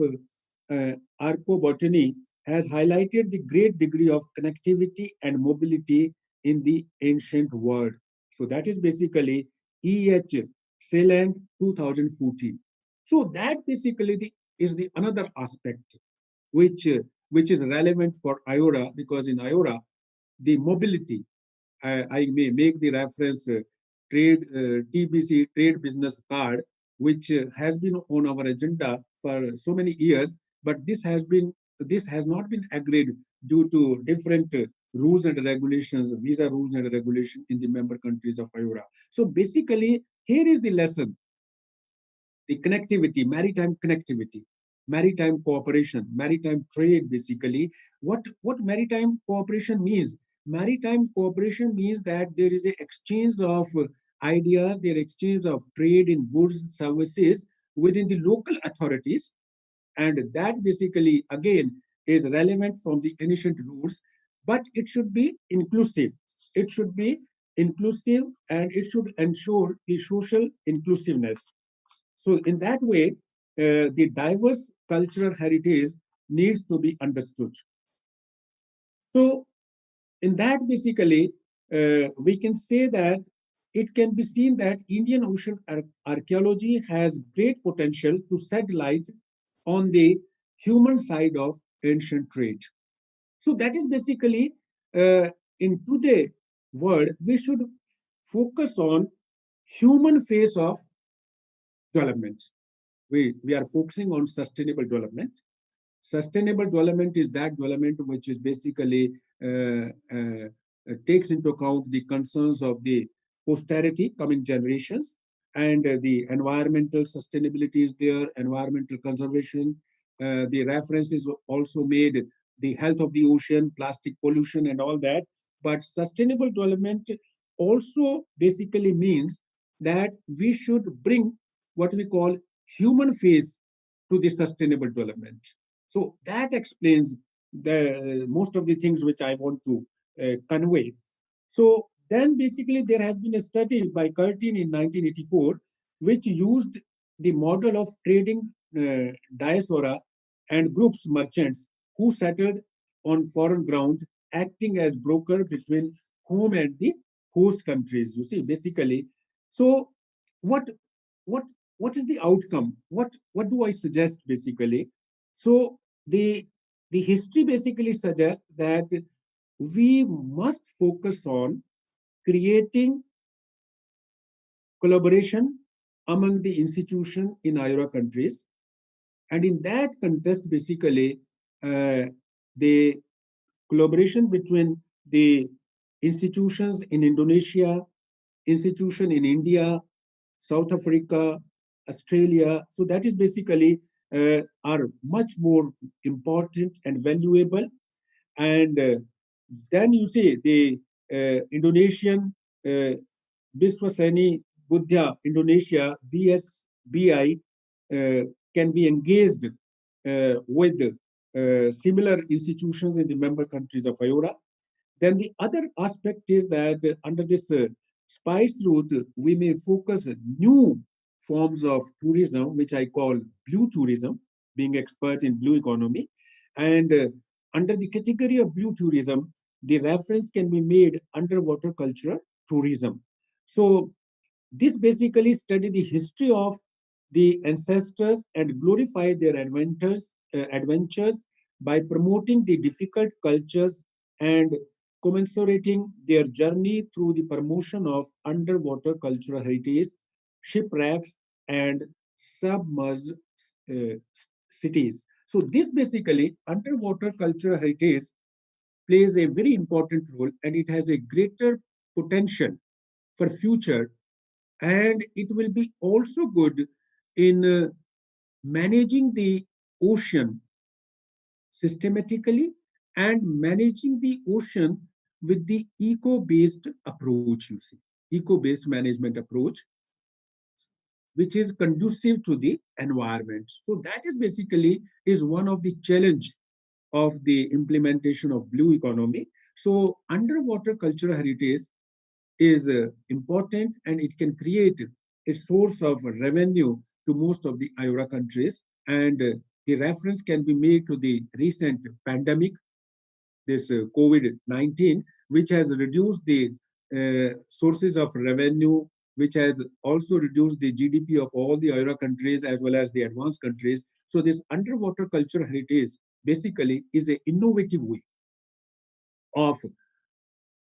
archaeobotany, has highlighted the great degree of connectivity and mobility in the ancient world. So that is basically E.H. Seland 2014. So that basically is the another aspect which is relevant for IORA, because in IORA, the mobility, I may make the reference TBC, Trade Business Card, which has been on our agenda for so many years, but this has not been agreed due to different rules and regulations, visa rules and regulations in the member countries of IORA. So basically, here is the lesson: the connectivity, maritime cooperation, maritime trade. Basically, what maritime cooperation means? Maritime cooperation means that there is an exchange of ideas, there exchange of trade in goods and services within the local authorities, and that basically again is relevant from the ancient roots, but it should be inclusive. It should be inclusive, and it should ensure the social inclusiveness. So in that way, the diverse cultural heritage needs to be understood. So in that, basically, we can say that it can be seen that Indian Ocean archaeology has great potential to shed light on the human side of ancient trade. So that is basically, in today's world, we should focus on human face of development. We are focusing on sustainable development. Sustainable development is that development which is basically takes into account the concerns of the posterity, coming generations, and the environmental sustainability is there, environmental conservation. The reference is also made the health of the ocean, plastic pollution, and all that. But sustainable development also basically means that we should bring what we call human face to the sustainable development. So that explains most of the things which I want to convey. So then basically there has been a study by Curtin in 1984, which used the model of trading diaspora and groups merchants who settled on foreign ground, acting as broker between home and the host countries. You see, basically. So what what what is the outcome? What do I suggest basically? So the history basically suggests that we must focus on creating collaboration among the institutions in IORA countries. And in that context, basically, the collaboration between the institutions in Indonesia, institution in India, South Africa, Australia. So that is basically are much more important and valuable. And then you see the Indonesian Biswaseni Buddha Indonesia BSBI can be engaged with similar institutions in the member countries of IORA. Then the other aspect is that under this spice route, we may focus new forms of tourism, which I call blue tourism, being expert in blue economy. And under the category of blue tourism, the reference can be made underwater culture tourism. So this basically study the history of the ancestors and glorify their adventures by promoting the difficult cultures and commensurating their journey through the promotion of underwater cultural heritage, shipwrecks, and submerged cities. So this basically underwater cultural heritage plays a very important role, and it has a greater potential for future, and it will be also good in managing the ocean systematically and managing the ocean with the eco-based approach, you see, eco-based management approach, which is conducive to the environment. So that is basically is one of the challenge of the implementation of blue economy. So underwater cultural heritage is important, and it can create a source of revenue to most of the IORA countries. And the reference can be made to the recent pandemic, this COVID-19, which has reduced the sources of revenue, which has also reduced the GDP of all the IORA countries as well as the advanced countries. So this underwater cultural heritage basically is an innovative way of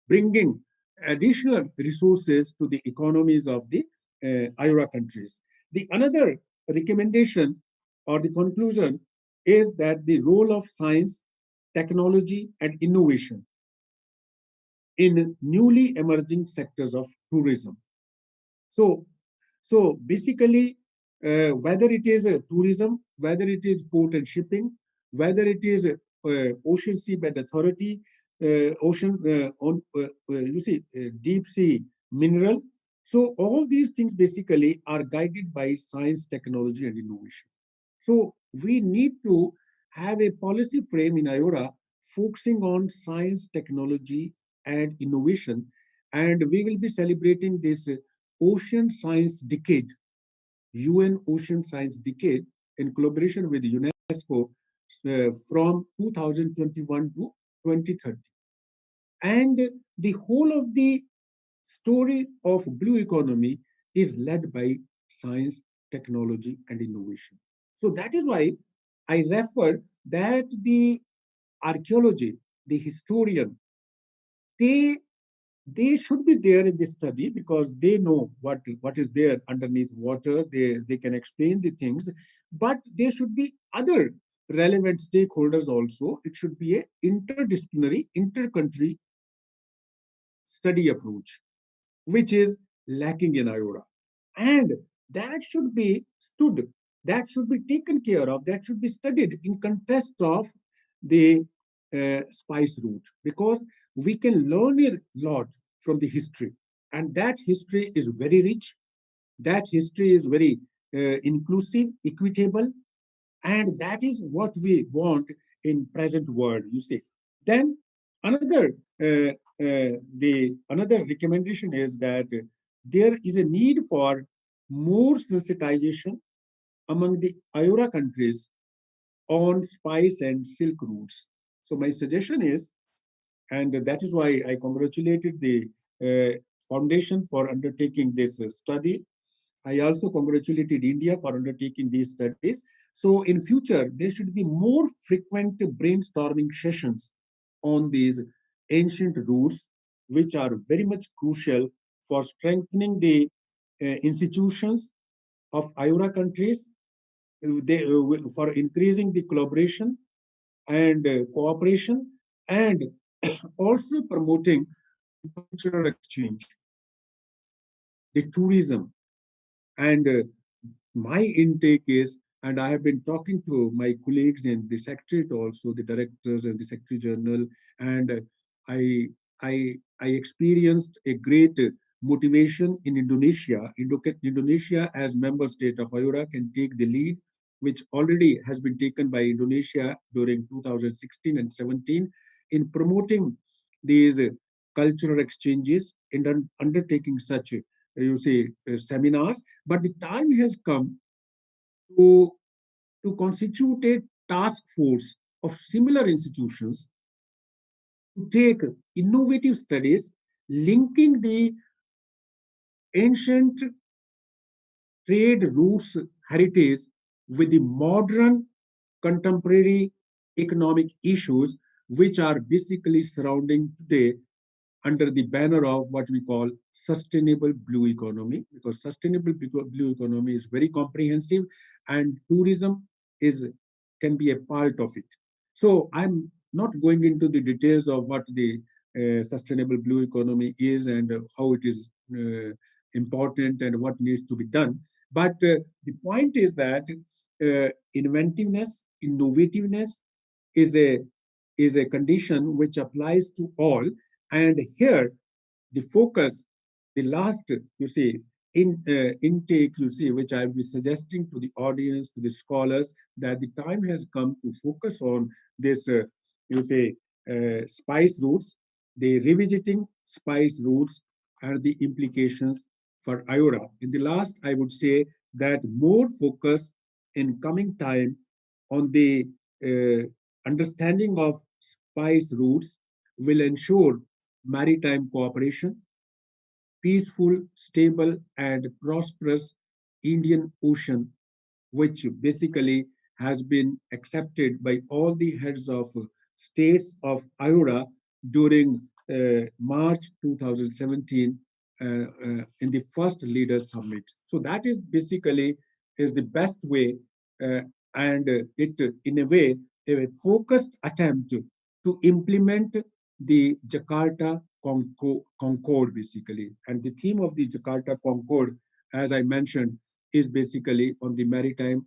bringing additional resources to the economies of the IORA countries. The another recommendation or the conclusion is that the role of science, technology, and innovation in newly emerging sectors of tourism. So basically, whether it is tourism, whether it is port and shipping, whether it is ocean seabed authority, deep sea mineral. So all these things basically are guided by science, technology, and innovation. So we need to have a policy frame in IORA focusing on science, technology, and innovation. And we will be celebrating this Ocean Science Decade, UN Ocean Science Decade, in collaboration with UNESCO from 2021 to 2030. And the whole of the story of blue economy is led by science, technology, and innovation. So that is why I refer that the archaeology, the historian, they should be there in this study because they know what is there underneath water. They can explain the things, but there should be other relevant stakeholders also. It should be an interdisciplinary, inter-country study approach, which is lacking in IORA. And that should be that should be taken care of, that should be studied in context of the spice route, because we can learn a lot from the history. And that history is very rich. That history is very inclusive, equitable. And that is what we want in present world, you see. Then another another recommendation is that there is a need for more sensitization among the IORA countries on spice and silk routes. So my suggestion is, and that is why I congratulated the foundation for undertaking this study. I also congratulated India for undertaking these studies. So in future, there should be more frequent brainstorming sessions on these ancient routes, which are very much crucial for strengthening the institutions of IORA countries, for increasing the collaboration and cooperation, and also promoting cultural exchange, the tourism. And my intake is, and I have been talking to my colleagues in the secretariat also, the directors and the secretary general, and I experienced a great motivation in Indonesia. Indonesia, as member state of IORA, can take the lead, which already has been taken by Indonesia during 2016 and 17 in promoting these cultural exchanges and undertaking such you say seminars. But the time has come to constitute a task force of similar institutions to take innovative studies linking the ancient trade routes heritage with the modern contemporary economic issues which are basically surrounding today under the banner of what we call sustainable blue economy, because sustainable blue economy is very comprehensive and tourism can be a part of it. So I'm not going into the details of what the sustainable blue economy is and how it is important and what needs to be done. But the point is that inventiveness, innovativeness is a condition which applies to all. And here, the focus, the last, you see, intake, you see, which I'll be suggesting to the audience, to the scholars, that the time has come to focus on this, you say, spice routes, the revisiting spice routes and the implications for IORA. In the last, I would say that more focus in coming time on the understanding of spice routes will ensure maritime cooperation, peaceful, stable, and prosperous Indian Ocean, which basically has been accepted by all the heads of states of IORA during March 2017 in the first Leaders Summit. So that is basically is the best way and it in a way a focused attempt to implement the Jakarta Concord basically. And the theme of the Jakarta Concord, as I mentioned, is basically on the maritime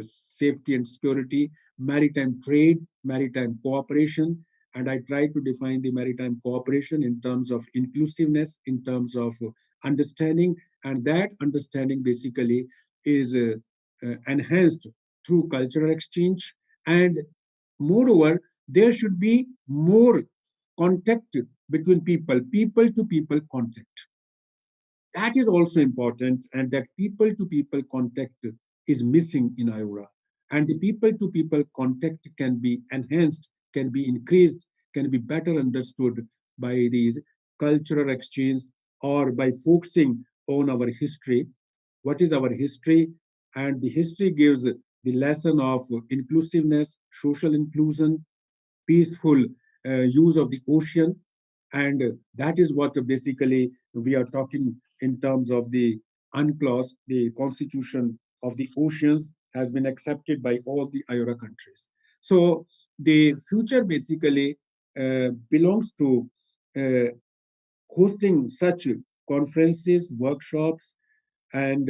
safety and security, maritime trade, maritime cooperation. And I try to define the maritime cooperation in terms of inclusiveness, in terms of understanding. And that understanding basically is enhanced through cultural exchange. And moreover, there should be more contact between people, people to people contact. That is also important, and that people to people contact is missing in IORA. And the people to people contact can be enhanced, can be increased, can be better understood by these cultural exchange or by focusing on our history. What is our history? And the history gives the lesson of inclusiveness, social inclusion, peaceful use of the ocean. And that is what basically we are talking in terms of the UNCLOS, the Constitution of the Oceans has been accepted by all the IORA countries. So the future basically belongs to hosting such conferences, workshops, and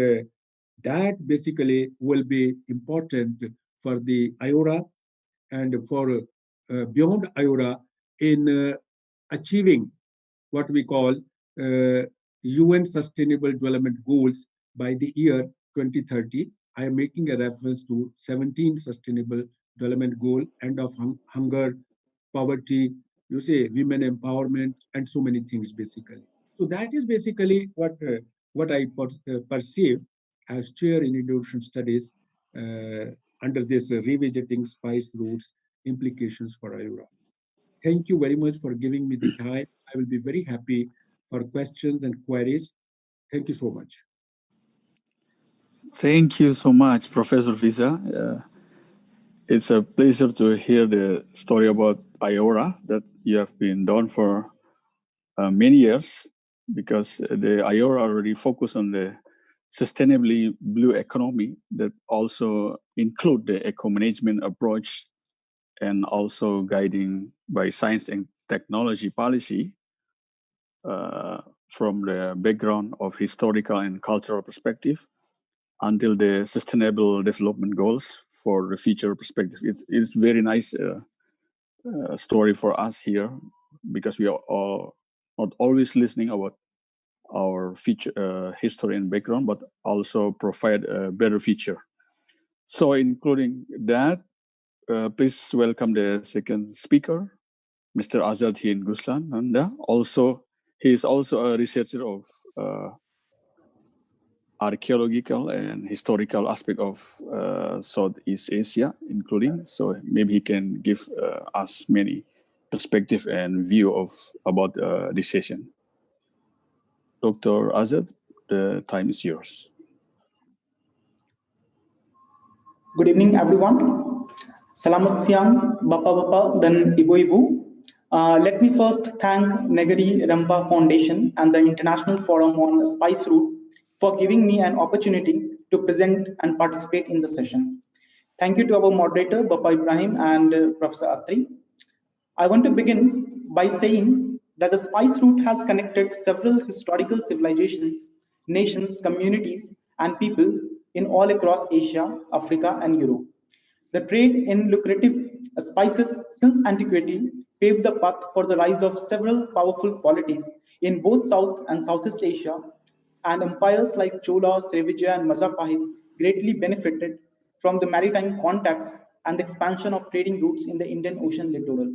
that basically will be important for the IORA and for beyond IORA in achieving what we call UN Sustainable Development Goals by the year 2030. I am making a reference to 17 Sustainable development goal, end of hunger, poverty, you say women empowerment, and so many things basically. So that is basically what I perceive as chair in Indonesian studies under this revisiting spice routes implications for Ayura. Thank you very much for giving me the time. I will be very happy for questions and queries. Thank you so much. Thank you so much, Professor Visa. It's a pleasure to hear the story about Ayora that you have been done for many years, because the Ayora already focus on the sustainably blue economy that also include the eco-management approach and also guiding by science and technology policy from the background of historical and cultural perspective until the sustainable development goals for the future perspective. It's very nice story for us here, because we are all not always listening about our future history and background, but also provide a better future. So including that, please welcome the second speaker, Mr. Azadhin Guslan. And he is also a researcher of archaeological and historical aspect of Southeast Asia, including. So maybe he can give us many perspective and view about this session. Dr. Azad, the time is yours. Good evening, everyone. Selamat siang, Bapak-Bapak dan Ibu-Ibu. Let me first thank Negeri Rempah Foundation and the International Forum on Spice Route for giving me an opportunity to present and participate in the session. Thank you to our moderator, Bapak Ibrahim and Professor Atri. I want to begin by saying that the spice route has connected several historical civilizations, nations, communities, and people in all across Asia, Africa, and Europe. The trade in lucrative spices since antiquity paved the path for the rise of several powerful polities in both South and Southeast Asia, and empires like Chola, Srivijaya, and Majapahit greatly benefited from the maritime contacts and the expansion of trading routes in the Indian Ocean littoral.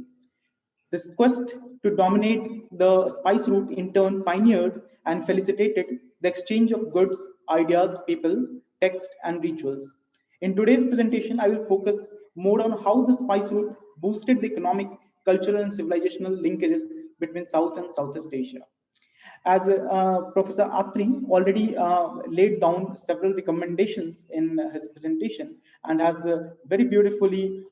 This quest to dominate the spice route in turn pioneered and facilitated the exchange of goods, ideas, people, text, and rituals. In today's presentation, I will focus more on how the spice route boosted the economic, cultural, and civilizational linkages between South and Southeast Asia. As Professor Atri already laid down several recommendations in his presentation and has very beautifully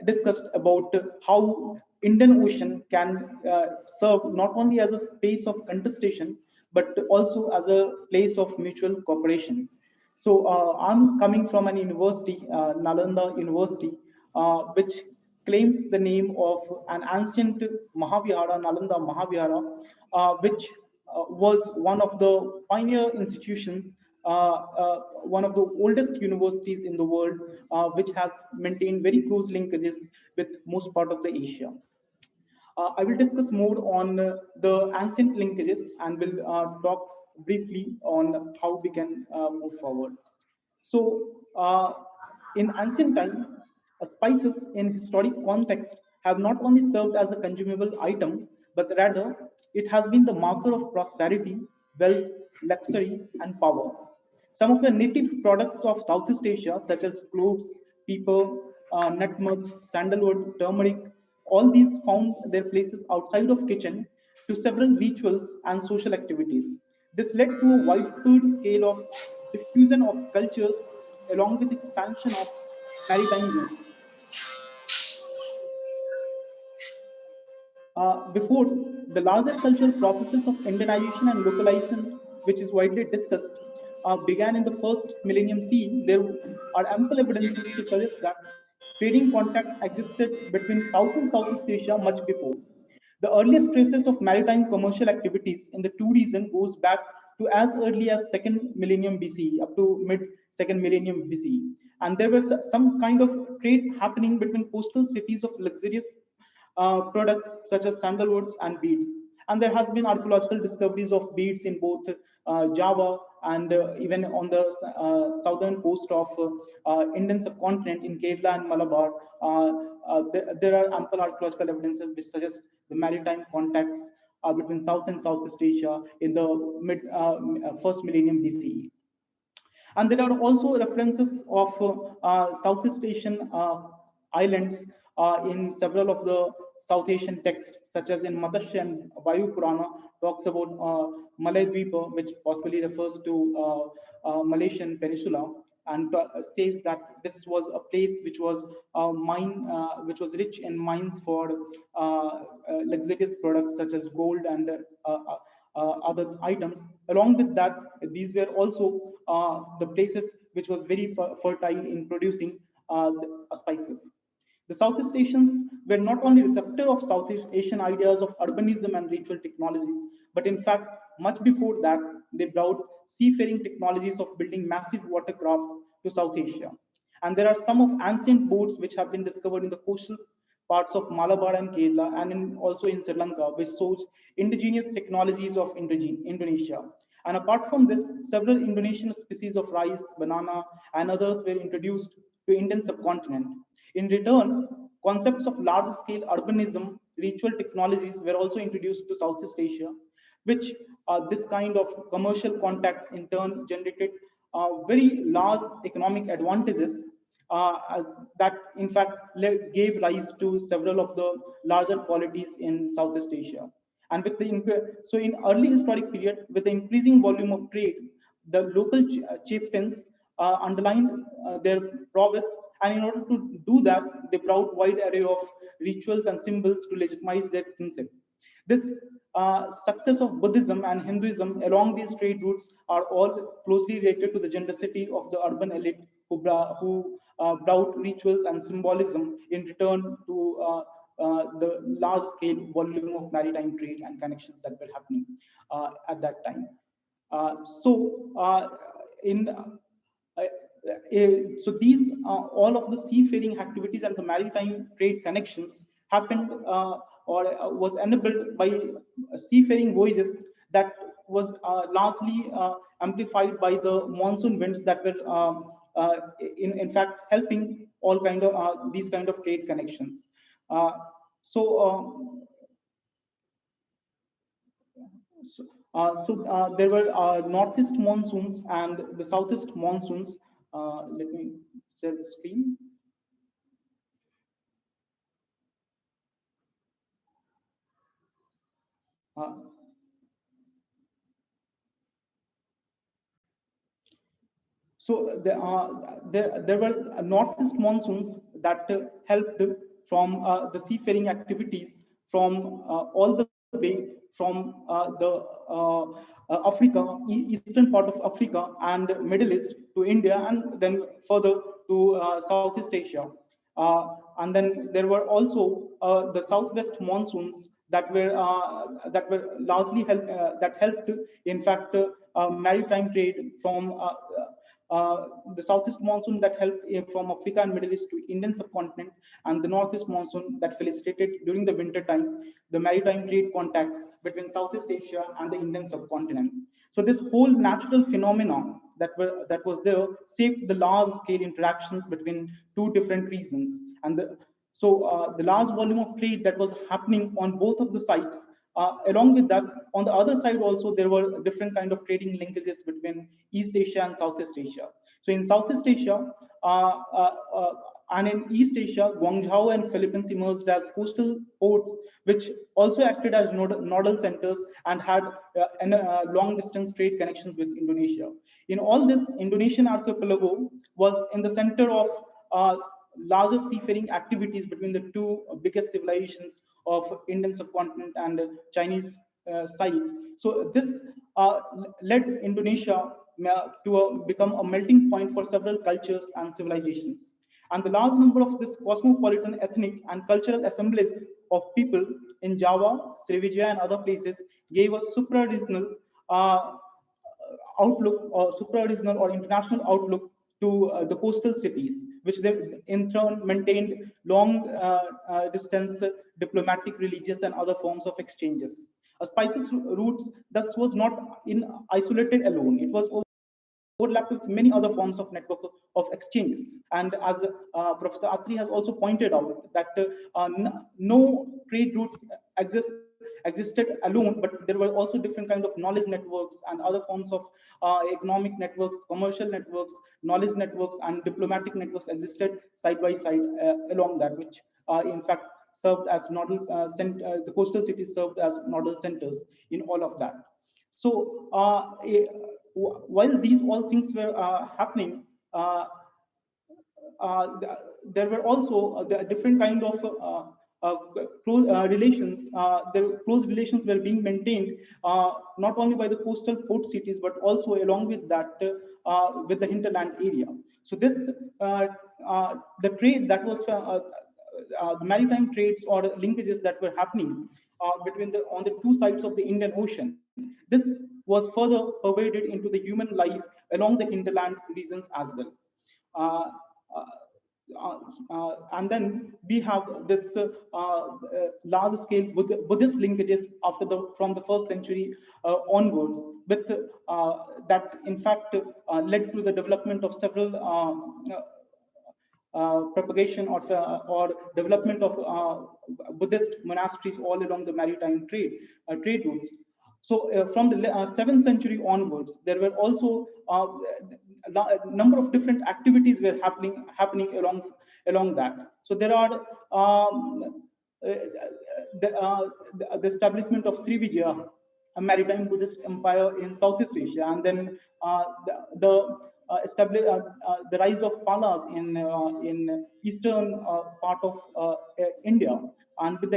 discussed about how Indian Ocean can serve not only as a space of contestation, but also as a place of mutual cooperation. So I'm coming from an university, Nalanda University, which claims the name of an ancient Mahavihara, Nalanda Mahavihara, which was one of the pioneer institutions, one of the oldest universities in the world, which has maintained very close linkages with most part of the Asia. I will discuss more on the ancient linkages and will talk briefly on how we can move forward. So in ancient time, spices in historic context have not only served as a consumable item, but rather it has been the marker of prosperity, wealth, luxury, and power. Some of the native products of Southeast Asia, such as cloves, pepper, nutmeg, sandalwood, turmeric, all these found their places outside of kitchen to several rituals and social activities. This led to a widespread scale of diffusion of cultures along with expansion of maritime routes. Before, the larger cultural processes of Indianization and localization, which is widely discussed, began in the first millennium CE, there are ample evidences to suggest that trading contacts existed between South and Southeast Asia much before. The earliest traces of maritime commercial activities in the two regions goes back to as early as 2nd millennium BCE, up to mid 2nd millennium BCE. And there was some kind of trade happening between coastal cities of luxurious products such as sandalwoods and beads. And there has been archaeological discoveries of beads in both Java and even on the southern coast of Indian subcontinent in Kerala and Malabar. There are ample archaeological evidences which suggest the maritime contacts between South and Southeast Asia in the first millennium BCE. And there are also references of Southeast Asian islands in several of the South Asian texts, such as in Matsya and Vayu Purana, talks about Malay Dweepa, which possibly refers to Malaysian Peninsula, and says that this was a place which was which was rich in mines for luxurious products such as gold and other items. Along with that, these were also the places which was very fertile in producing spices. The Southeast Asians were not only receptive of Southeast Asian ideas of urbanism and ritual technologies, but in fact, much before that, they brought seafaring technologies of building massive watercrafts to South Asia. And there are some of ancient boats which have been discovered in the coastal parts of Malabar and Kerala, and also in Sri Lanka, which shows indigenous technologies of Indonesia. And apart from this, several Indonesian species of rice, banana, and others were introduced to Indian subcontinent. In return, concepts of large-scale urbanism, ritual technologies were also introduced to Southeast Asia, which this kind of commercial contacts in turn generated very large economic advantages that in fact gave rise to several of the larger polities in Southeast Asia. And with so in early historic period, with the increasing volume of trade, the local chieftains underlined their prowess, and in order to do that, they brought wide array of rituals and symbols to legitimize their kingship. This success of Buddhism and Hinduism along these trade routes are all closely related to the generosity of the urban elite who brought rituals and symbolism in return to the large-scale volume of maritime trade and connections that were happening at that time. So these all of the seafaring activities and the maritime trade connections happened or was enabled by seafaring voyages that was largely amplified by the monsoon winds that were in fact helping all kind of these kind of trade connections. There were northeast monsoons and the southeast monsoons. Let me share the screen. So there were northeast monsoons that helped from the seafaring activities from all the way from the Africa, eastern part of Africa and Middle East to India, and then further to Southeast Asia. And then there were also the southwest monsoons that were largely that helped, in fact, maritime trade from the southeast monsoon that helped from Africa and Middle East to Indian subcontinent, and the northeast monsoon that facilitated during the winter time the maritime trade contacts between Southeast Asia and the Indian subcontinent. So this whole natural phenomenon that was there shaped the large-scale interactions between two different regions, and the large volume of trade that was happening on both of the sides. Along with that, on the other side also, there were different kind of trading linkages between East Asia and Southeast Asia. So in Southeast Asia and in East Asia, Guangzhou and Philippines emerged as coastal ports, which also acted as nodal centers and had long-distance trade connections with Indonesia. In all this, Indonesian archipelago was in the center of larger seafaring activities between the two biggest civilizations of Indian subcontinent and Chinese side. So this led Indonesia to become a melting point for several cultures and civilizations. And the large number of this cosmopolitan ethnic and cultural assemblies of people in Java, Srivijaya, and other places gave a supra-regional outlook or supra-regional or international outlook to the coastal cities, which they in turn maintained long distance diplomatic, religious, and other forms of exchanges. spices routes thus was not isolated alone. It was overlapped with many other forms of network of exchanges. And as Professor Atri has also pointed out, that no trade routes existed alone, but there were also different kind of knowledge networks and other forms of economic networks, commercial networks, knowledge networks, and diplomatic networks existed side by side along that, which in fact served as nodal the coastal cities served as nodal centers in all of that. So while these all things were happening, there were also different kind of close relations. Close relations were being maintained not only by the coastal port cities, but also along with that with the hinterland area. So this the trade that was the maritime trades or linkages that were happening between on the two sides of the Indian Ocean. This was further pervaded into the human life along the hinterland regions as well. And then we have this large-scale Buddhist linkages from the 1st century onwards, with that in fact led to the development of several propagation or development of Buddhist monasteries all along the maritime trade routes. So from the 7th century onwards, there were also a number of different activities were happening along that. So there are the establishment of Srivijaya, a maritime Buddhist empire in Southeast Asia, and then the rise of Palas in eastern part of India, and with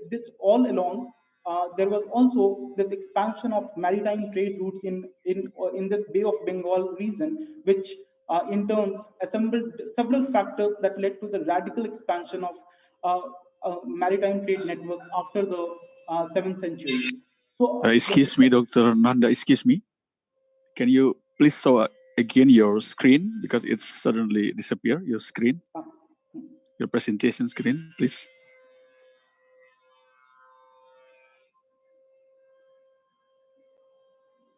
this all along. There was also this expansion of maritime trade routes in this Bay of Bengal region, which in turn assembled several factors that led to the radical expansion of maritime trade networks after the 7th century. So, excuse me, Dr. Nanda, excuse me. Can you please show again your screen, because it's suddenly disappear, your screen, your presentation screen, please.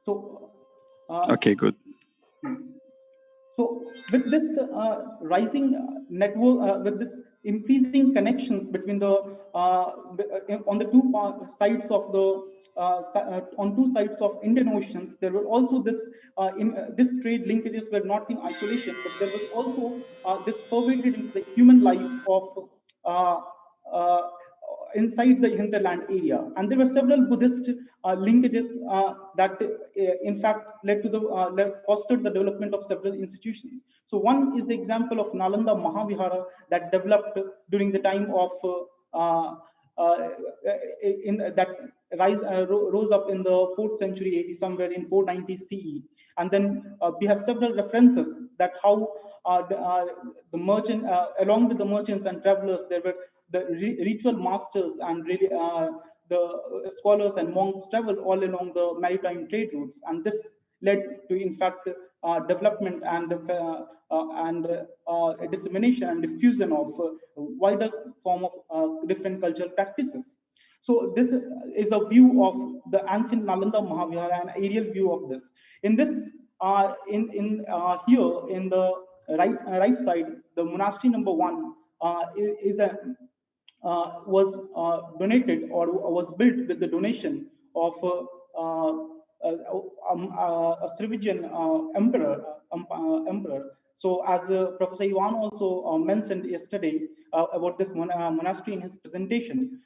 So, okay, good. So with this rising network, with this increasing connections between the on the two sides of the on two sides of Indian Oceans, there were also this this trade linkages were not in isolation, but there was also this pervaded into the human life of inside the hinterland area. And there were several Buddhist linkages that in fact led to the fostered the development of several institutions. So one is the example of Nalanda Mahavihara that developed during the time of that rose up in the 4th century AD, somewhere in 490 CE. And then we have several references that how the merchant, along with the merchants and travelers, there were the ritual masters and really the scholars and monks traveled all along the maritime trade routes, and this led to, in fact, development and dissemination and diffusion of wider form of different cultural practices. So this is a view of the ancient Nalanda Mahavihara, an aerial view of this. In this, here in the right side, the monastery number 1 was donated or was built with the donation of a Srivijayan emperor. So as Professor Ivan also mentioned yesterday about this monastery in his presentation,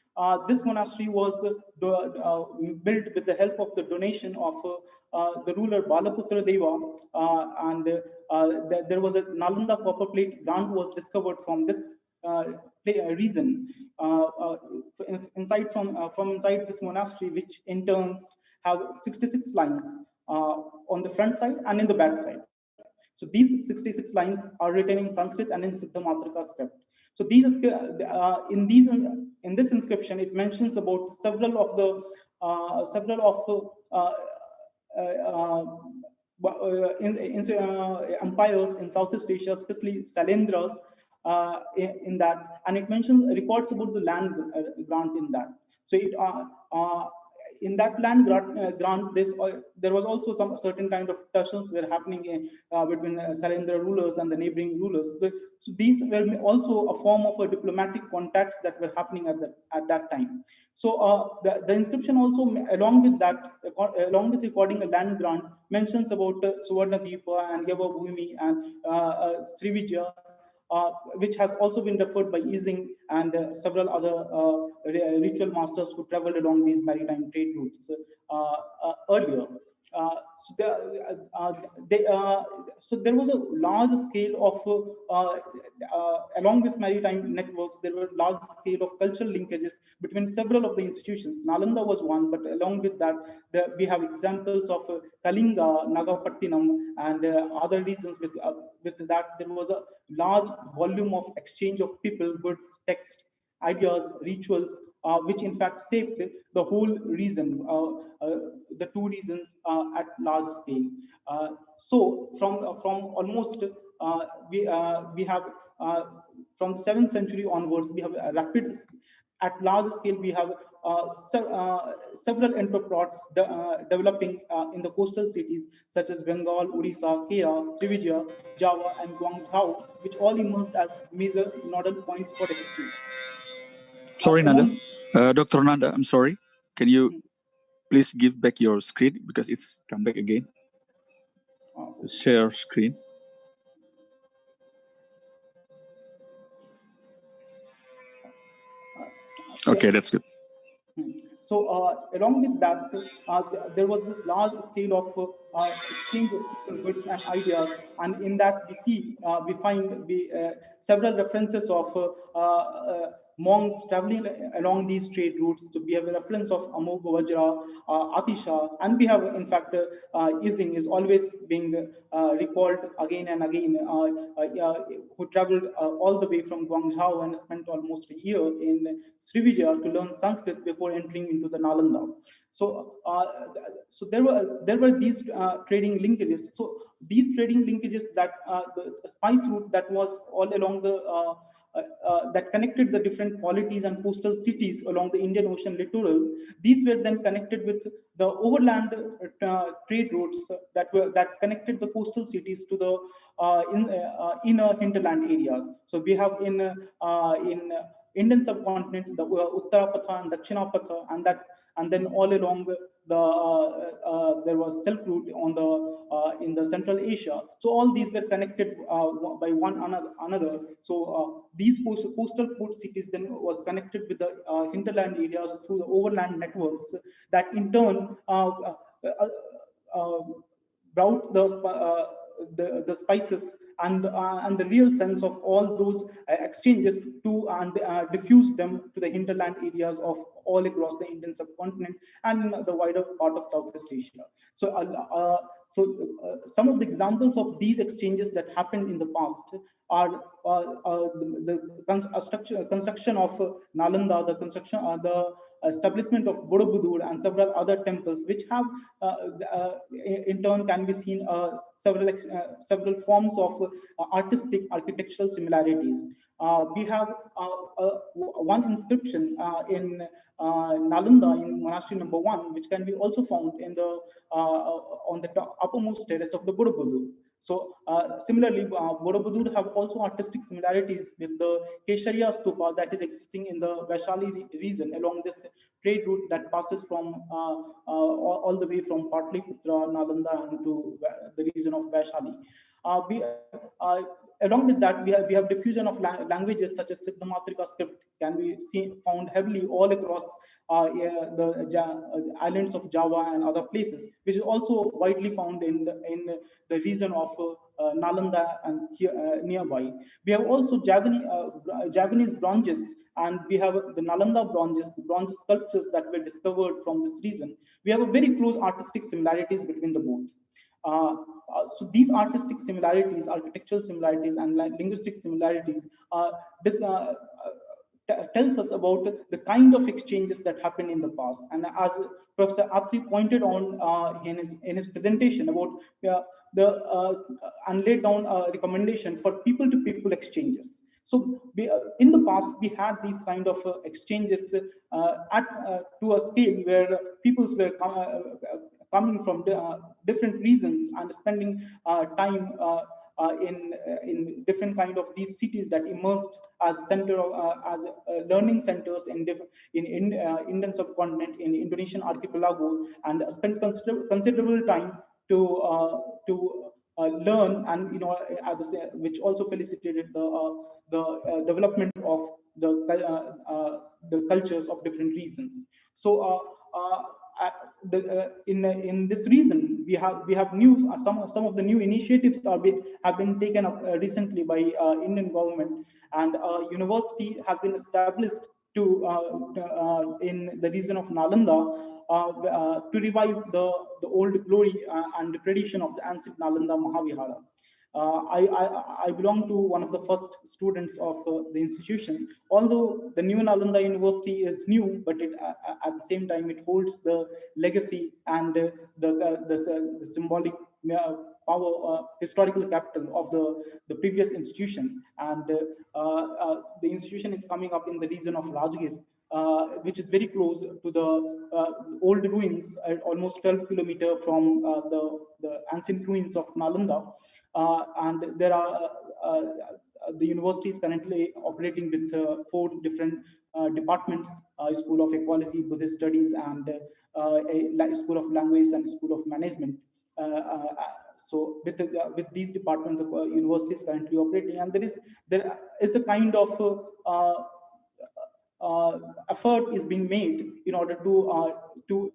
this monastery was built with the help of the donation of the ruler Balaputra Deva, and there was a Nalanda copper plate grant was discovered from this reason from inside this monastery, which in turns have 66 lines on the front side and in the back side. So these 66 lines are written in Sanskrit and in Siddha Matrika script. So these in this inscription, it mentions about several of the empires in Southeast Asia, especially Sailendras in that, and it mentions reports about the land grant in that. So in that land grant, there was also some certain kind of tensions were happening between Sailendra rulers and the neighboring rulers. So these were also a form of a diplomatic contacts that were happening at that time. So the inscription also, along with recording a land grant, mentions about Suvarnadeepa and Yavabhumi and Srivijaya, which has also been referred by Ising and several other ritual masters who traveled along these maritime trade routes earlier. So there was a large scale of, along with maritime networks, there were large scale of cultural linkages between several of the institutions. Nalanda was one, but along with that, we have examples of Kalinga, Nagapattinam, and other regions. With that, there was a large volume of exchange of people, goods, text, ideas, rituals, which in fact shaped the whole region, the two regions at large scale. So from almost we have from the 7th century onwards, we have a rapid, at large scale, we have several enterprises developing in the coastal cities such as Bengal, Odisha, Kea, Srivijaya, Java, and Guangzhou, which all emerged as major nodal points for exchange. Sorry, Nanda. Dr. Nanda, I'm sorry. Can you please give back your screen because it's come back again? Share screen. Okay, that's good. So along with that, there was this large scale of exchange of people, goods, and ideas, and in that we find several references of monks traveling along these trade routes. So we have a reference of Amogh Vajra, Atisha, and we have, in fact, Ising is always being recalled again and again, who traveled all the way from Guangzhou and spent almost a year in Srivijaya to learn Sanskrit before entering into the Nalanda. So, so there were these trading linkages. So these trading linkages, that the spice route that was all along the that connected the different polities and coastal cities along the Indian Ocean littoral. These were then connected with the overland trade routes that connected the coastal cities to the inner hinterland areas. So we have in Indian subcontinent the Uttarapatha and Dakshinapatha, and then all along there was Silk Route on the in the Central Asia. So all these were connected by one another. So these coastal port cities then was connected with the hinterland areas through the overland networks that in turn brought the spices and the real sense of all those exchanges to and diffused them to the hinterland areas of all across the Indian subcontinent and the wider part of Southeast Asia. So, some of the examples of these exchanges that happened in the past are the construction of Nalanda, the establishment of Borobudur and several other temples, which have in turn can be seen several forms of artistic architectural similarities. We have one inscription in Nalanda in monastery number 1, which can be also found in the on the uppermost terrace of the Borobudur. So similarly, Borobudur have also artistic similarities with the Keshariya stupa that is existing in the Vaishali region along this trade route that passes from all the way from Patliputra, Nalanda, and to the region of Vaishali. Along with that, we have diffusion of languages such as Siddhamatrika script can be found heavily all across the islands of Java and other places, which is also widely found in the region of Nalanda and nearby. We have also Javanese bronzes, and we have the Nalanda bronze sculptures that were discovered from this region. We have a very close artistic similarities between the both. So these artistic similarities, architectural similarities, and linguistic similarities tells us about the kind of exchanges that happened in the past. And as Professor Atri pointed on in his presentation about and laid down a recommendation for people-to-people exchanges. So in the past, we had these kind of exchanges to a scale where peoples were coming from different regions and spending time in different kind of these cities that emerged as as learning centers in Indian subcontinent, in Indonesian archipelago, and spent considerable time to learn, and which also facilitated the development of the cultures of different regions. So in this reason, we have new some of the new initiatives have been taken up recently by Indian government, and a university has been established in the region of Nalanda to revive the old glory and the tradition of the ancient Nalanda Mahavihara. I belong to one of the first students of the institution. Although the new Nalanda University is new, but at the same time it holds the legacy and the symbolic power, historical capital of the previous institution. And the institution is coming up in the region of Rajgir, which is very close to the old ruins, almost 12 kilometers from the ancient ruins of Nalanda. And there are the university is currently operating with 4 different departments: School of Ecology, Buddhist Studies, and a School of Language and School of Management. So with these departments, the university is currently operating, and there is a kind of effort is being made in order to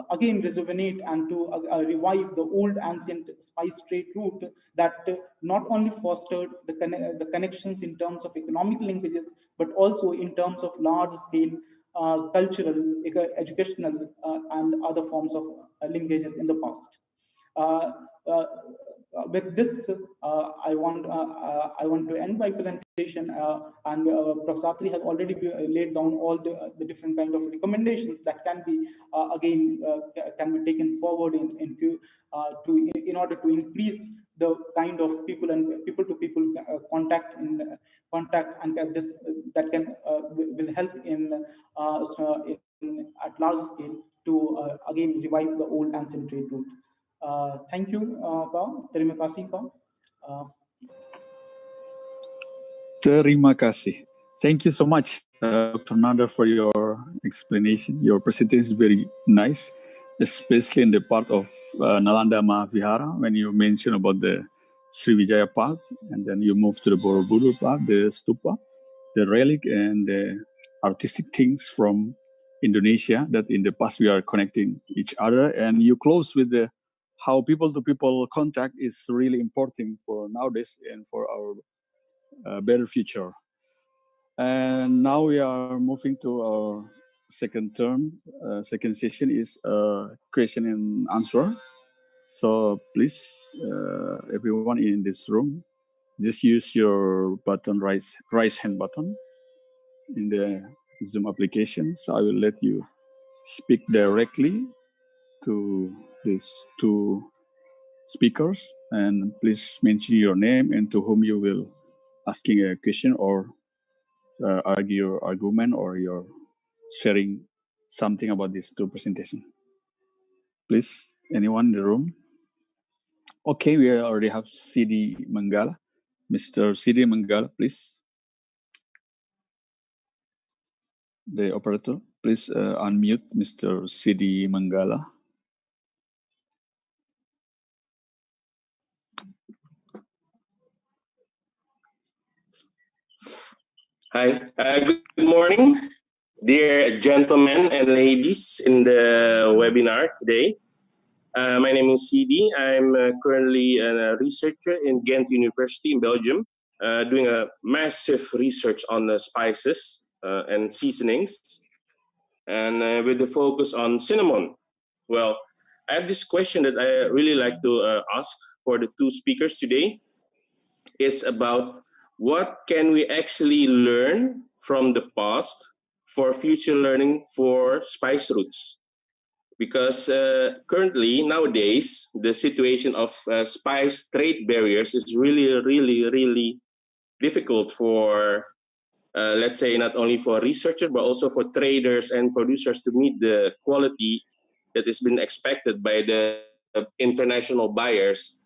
again rejuvenate and to revive the old ancient spice trade route that not only fostered the connections in terms of economic linkages, but also in terms of large scale cultural, educational, and other forms of linkages in the past. With this, I want to end my presentation, and Professor Atri has already laid down all the different kind of recommendations that can be can be taken forward in order to increase the kind of people and people-to-people contact and this that can will help in at large scale to again revive the old ancient trade route. Thank you, Pak. Terima kasih, Pak. Terima kasih. Thank you so much, Dr. Nanda, for your explanation. Your presentation is very nice, especially in the part of Nalanda Mahavihara, when you mentioned about the Sriwijaya part, and then you move to the Borobudur part, the stupa, the relic, and the artistic things from Indonesia that in the past we are connecting each other. And you close with the how people-to-people contact is really important for nowadays and for our better future. And now we are moving to our second term. Second session is question and answer. So please, everyone in this room, just use your button, raise hand button in the Zoom application. So I will let you speak directly to these 2 speakers, and please mention your name and to whom you will asking a question or argue your argument, or you're sharing something about these 2 presentations. Please, anyone in the room? Okay, we already have Sidi Manggala. Mr. Sidi Manggala, please. The operator, please unmute Mr. Sidi Manggala. Hi, good morning, dear gentlemen and ladies in the webinar today. My name is Sidi. I'm currently a researcher in Ghent University in Belgium, doing a massive research on spices and seasonings, and with the focus on cinnamon. Well, I have this question that I really like to ask for the 2 speakers today. Is about what can we actually learn from the past for future learning for spice routes? Because currently, nowadays, the situation of spice trade barriers is really difficult for, let's say, not only for researchers, but also for traders and producers to meet the quality that has been expected by the international buyers,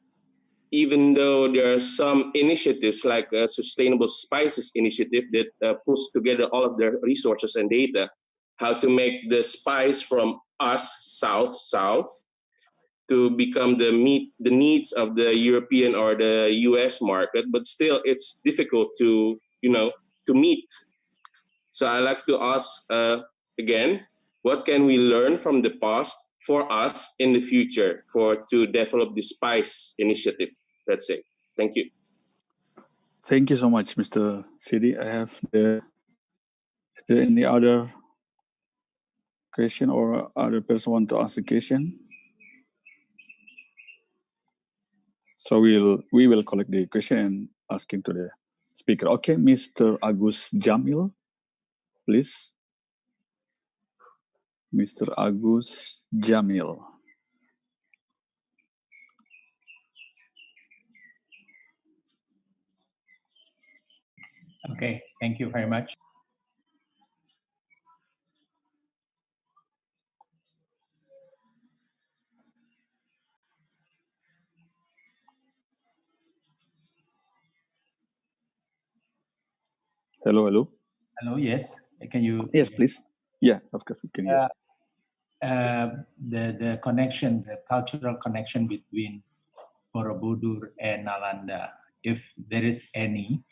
even though there are some initiatives like a Sustainable Spices Initiative that pulls together all of their resources and data, how to make the spice from us, South, to become meet the needs of the European or the US market, but still it's difficult to meet. So I like to ask again, what can we learn from the past for us in the future to develop the spice initiative, let's say. Thank you. Thank you so much, Mr. Sidi. Is there any other question or other person want to ask a question? So we will collect the question and asking to the speaker. Okay, Mr. Agus Jamil, please. Mr. Agus Jamil. Okay, thank you very much. Hello, hello. Hello, yes. Can you? Yes, please. Yeah, of course we can hear. The connection, the cultural connection between Borobudur and Nalanda, if there is any,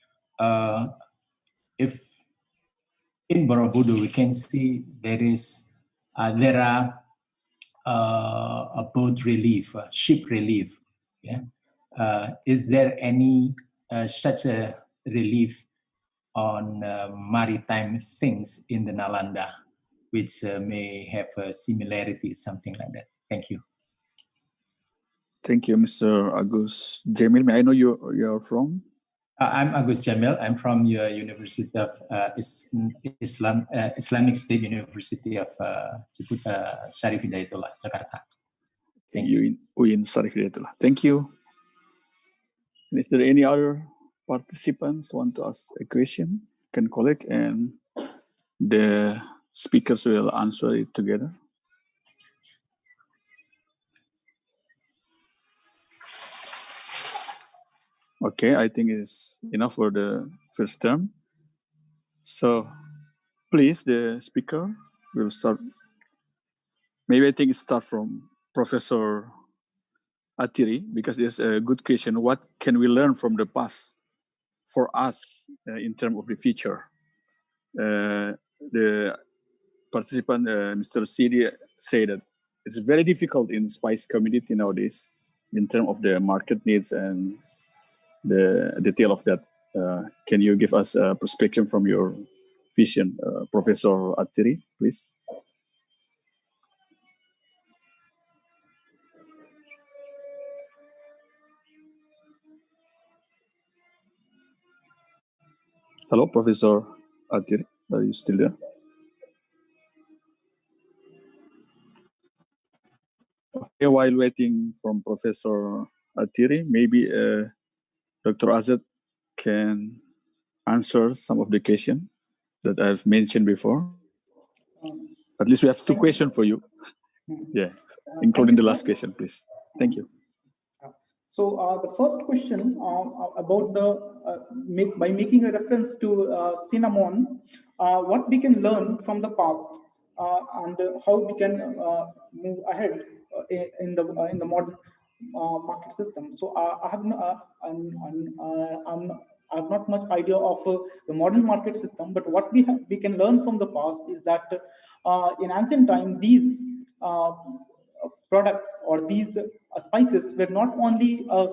if in Borobudur we can see there are a boat relief, a ship relief. Yeah, is there any such a relief on maritime things in the Nalanda, which may have a similarity, something like that? Thank you. Thank you, Mr. Agus Jamil. May I know you're from? I'm Agus Jamil. I'm from your University of Islamic State University of Syarif Hidayatullah, Jakarta. Thank you. UIN Syarif Hidayatullah. Thank you. And is there any other participants want to ask a question? Can collect and the speakers will answer it together. Okay, I think it's enough for the first term. So please, the speaker will start. Maybe I think it starts from Professor Atiri, because there's a good question. What can we learn from the past for us in terms of the future? The participant, Mr. Sidi, said that it's very difficult in spice community nowadays in terms of the market needs and the detail of that. Can you give us a perspective from your vision, Professor Atiri, please? Hello, Professor Atiri, are you still there? Okay, while waiting from Professor Atiri, maybe Dr. Azad can answer some of the questions that I've mentioned before. At least we have two questions for you. Yeah, including the last question, please. Thank you. So the first question about by making a reference to cinnamon, what we can learn from the past and how we can move ahead in the modern market system. So I have not much idea of the modern market system, but what we can learn from the past is that in ancient time these products or these spices were not only a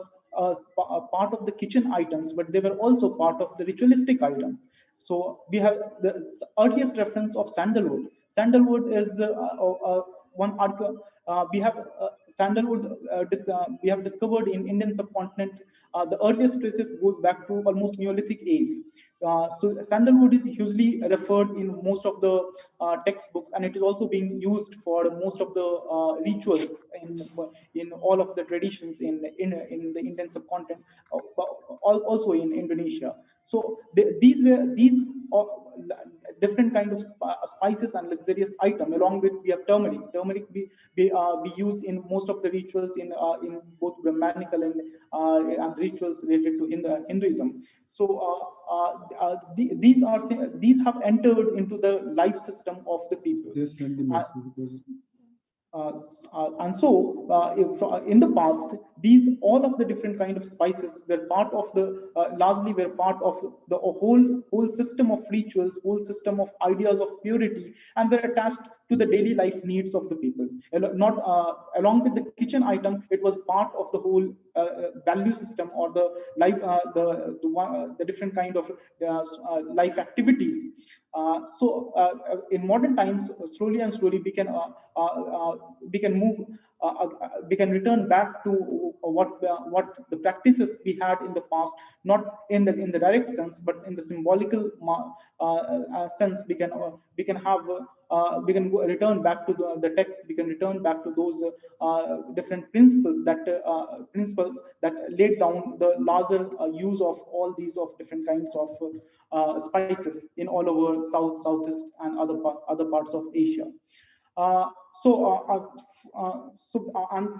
part of the kitchen items, but they were also part of the ritualistic item. So we have the earliest reference of sandalwood. Sandalwood is one we have sandalwood we have discovered in Indian subcontinent. The earliest traces goes back to almost Neolithic age. So sandalwood is hugely referred in most of the textbooks, and it is also being used for most of the rituals in all of the traditions in the Indian subcontinent. also in Indonesia. So these different kind of spices and luxurious item. Along with we have turmeric. Turmeric we use in most of the rituals in both Brahmanical and rituals related to Hinduism. So these have entered into the life system of the people. And so, in the past, all of the different kind of spices were part of the largely were part of the whole system of rituals, whole system of ideas of purity, and were attached to the daily life needs of the people. Not along with the kitchen item, it was part of the whole value system or the life, the different kind of life activities. In modern times, slowly and slowly, we can return back to what the practices we had in the past, not in the direct sense, but in the symbolical sense. We can return back to the text. We can return back to those different principles that laid down the larger use of all these of different kinds of spices in all over Southeast and other parts of Asia. And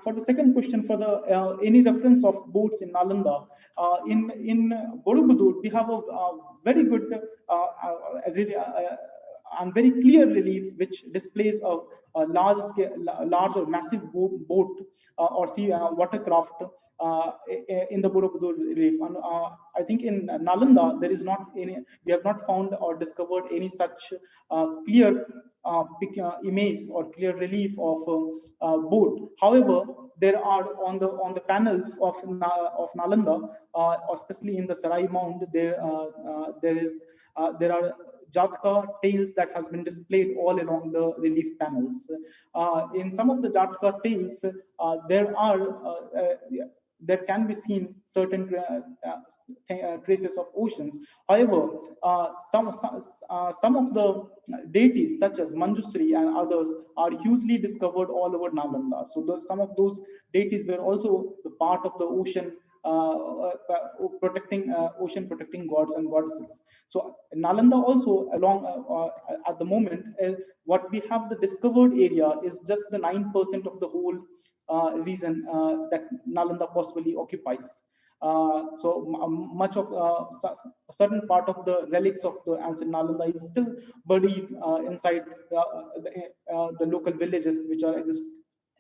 for the second question, for the any reference of boats in Nalanda, in Borobudur, we have a very good and very clear relief which displays a large or massive boat or sea watercraft in the Borobudur relief. And I think in Nalanda there is not any. We have not found or discovered any such clear image or clear relief of boat. However, there are on the panels of Nalanda, especially in the Sarai Mound, there are Jataka tales that has been displayed all along the relief panels. In some of the Jataka tales, there can be seen certain traces of oceans. However, some of the deities, such as Manjusri and others, are hugely discovered all over Nalanda. So some of those deities were also the part of the ocean, protecting gods and goddesses. So Nalanda also, along at the moment, what we have the discovered area is just the 9% of the whole region that Nalanda possibly occupies. So much of a certain part of the relics of the ancient Nalanda is still buried inside the local villages which are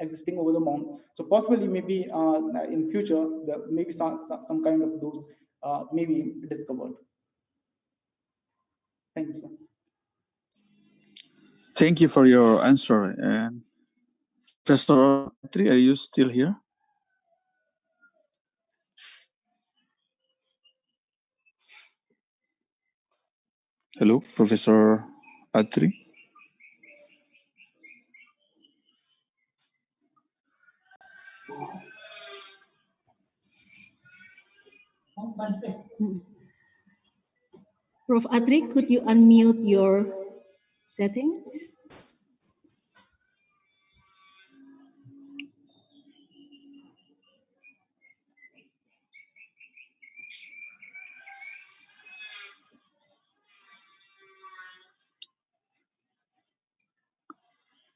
existing over the mount. So possibly maybe in future maybe some kind of those may be discovered. Thank you, sir. Thank you for your answer. Professor Atri, are you still here? Hello, Professor Atri. Prof. Atri, could you unmute your settings?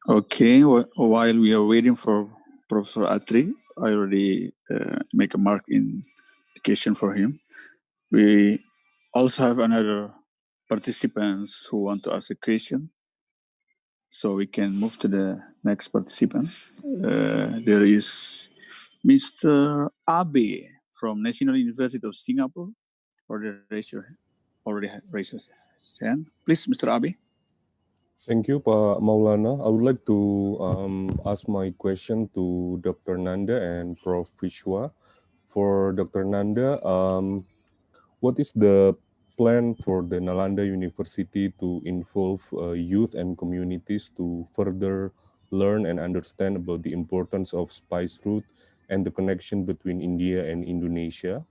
Okay, while we are waiting for Professor Atri, I already make a mark in the question for him. We also have another participants who want to ask a question. So we can move to the next participant. There is Mr. Abe from National University of Singapore. Already raised his hand. Please, Mr. Abe. Thank you, Pak Maulana. I would like to ask my question to Dr. Nanda and Prof. Vishwa. For Dr. Nanda, what is the plan for the Nalanda University to involve youth and communities to further learn and understand about the importance of spice route and the connection between India and Indonesia?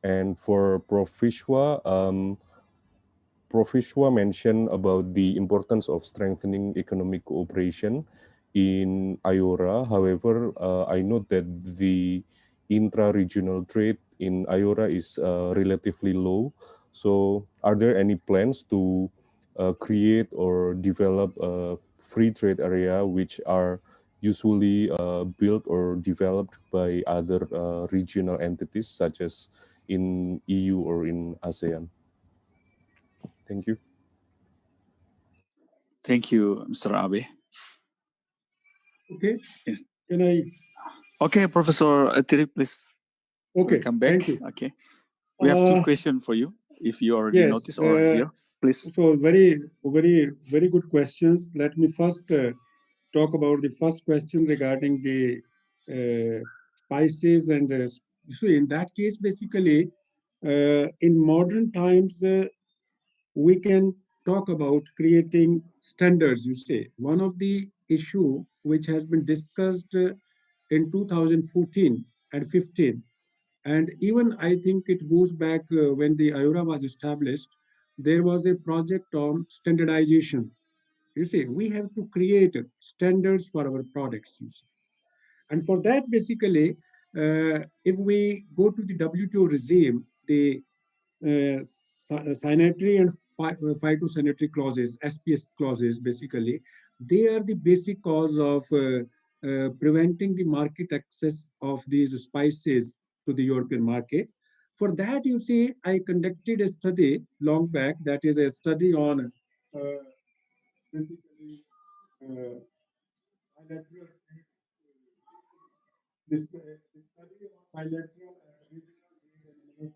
And for Prof. Vishwa, Prof. Vishwa mentioned about the importance of strengthening economic cooperation in IORA. However, I note that the intra-regional trade in IORA is relatively low. So are there any plans to create or develop a free trade area which are usually built or developed by other regional entities such as in EU or in ASEAN? Thank you. Thank you, Mr. Abe. Okay. Yes. Can I? Okay, Professor Atiri, please. Okay. Welcome back. Thank you. Okay. We have two questions for you, if you already Yes. noticed or here. Please. So very good questions. Let me first talk about the first question regarding the spices and so in that case, basically, in modern times, we can talk about creating standards, you say. One of the issue which has been discussed in 2014 and 15, and even I think it goes back when the IORA was established, there was a project on standardization. You see, we have to create standards for our products, you see. And for that, basically, if we go to the WTO regime, the sanitary and phytosanitary clauses, SPS clauses, basically, they are the basic cause of preventing the market access of these spices to the European market. For that, you see, I conducted a study long back, that is a study on basically bilateral, this study on bilateral regional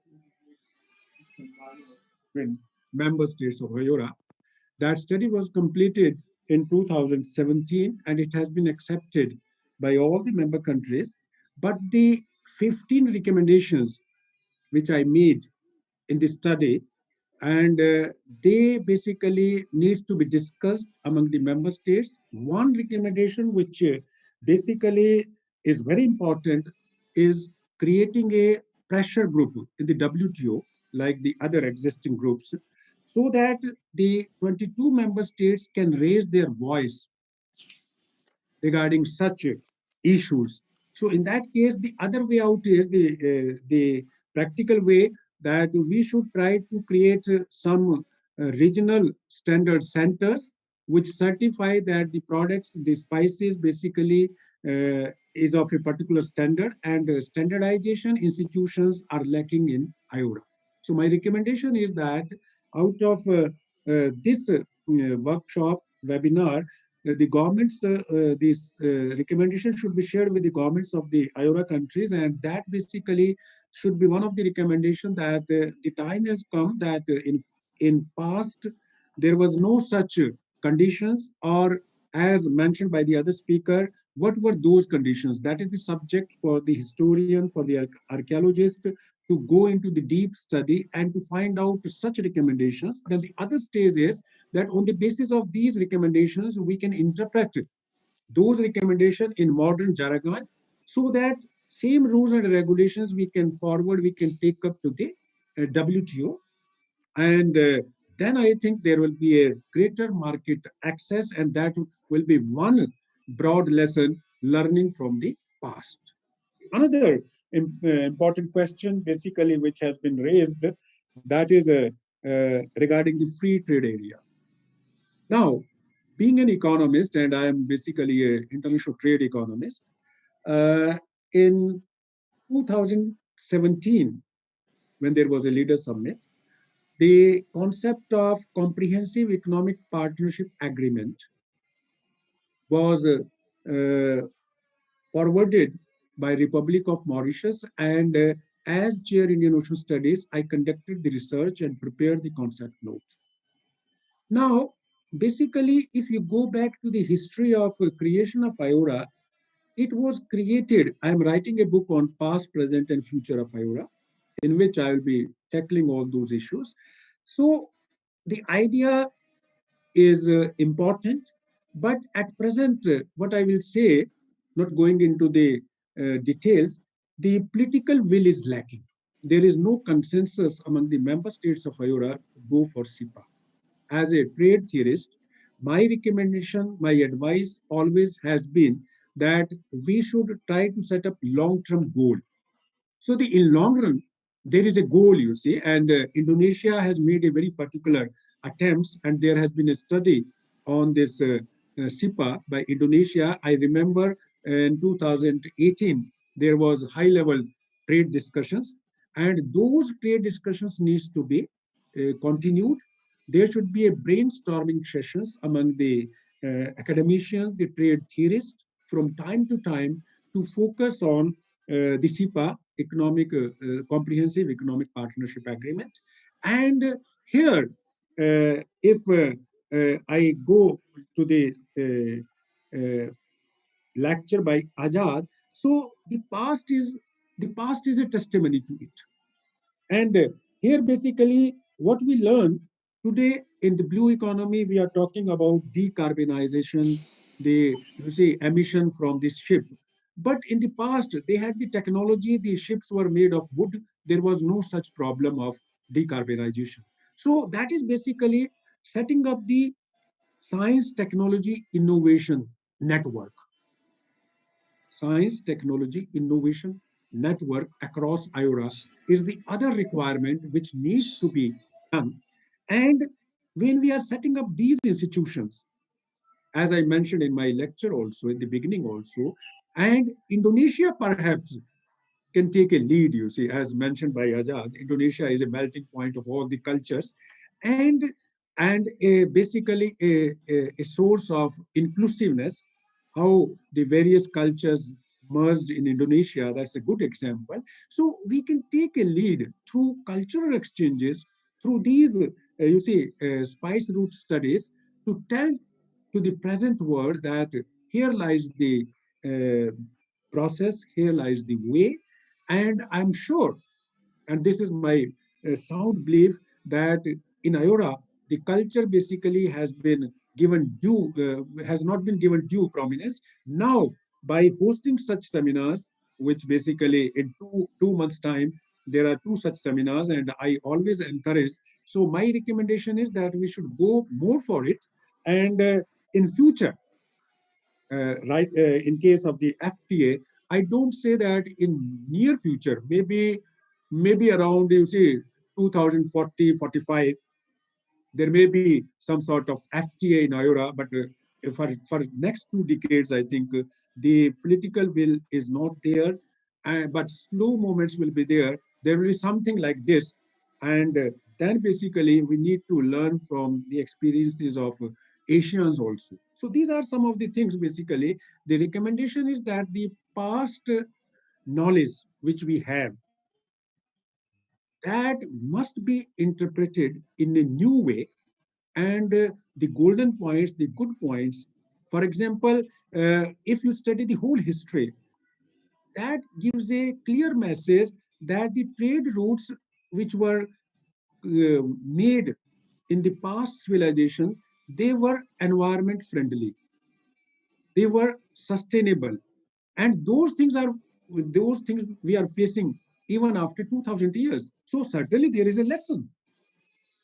between member states of IORA. That study was completed in 2017 and it has been accepted by all the member countries. But the 15 recommendations which I made in the study, and they basically needs to be discussed among the member states. One recommendation which basically is very important is creating a pressure group in the WTO, like the other existing groups, so that the 22 member states can raise their voice regarding such issues. So in that case, the other way out is the practical way that we should try to create some regional standard centers which certify that the products, the spices basically is of a particular standard, and standardization institutions are lacking in IORA. So my recommendation is that out of this workshop webinar, the governments, this recommendation should be shared with the governments of the IORA countries, and that basically should be one of the recommendations that the time has come that in past there was no such conditions, or as mentioned by the other speaker, what were those conditions? That is the subject for the historian, for the archaeologist to go into the deep study and to find out such recommendations. Then the other stage is that on the basis of these recommendations, we can interpret those recommendations in modern jargon, so that same rules and regulations we can forward, we can take up to the WTO. And then I think there will be a greater market access, and that will be one broad lesson learning from the past. Another important question, basically, which has been raised, that is regarding the free trade area. Now, being an economist, and I am basically an international trade economist, in 2017, when there was a leader summit, the concept of comprehensive economic partnership agreement was forwarded by Republic of Mauritius, and as chair Indian Ocean Studies, I conducted the research and prepared the concept note. Now, basically, if you go back to the history of creation of IORA, it was created. I'm writing a book on past, present, and future of IORA, in which I will be tackling all those issues. So the idea is important, but at present, what I will say, not going into the details, the political will is lacking. There is no consensus among the member states of IORA to go for SIPA. As a trade theorist, my recommendation, my advice always has been that we should try to set up long-term goal. So in long run, there is a goal, you see, and Indonesia has made a very particular attempts, and there has been a study on this SIPA by Indonesia. I remember in 2018, there was high-level trade discussions, and those trade discussions needs to be continued. There should be a brainstorming sessions among the academicians, the trade theorists, from time to time to focus on the SIPA, comprehensive economic partnership agreement. And here, if I go to the lecture by Azad, so the past is a testimony to it. And here, basically, what we learn today in the blue economy, we are talking about decarbonization, emission from this ship. But in the past, they had the technology, the ships were made of wood. There was no such problem of decarbonization. So that is basically setting up the science, technology, innovation network. Science, technology, innovation network across IORA is the other requirement which needs to be done. And when we are setting up these institutions, as I mentioned in my lecture also, in the beginning also, and Indonesia perhaps can take a lead, you see, as mentioned by Ajad. Indonesia is a melting point of all the cultures and basically a source of inclusiveness, how the various cultures merged in Indonesia. That's a good example. So we can take a lead through cultural exchanges, through these, spice route studies, to tell to the present world that here lies the process, here lies the way. And I'm sure, and this is my sound belief, that in IORA, the culture basically has been given due, has not been given due prominence. Now, by hosting such seminars, which basically in two months' time, there are 2 such seminars, and I always encourage. So my recommendation is that we should go more for it. And in future, in case of the FTA, I don't say that in near future, maybe around, 2040, 45, there may be some sort of FTA in IORA, but for next 2 decades, I think the political will is not there, but slow moments will be there. There will be something like this. And then basically we need to learn from the experiences of Asians also. So these are some of the things basically. The recommendation is that the past knowledge which we have, that must be interpreted in a new way. And the golden points, the good points, for example, if you study the whole history, that gives a clear message that the trade routes which were made in the past civilization, they were environment friendly, they were sustainable, and those things we are facing even after 2000 years. So certainly there is a lesson,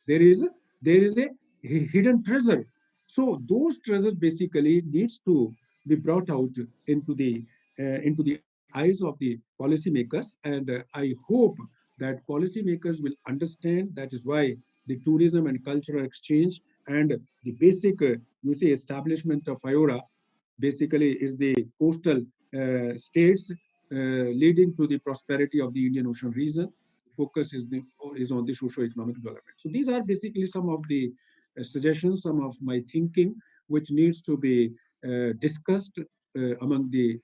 there is a hidden treasure. So those treasures basically needs to be brought out into the eyes of the policymakers, and I hope that policymakers will understand. That is why the tourism and cultural exchange and the basic establishment of IORA basically is the coastal states leading to the prosperity of the Indian Ocean region. Focus is on the socio-economic development. So these are basically some of the suggestions, some of my thinking, which needs to be discussed among the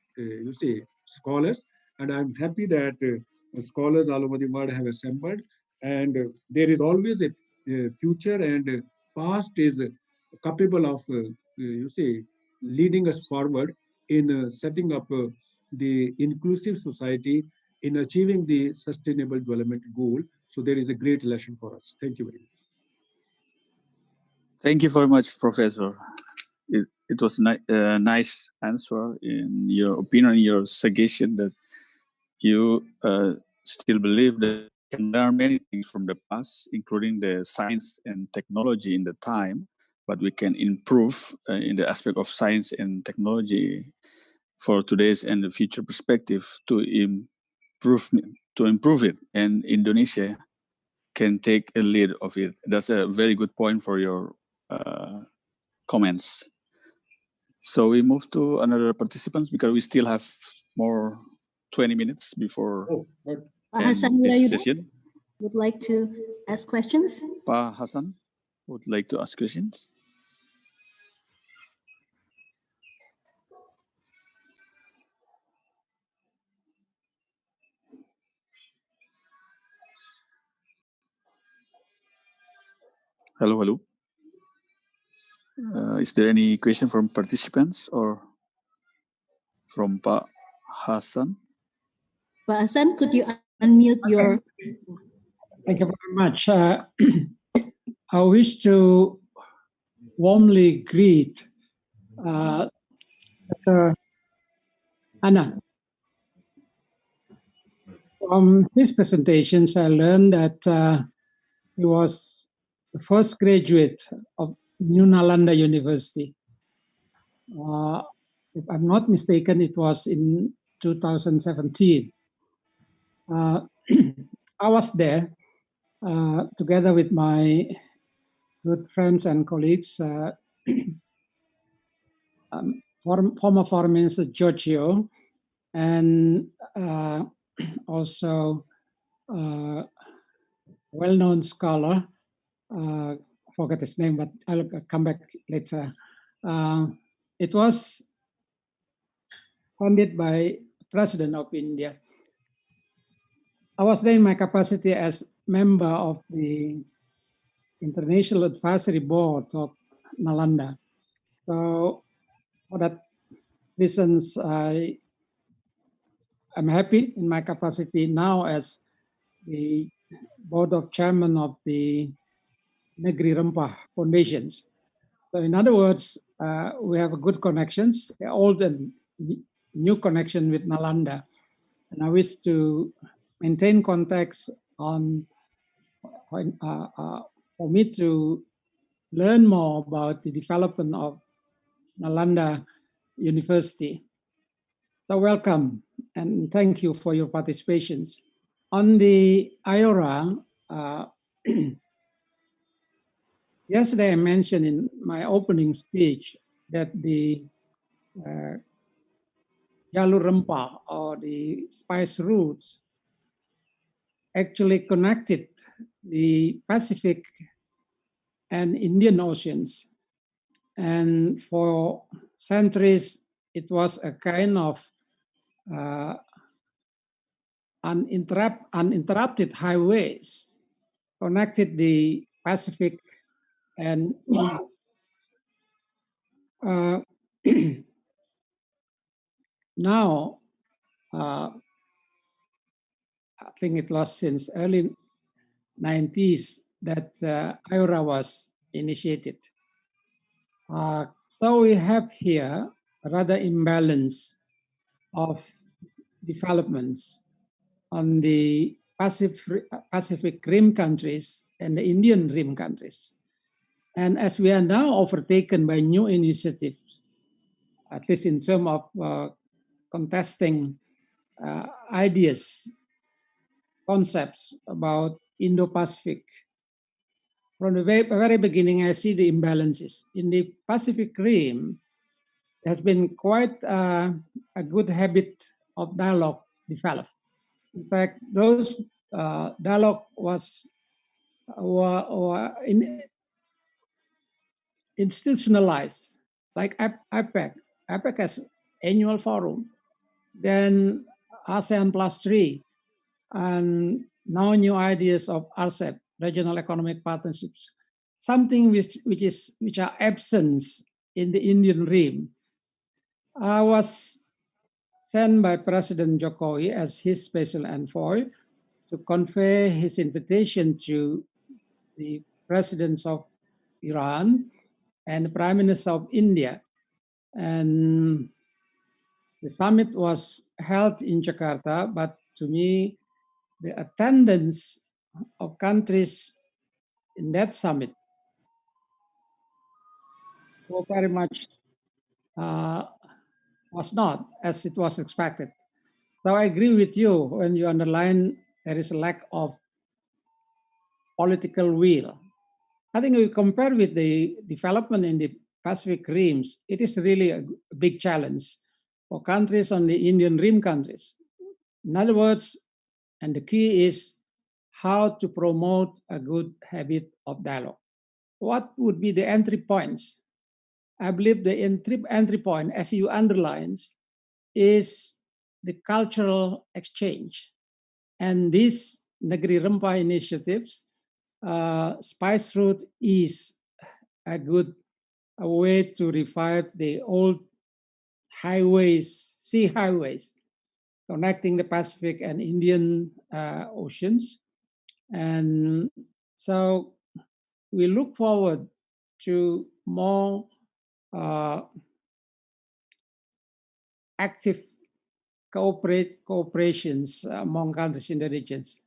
scholars. And I'm happy that scholars all over the world have assembled. And there is always a future, and past is capable of leading us forward in setting up the inclusive society, in achieving the sustainable development goal. So there is a great lesson for us. Thank you very much. Thank you very much, Professor. It was a nice answer in your opinion, your suggestion that you still believe that we can learn many things from the past, including the science and technology in the time, but we can improve in the aspect of science and technology for today's and the future perspective to improve to improve it, and Indonesia can take a lead of it. That's a very good point for your comments. So we move to another participants because we still have more 20 minutes before Hasan this Wirayuda session. would like to ask questions. Pa Hasan would like to ask questions. Hello, hello. Is there any question from participants or from Pa Hasan? Pak Hasan, could you unmute your... Thank you very much. I wish to warmly greet Dr. Anna. From his presentations, I learned that he was the first graduate of New Nalanda University. If I'm not mistaken, it was in 2017. I was there together with my good friends and colleagues, former Foreign Minister Giorgio, and also well-known scholar, forget his name, but I'll come back later. It was funded by President of India. I was there in my capacity as member of the International Advisory Board of Nalanda. So for that reasons, I'm happy in my capacity now as the board of chairman of the Negeri Rempah Foundations. So in other words, we have a good connections, old and new connection with Nalanda. And I wish to maintain contacts on for me to learn more about the development of Nalanda University. So welcome and thank you for your participations. On the IORA, yesterday I mentioned in my opening speech that the Jalur Rempah, or the spice routes, actually connected the Pacific and Indian Oceans. And for centuries, it was a kind of uninterrupted highways connected the Pacific and now, I think it was since early 90s that IORA was initiated. So we have here a rather imbalance of developments on the Pacific Rim countries and the Indian Rim countries. And as we are now overtaken by new initiatives, at least in terms of contesting ideas, concepts about Indo-Pacific. From the very beginning, I see the imbalances. In the Pacific Rim, there has been quite a good habit of dialogue developed. In fact, those dialogue was institutionalized, like APEC. APEC has annual forum, then ASEAN +3, and now new ideas of RCEP, regional economic partnerships, something which are absent in the Indian Rim. I was sent by President Jokowi as his special envoy to convey his invitation to the presidents of Iran and the Prime Minister of India. And the summit was held in Jakarta, but to me, the attendance of countries in that summit were very much was not as it was expected. So I agree with you when you underline there is a lack of political will. I think we compare with the development in the Pacific Rims, it is really a big challenge for countries on the Indian Rim countries. In other words, and the key is how to promote a good habit of dialogue. What would be the entry points? I believe the entry point, as you underlines, is the cultural exchange. And these Negeri Rempah initiatives, Spice Route is a good way to revive the old highways, sea highways, connecting the Pacific and Indian Oceans. And so we look forward to more active cooperations among countries in the regions,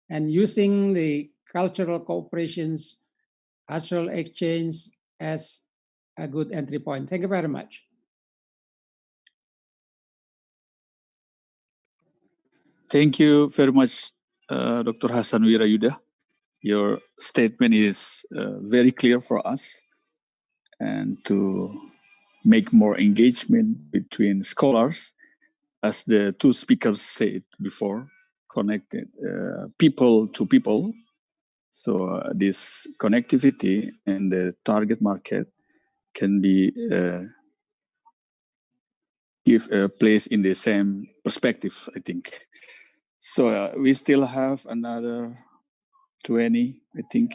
and using the cultural cooperations, cultural exchange as a good entry point. Thank you very much. Thank you very much, Dr. Hasan Wirayuda. Your statement is very clear for us, and to make more engagement between scholars, as the two speakers said before, connected people to people. So this connectivity and the target market can be give a place in the same perspective, I think. So we still have another 20, I think.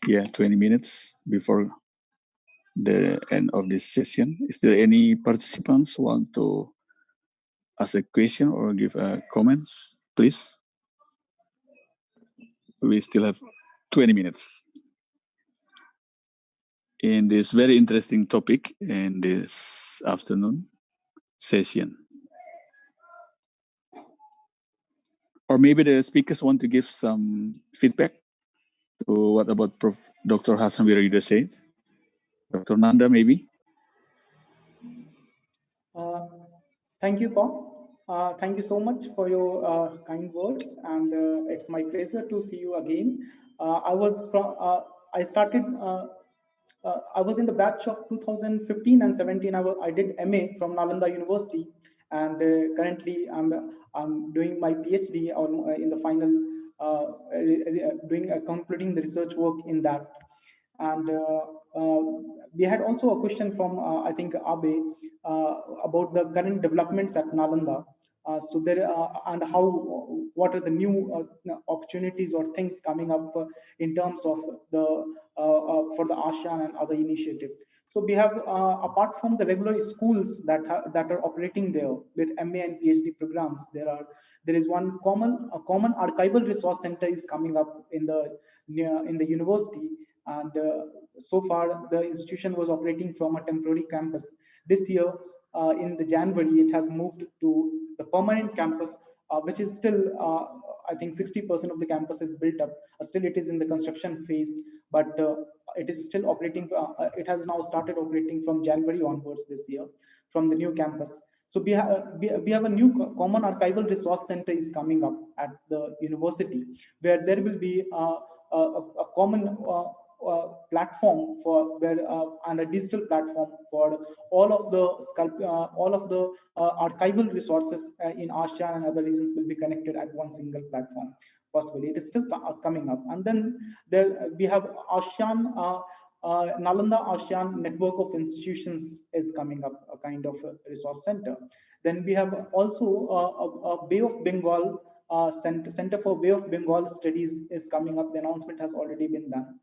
Yeah, 20 minutes before the end of this session. Is there any participants who want to ask a question or give comments, please? We still have 20 minutes in this very interesting topic in this afternoon session. Or maybe the speakers want to give some feedback to what about Dr. Hasan Wirayuda said. Dr. Nanda, maybe? Thank you, Paul. Thank you so much for your kind words, and it's my pleasure to see you again. I was in the batch of 2015 and 17. I did MA from Nalanda University, and currently I'm doing my PhD in the final, concluding the research work in that. And we had also a question from I think Abe about the current developments at Nalanda. So there and what are the new opportunities or things coming up in terms of the for the ASEAN and other initiatives. So we have apart from the regular schools that are operating there with MA and PhD programs, there is one common archival resource center is coming up in the university. And so far, the institution was operating from a temporary campus. This year, in the January, it has moved to the permanent campus, which is still, I think 60% of the campus is built up. Still, it is in the construction phase, but it is still operating. It has now started operating from January onwards this year from the new campus. So we have a new common archival resource center is coming up at the university, where there will be a common platform for and a digital platform for all of the archival resources in ASEAN and other regions will be connected at one single platform. Possibly, it is still coming up. And then we have ASEAN. Nalanda ASEAN network of institutions is coming up, a kind of a resource center. Then we have also a Bay of Bengal Center for Bay of Bengal Studies is coming up. The announcement has already been done.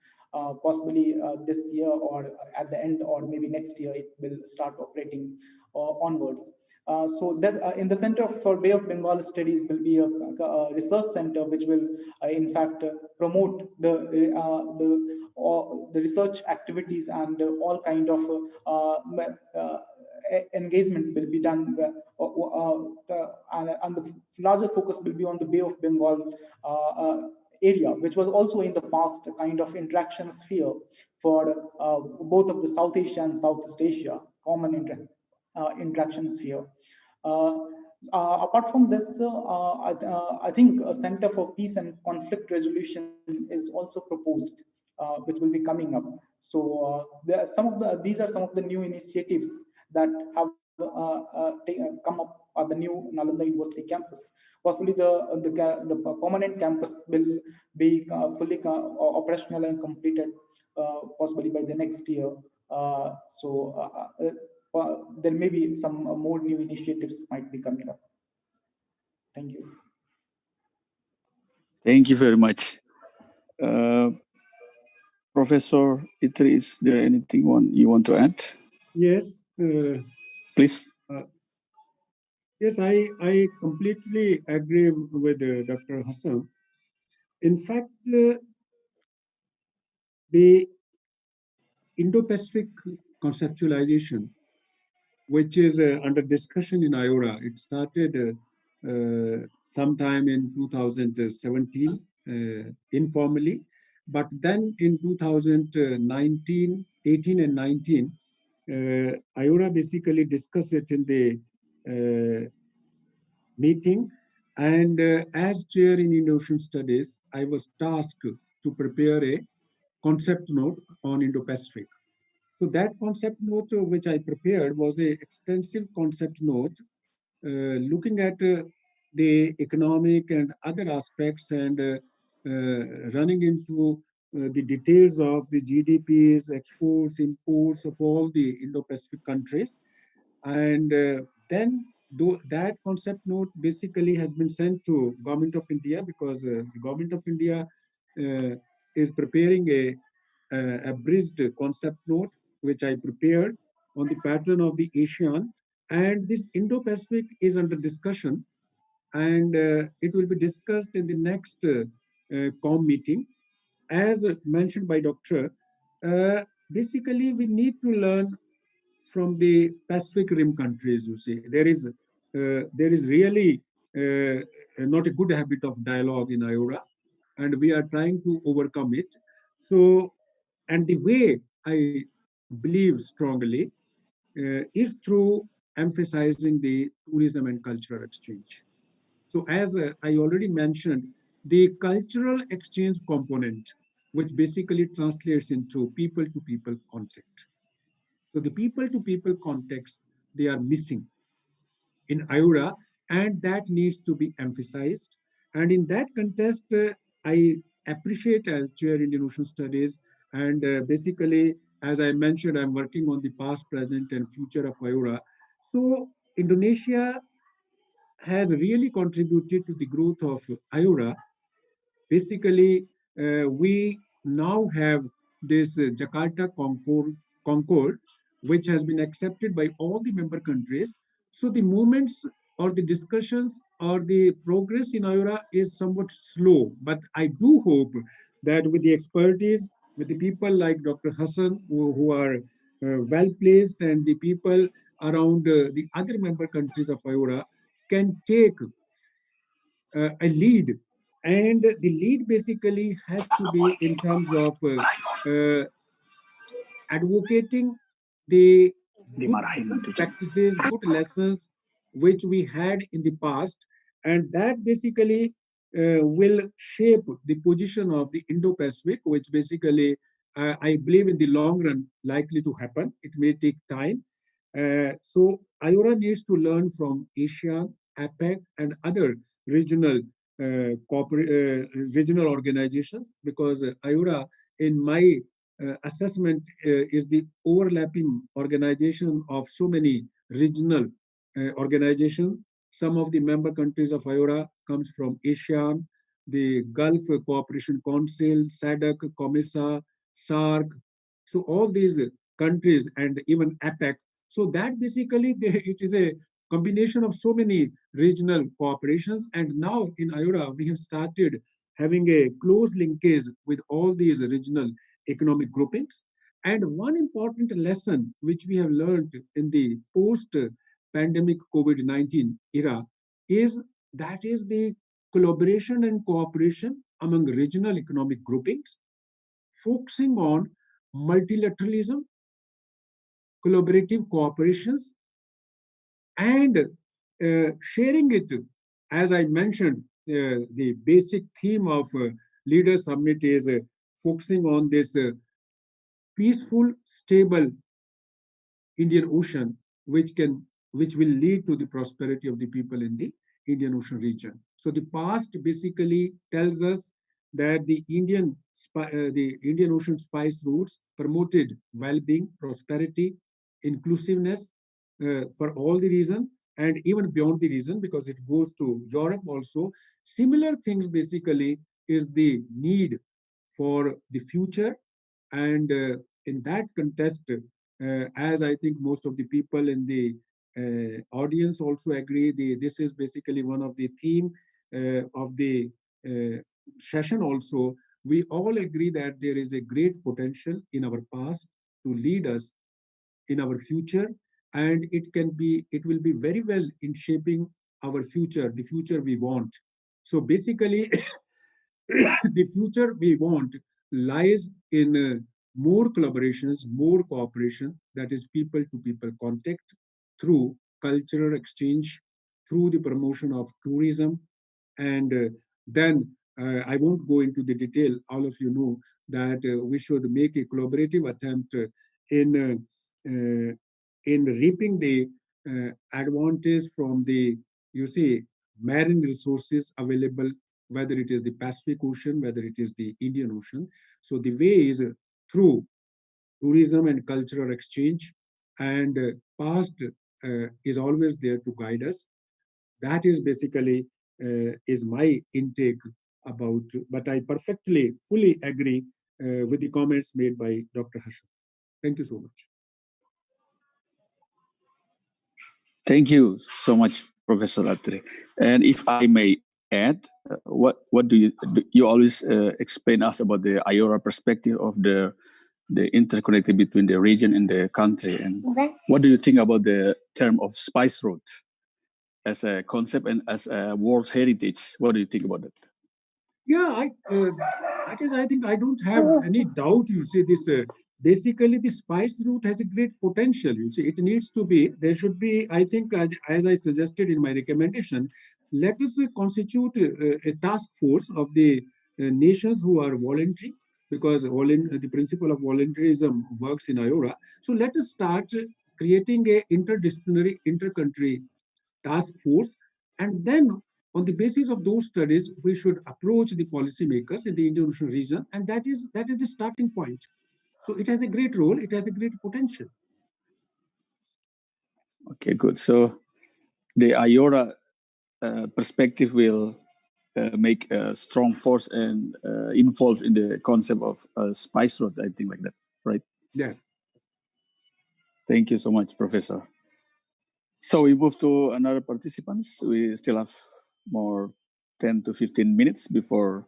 Possibly this year or at the end or maybe next year it will start operating onwards. So that in the Center for Bay of Bengal Studies will be a research center which will in fact promote the research activities and all kind of engagement will be done, and the larger focus will be on the Bay of Bengal area, which was also in the past a kind of interaction sphere for both of the South Asia and Southeast Asia, common interaction sphere. Apart from this, I think a Center for Peace and Conflict Resolution is also proposed, which will be coming up. So there are these are some of the new initiatives that have come up at the new Nalanda University campus. Possibly the permanent campus will be fully operational and completed possibly by the next year. There may be some more new initiatives might be coming up. Thank you. Thank you very much. Professor Itri, is there anything you want to add? Yes. Please. Yes, I completely agree with Dr. Hassan. In fact, the Indo-Pacific conceptualization, which is under discussion in IORA, it started sometime in 2017 informally, but then in 2019, 18 and 19, IORA basically discussed it in the meeting. And as chair in Indo-Ocean Studies, I was tasked to prepare a concept note on Indo-Pacific. So that concept note which I prepared was an extensive concept note looking at the economic and other aspects and running into the details of the GDPs, exports, imports of all the Indo-Pacific countries. And then that concept note basically has been sent to Government of India because the Government of India is preparing a abridged concept note, which I prepared on the pattern of the ASEAN. And this Indo-Pacific is under discussion, and it will be discussed in the next COM meeting. As mentioned by Dr. Basically, we need to learn from the Pacific Rim countries. You see, there is really not a good habit of dialogue in IORA, and we are trying to overcome it. So, and the way I believe strongly is through emphasizing the tourism and cultural exchange. So as I already mentioned, the cultural exchange component, which basically translates into people-to-people contact. So the people-to-people context, they are missing in IORA, and that needs to be emphasized. And in that context, I appreciate as chair in Indian Studies, and basically, as I mentioned, I'm working on the past, present, and future of IORA. So Indonesia has really contributed to the growth of IORA. Basically, we now have this Jakarta Concord, which has been accepted by all the member countries. So the movements or the discussions or the progress in IORA is somewhat slow, but I do hope that with the expertise, with the people like Dr. Hassan, who are well placed, and the people around the other member countries of IORA can take a lead. And the lead basically has to be in terms of advocating the good practices, good lessons which we had in the past, and that basically will shape the position of the Indo-Pacific, which basically I believe in the long run likely to happen. It may take time. So IORA needs to learn from ASEAN, APEC, and other regional regional organizations, because IORA, in my assessment, is the overlapping organization of so many regional organizations. Some of the member countries of IORA comes from ASEAN, the Gulf Cooperation Council, SADC, COMESA, SARC. So all these countries and even APEC. So that basically it is a combination of so many regional cooperations. And now in IORA, we have started having a close linkage with all these regional economic groupings. And one important lesson which we have learned in the post-pandemic COVID-19 era is the collaboration and cooperation among regional economic groupings, focusing on multilateralism, collaborative cooperations, and sharing it, as I mentioned, the basic theme of Leader Summit is focusing on this peaceful, stable Indian Ocean, which will lead to the prosperity of the people in the Indian Ocean region. So the past basically tells us that the Indian Ocean spice routes promoted well-being, prosperity, inclusiveness for all the reason, and even beyond the reason, because it goes to Europe also. Similar things basically is the need for the future, and in that context, as I think most of the people in the audience also agree, this is basically one of the theme of the session also. We all agree that there is a great potential in our past to lead us in our future, and it will be very well in shaping our future, the future we want. So basically, the future we want lies in more collaborations, more cooperation, that is people-to-people contact through cultural exchange, through the promotion of tourism, and then I won't go into the detail. All of you know that we should make a collaborative attempt in uh, in reaping the advantage from the, you see, marine resources available, whether it is the Pacific Ocean, whether it is the Indian Ocean. So the way is through tourism and cultural exchange, and past is always there to guide us. That is basically is my intake about, but I perfectly, fully agree with the comments made by Dr. Hashan. Thank you so much. Thank you so much, Professor Atri. And if I may add, what do you always explain us about the IORA perspective of the interconnectivity between the region and the country, and what do you think about the term of spice route as a concept and as a world heritage? What do you think about that? Yeah, I think I don't have any doubt. You see, this basically the spice route has a great potential. You see, it needs to be. There should be. I think, as I suggested in my recommendation, let us constitute a task force of the nations who are voluntary, because the principle of voluntarism works in IORA. So let us start creating a interdisciplinary, inter-country task force, and then on the basis of those studies, we should approach the policymakers in the Indian Ocean region, and that is the starting point. So it has a great role, it has a great potential. Okay, good. So the IORA perspective will make a strong force and involved in the concept of spice route, I think, like that, right? Yes. Thank you so much, Professor. So we move to another participants. We still have more 10 to 15 minutes before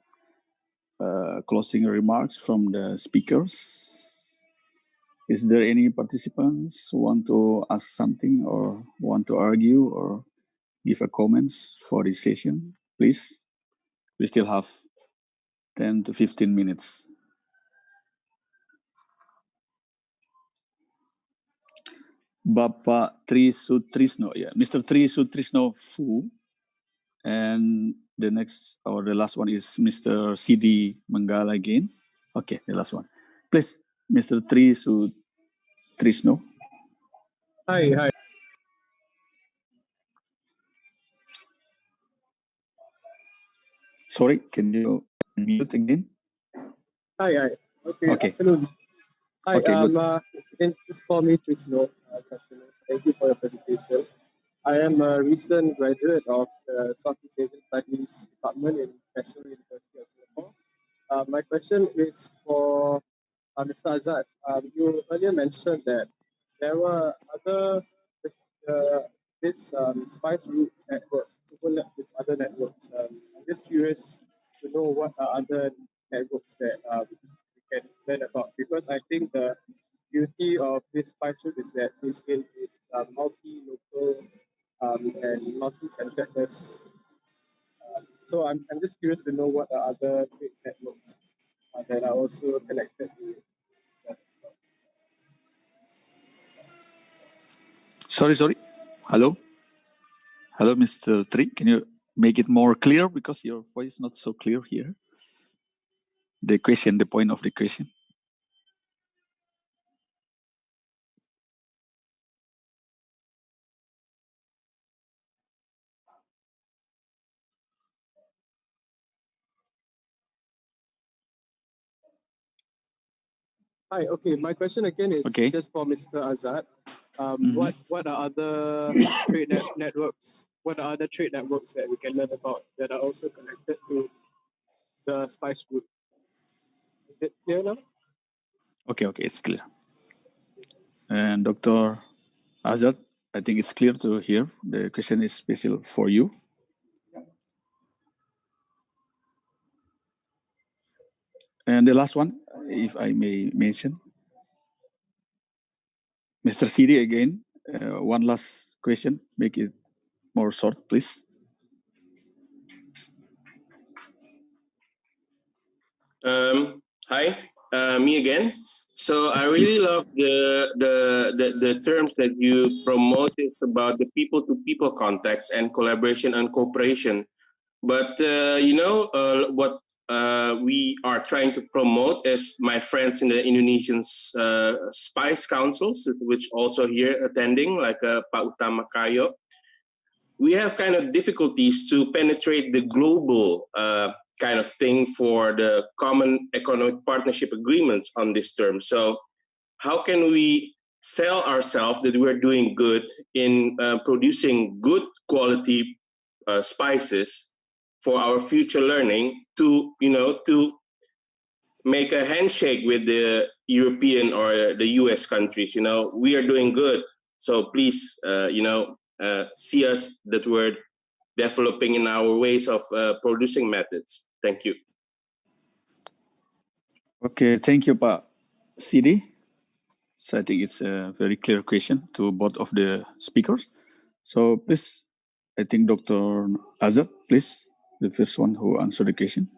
closing remarks from the speakers. Is there any participants who want to ask something or want to argue or give a comments for this session? Please, we still have 10 to 15 minutes. Bapak Tri Sutrisno, yeah, Mr. Tri Sutrisno Fu. And the next or the last one is Mr. CD Manggala again. Okay, the last one. Please, Mr. Tri Sutrisno. Hi. Sorry, can you mute again? Hi. Okay. Afternoon. Hi. Okay, good. You can just call me Trisno. Thank you for your presentation. I am a recent graduate of the Southeast Asian Studies Department in National University of Singapore. My question is for Mr. Azad. You earlier mentioned that there were other this spice route network overlap with other networks. I'm just curious to know what are other networks that we can learn about, because I think the beauty of this spice route is that it's multi-local and multi-centeredness. So I'm just curious to know what are other great networks that are also connected to that. Sorry. Hello? Hello, Mr. Tri. Can you make it more clear because your voice is not so clear here? The question, the point of the question. Hi. Okay. My question again is just for Mr. Azad. What are other trade networks? What are other trade networks that we can learn about that are also connected to the spice route? Is it clear now? Okay, it's clear. And Dr. Azad, I think it's clear to hear. The question is special for you. And the last one, if I may mention, Mr. Sidi again, one last question, make it more short, please. Hi, me again. So I really love the terms that you promote is about the people-to-people context and collaboration and cooperation. But what we are trying to promote is my friends in the Indonesian Spice Councils, which also here attending, like Pak Utama Kayo. We have kind of difficulties to penetrate the global kind of thing for the common economic partnership agreements on this term. So how can we sell ourselves that we're doing good in producing good quality spices for our future learning to make a handshake with the European or the US countries? We are doing good. So please, see us that we're developing in our ways of producing methods. Thank you. Okay, thank you, Pak Sidi. So I think it's a very clear question to both of the speakers. So please, I think Dr. Azad, please, the first one who answered the question.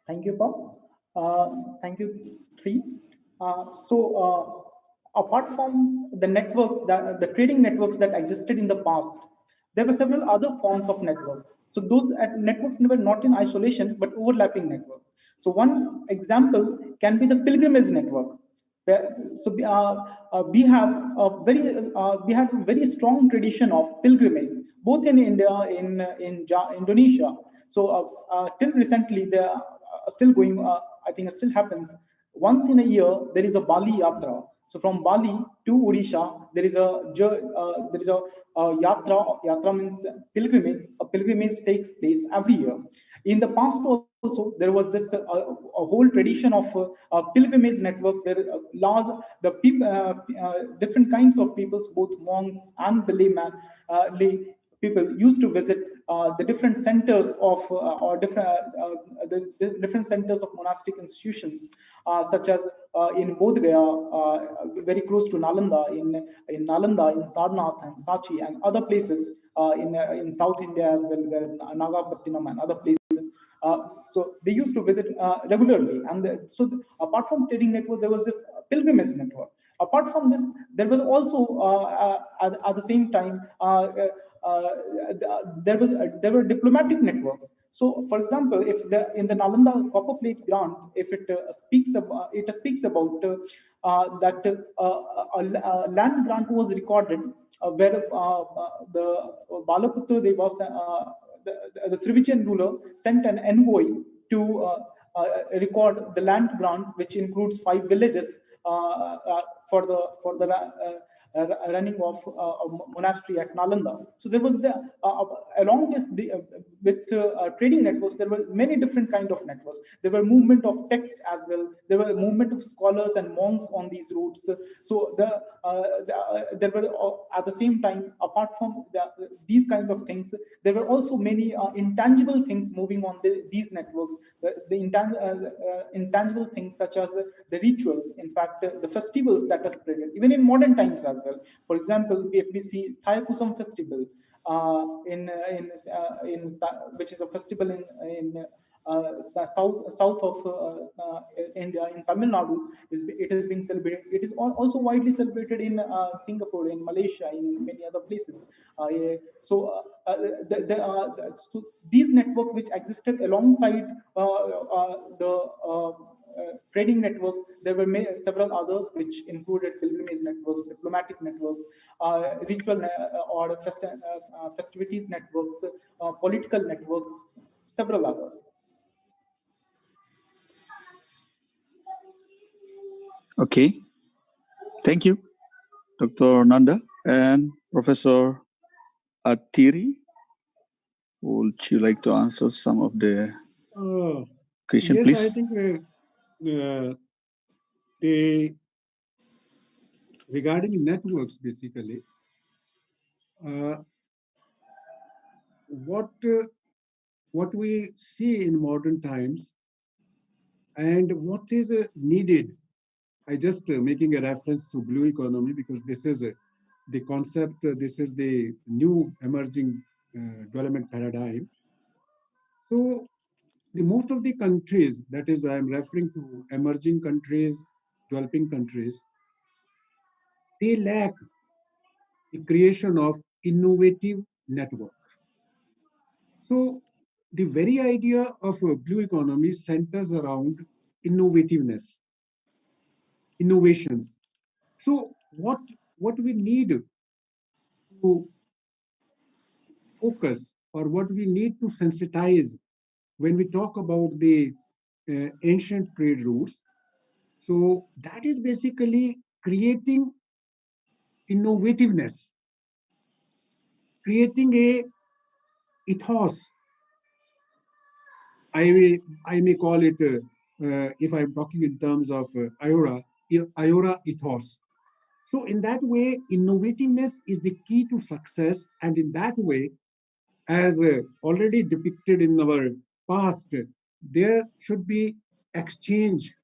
Thank you, Paul. Thank you, Tri. Apart from the networks, the trading networks that existed in the past, there were several other forms of networks. So those networks were not in isolation, but overlapping networks. So one example can be the pilgrimage network. So we have a very strong tradition of pilgrimage, both in India, in Indonesia. So till recently, they are still going. I think it still happens. Once in a year, there is a Bali Yatra. So from Bali to Odisha, there is a yatra. Yatra means pilgrimage. A pilgrimage takes place every year. In the past also, there was this a whole tradition of pilgrimage networks where different kinds of peoples, both monks and the lay people, used to visit the different centers of the different centers of monastic institutions, such as in Bodh Gaya, very close to Nalanda, in Nalanda, in Sarnath and Sachi, and other places in South India as well, where Nagapattinam and other places. So they used to visit regularly, and apart from trading network, there was this pilgrimage network. Apart from this, there was also at the same time there were diplomatic networks. So, for example, if in the Nalanda copper plate grant, if it speaks about that a land grant was recorded where the Balaputra Devas, the Srivijay ruler, sent an envoy to record the land grant, which includes 5 villages for the running of a monastery at Nalanda. So there was along with trading networks, there were many different kind of networks. There were movement of text as well. There were movement of scholars and monks on these routes. So there were at the same time, apart from these kind of things, there were also many intangible things moving on these networks. The intangible things such as the rituals, in fact, the festivals that are spread, even in modern times as well. For example, if we see Thayakusam festival, which is a festival the south of India, in Tamil Nadu, it is being celebrated. It is also widely celebrated in Singapore, in Malaysia, in many other places. So these networks which existed alongside the trading networks, there were several others which included pilgrimage networks, diplomatic networks, ritual or festivities networks, political networks, several others. Okay, thank you, Dr. Nanda and Professor Atiri. Would you like to answer some of the question, yes, please? I think regarding networks, basically, what we see in modern times and what is needed. I just making a reference to blue economy because this is the concept. This is the new emerging development paradigm. So the most of the countries, that is, I'm referring to emerging countries, developing countries, they lack the creation of innovative network. So the very idea of a blue economy centers around innovativeness, innovations. So what we need to focus, or what we need to sensitize when we talk about the ancient trade routes, so that is basically creating innovativeness, creating a ethos. I may call it, if I'm talking in terms of IORA ethos. So in that way, innovativeness is the key to success. And in that way, as already depicted in our past, there should be exchange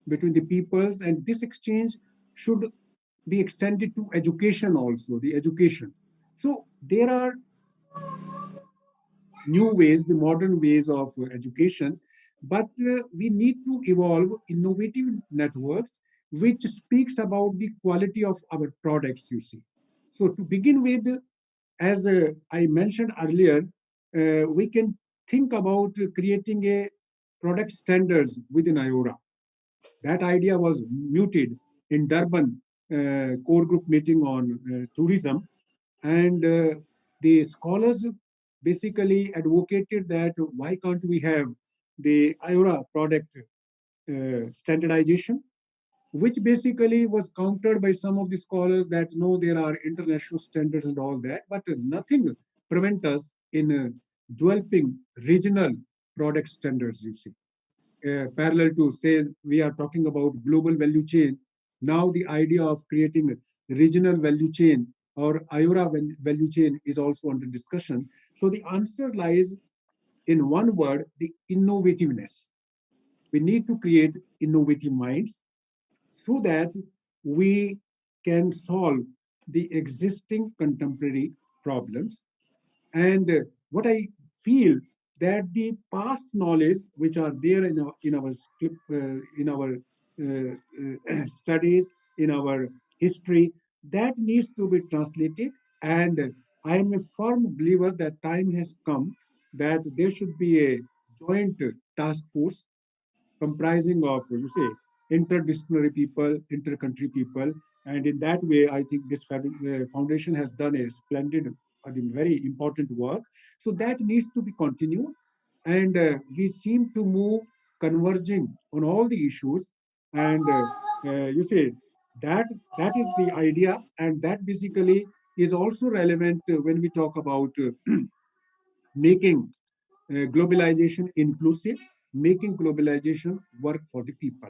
between the peoples, and this exchange should be extended to education also, the education. So there are new ways, the modern ways of education, but we need to evolve innovative networks which speaks about the quality of our products, you see. So to begin with, as I mentioned earlier, we can think about creating a product standards within IORA. That idea was mooted in Durban core group meeting on tourism, and the scholars basically advocated that why can't we have the IORA product standardization, which basically was countered by some of the scholars that no, there are international standards and all that, but nothing prevent us in developing regional product standards, you see. Parallel to say we are talking about global value chain, now the idea of creating a regional value chain or IORA value chain is also under discussion. So the answer lies in one word, the innovativeness. We need to create innovative minds so that we can solve the existing contemporary problems. And what I feel that the past knowledge which are there in our studies, in our history, that needs to be translated. And I am a firm believer that time has come that there should be a joint task force comprising of, you say, interdisciplinary people, inter-country people. And in that way, I think this foundation has done a splendid, I think, very important work. So that needs to be continued. And we seem to move converging on all the issues. And you say that is the idea. And that basically is also relevant when we talk about making globalization inclusive, making globalization work for the people.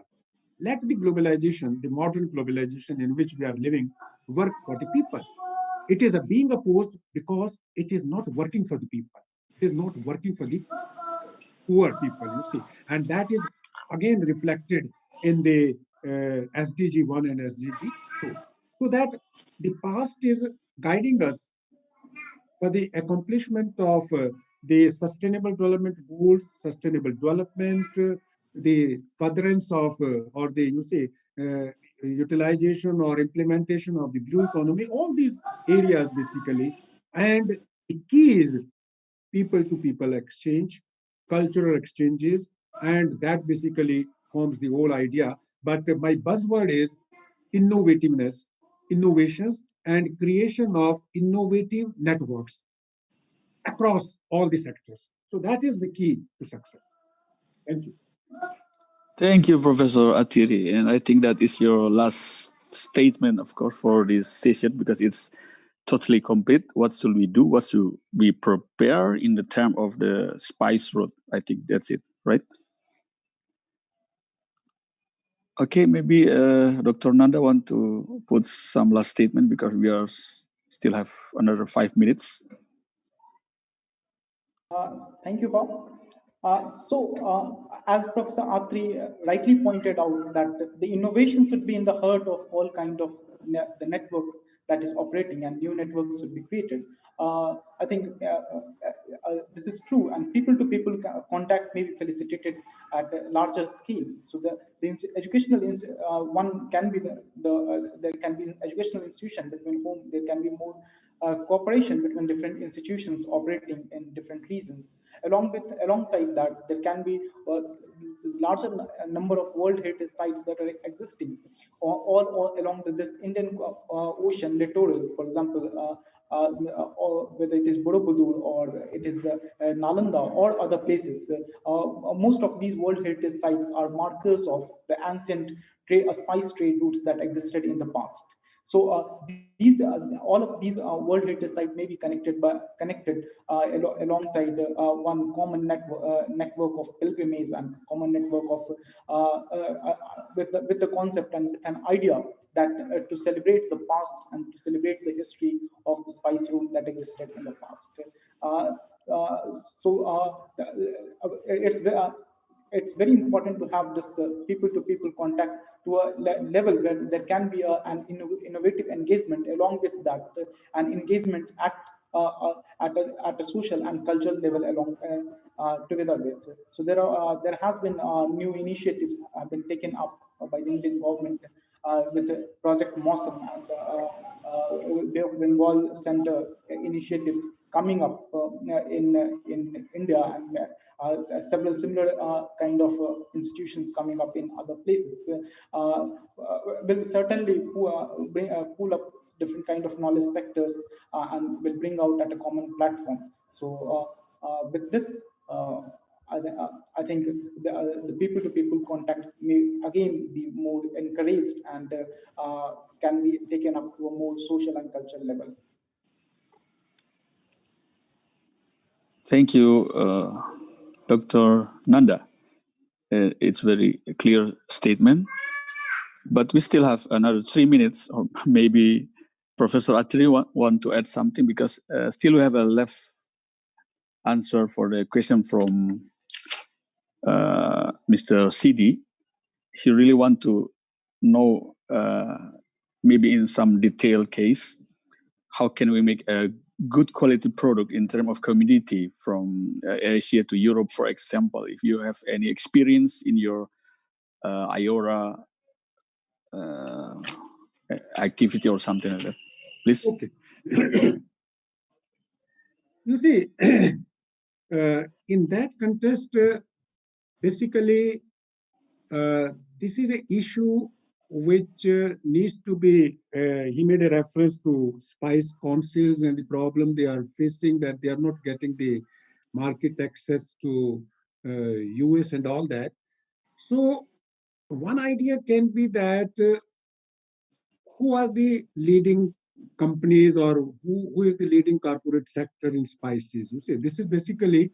Let the globalization, the modern globalization in which we are living, work for the people. It is being opposed because it is not working for the people. It is not working for the poor people, you see. And that is again reflected in the SDG 1 and SDG 2. So that the past is guiding us for the accomplishment of the Sustainable Development Goals, sustainable development, the furtherance of, or the, utilization or implementation of the blue economy, all these areas basically. And the key is people-to-people exchange, cultural exchanges, and that basically forms the whole idea. But my buzzword is innovativeness, innovations, and creation of innovative networks across all the sectors. So that is the key to success. Thank you. Thank you, Professor Atiri. And I think that is your last statement, of course, for this session, because it's totally complete. What should we do? What should we prepare in the term of the spice road? I think that's it, right? Okay, maybe Dr. Nanda want to put some last statement because we are still have another 5 minutes. Thank you, Bob. As Professor Atri rightly pointed out, that the innovation should be in the heart of all kind of the networks that is operating, and new networks should be created. I think this is true, and people-to-people contact may be facilitated at a larger scale. So the educational one can be there can be an educational institution between whom there can be more cooperation between different institutions operating in different regions. Alongside that, there can be larger number of World Heritage sites that are existing all along this Indian Ocean littoral, for example, or whether it is Borobudur or it is Nalanda or other places. Most of these World Heritage sites are markers of the ancient spice trade routes that existed in the past. So all of these World Heritage sites may be connected alongside one common network of pilgrimage and common network of with the concept and with an idea that to celebrate the past and to celebrate the history of the spice route that existed in the past. It's very important to have this people-to-people contact to a level where there can be an innovative engagement along with that, an engagement at a social and cultural level along together with. So there has been new initiatives have been taken up by the Indian government with Project Mosam and Bay of Bengal Center initiatives coming up in India, and several similar kind of institutions coming up in other places will certainly pull up different kind of knowledge sectors and will bring out at a common platform. So with this, I think the people-to-people contact may again be more encouraged and can be taken up to a more social and cultural level. Thank you, Dr. Nanda. It's very clear statement, but we still have another 3 minutes, or maybe Professor Atri want to add something, because still we have a left answer for the question from Mr. CD. He really want to know, maybe in some detailed case, how can we make a good quality product in terms of community from Asia to Europe, for example. If you have any experience in your IORA activity or something like that, please. Okay. You see, in that context, basically, this is an issue which needs to be, he made a reference to spice councils and the problem they are facing, that they are not getting the market access to US and all that. So one idea can be that who are the leading companies, or who is the leading corporate sector in spices? You see, this is basically,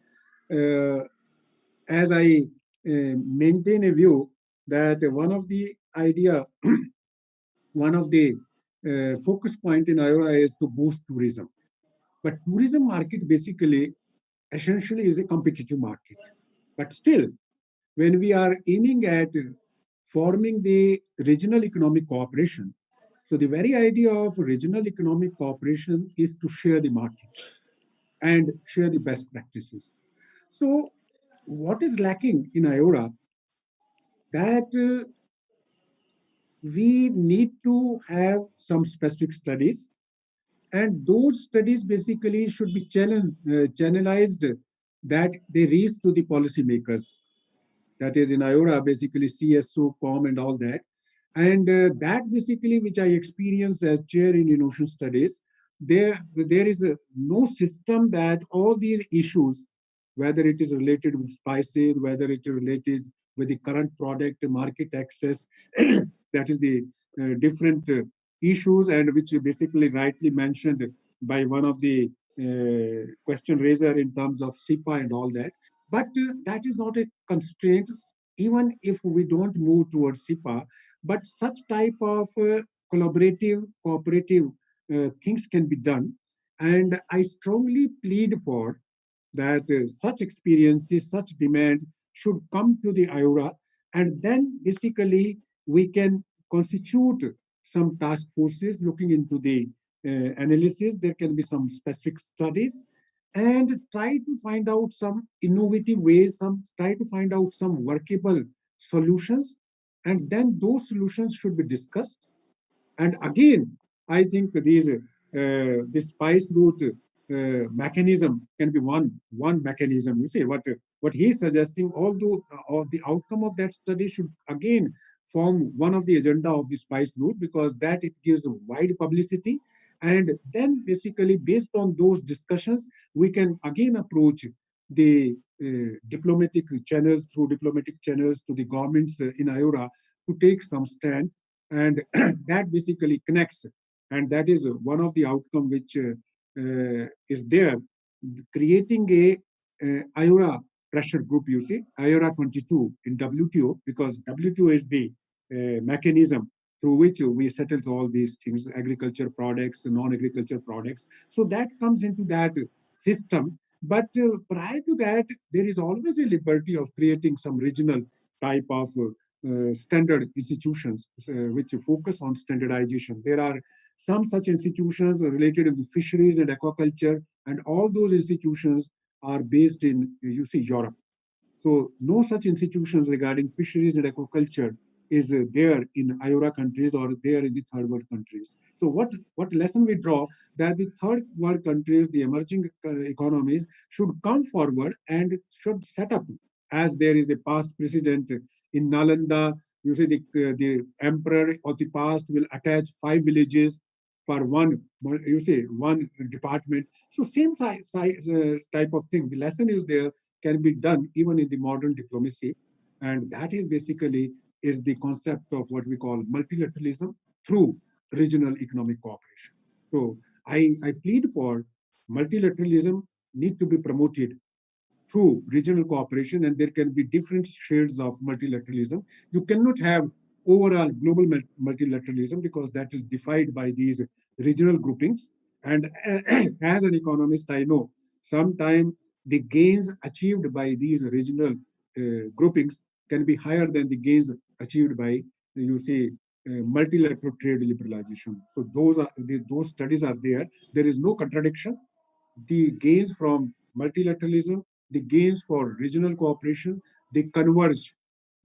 as I maintain a view that one of the idea, one of the focus point in IORA is to boost tourism. But tourism market basically, essentially is a competitive market. But still, when we are aiming at forming the regional economic cooperation, so the very idea of regional economic cooperation is to share the market. and share the best practices. So what is lacking in IORA, that we need to have some specific studies, and those studies basically should be channelized, that they reach to the policymakers. That is in IORA, basically CSO, COM, and all that. And that basically, which I experienced as chair in innovation studies, there is no system that all these issues, whether it is related with spices, whether it is related with the current product market access, that is the different issues, and which basically rightly mentioned by one of the question raiser in terms of SIPA and all that. But that is not a constraint, even if we don't move towards SIPA, but such type of collaborative, cooperative things can be done. And I strongly plead for that such experiences, such demand should come to the IORA, and then basically we can constitute some task forces looking into the analysis. There can be some specific studies, and try to find out some innovative ways, try to find out some workable solutions, and then those solutions should be discussed. And again, I think this spice route mechanism can be one mechanism. You see what he's suggesting, although the outcome of that study should again form one of the agenda of the spice route, because that it gives wide publicity. And then basically based on those discussions, we can again approach the diplomatic channels, through diplomatic channels to the governments in IORA to take some stand, and that basically connects. And that is one of the outcome which is there, creating a IORA pressure group, you see, IORA 22 in WTO, because WTO is the mechanism through which we settle all these things, agriculture products, non-agriculture products. So that comes into that system. But prior to that, there is always a liberty of creating some regional type of standard institutions which focus on standardization. There are some such institutions related to the fisheries and aquaculture, and all those institutions are based in, you see, Europe. So no such institutions regarding fisheries and aquaculture is there in IORA countries or there in the third world countries. So what lesson we draw, that the third world countries, the emerging economies, should come forward and should set up, as there is a past precedent in Nalanda. You see, the emperor of the past will attach 5 villages for one, you say, one department. So same type of thing. The lesson is there, can be done even in the modern diplomacy. And that is basically is the concept of what we call multilateralism through regional economic cooperation. So I plead for multilateralism need to be promoted through regional cooperation, and there can be different shades of multilateralism. You cannot have overall global multilateralism, because that is defined by these regional groupings. And as an economist, I know sometimes the gains achieved by these regional groupings can be higher than the gains achieved by, you see, multilateral trade liberalization. So those studies are there. There is no contradiction. The gains from multilateralism, the gains for regional cooperation, they converge.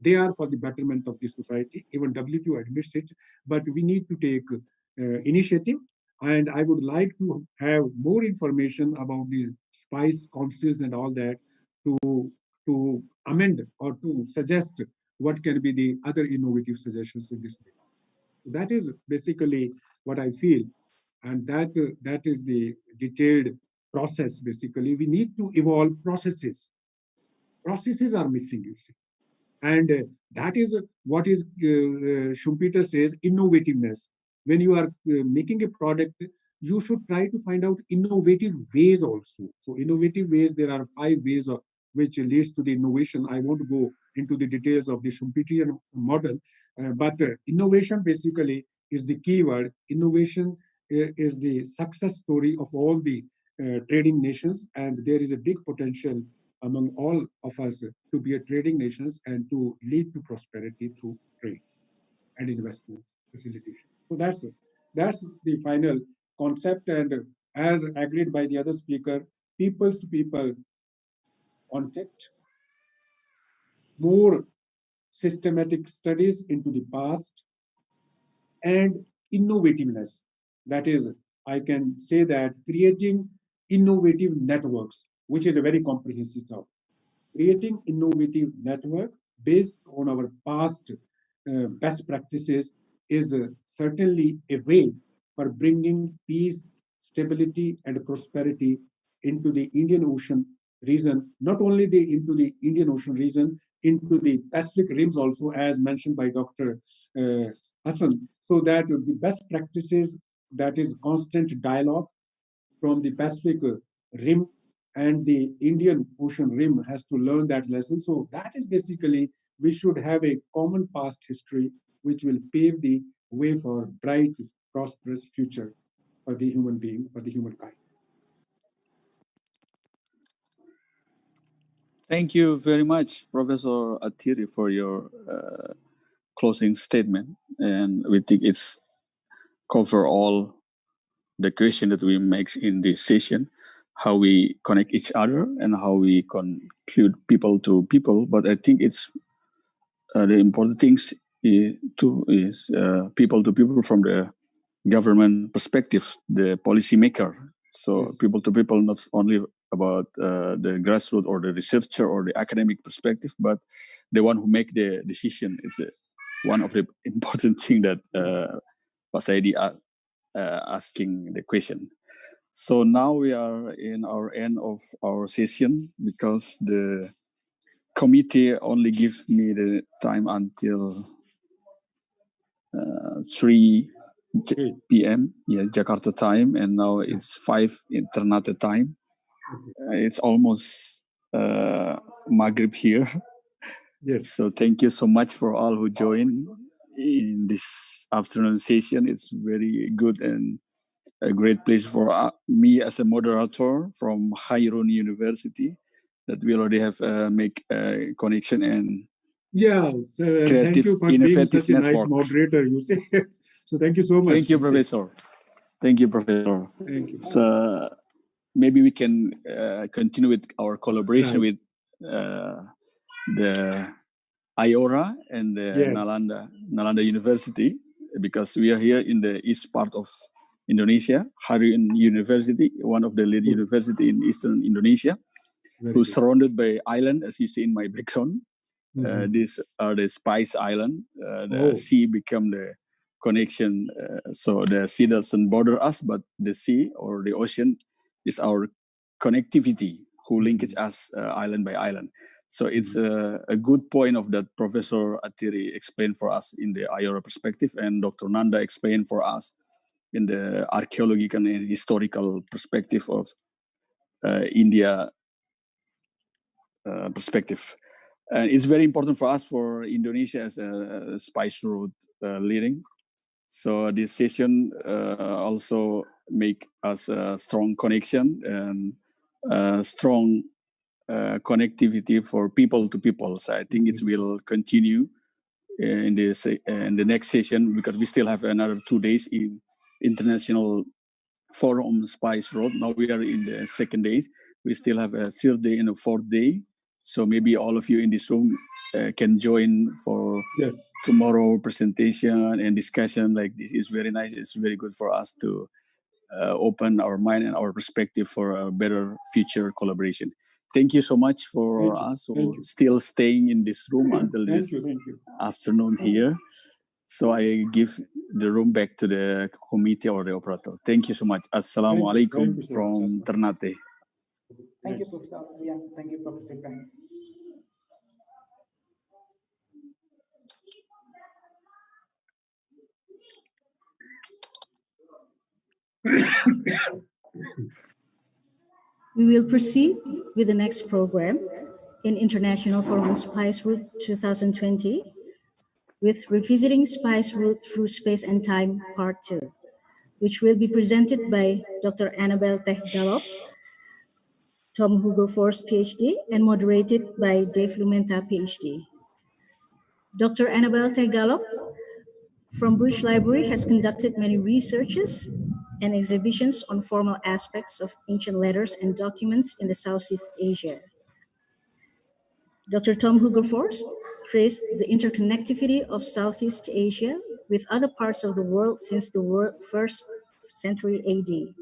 They are for the betterment of the society. Even WTO admits it, but we need to take initiative. And I would like to have more information about the spice councils and all that to amend or to suggest what can be the other innovative suggestions in this way. So that is basically what I feel. And that is the detailed process. Basically, we need to evolve processes. Processes are missing, you see. And that is what is Schumpeter says, innovativeness. When you are making a product, you should try to find out innovative ways also. So innovative ways, there are 5 ways of which leads to the innovation. I won't go into the details of the Schumpeterian model, but innovation basically is the key word. Innovation is the success story of all the trading nations, and there is a big potential among all of us to be a trading nations and to lead to prosperity through trade and investment facilitation. So that's the final concept. And as agreed by the other speaker, people-to-people contact, more systematic studies into the past, and innovativeness. That is, I can say that creating innovative networks, which is a very comprehensive topic. Creating innovative network based on our past best practices is certainly a way for bringing peace, stability, and prosperity into the Indian Ocean region, not only into the Indian Ocean region, into the Pacific rims also, as mentioned by Dr. Hassan, so that the best practices, that is constant dialogue from the Pacific rim and the Indian Ocean rim has to learn that lesson. So that is basically, we should have a common past history which will pave the way for bright, prosperous future for the human being, for the humankind. Thank you very much, Professor Attiri, for your closing statement. And we think it's cover all the question that we make in this session, how we connect each other and how we conclude people to people. But I think it's the important things is people to people from the government perspective, the policymaker. So yes. People to people, not only about the grassroots or the researcher or the academic perspective, but the one who make the decision. It's one of the important thing that Pak Saidi asking the question. So now we are in our end of our session because the committee only gives me the time until 3 p.m. Jakarta time, and now it's 5 Ternate time. It's almost Maghrib here. Yes. So thank you so much for all who joined in this afternoon session. It's very good and a great pleasure for me as a moderator from Khairun University that we already have make a connection and thank you for being such a nice moderator, you say. So thank you so much. Thank you, Professor. Thank you, Professor. Thank you. So maybe we can continue with our collaboration with the IORA and the Nalanda University, because we are here in the east part of Indonesia, Khairun University, one of the leading university in eastern Indonesia, who's surrounded by island, as you see in my background. These are the Spice Island. The sea become the connection. So the sea doesn't bother us, but the sea or the ocean is our connectivity who links us island by island. So it's a good point of that Professor Attiri explained for us in the IORA perspective, and Dr. Nanda explained for us in the archaeological and historical perspective of India perspective. And it's very important for us, for Indonesia as a spice route leading. So this session also make us a strong connection and strong connectivity for people to people. So I think it will continue in the next session, because we still have another 2 days in International Forum Spice Road. Now we are in the second day. We still have a third day and a fourth day. So maybe all of you in this room can join for tomorrow presentation and discussion like this. Is very nice. It's very good for us to open our mind and our perspective for a better future collaboration. Thank you so much for us who still staying in this room until this afternoon here. So I give the room back to the committee or the operator. Thank you so much. Assalamualaikum from Ternate. Thank you, Professor. Thank you, Professor Ibrahim. We will proceed with the next program in International Forum Spice Route 2020 with Revisiting Spice Route Through Space and Time Part 2, which will be presented by Dr. Annabel Teh-Galop, Tom Hugo Forst, PhD, and moderated by Dave Lumenta, PhD. Dr. Annabel Teh-Galop from British Library has conducted many researches and exhibitions on formal aspects of ancient letters and documents in the Southeast Asia. Dr. Tom Hugerforst traced the interconnectivity of Southeast Asia with other parts of the world since the first century AD.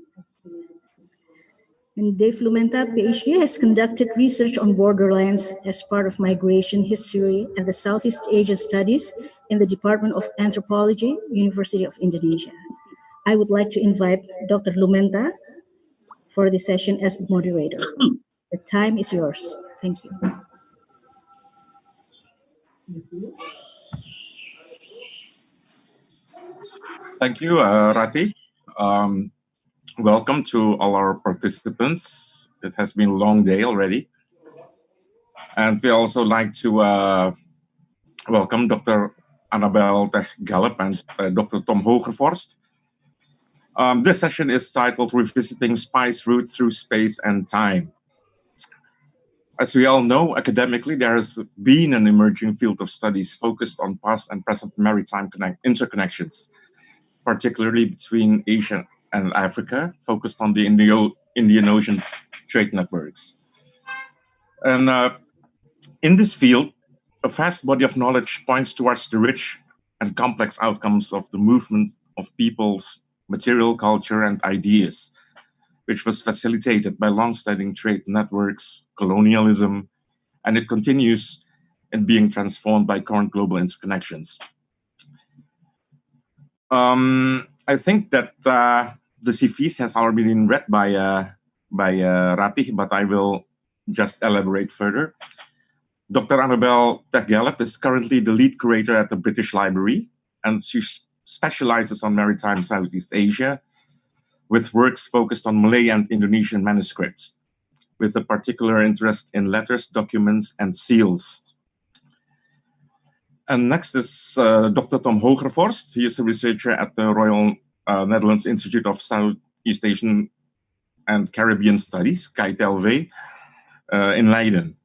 And Dave Lumenta, PhD, has conducted research on borderlands as part of migration history and the Southeast Asia Studies in the Department of Anthropology, University of Indonesia. I would like to invite Dr. Lumenta for the session as moderator. The time is yours. Thank you. Thank you, Rati. Welcome to all our participants. It has been a long day already. And we also like to welcome Dr. Annabel Tech-Gallup and Dr. Tom Hogervorst. This session is titled Revisiting Spice Route Through Space and Time. As we all know, academically, there has been an emerging field of studies focused on past and present maritime interconnections, particularly between Asia and Africa, focused on the Indian Ocean trade networks. And in this field, a vast body of knowledge points towards the rich and complex outcomes of the movement of people's material, culture, and ideas, which was facilitated by long-standing trade networks, colonialism, and it continues in being transformed by current global interconnections. I think that the CVs has already been read by Rati, but I will just elaborate further. Dr. Annabel Tech-Gallup is currently the lead curator at the British Library, and she specializes on maritime Southeast Asia, with works focused on Malay and Indonesian manuscripts, with a particular interest in letters, documents, and seals. And next is Dr. Tom Hogervorst. He is a researcher at the Royal Netherlands Institute of Southeast Asian and Caribbean Studies, KITLV, in Leiden.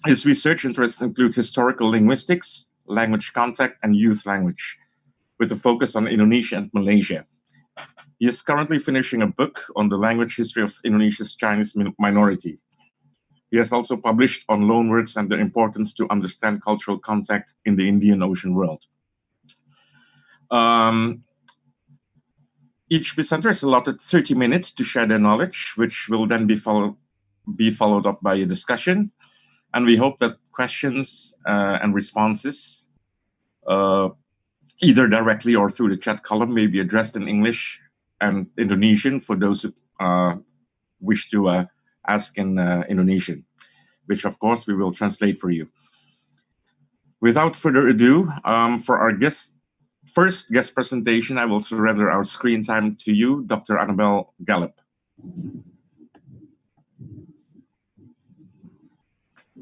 His research interests include historical linguistics, language contact, and youth language, with a focus on Indonesia and Malaysia. He is currently finishing a book on the language history of Indonesia's Chinese minority. He has also published on loanworks and their importance to understand cultural contact in the Indian Ocean world. Each presenter is allotted 30 minutes to share their knowledge, which will then be followed up by a discussion. And we hope that questions and responses, either directly or through the chat column, may be addressed in English and Indonesian for those who wish to ask in Indonesian, which of course we will translate for you. Without further ado, for our first guest presentation, I will surrender our screen time to you, Dr. Annabel Gallup.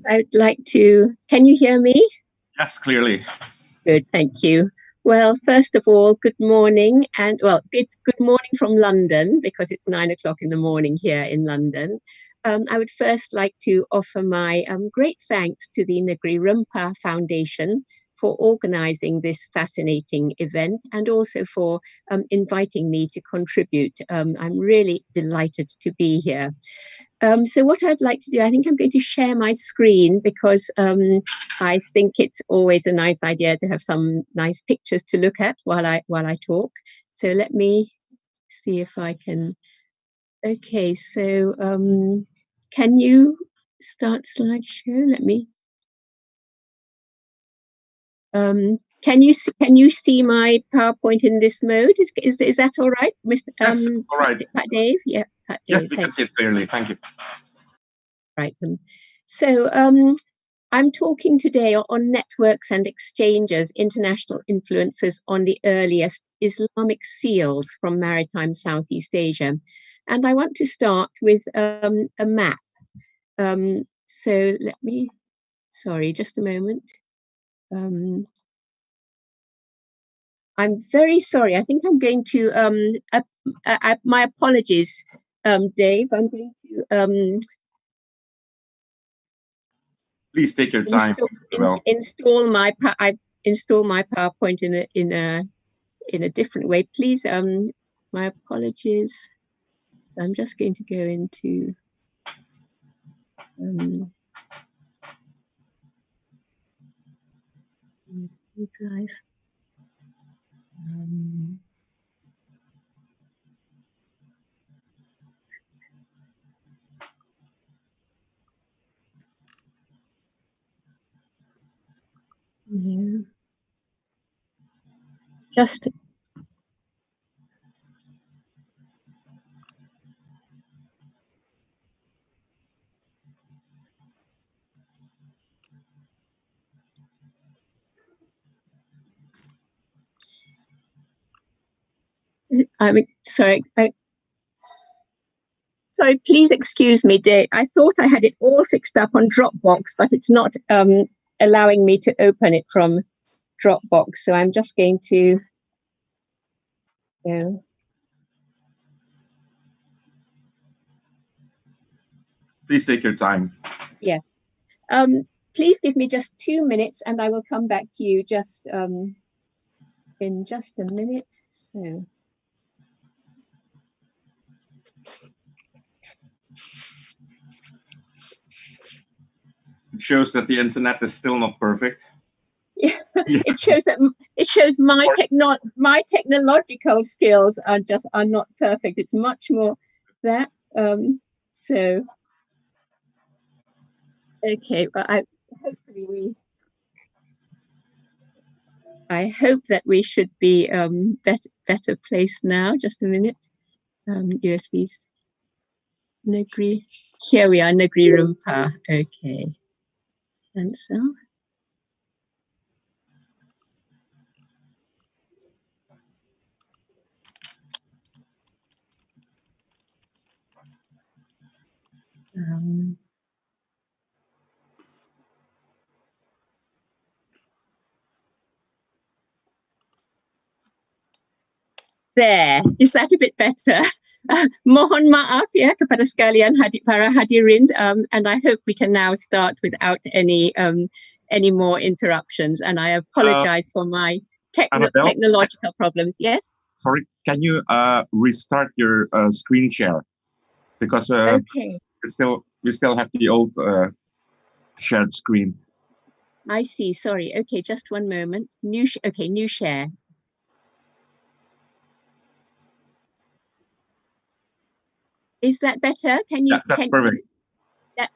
I'd like to, can you hear me? Yes, clearly. Good, thank you. Well, first of all, good morning. And well, it's good morning from London because it's 9 o'clock in the morning here in London. I would first like to offer my great thanks to the Negeri Rempah Foundation for organizing this fascinating event and also for inviting me to contribute. I'm really delighted to be here. So what I'd like to do, I think I'm going to share my screen because I think it's always a nice idea to have some nice pictures to look at while I talk. So let me see if I can. Okay, so can you start slideshow? Let me. Can you see my PowerPoint in this mode? Is that all right, Mr. Yes, all right. Pat Dave? Yeah, Pat Dave. Yes, we can see it clearly. Thank you. Right. So I'm talking today on networks and exchanges, international influences on the earliest Islamic seals from maritime Southeast Asia. And I want to start with a map. So let me, sorry, just a moment. I'm very sorry. I think I'm going to, my apologies, Dave. I'm going to please take your time. install my PowerPoint in a in a different way. Please, my apologies. So I'm just going to go into USB drive. Yeah. Just sorry. Sorry, please excuse me, Dave. I thought I had it all fixed up on Dropbox, but it's not allowing me to open it from Dropbox. So I'm just going to go. Please take your time. Yeah. Please give me just 2 minutes and I will come back to you just in just a minute. So. It shows that the internet is still not perfect. Yeah. It shows my technological skills are not perfect. It's much more that so okay, but I hope that we should be better placed now. Just a minute. USBs. Negeri. Here we are, Negeri Rempah. Okay. And so. There, is that a bit better? Mohon maaf ya kepada sekalian para hadirin, and I hope we can now start without any more interruptions. And I apologize for my technological problems. Yes. Sorry, can you restart your screen share? Because okay, we still have the old shared screen. I see. Sorry. Okay, just one moment. New share. Is that better? Can you? That's perfect.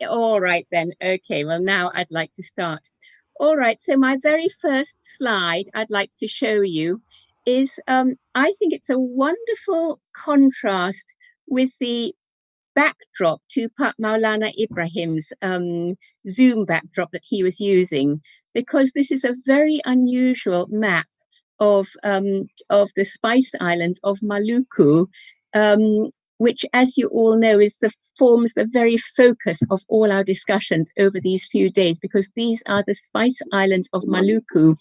All right then. Okay. Well, now I'd like to start. All right. So my very first slide I'd like to show you is I think it's a wonderful contrast with the backdrop to Maulana Ibrahim's Zoom backdrop that he was using, because this is a very unusual map of the Spice Islands of Maluku, which, as you all know, forms the very focus of all our discussions over these few days, because these are the Spice Islands of Maluku,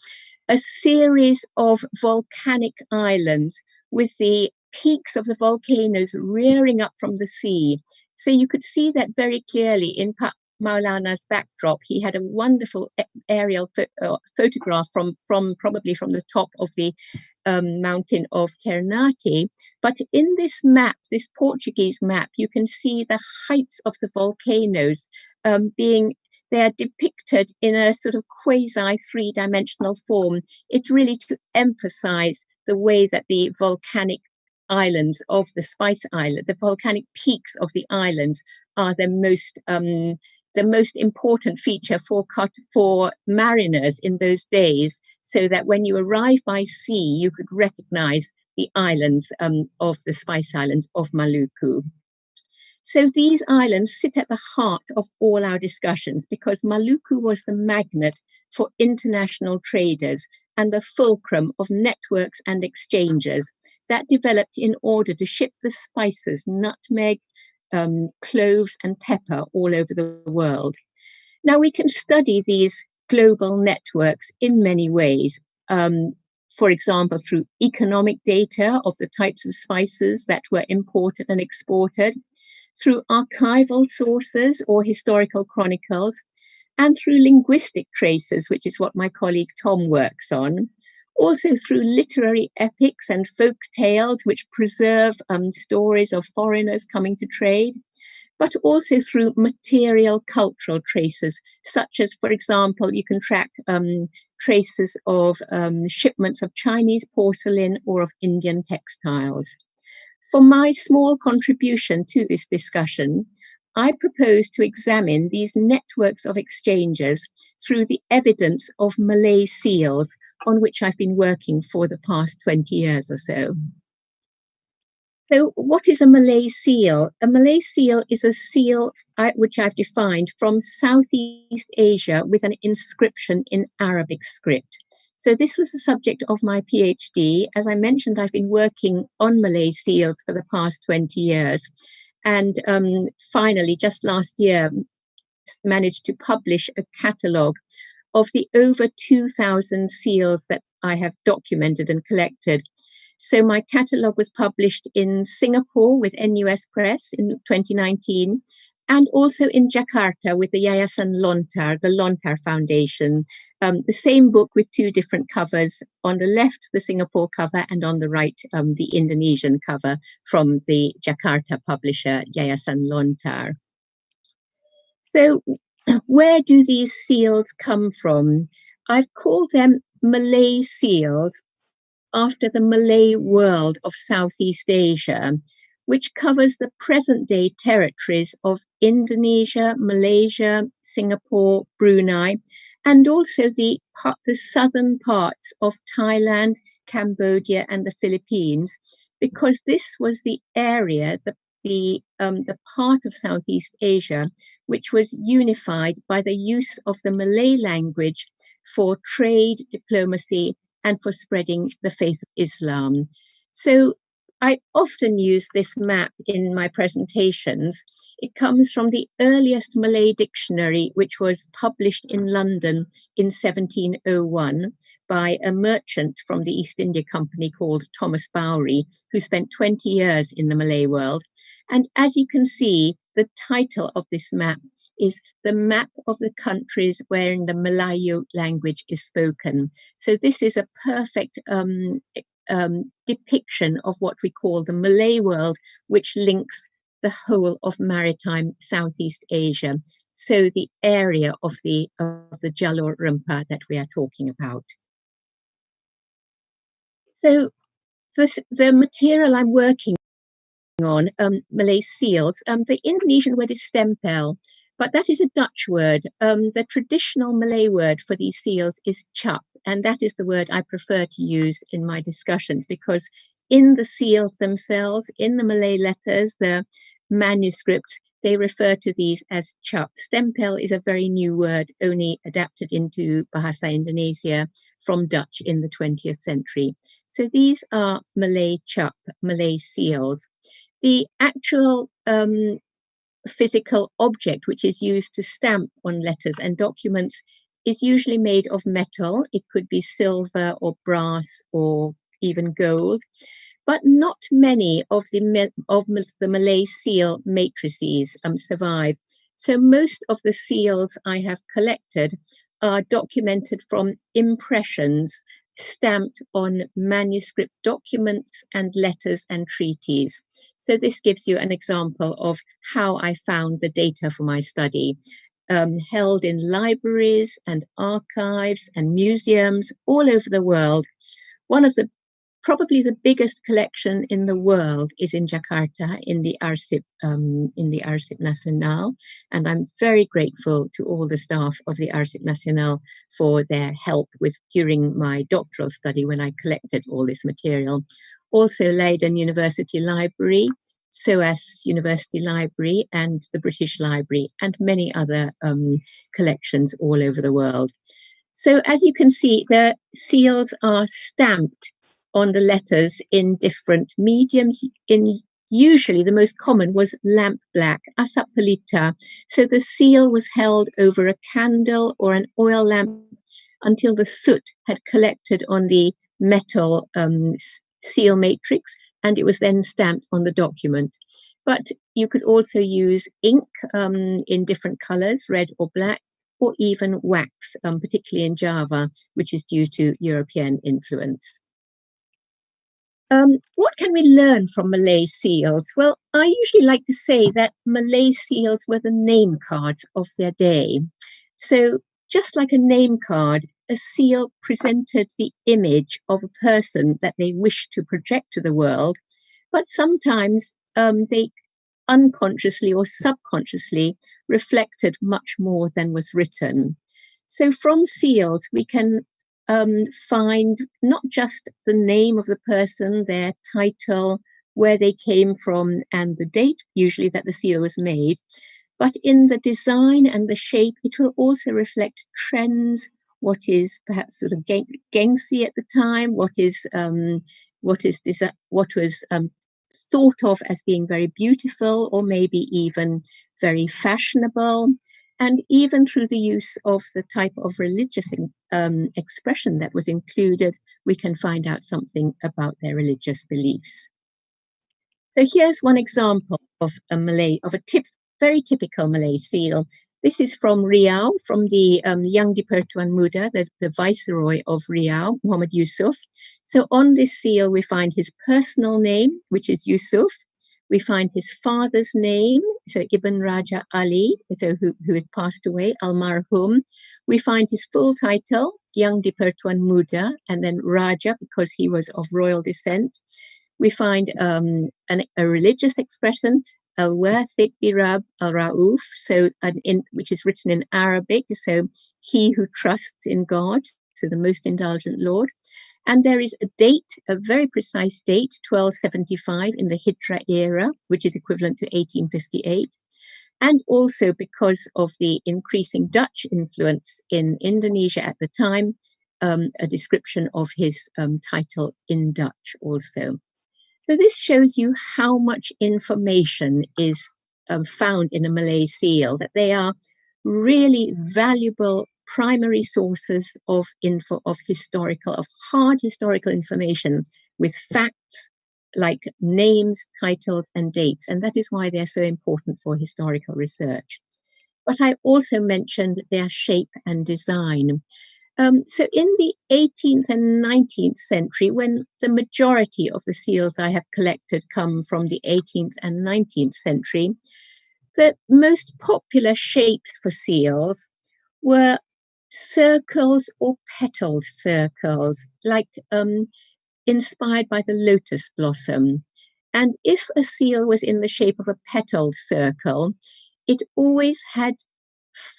a series of volcanic islands with the peaks of the volcanoes rearing up from the sea. So you could see that very clearly in Maulana's backdrop. He had a wonderful aerial photograph probably from the top of the mountain of Ternate. But in this map, this Portuguese map, you can see the heights of the volcanoes they are depicted in a sort of quasi three-dimensional form. It's really to emphasize the way that the volcanic islands of the Spice Island, the volcanic peaks of the islands, are the most important feature for mariners in those days, so that when you arrive by sea, you could recognize the islands of the Spice Islands of Maluku. So these islands sit at the heart of all our discussions, because Maluku was the magnet for international traders and the fulcrum of networks and exchanges that developed in order to ship the spices, nutmeg, cloves and pepper all over the world. Now we can study these global networks in many ways. For example, through economic data of the types of spices that were imported and exported, through archival sources or historical chronicles, and through linguistic traces, which is what my colleague Tom works on, also through literary epics and folk tales, which preserve stories of foreigners coming to trade, but also through material cultural traces, such as, for example, you can track traces of shipments of Chinese porcelain or of Indian textiles. For my small contribution to this discussion, I propose to examine these networks of exchanges through the evidence of Malay seals, on which I've been working for the past 20 years or so. So what is a Malay seal? A Malay seal is a seal which I've defined from Southeast Asia with an inscription in Arabic script. So this was the subject of my PhD. As I mentioned, I've been working on Malay seals for the past 20 years. And finally, just last year, managed to publish a catalogue of the over 2,000 seals that I have documented and collected. So my catalogue was published in Singapore with NUS Press in 2019, and also in Jakarta with the Yayasan Lontar, the Lontar Foundation. The same book with two different covers. On the left, the Singapore cover, and on the right, the Indonesian cover from the Jakarta publisher, Yayasan Lontar. So where do these seals come from? I've called them Malay seals after the Malay world of Southeast Asia, which covers the present-day territories of Indonesia, Malaysia, Singapore, Brunei, and also the southern parts of Thailand, Cambodia, and the Philippines, because this was the area, the part of Southeast Asia, which was unified by the use of the Malay language for trade, diplomacy, and for spreading the faith of Islam. So I often use this map in my presentations. It comes from the earliest Malay dictionary, which was published in London in 1701 by a merchant from the East India Company called Thomas Bowry, who spent 20 years in the Malay world. And as you can see, the title of this map is the map of the countries wherein the Melayu language is spoken. So this is a perfect depiction of what we call the Malay world, which links the whole of maritime Southeast Asia. So the area of the Jalur Rempah that we are talking about. So the material I'm working on, Malay seals, the Indonesian word is stempel, but that is a Dutch word. The traditional Malay word for these seals is cap, and that is the word I prefer to use in my discussions, because in the seals themselves, in the Malay letters, the manuscripts, they refer to these as cap. Stempel is a very new word, only adapted into Bahasa Indonesia from Dutch in the 20th century. So these are Malay cap, Malay seals. The actual physical object which is used to stamp on letters and documents is usually made of metal. It could be silver or brass or even gold, but not many of the Malay seal matrices survive. So most of the seals I have collected are documented from impressions stamped on manuscript documents and letters and treaties. So this gives you an example of how I found the data for my study, held in libraries and archives and museums all over the world. One of the probably the biggest collection in the world is in Jakarta in the Arsip Nasional, and I'm very grateful to all the staff of the Arsip Nasional for their help during my doctoral study when I collected all this material. Also Leiden University Library, SOAS University Library, and the British Library, and many other collections all over the world. So as you can see, the seals are stamped on the letters in different mediums. Usually the most common was lamp black, asap pelita. So the seal was held over a candle or an oil lamp until the soot had collected on the metal seal matrix, and it was then stamped on the document. But you could also use ink in different colors, red or black, or even wax, particularly in Java, which is due to European influence. What can we learn from Malay seals? Well, I usually like to say that Malay seals were the name cards of their day. So just like a name card, a seal presented the image of a person that they wished to project to the world, but sometimes they unconsciously or subconsciously reflected much more than was written. So from seals, we can find not just the name of the person, their title, where they came from, and the date usually that the seal was made, but in the design and the shape, it will also reflect trends, what is perhaps sort of gangsy at the time, what was thought of as being very beautiful or maybe even very fashionable. And even through the use of the type of religious expression that was included, we can find out something about their religious beliefs. So here's one example of very typical Malay seal. This is from Riau, from the Yang di-Pertuan Muda, the Viceroy of Riau, Muhammad Yusuf. So on this seal, we find his personal name, which is Yusuf. We find his father's name, so Ibn Raja Ali, so who had passed away, Almarhum. We find his full title, Yang di-Pertuan Muda, and then Raja, because he was of royal descent. We find a religious expression, Al-Wathik bi-Rabb al-Ra'uf, so which is written in Arabic, so he who trusts in God, so the most indulgent Lord. And there is a date, a very precise date, 1275 in the Hijra era, which is equivalent to 1858. And also because of the increasing Dutch influence in Indonesia at the time, a description of his title in Dutch also. So this shows you how much information is found in a Malay seal, that they are really valuable primary sources of hard historical information with facts like names, titles, and dates. And that is why they're so important for historical research. But I also mentioned their shape and design. So in the 18th and 19th century, when the majority of the seals I have collected come from the 18th and 19th century, the most popular shapes for seals were circles or petaled circles, like inspired by the lotus blossom. And if a seal was in the shape of a petaled circle, it always had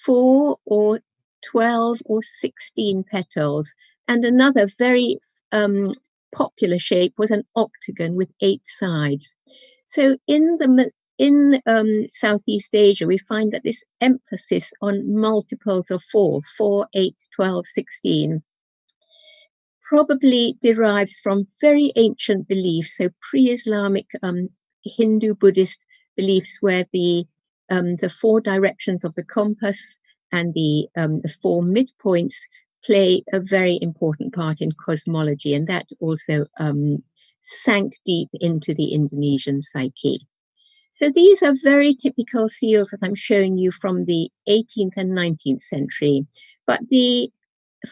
4 or 12 or 16 petals. And another very popular shape was an octagon with 8 sides. So in Southeast Asia, we find that this emphasis on multiples of 4, 8, 12, 16, probably derives from very ancient beliefs, so pre-Islamic Hindu Buddhist beliefs, where the 4 directions of the compass and the 4 midpoints play a very important part in cosmology, and that also sank deep into the Indonesian psyche. So these are very typical seals that I'm showing you from the 18th and 19th century, but the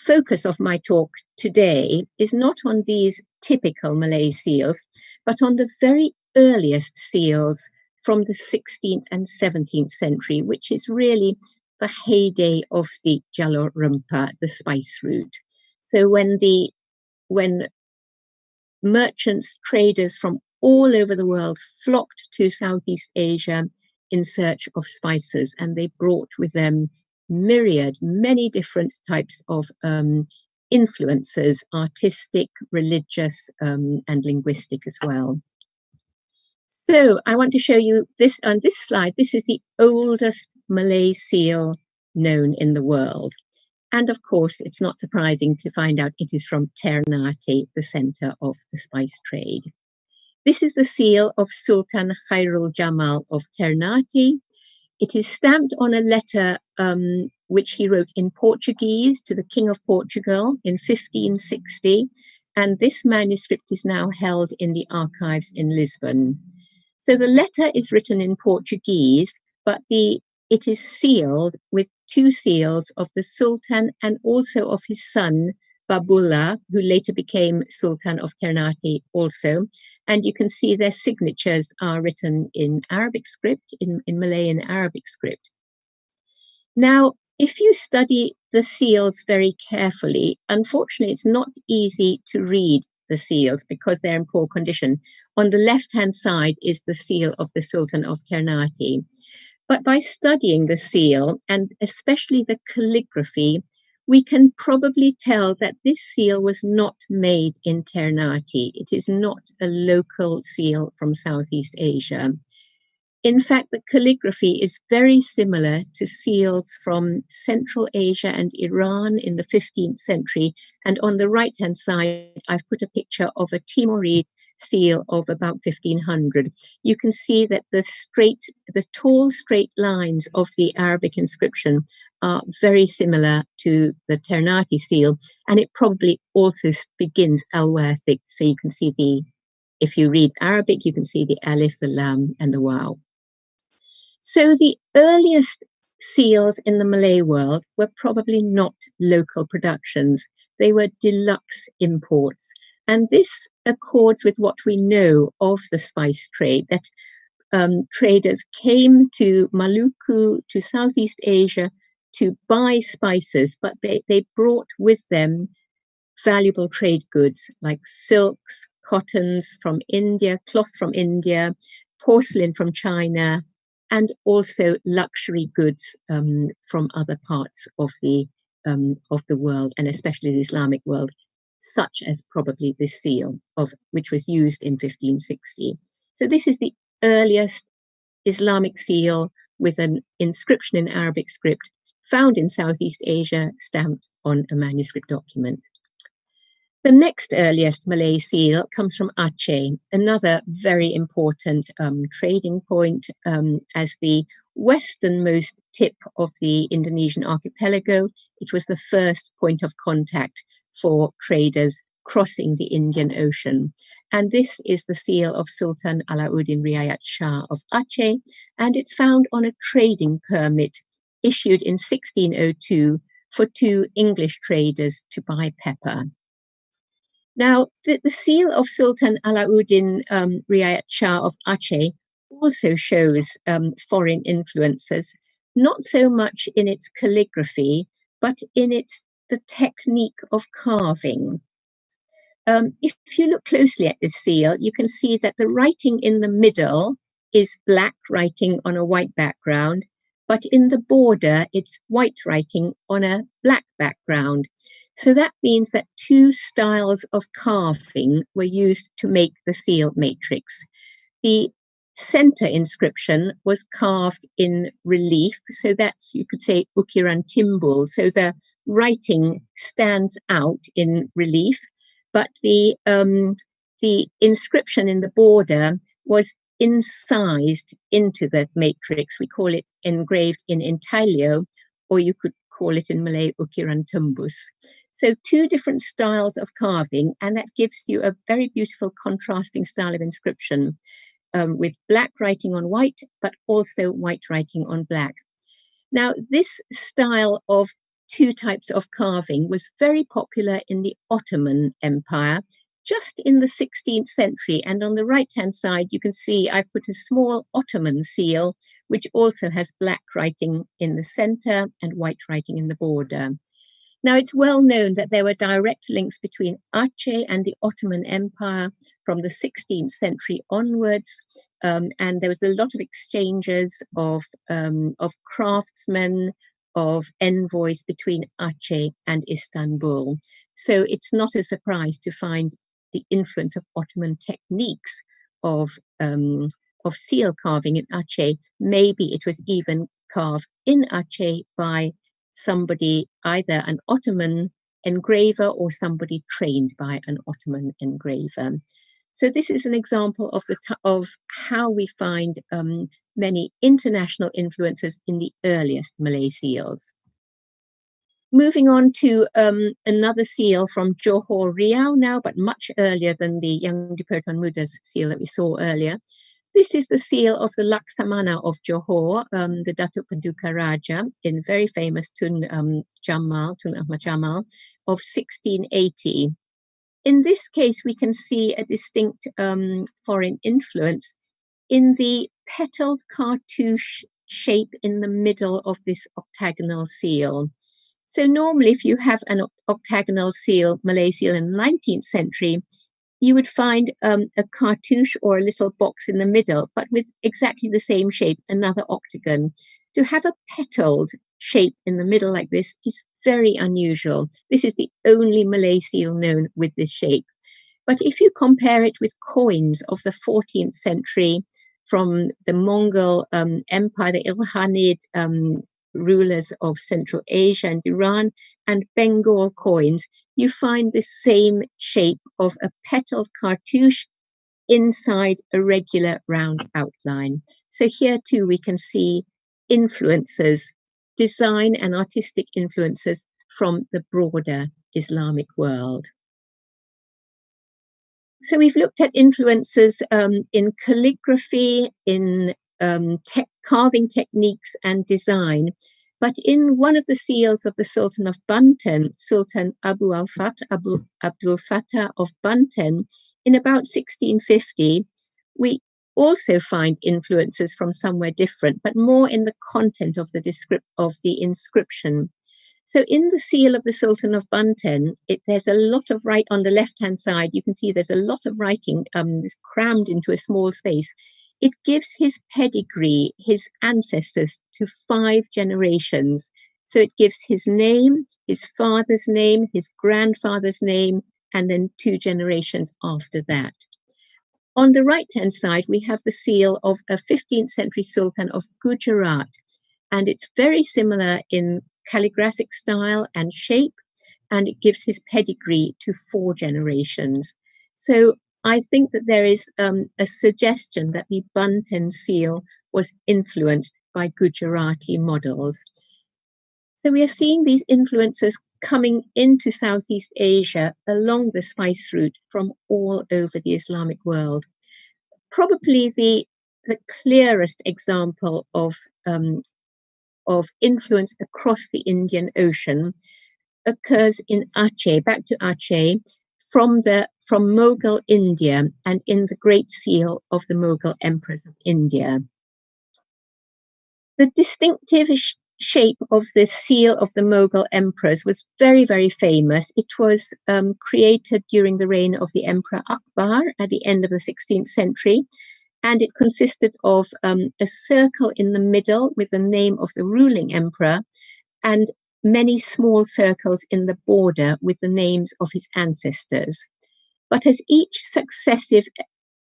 focus of my talk today is not on these typical Malay seals, but on the very earliest seals from the 16th and 17th century, which is really the heyday of the Jalur Rempah, the spice route. So when merchants, traders from all over the world flocked to Southeast Asia in search of spices, and they brought with them many different types of influences, artistic, religious, and linguistic as well. So I want to show you this on this slide. This is the oldest Malay seal known in the world. And of course, it's not surprising to find out it is from Ternate, the center of the spice trade. This is the seal of Sultan Khairul Jamal of Ternate. It is stamped on a letter which he wrote in Portuguese to the King of Portugal in 1560. And this manuscript is now held in the archives in Lisbon. So the letter is written in Portuguese, but the it is sealed with 2 seals of the Sultan and also of his son, Babullah, who later became Sultan of Ternate also. And you can see their signatures are written in Arabic script, in Malay and Arabic script. Now, if you study the seals very carefully, unfortunately, it's not easy to read the seals because they're in poor condition. On the left-hand side is the seal of the Sultan of Ternate. But by studying the seal, and especially the calligraphy, we can probably tell that this seal was not made in Ternate. It is not a local seal from Southeast Asia. In fact, the calligraphy is very similar to seals from Central Asia and Iran in the 15th century. And on the right-hand side, I've put a picture of a Timoride seal of about 1500. You can see that the tall, straight lines of the Arabic inscription are very similar to the Ternate seal. And it probably also begins Al-Wathiq. So you can see if you read Arabic, you can see the alif, the lam, and the waw. So the earliest seals in the Malay world were probably not local productions. They were deluxe imports. And this accords with what we know of the spice trade, that traders came to Maluku, to Southeast Asia, to buy spices, but they brought with them valuable trade goods like silks, cottons from India, cloth from India, porcelain from China, and also luxury goods from other parts of the world, and especially the Islamic world, such as probably this seal, which was used in 1560. So this is the earliest Islamic seal with an inscription in Arabic script found in Southeast Asia, stamped on a manuscript document. The next earliest Malay seal comes from Aceh, another very important trading point as the westernmost tip of the Indonesian archipelago. It was the first point of contact for traders crossing the Indian Ocean. And this is the seal of Sultan Alauddin Riayat Shah of Aceh, and it's found on a trading permit issued in 1602 for 2 English traders to buy pepper. Now, the seal of Sultan Alauddin Riayat Shah of Aceh also shows foreign influences, not so much in its calligraphy, but in the technique of carving. If you look closely at this seal, you can see that the writing in the middle is black writing on a white background, but in the border, it's white writing on a black background. So that means that 2 styles of carving were used to make the seal matrix. The center inscription was carved in relief, so that's, you could say, ukiran timbul. So the writing stands out in relief, but the inscription in the border was incised into the matrix. We call it engraved in intaglio, or you could call it in Malay ukiran tembus. So 2 different styles of carving, and that gives you a very beautiful contrasting style of inscription with black writing on white, but also white writing on black. Now, this style of 2 types of carving was very popular in the Ottoman Empire, just in the 16th century. And on the right-hand side, you can see I've put a small Ottoman seal, which also has black writing in the center and white writing in the border. Now, it's well known that there were direct links between Aceh and the Ottoman Empire from the 16th century onwards, and there was a lot of exchanges of craftsmen, of envoys between Aceh and Istanbul. So it's not a surprise to find the influence of Ottoman techniques of seal carving in Aceh. Maybe it was even carved in Aceh by somebody, either an Ottoman engraver or somebody trained by an Ottoman engraver. So this is an example of how we find many international influences in the earliest Malay seals. Moving on to another seal from Johor Riau now, but much earlier than the Yang di Pertuan Muda's seal that we saw earlier. This is the seal of the Laksamana of Johor, the Datuk Paduka Raja, in very famous Tun Ahmad Jamal of 1680. In this case, we can see a distinct foreign influence in the petaled cartouche shape in the middle of this octagonal seal. So normally, if you have an octagonal seal, Malay seal in the 19th century, you would find a cartouche or a little box in the middle, but with exactly the same shape, another octagon. To have a petaled shape in the middle like this is very unusual. This is the only Malay seal known with this shape. But if you compare it with coins of the 14th century from the Mongol Empire, the Ilkhanid rulers of Central Asia and Iran, and Bengal coins, you find the same shape of a petaled cartouche inside a regular round outline. So here too we can see influences, design and artistic influences from the broader Islamic world. So we've looked at influences in calligraphy, in carving techniques and design. But in one of the seals of the Sultan of Banten, Sultan Abdul Fattah of Banten, in about 1650, we also find influences from somewhere different, but more in the content of the inscription. So in the seal of the Sultan of Banten, there's a lot of on the left-hand side, you can see there's a lot of writing crammed into a small space. It gives his pedigree, his ancestors, to 5 generations. So it gives his name, his father's name, his grandfather's name, and then 2 generations after that. On the right-hand side, we have the seal of a 15th century Sultan of Gujarat, and it's very similar in calligraphic style and shape, and it gives his pedigree to 4 generations. So I think that there is a suggestion that the Banten seal was influenced by Gujarati models. So we are seeing these influences coming into Southeast Asia along the spice route from all over the Islamic world. Probably the clearest example of influence across the Indian Ocean occurs in Aceh, back to Aceh, from Mughal India and in the Great Seal of the Mughal Emperors of India. The distinctive shape of the seal of the Mughal emperors was very, very famous. It was created during the reign of the Emperor Akbar at the end of the 16th century, and it consisted of a circle in the middle with the name of the ruling emperor and many small circles in the border with the names of his ancestors. But as each successive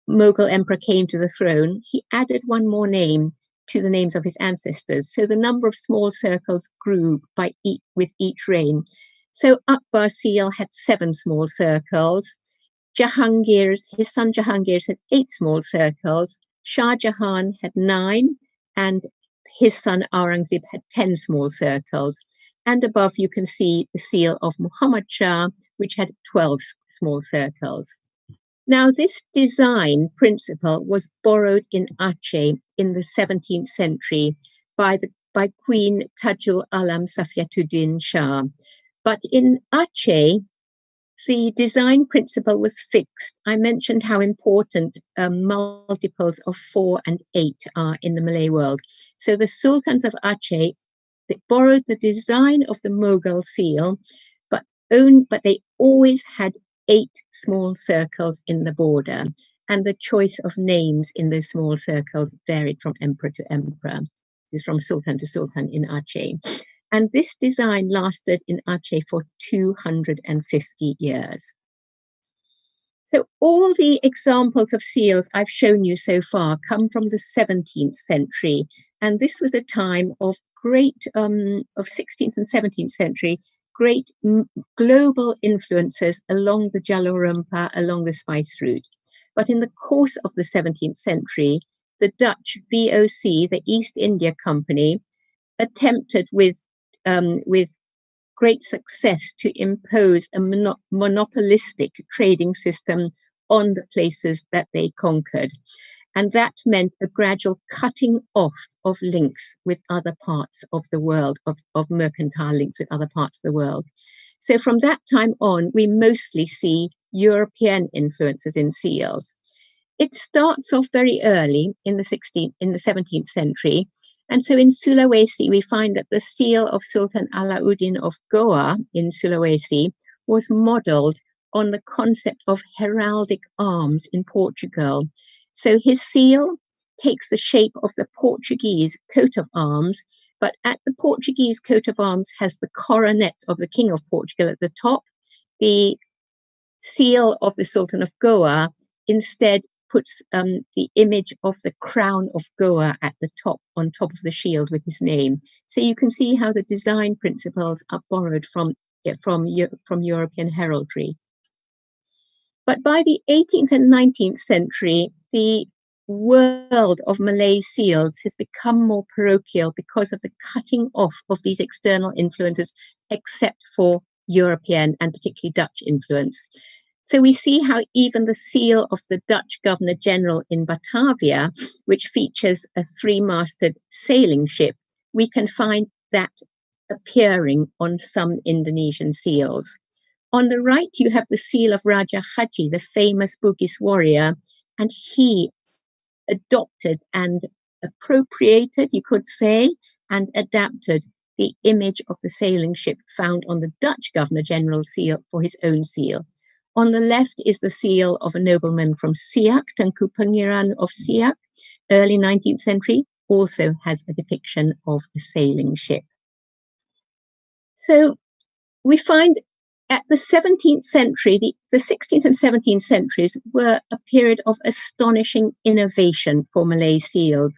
Mughal emperor came to the throne, he added one more name to the names of his ancestors. So the number of small circles grew with each reign. So Akbar's seal had 7 small circles. His son Jahangir's had 8 small circles. Shah Jahan had 9, and his son Aurangzeb had 10 small circles. And above you can see the seal of Muhammad Shah, which had 12 small circles. Now, this design principle was borrowed in Aceh in the 17th century by Queen Tajul Alam Safiatuddin Shah. But in Aceh, the design principle was fixed. I mentioned how important multiples of 4 and 8 are in the Malay world. So the sultans of Aceh, they borrowed the design of the Mughal seal, but they always had 8 small circles in the border, and the choice of names in those small circles varied from emperor to emperor. It's from sultan to sultan in Aceh. And this design lasted in Aceh for 250 years. So all the examples of seals I've shown you so far come from the 17th century. And this was a time of great, of 16th and 17th century, great global influences along the Jalur Rempah, along the spice route. But in the course of the 17th century, the Dutch VOC, the East India Company, attempted with great success to impose a monopolistic trading system on the places that they conquered. And that meant a gradual cutting off of links with other parts of the world, of mercantile links with other parts of the world. So from that time on, we mostly see European influences in seals. It starts off very early in the 17th century. And so in Sulawesi, we find that the seal of Sultan Alauddin of Goa in Sulawesi was modeled on the concept of heraldic arms in Portugal. So his seal takes the shape of the Portuguese coat of arms, but at the Portuguese coat of arms has the coronet of the King of Portugal at the top. The seal of the Sultan of Goa instead puts the image of the crown of Goa at the top, on top of the shield with his name. So you can see how the design principles are borrowed from European heraldry. But by the 18th and 19th century, the world of Malay seals has become more parochial because of the cutting off of these external influences, except for European and particularly Dutch influence. So we see how even the seal of the Dutch Governor General in Batavia, which features a three-masted sailing ship, we can find that appearing on some Indonesian seals. On the right, you have the seal of Raja Haji, the famous Bugis warrior, and he adopted and appropriated, you could say, and adapted the image of the sailing ship found on the Dutch Governor General seal for his own seal. On the left is the seal of a nobleman from Siak, Tengku Pengiran of Siak, early 19th century, also has a depiction of a sailing ship. So we find at the 17th century, the 16th and 17th centuries were a period of astonishing innovation for Malay seals,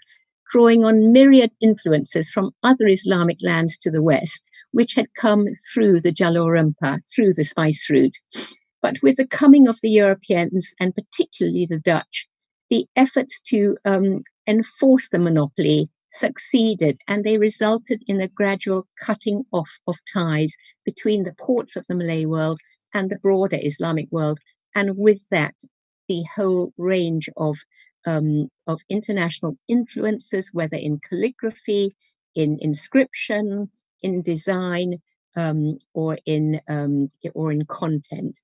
drawing on myriad influences from other Islamic lands to the west, which had come through the Jalur Rempah, through the spice route. But with the coming of the Europeans, and particularly the Dutch, the efforts to enforce the monopoly succeeded, and they resulted in a gradual cutting off of ties between the ports of the Malay world and the broader Islamic world. And with that, the whole range of international influences, whether in calligraphy, in inscription, in design, or in content.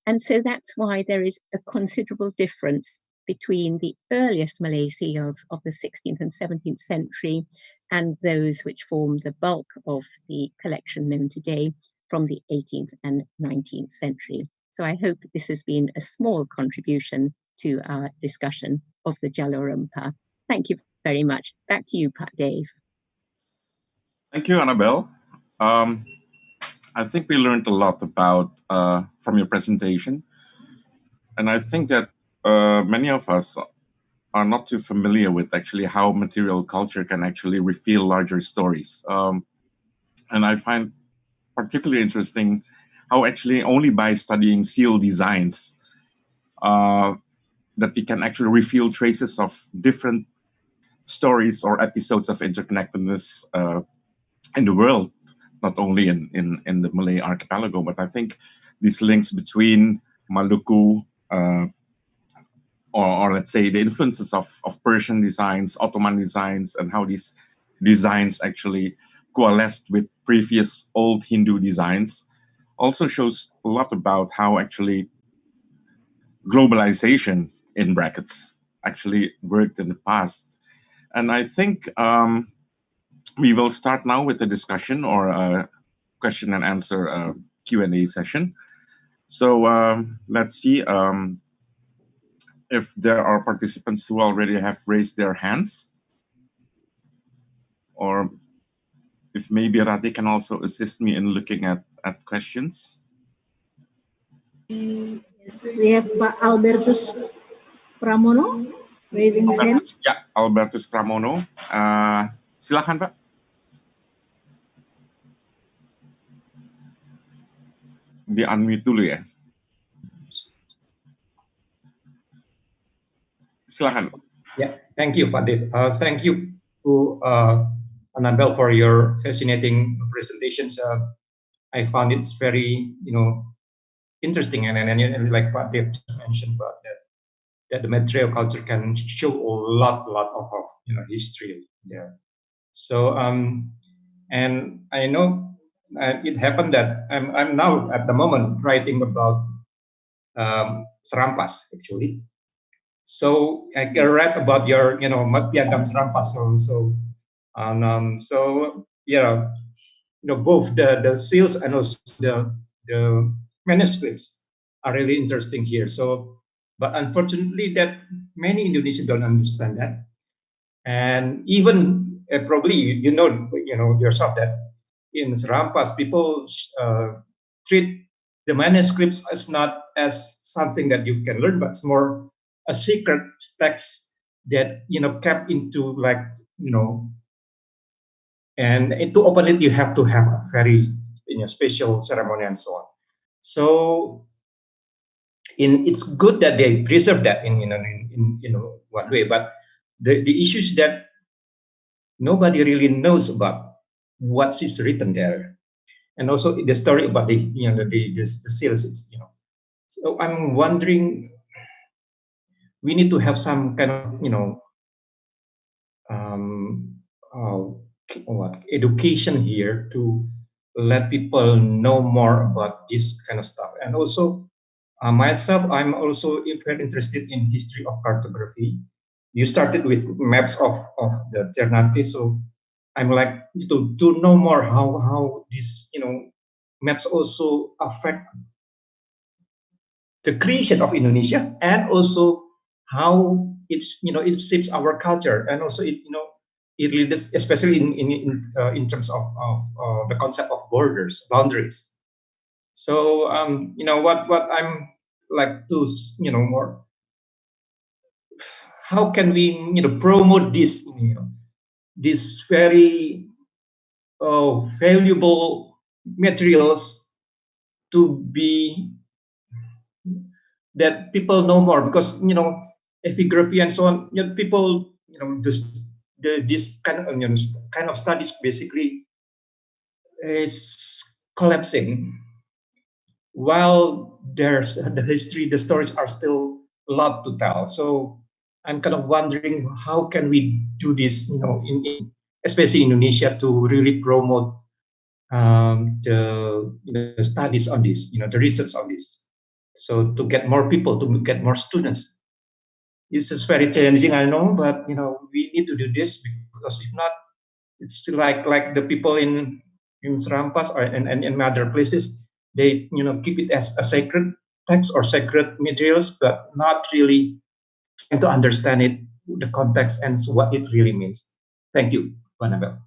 And so that's why there is a considerable difference between the earliest Malay seals of the 16th and 17th century and those which form the bulk of the collection known today from the 18th and 19th century. So I hope this has been a small contribution to our discussion of the Jalur Rempah. Thank you very much. Back to you, Dave. Thank you, Annabelle. I think we learned a lot about from your presentation. And I think that many of us are not too familiar with actually how material culture can actually reveal larger stories. And I find particularly interesting how actually only by studying seal designs that we can actually reveal traces of different stories or episodes of interconnectedness in the world, not only in the Malay archipelago, but I think these links between Maluku, or let's say the influences of Persian designs, Ottoman designs, and how these designs actually coalesced with previous old Hindu designs, also shows a lot about how actually globalization, in brackets, actually worked in the past. And I think we will start now with a discussion or a question and answer Q&A session. So let's see if there are participants who already have raised their hands, or if maybe Rati can also assist me in looking at questions. Yes, we have Pak Albertus Pramono raising his hand. Ya, Albertus Pramono. Silakan, Pak. Di unmute dulu ya. Silakan. Yeah, thank you, Pak Dev. Thank you to Annabelle for your fascinating presentations. I found it's very, interesting, and like Pak Dev just mentioned about that that the material culture can show a lot of history there. So and I know it happened that I'm now at the moment writing about Serampas actually. So I read about your Piagam Serampas so both the seals and also the manuscripts are really interesting here. So, but unfortunately, that many Indonesians don't understand that, and even probably you know yourself that in Serampas people treat the manuscripts as not as something that you can learn, but it's more a secret text that kept into like and to open it you have to have a very special ceremony and so on. So it's good that they preserve that in one way, but the issue is that nobody really knows about what is written there, and also the story about the seals. So I'm wondering, we need to have some kind of education here to let people know more about this kind of stuff. And also myself, I'm also very interested in history of cartography. You started with maps of the Ternate, so I'm like to know more how these maps also affect the creation of Indonesia, and also how it shapes our culture, and also it leads, especially in terms of the concept of borders, boundaries. So what I'm like to more, how can we promote this this very valuable materials to be that people know more, because epigraphy and so on, people this kind of studies basically is collapsing, while there's the history, the stories are still a lot to tell. So I'm kind of wondering, how can we do this, especially in Indonesia, to really promote the studies on this, the research on this, so to get more people, to get more students. This is very challenging, I know, but we need to do this, because if not, it's like the people in Serampas or in other places, they keep it as a sacred text or sacred materials, but not really trying to understand it, the context and what it really means. Thank you, Annabelle.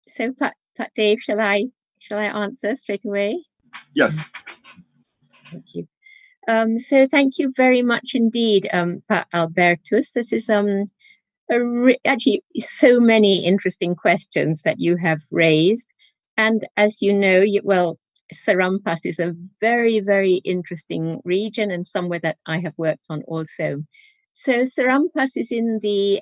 So Pat Dave, shall I answer straight away? Yes. Thank you. So thank you very much indeed, Pat Albertus. This is actually so many interesting questions that you have raised, and as you know, Serampas is a very, very interesting region, and somewhere that I have worked on also. So Serampas is in the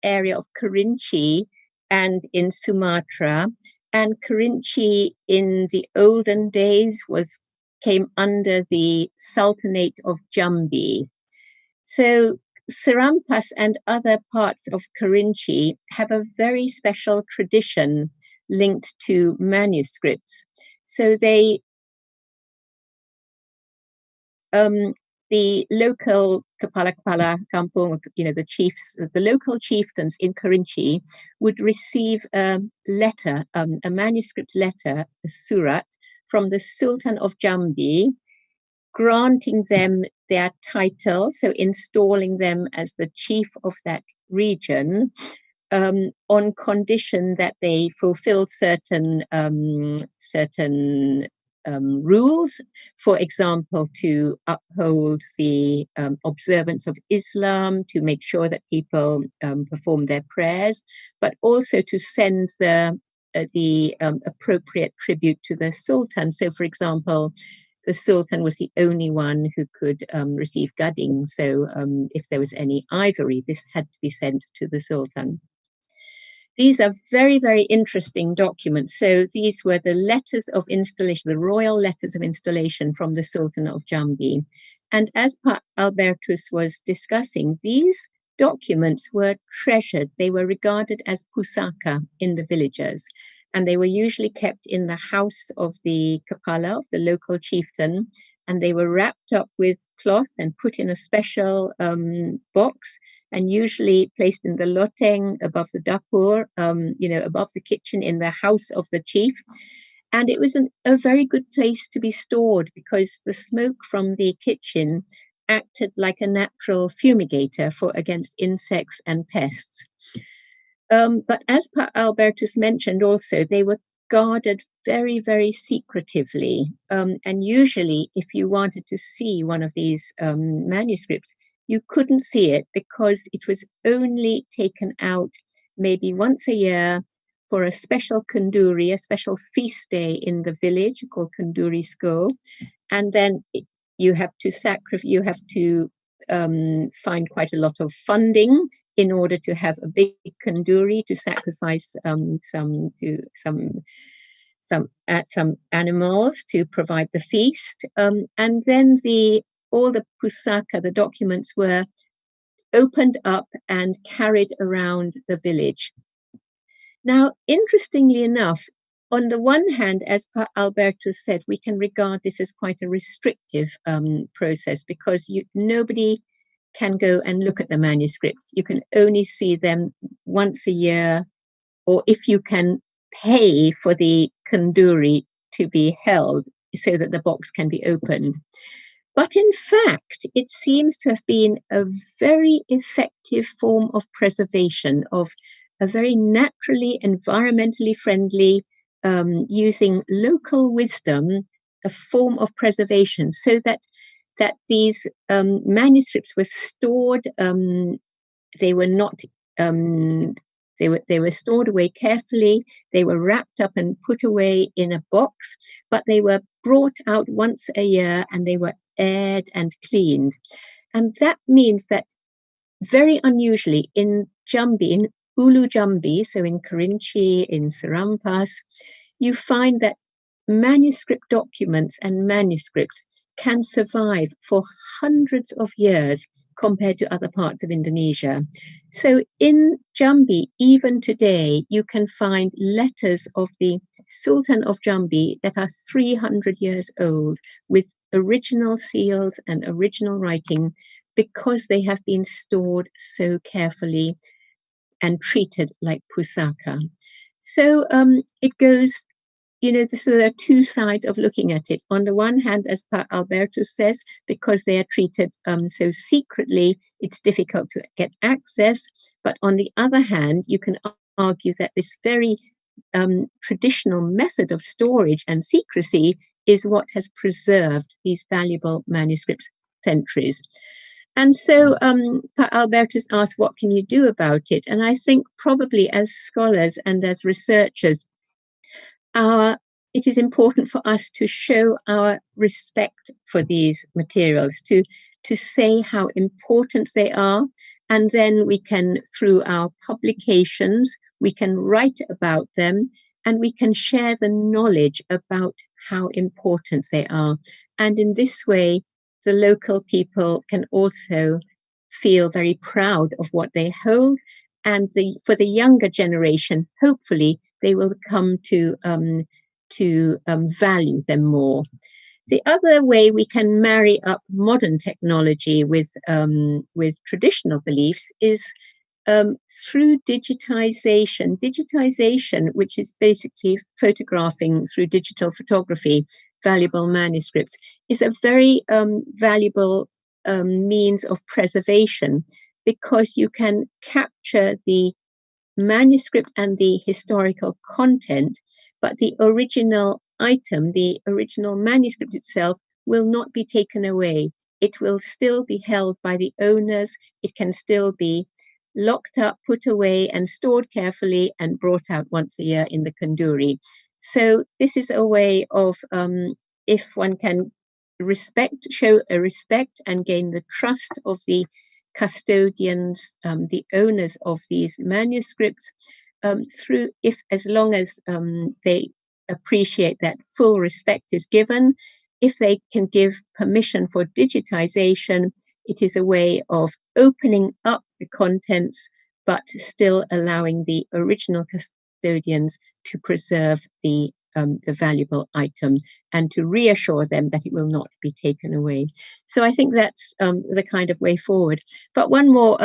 area of Kerinci and in Sumatra, and Kerinci in the olden days came under the Sultanate of Jambi. So Serampas and other parts of Kerinci have a very special tradition linked to manuscripts. So they, the local kepala kampung, the chiefs, the local chieftains in Kerinci would receive a letter, a manuscript letter, a surat, from the Sultan of Jambi, granting them their title, so installing them as the chief of that region, on condition that they fulfill certain rules, for example, to uphold the observance of Islam, to make sure that people perform their prayers, but also to send the appropriate tribute to the Sultan. So, for example, the Sultan was the only one who could receive gading. So if there was any ivory, this had to be sent to the Sultan. these are very, very interesting documents. So these were the letters of installation, the royal letters of installation from the Sultan of Jambi. And as Pa Albertus was discussing, these documents were treasured. They were regarded as pusaka in the villages, and they were usually kept in the house of the Kapala, of the local chieftain, and they were wrapped up with cloth and put in a special box, and usually placed in the loteng above the dapur, above the kitchen in the house of the chief. And it was a very good place to be stored because the smoke from the kitchen acted like a natural fumigator against insects and pests. But as Pa Albertus mentioned also, they were guarded very, very secretively. And usually, if you wanted to see one of these manuscripts, you couldn't see it because it was only taken out maybe once a year for a special kanduri, a special feast day in the village called Kanduri Sko. And then you have to find quite a lot of funding in order to have a big kanduri to sacrifice some animals to provide the feast. And then all the pusaka, the documents, were opened up and carried around the village. Now, interestingly enough, on the one hand, as Pa Albertus said, we can regard this as quite a restrictive process because nobody can go and look at the manuscripts. You can only see them once a year, or if you can pay for the kanduri to be held so that the box can be opened. But in fact, it seems to have been a very effective form of preservation, of a very naturally, environmentally friendly, using local wisdom, a form of preservation, so that these manuscripts were stored. They were not. They were stored away carefully. They were wrapped up and put away in a box, but they were brought out once a year, and they were aired and cleaned. And that means that very unusually in Jambi, in Ulu Jambi, so in Kerinci, in Serampas, you find that manuscript documents and manuscripts can survive for hundreds of years compared to other parts of Indonesia. So in Jambi, even today, you can find letters of the Sultan of Jambi that are 300 years old with original seals and original writing because they have been stored so carefully and treated like pusaka. So it goes, so there are two sides of looking at it. On the one hand, as Pa Albertus says, because they are treated so secretly, it's difficult to get access. But on the other hand, you can argue that this very traditional method of storage and secrecy is what has preserved these valuable manuscripts centuries. And so Pa Albertus asked, what can you do about it? And I think probably as scholars and as researchers, it is important for us to show our respect for these materials, to say how important they are. And then we can, through our publications, we can write about them and we can share the knowledge about how important they are. And in this way, the local people can also feel very proud of what they hold. And for the younger generation, hopefully, they will come to value them more. The other way we can marry up modern technology with traditional beliefs is through digitization. Digitization, which is basically photographing through digital photography valuable manuscripts, is a very valuable means of preservation because you can capture the manuscript and the historical content, but the original item, the original manuscript itself, will not be taken away. It will still be held by the owners. It can still be locked up, put away, and stored carefully and brought out once a year in the kanduri. So this is a way of, if one can show a respect and gain the trust of the custodians, the owners of these manuscripts, as long as they appreciate that full respect is given, if they can give permission for digitization, it is a way of opening up the contents, but still allowing the original custodians to preserve the valuable item and to reassure them that it will not be taken away. So I think that's the kind of way forward. But one more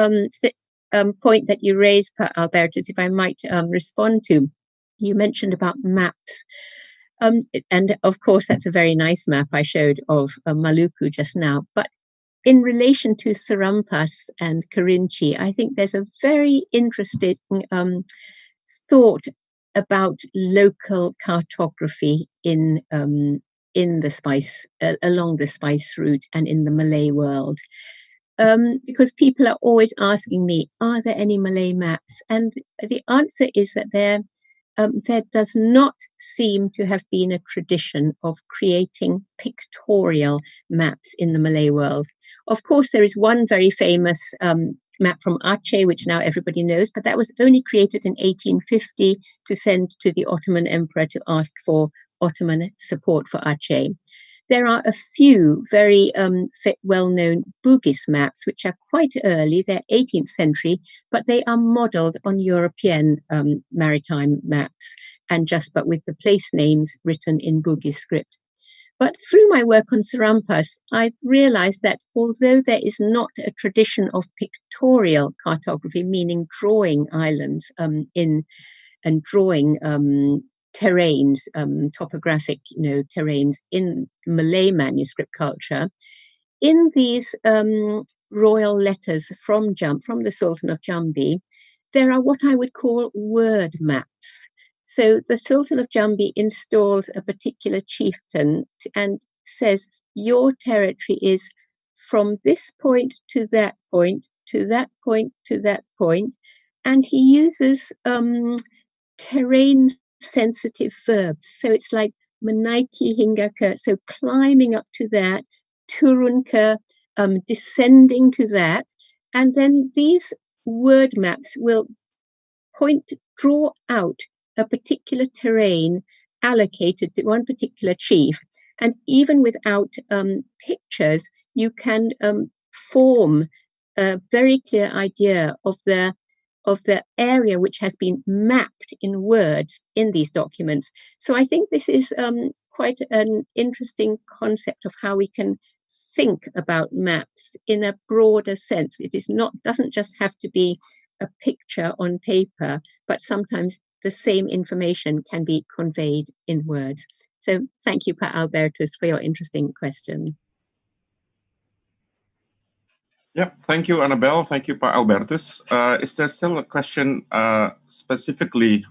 point that you raised, Per Albertus, if I might respond to, you mentioned about maps. And of course, that's a very nice map I showed of Maluku just now. But in relation to Serempas and Kerinci, I think there's a very interesting thought about local cartography in the spice, along the spice route and in the Malay world. Because people are always asking me, are there any Malay maps? And the answer is that there does not seem to have been a tradition of creating pictorial maps in the Malay world. Of course, there is one very famous map from Aceh, which now everybody knows, but that was only created in 1850 to send to the Ottoman Emperor to ask for Ottoman support for Aceh. There are a few very well-known Bugis maps, which are quite early, they're 18th century, but they are modeled on European maritime maps, and but with the place names written in Bugis script. But through my work on Serempas, I've realized that although there is not a tradition of pictorial cartography, meaning drawing islands and drawing terrains, topographic, terrains in Malay manuscript culture, in these royal letters from the Sultan of Jambi, there are what I would call word maps. So the Sultan of Jambi installs a particular chieftain and says, your territory is from this point to that point, to that point, to that point. And he uses terrain sensitive verbs. So it's like menaiki hingga ke, so climbing up to that, turun ke, descending to that. And then these word maps will draw out a particular terrain allocated to one particular chief. And even without pictures, you can form a very clear idea of the area which has been mapped in words in these documents. So I think this is quite an interesting concept of how we can think about maps in a broader sense. It doesn't just have to be a picture on paper, but sometimes the same information can be conveyed in words. So thank you, Per Albertus, for your interesting question. Yeah, thank you, Annabelle. Thank you, Per Albertus. Is there still a question specifically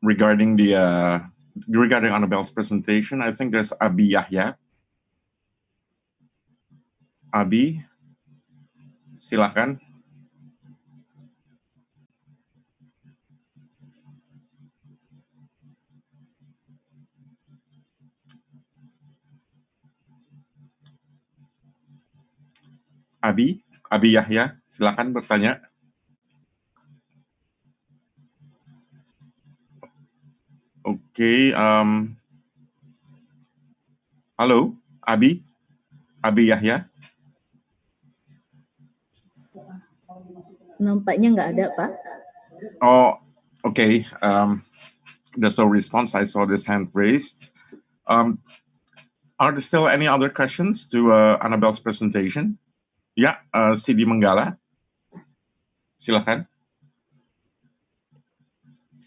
regarding regarding Annabelle's presentation? I think there's Abi Yahya. Abi, silakan. Abi Yahya, silakan bertanya. Oke, halo, Abi Yahya. Nampaknya nggak ada, Pak. Oh, okay. There's no response. I saw this hand raised. Are there still any other questions to Annabelle's presentation? Yeah, Sidi Manggala. Silakan.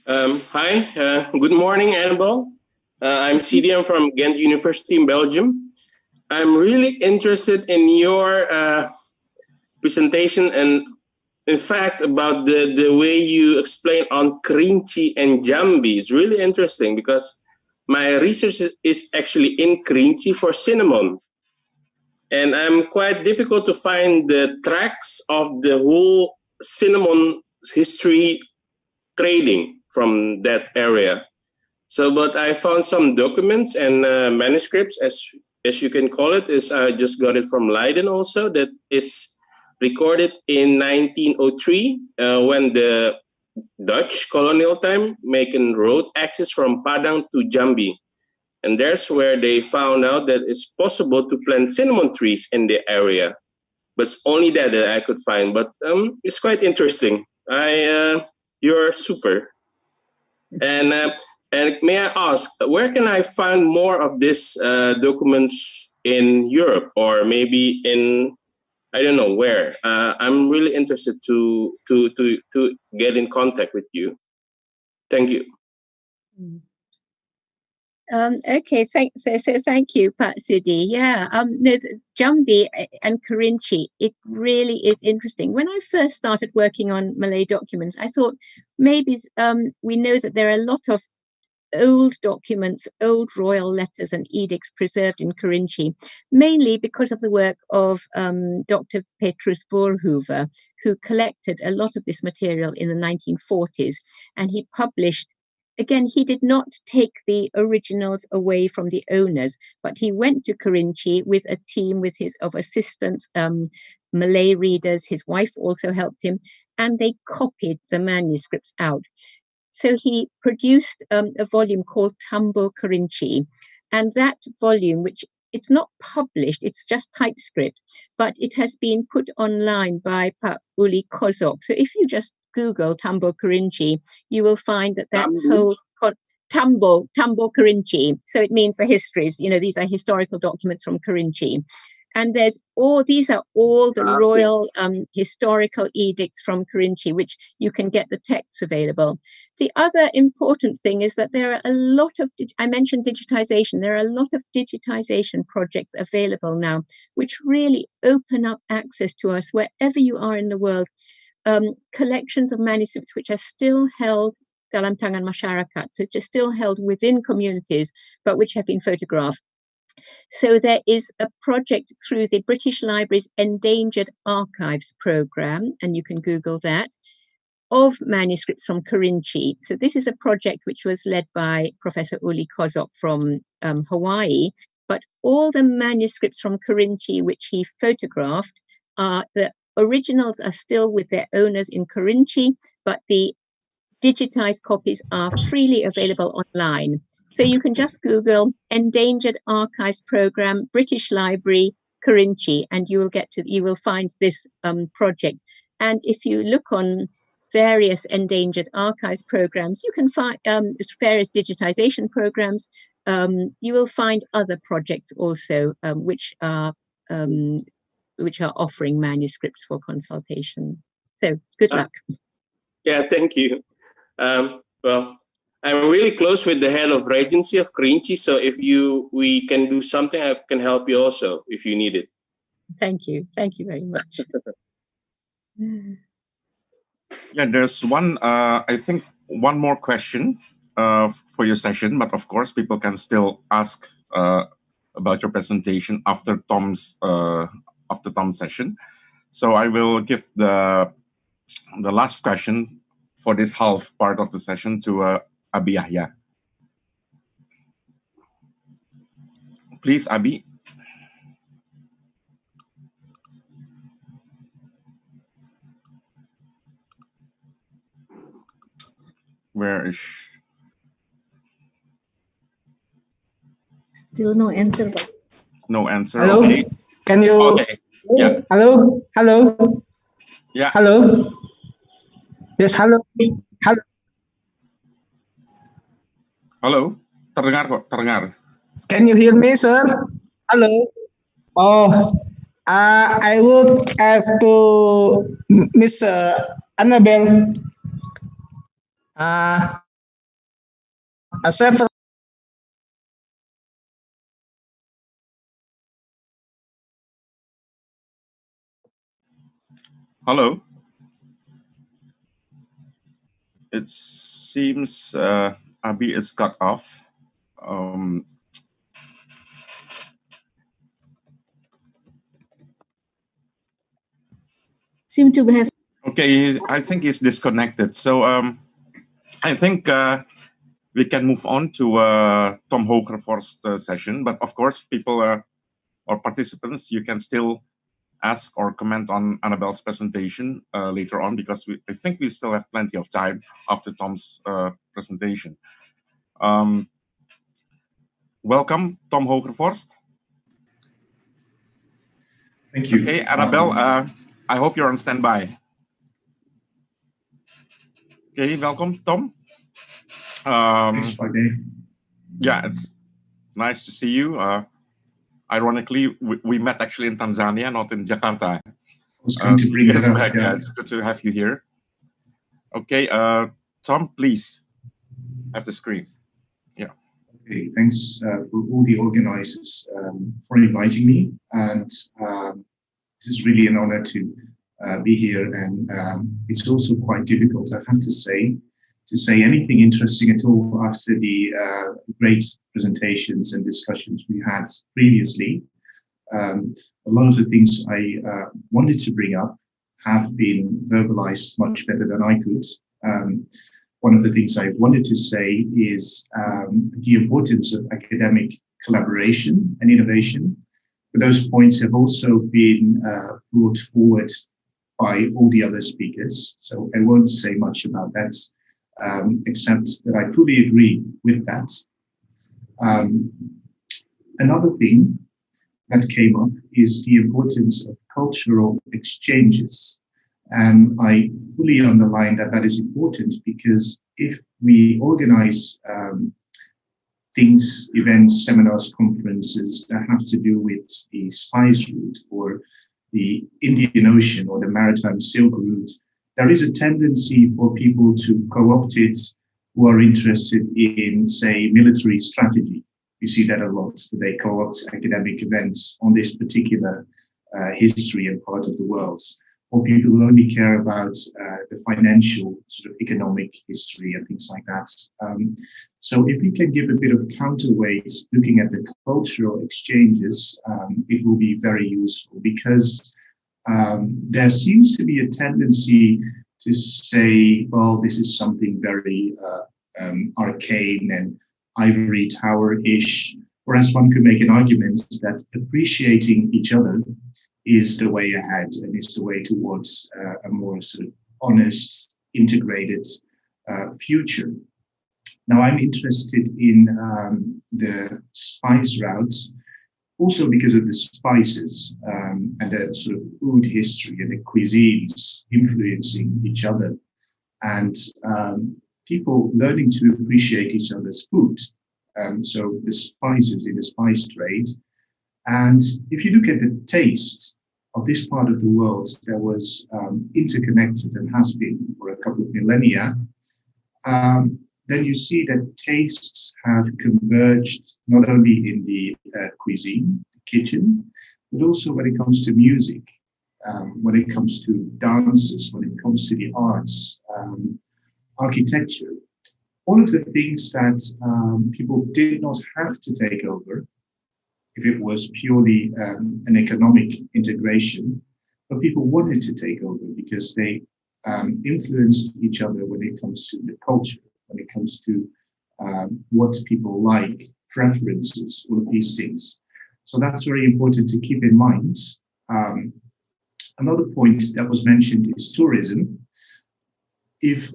Hi, good morning, Annabelle. I'm Sidi. I'm from Ghent University in Belgium. I'm really interested in your presentation and, in fact, about the way you explain on Kerinci and Jambi. It's really interesting because my research is actually in Kerinci for cinnamon. And I'm quite difficult to find the tracks of the whole cinnamon history trading from that area. So, but I found some documents and manuscripts, as you can call it. I just got it from Leiden also, that is recorded in 1903 when the Dutch colonial time making road access from Padang to Jambi. And there's where they found out that it's possible to plant cinnamon trees in the area. But it's only that I could find. But it's quite interesting. You're super. And may I ask, where can I find more of these documents in Europe, or maybe in, I don't know where? I'm really interested to get in contact with you. Thank you. Okay, so thank you, Pak Sudi. Yeah, no, Jambi and Kerinci, it really is interesting. When I first started working on Malay documents, I thought maybe we know that there are a lot of old documents, old royal letters and edicts preserved in Kerinci, mainly because of the work of Dr. Petrus Boerhoever, who collected a lot of this material in the 1940s, and he published. Again, he did not take the originals away from the owners, but he went to Kerinci with a team of assistants, Malay readers. His wife also helped him, and they copied the manuscripts out. So he produced a volume called Tambo Kerinci, and that volume, which it's not published, it's just typescript, but it has been put online by Pak Uli Kozok. So if you just Google Tambo Kerinci, you will find that whole Tambo Kerinci. So it means the histories. You know, these are historical documents from Kerinci. And these are all the royal historical edicts from Kerinci, which you can get the texts available. The other important thing is that there are a lot of, I mentioned digitization, there are a lot of digitization projects available now, which really open up access to us wherever you are in the world. Collections of manuscripts which are still held dalam tangan masyarakat, so which are still held within communities, but which have been photographed. So there is a project through the British Library's Endangered Archives programme, and you can Google that, of manuscripts from Kerinci. So this is a project which was led by Professor Uli Kozok from Hawaii, but all the manuscripts from Kerinci which he photographed, the originals are still with their owners in Kerinci, but the digitized copies are freely available online. So you can just Google Endangered Archives Programme, British Library, Kerinci, and you will find this project. And if you look on various endangered archives programs, you can find various digitization programs. You will find other projects also which are offering manuscripts for consultation. So good luck. Yeah, thank you. Well, I'm really close with the head of Regency of Kerinci, so if we can do something, I can help you also if you need it. Thank you very much. Yeah, there's one, I think one more question for your session, but of course people can still ask about your presentation after Tom's session. So I will give the last question for this half part of the session to Abi Yahya. Please, Abi. Where is? Still no answer, Pak. No answer. Hello. Okay. Can you? Okay. Yeah. Hello. Hello. Yeah. Hello. Yes. Hello. Hello. Halo. Terdengar kok. Terdengar. Can you hear me, sir? Hello. Oh, I would ask to Miss Annabelle. Several. Hello. It seems Abi is cut off. Seem to have. Okay, I think he's disconnected. So I think we can move on to Tom Hogervorst's session. But of course, people or participants, you can still ask or comment on Annabelle's presentation later on, because I think we still have plenty of time after Tom's presentation. Welcome, Tom Hogervorst. Thank you. Okay, Annabelle, I hope you're on standby. Okay, welcome, Tom. Thanks, Friday. Yeah, it's nice to see you. Ironically, we met actually in Tanzania, not in Jakarta. I was going to bring that up. Back. Yeah. It's good to have you here. Okay, Tom, please have the screen. Yeah. Okay, thanks for all the organizers for inviting me, and this is really an honor to be here. And it's also quite difficult, I have to say anything interesting at all after the great presentations and discussions we had previously. A lot of the things I wanted to bring up have been verbalized much better than I could. One of the things I wanted to say is the importance of academic collaboration and innovation. But those points have also been brought forward by all the other speakers, so I won't say much about that, except that I fully agree with that. Another thing that came up is the importance of cultural exchanges. And I fully underline that that is important, because if we organize things, events, seminars, conferences that have to do with the spice route or the Indian Ocean or the Maritime Silk Route, there is a tendency for people to co-opt it who are interested in, say, military strategy. We see that a lot. They co-opt academic events on this particular history and part of the world. Or people who only care about the financial, sort of economic history and things like that. So if we can give a bit of counterweight looking at the cultural exchanges, it will be very useful, because there seems to be a tendency to say, well, this is something very arcane and ivory tower-ish, whereas one could make an argument that appreciating each other is the way ahead and is the way towards a more sort of honest, integrated future. Now, I'm interested in the spice routes, also because of the spices and the sort of food history and the cuisines influencing each other, and people learning to appreciate each other's food. So the spices in the spice trade. And if you look at the taste of this part of the world that was interconnected and has been for a couple of millennia, then you see that tastes have converged not only in the cuisine, the kitchen, but also when it comes to music, when it comes to dances, when it comes to the arts, architecture, all of the things that people did not have to take over if it was purely an economic integration, but people wanted to take over because they influenced each other when it comes to the culture, when it comes to what people like, preferences, all of these things. So that's very important to keep in mind. Another point that was mentioned is tourism. If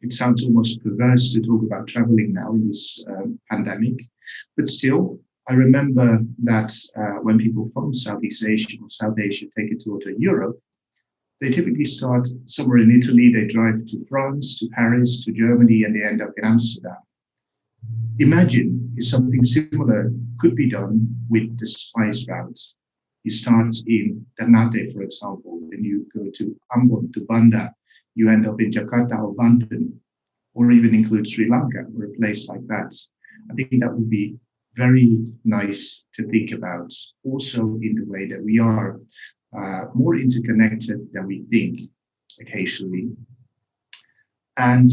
it sounds almost perverse to talk about traveling now in this pandemic, but still, I remember that when people from Southeast Asia or South Asia take a tour to Europe, they typically start somewhere in Italy, they drive to France, to Paris, to Germany, and they end up in Amsterdam. Imagine if something similar could be done with the spice routes. You start in Ternate, for example, then you go to Ambon, to Banda, you end up in Jakarta or Banten, or even include Sri Lanka or a place like that. I think that would be very nice to think about, also in the way that we are more interconnected than we think occasionally. And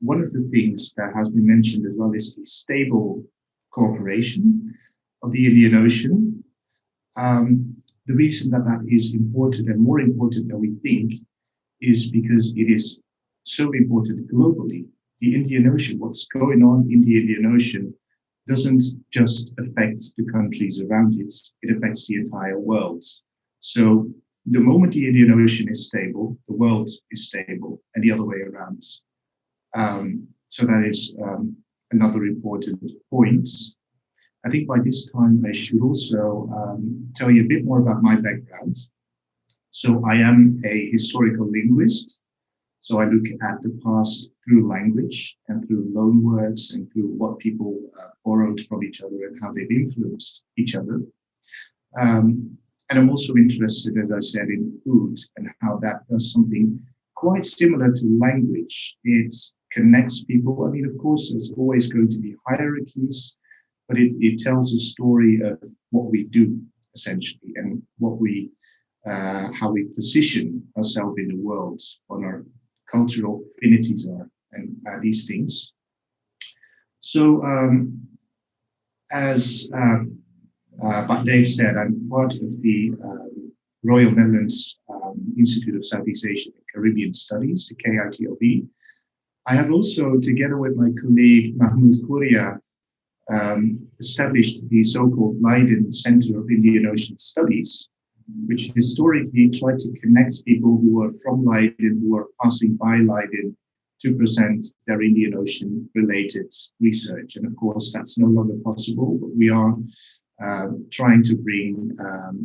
one of the things that has been mentioned as well is the stable cooperation of the Indian Ocean. The reason that that is important and more important than we think is because it is so important globally. The Indian Ocean, what's going on in the Indian Ocean doesn't just affect the countries around it, it affects the entire world. So the moment the Indian Ocean is stable, the world is stable, and the other way around. So that is another important point. I think by this time I should also tell you a bit more about my background. So I am a historical linguist. So I look at the past through language and through loan words and through what people borrowed from each other and how they've influenced each other. And I'm also interested, as I said, in food and how that does something quite similar to language. It connects people. I mean, of course, there's always going to be hierarchies, but it tells a story of what we do, essentially, and what we, how we position ourselves in the world, what our cultural affinities are, and these things. So, as Dave said, I'm part of the Royal Netherlands Institute of Southeast Asian and Caribbean Studies, the KITLB. I have also, together with my colleague Mahmoud Kuria, established the so-called Leiden Center of Indian Ocean Studies, which historically tried to connect people who are from Leiden, who are passing by Leiden, to present their Indian Ocean related research. And of course, that's no longer possible, but we are trying to bring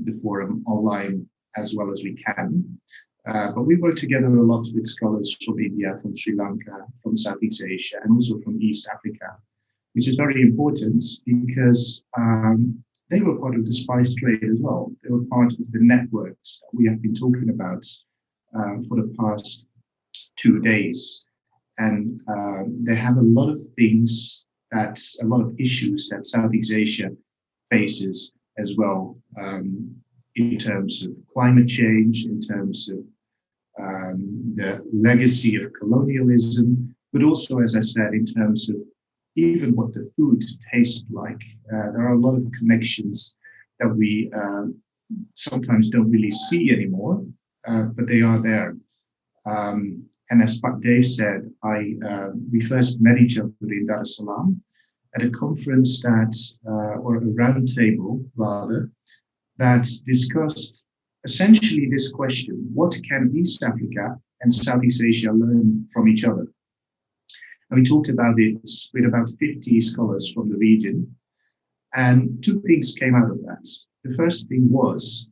the forum online as well as we can. But we work together a lot with scholars from India, from Sri Lanka, from Southeast Asia, and also from East Africa, which is very important because they were part of the spice trade as well. They were part of the networks that we have been talking about for the past 2 days. And they have a lot of things a lot of issues that Southeast Asia faces as well, in terms of climate change, in terms of the legacy of colonialism, but also, as I said, in terms of even what the food tastes like. There are a lot of connections that we sometimes don't really see anymore, but they are there. And as Dave said, we first met each other in Dar es Salaam at a conference or a roundtable rather, that discussed essentially this question: what can East Africa and Southeast Asia learn from each other? And we talked about it with about 50 scholars from the region. And 2 things came out of that. The first thing was,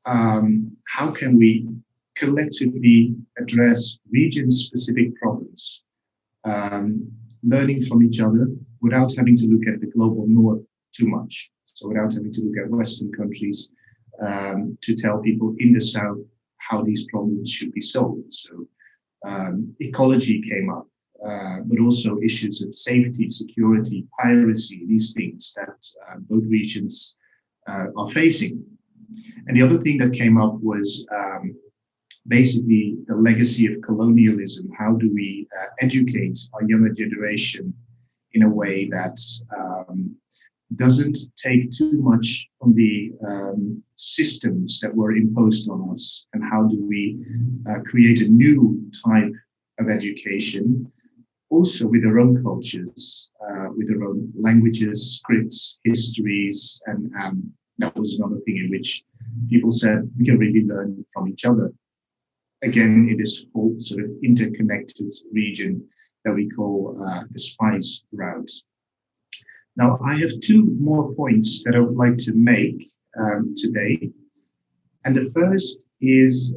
how can we collectively address region-specific problems, learning from each other without having to look at the global north too much. So without having to look at Western countries to tell people in the South how these problems should be solved. So ecology came up, but also issues of safety, security, piracy, these things that both regions are facing. And the other thing that came up was basically the legacy of colonialism. How do we educate our younger generation in a way that doesn't take too much from the systems that were imposed on us? And how do we create a new type of education, also with their own cultures, with their own languages, scripts, histories, and that was another thing in which people said we can really learn from each other. Again, in this whole sort of interconnected region that we call the spice route. Now, I have 2 more points that I would like to make today. And the first is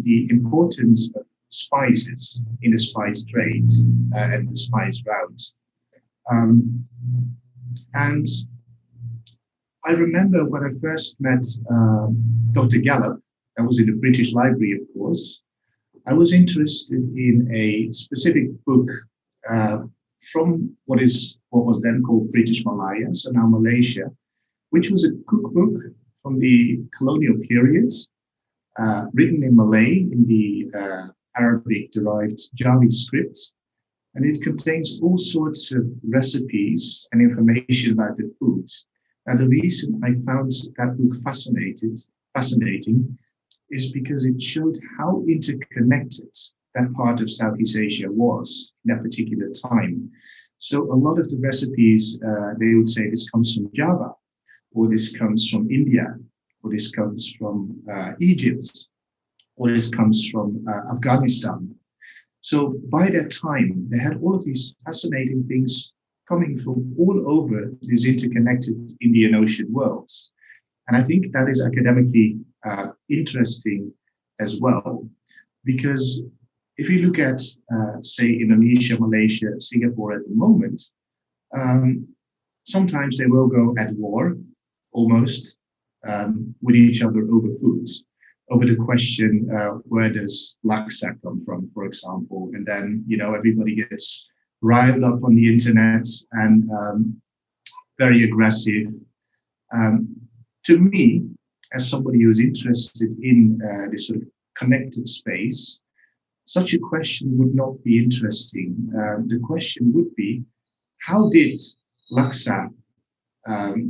the importance of spices in the spice trade and the spice route. And I remember when I first met Dr. Gallup, that was in the British Library, of course, I was interested in a specific book from what was then called British Malaya, so now Malaysia, which was a cookbook from the colonial period, written in Malay in the Arabic-derived Jawi script, and it contains all sorts of recipes and information about the food. And the reason I found that book fascinating is because it showed how interconnected that part of Southeast Asia was in that particular time. So a lot of the recipes, they would say this comes from Java, or this comes from India, or this comes from Egypt, or this comes from Afghanistan. So by that time, they had all of these fascinating things coming from all over these interconnected Indian Ocean worlds. And I think that is academically interesting as well, because if you look at, say, Indonesia, Malaysia, Singapore at the moment, sometimes they will go at war, almost, with each other over food, over the question, where does laksa come from, for example, and then, everybody gets riled up on the internet and very aggressive. To me, as somebody who's interested in this sort of connected space, such a question would not be interesting. The question would be, how did laksa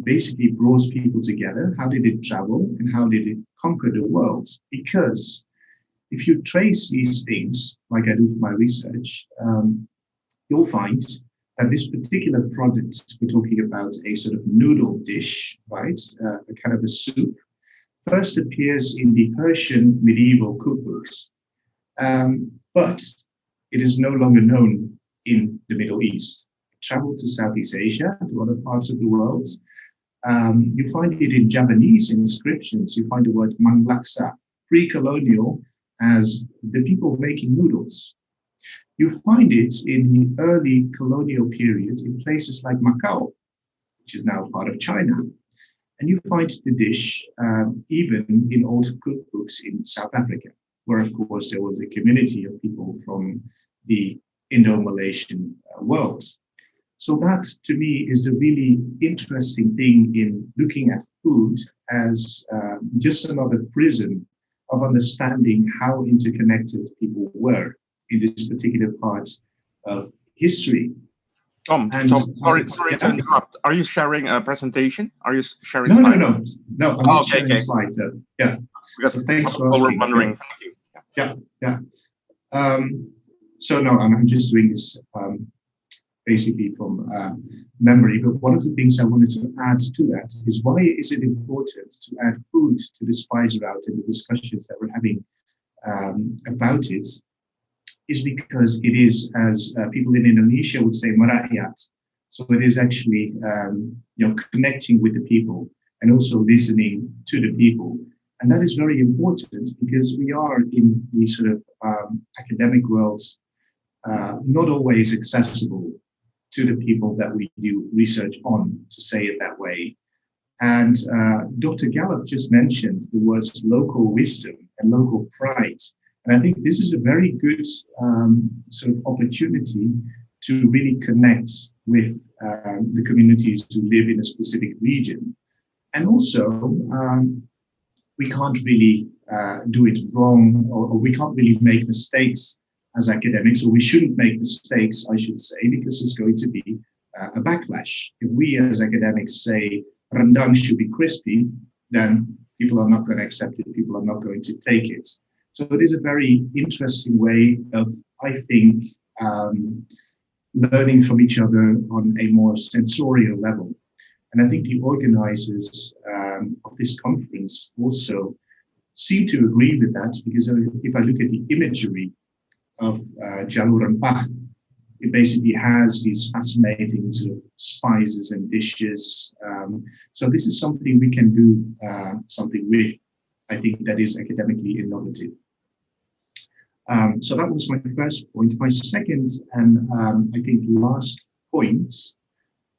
basically brought people together? How did it travel, and how did it conquer the world? Because if you trace these things, like I do for my research, you'll find that this particular product, we're talking about a sort of noodle dish, right? A kind of a soup, first appears in the Persian medieval cookbooks, but it is no longer known in the Middle East. Traveled to Southeast Asia, to other parts of the world. You find it in Japanese inscriptions. You find the word manglaksa, pre-colonial, as the people making noodles. You find it in the early colonial period in places like Macau, which is now part of China. And you find the dish even in old cookbooks in South Africa, where, of course, there was a community of people from the Indo-Malaysian world. So that, to me, is the really interesting thing in looking at food as just another prism of understanding how interconnected people were in this particular part of history. Tom, sorry to interrupt. Are you sharing a presentation? Are you sharing slides? No, I'm not sharing slides. Yeah. Because thanks for asking. Wondering. Thank you. Yeah. So no, I'm just doing this basically from memory. But one of the things I wanted to add to that is, why is it important to add food to the spice route in the discussions that we're having about it? Is because it is, as people in Indonesia would say, merakyat. So it is actually connecting with the people and also listening to the people. And that is very important, because we are in the sort of academic world not always accessible to the people that we do research on, to say it that way. And Dr. Gallup just mentioned the words local wisdom and local pride. And I think this is a very good sort of opportunity to really connect with the communities who live in a specific region. And also, we can't really do it wrong, or we can't really make mistakes as academics, or we shouldn't make mistakes, I should say, because it's going to be a backlash. If we as academics say rendang should be crispy, then people are not going to accept it, people are not going to take it. So it is a very interesting way of, I think, learning from each other on a more sensorial level. And I think the organizers of this conference also seem to agree with that, because if I look at the imagery of Jalur Rempah, it basically has these fascinating sort of spices and dishes. So this is something we can do something with. I think that is academically innovative. So that was my first point. My second and I think last point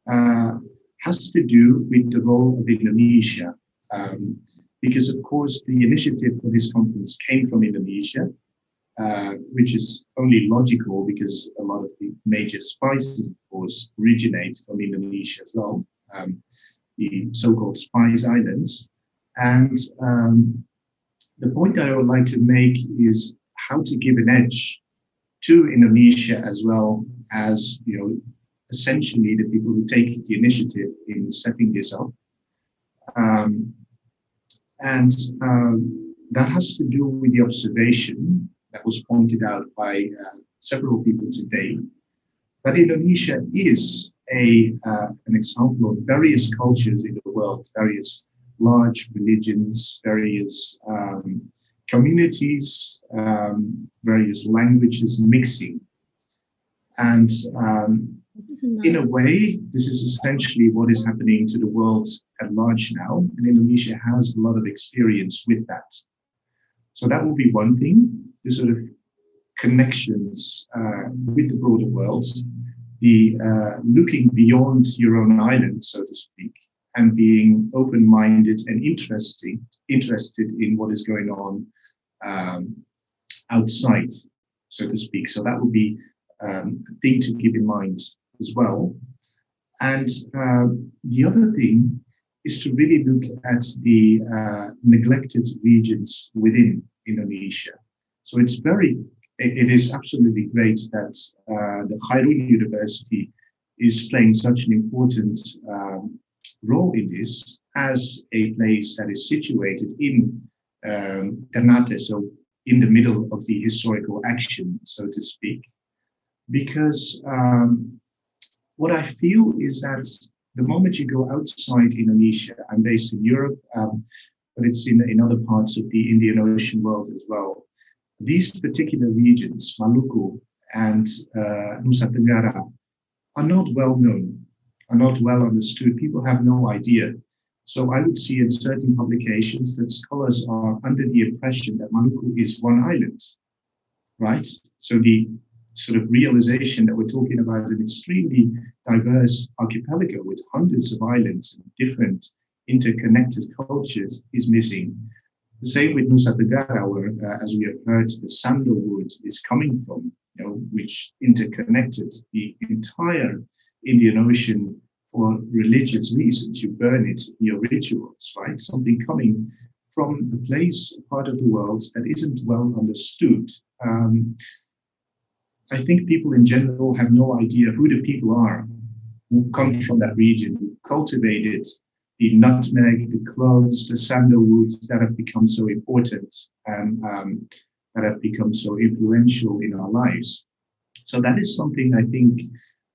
has to do with the role of Indonesia, because of course the initiative for this conference came from Indonesia, which is only logical because a lot of the major spices, of course, originate from Indonesia as well, the so-called Spice Islands. And the point that I would like to make is how to give an edge to Indonesia, as well as, essentially the people who take the initiative in setting this up. And that has to do with the observation that was pointed out by several people today, that Indonesia is an example of various cultures in the world, various large religions, various communities, various languages mixing. And in a way, this is essentially what is happening to the world at large now, and Indonesia has a lot of experience with that. So that would be one thing, the sort of connections with the broader world, the looking beyond your own island, so to speak, and being open-minded and interested in what is going on outside, so to speak. So that would be a thing to keep in mind as well. And the other thing is to really look at the neglected regions within Indonesia. So it is absolutely great that the Khairul University is playing such an important role in this as a place that is situated in Ternate, so in the middle of the historical action, so to speak. Because what I feel is that the moment you go outside Indonesia, I'm based in Europe, but it's in other parts of the Indian Ocean world as well. These particular regions, Maluku and Nusa Tenggara, are not well known, are not well understood. People have no idea. So I would see in certain publications that scholars are under the impression that Maluku is one island, right? So the sort of realization that we're talking about an extremely diverse archipelago with hundreds of islands and different interconnected cultures is missing. The same with Nusa Tenggara, where, as we have heard, the sandalwood is coming from, which interconnected the entire Indian Ocean for religious reasons. You burn it in your rituals, right? Something coming from a place, a part of the world that isn't well understood. I think people in general have no idea who the people are who come from that region, who cultivated the nutmeg, the cloves, the sandalwoods that have become so important and that have become so influential in our lives. So that is something I think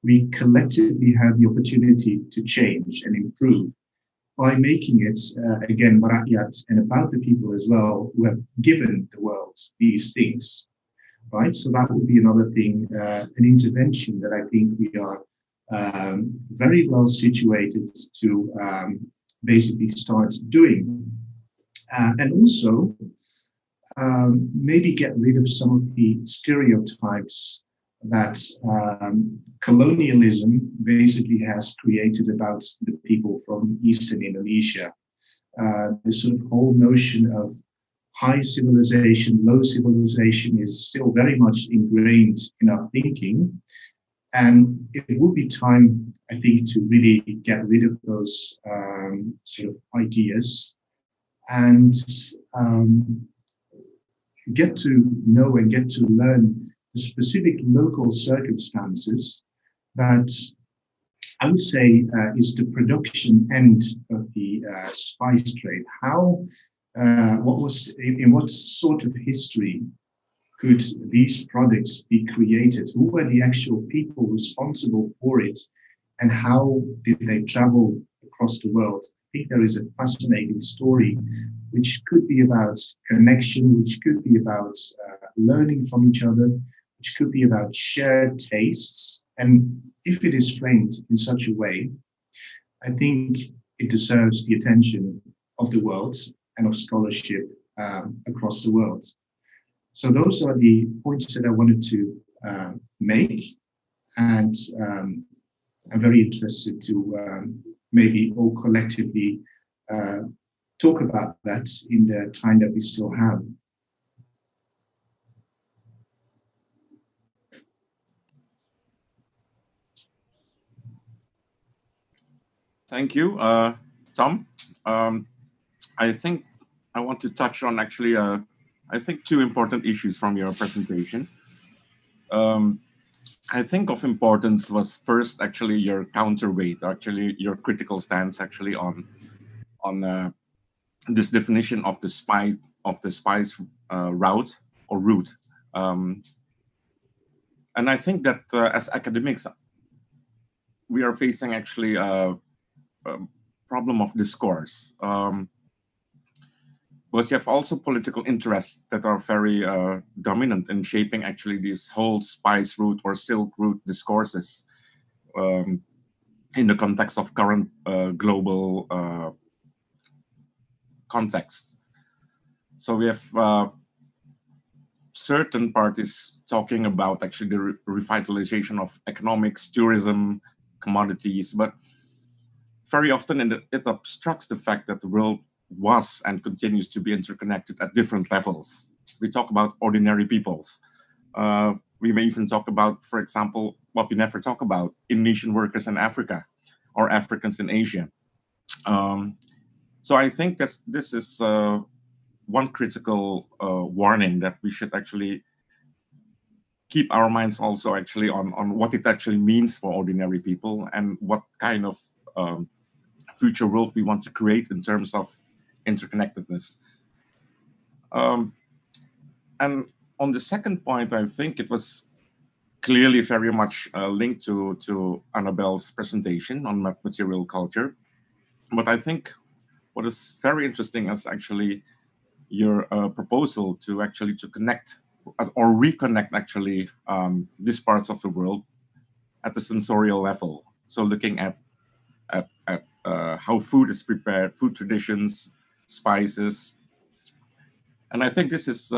we collectively have the opportunity to change and improve by making it, again, merakyat, and about the people as well who have given the world these things. Right, so that would be another thing, an intervention that I think we are very well situated to basically start doing. And also maybe get rid of some of the stereotypes that colonialism basically has created about the people from Eastern Indonesia. This sort of whole notion of high civilization, low civilization is still very much ingrained in our thinking. And it would be time, I think, to really get rid of those sort of ideas and get to know and get to learn the specific local circumstances that I would say is the production end of the spice trade. How in what sort of history could these products be created? Who were the actual people responsible for it? And how did they travel across the world? I think there is a fascinating story, which could be about connection, which could be about learning from each other, which could be about shared tastes. And if it is framed in such a way, I think it deserves the attention of the world and of scholarship across the world. So those are the points that I wanted to make, and I'm very interested to maybe all collectively talk about that in the time that we still have. Thank you, Tom. I think I want to touch on actually, I think, two important issues from your presentation. I think of importance was first actually your counterweight, actually your critical stance actually on this definition of the spice route or route And I think that as academics, we are facing actually a problem of discourse. But you have also political interests that are very dominant in shaping actually these whole spice route or silk route discourses in the context of current global context. So we have certain parties talking about actually the revitalization of economics, tourism, commodities, but very often it obstructs the fact that the world was and continues to be interconnected at different levels. We talk about ordinary peoples. We may even talk about, for example, what we never talk about, Indonesian workers in Africa or Africans in Asia. So I think that this is one critical warning that we should actually keep our minds also actually on what it actually means for ordinary people and what kind of future world we want to create in terms of interconnectedness. And on the second point, I think it was clearly very much linked to Annabelle's presentation on material culture. But I think what is very interesting is actually your proposal to actually to connect or reconnect actually these parts of the world at the sensorial level. So looking at how food is prepared, food traditions, spices, and I think this is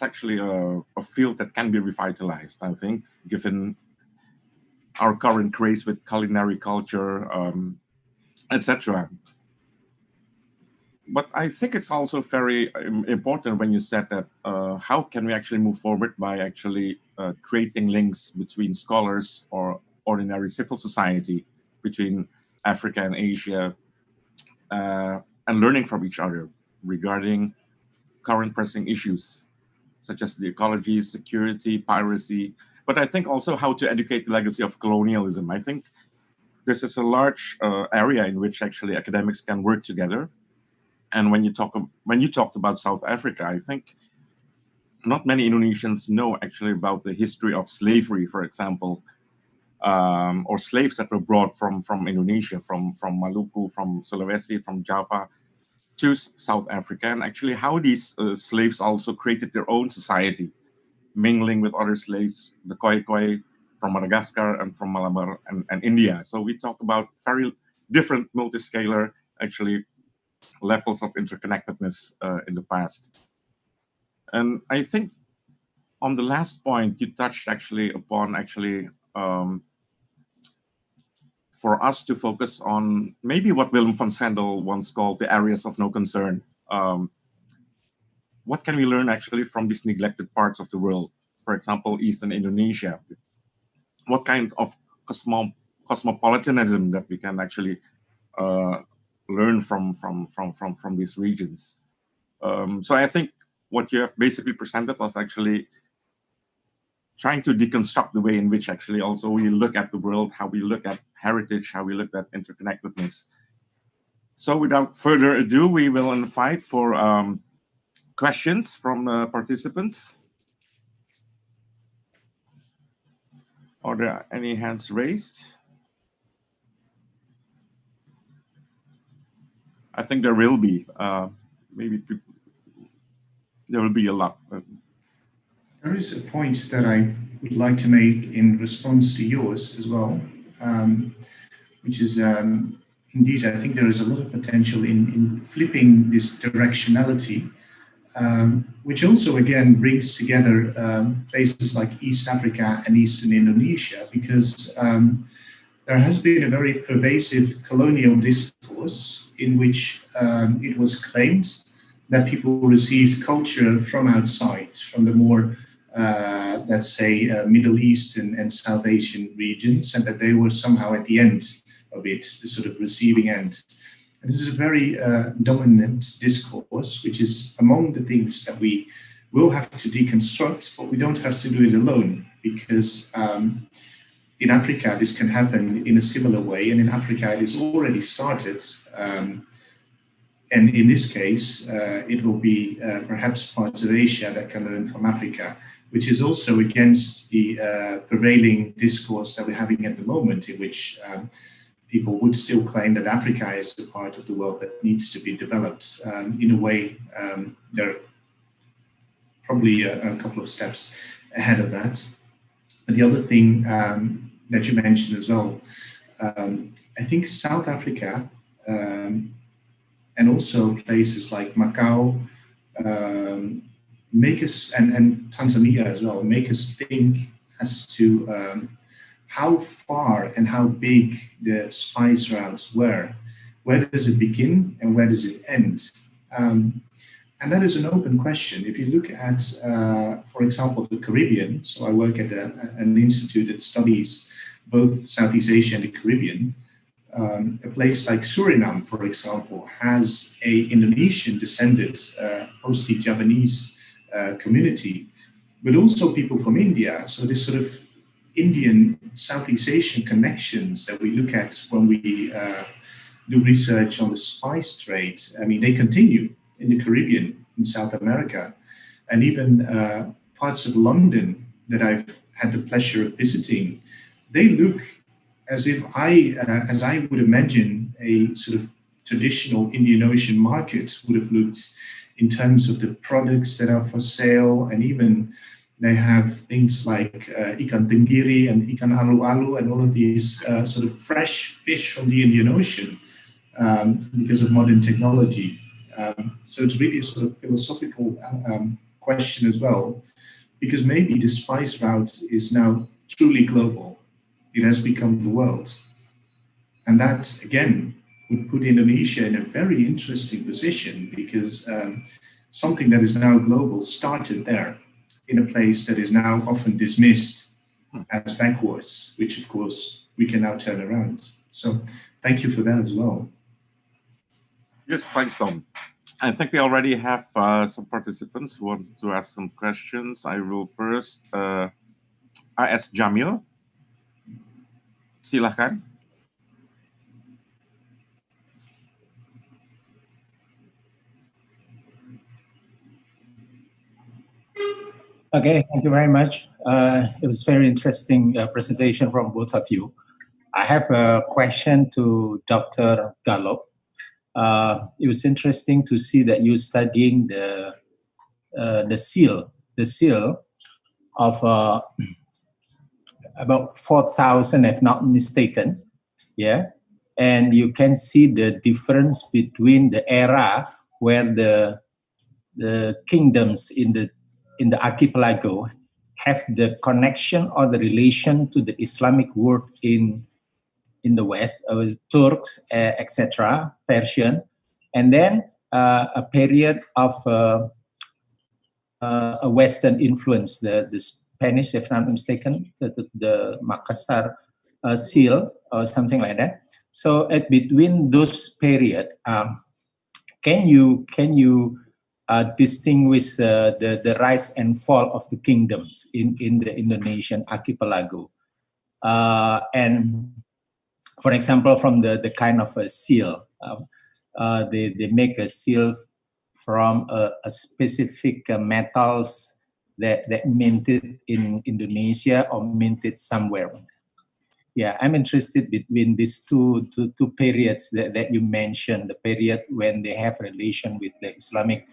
actually a field that can be revitalized. I think, given our current craze with culinary culture, etc. But I think it's also very important when you said that how can we actually move forward by actually creating links between scholars or ordinary civil society, between Africa and Asia, and learning from each other regarding current pressing issues, such as the ecology, security, piracy, but I think also how to educate the legacy of colonialism. I think this is a large area in which actually academics can work together. And when you talked about South Africa, I think not many Indonesians know actually about the history of slavery, for example, or slaves that were brought from Indonesia, from Maluku, from Sulawesi, from Java to South Africa, and actually how these slaves also created their own society, mingling with other slaves, the Khoi from Madagascar and from Malabar and India. So we talk about very different multiscalar actually levels of interconnectedness in the past. And I think on the last point, you touched actually upon actually for us to focus on maybe what Willem van Sandel once called the areas of no concern. What can we learn actually from these neglected parts of the world? For example, Eastern Indonesia. What kind of cosmopolitanism that we can actually learn from these regions? So I think what you have basically presented was actually trying to deconstruct the way in which actually also we look at the world, how we look at heritage, how we look at interconnectedness. So without further ado, we will invite for questions from participants. Are there any hands raised? I think there will be. Maybe there will be a lot. There is a point that I would like to make in response to yours as well, which is indeed, I think there is a lot of potential in flipping this directionality, which also again brings together places like East Africa and Eastern Indonesia, because there has been a very pervasive colonial discourse in which it was claimed that people received culture from outside, from the more, let's say, Middle Eastern and South Asian regions, and that they were somehow at the end of it, the sort of receiving end. And this is a very dominant discourse, which is among the things that we will have to deconstruct, but we don't have to do it alone, because in Africa, this can happen in a similar way, and in Africa, it is already started. And in this case, it will be perhaps parts of Asia that can learn from Africa, which is also against the prevailing discourse that we're having at the moment, in which people would still claim that Africa is the part of the world that needs to be developed. In a way, they're probably a couple of steps ahead of that. But the other thing that you mentioned as well, I think South Africa and also places like Macau make us, and Tanzania as well, make us think as to how far and how big the spice routes were. Where does it begin and where does it end? And that is an open question. If you look at, for example, the Caribbean, so I work at an institute that studies both Southeast Asia and the Caribbean. A place like Suriname, for example, has a Indonesian descended, mostly Javanese community, but also people from India. So this sort of Indian Southeast Asian connections that we look at when we do research on the spice trade, I mean, they continue in the Caribbean, in South America, and even parts of London that I've had the pleasure of visiting. They look as if as I would imagine a sort of traditional Indian Ocean market would have looked in terms of the products that are for sale, and even they have things like ikan tenggiri and ikan alu-alu and all of these sort of fresh fish from the Indian Ocean because of modern technology. So it's really a sort of philosophical question as well, because maybe the spice route is now truly global. It has become the world. And that, again, would put Indonesia in a very interesting position, because something that is now global started there, in a place that is now often dismissed as backwards, which of course we can now turn around. So thank you for that as well. Yes, thanks, Tom. I think we already have some participants who want to ask some questions. I will first ask Jamil. Silahkan. Okay, thank you very much. It was very interesting presentation from both of you. I have a question to Dr. Jalur. It was interesting to see that you're studying the seal of about 4,000, if not mistaken, yeah. And you can see the difference between the era where the kingdoms in the archipelago have the connection or the relation to the Islamic world in the West, Turks, etc., Persian, and then a period of a Western influence, the Spanish, if not mistaken, the Makassar seal or something like that. So at between those period, can you distinguish the rise and fall of the kingdoms in the Indonesian archipelago? And for example, from the kind of a seal, they make a seal from a specific metals that minted in Indonesia or minted somewhere. Yeah, I'm interested between these two periods that you mentioned, the period when they have relation with the Islamic,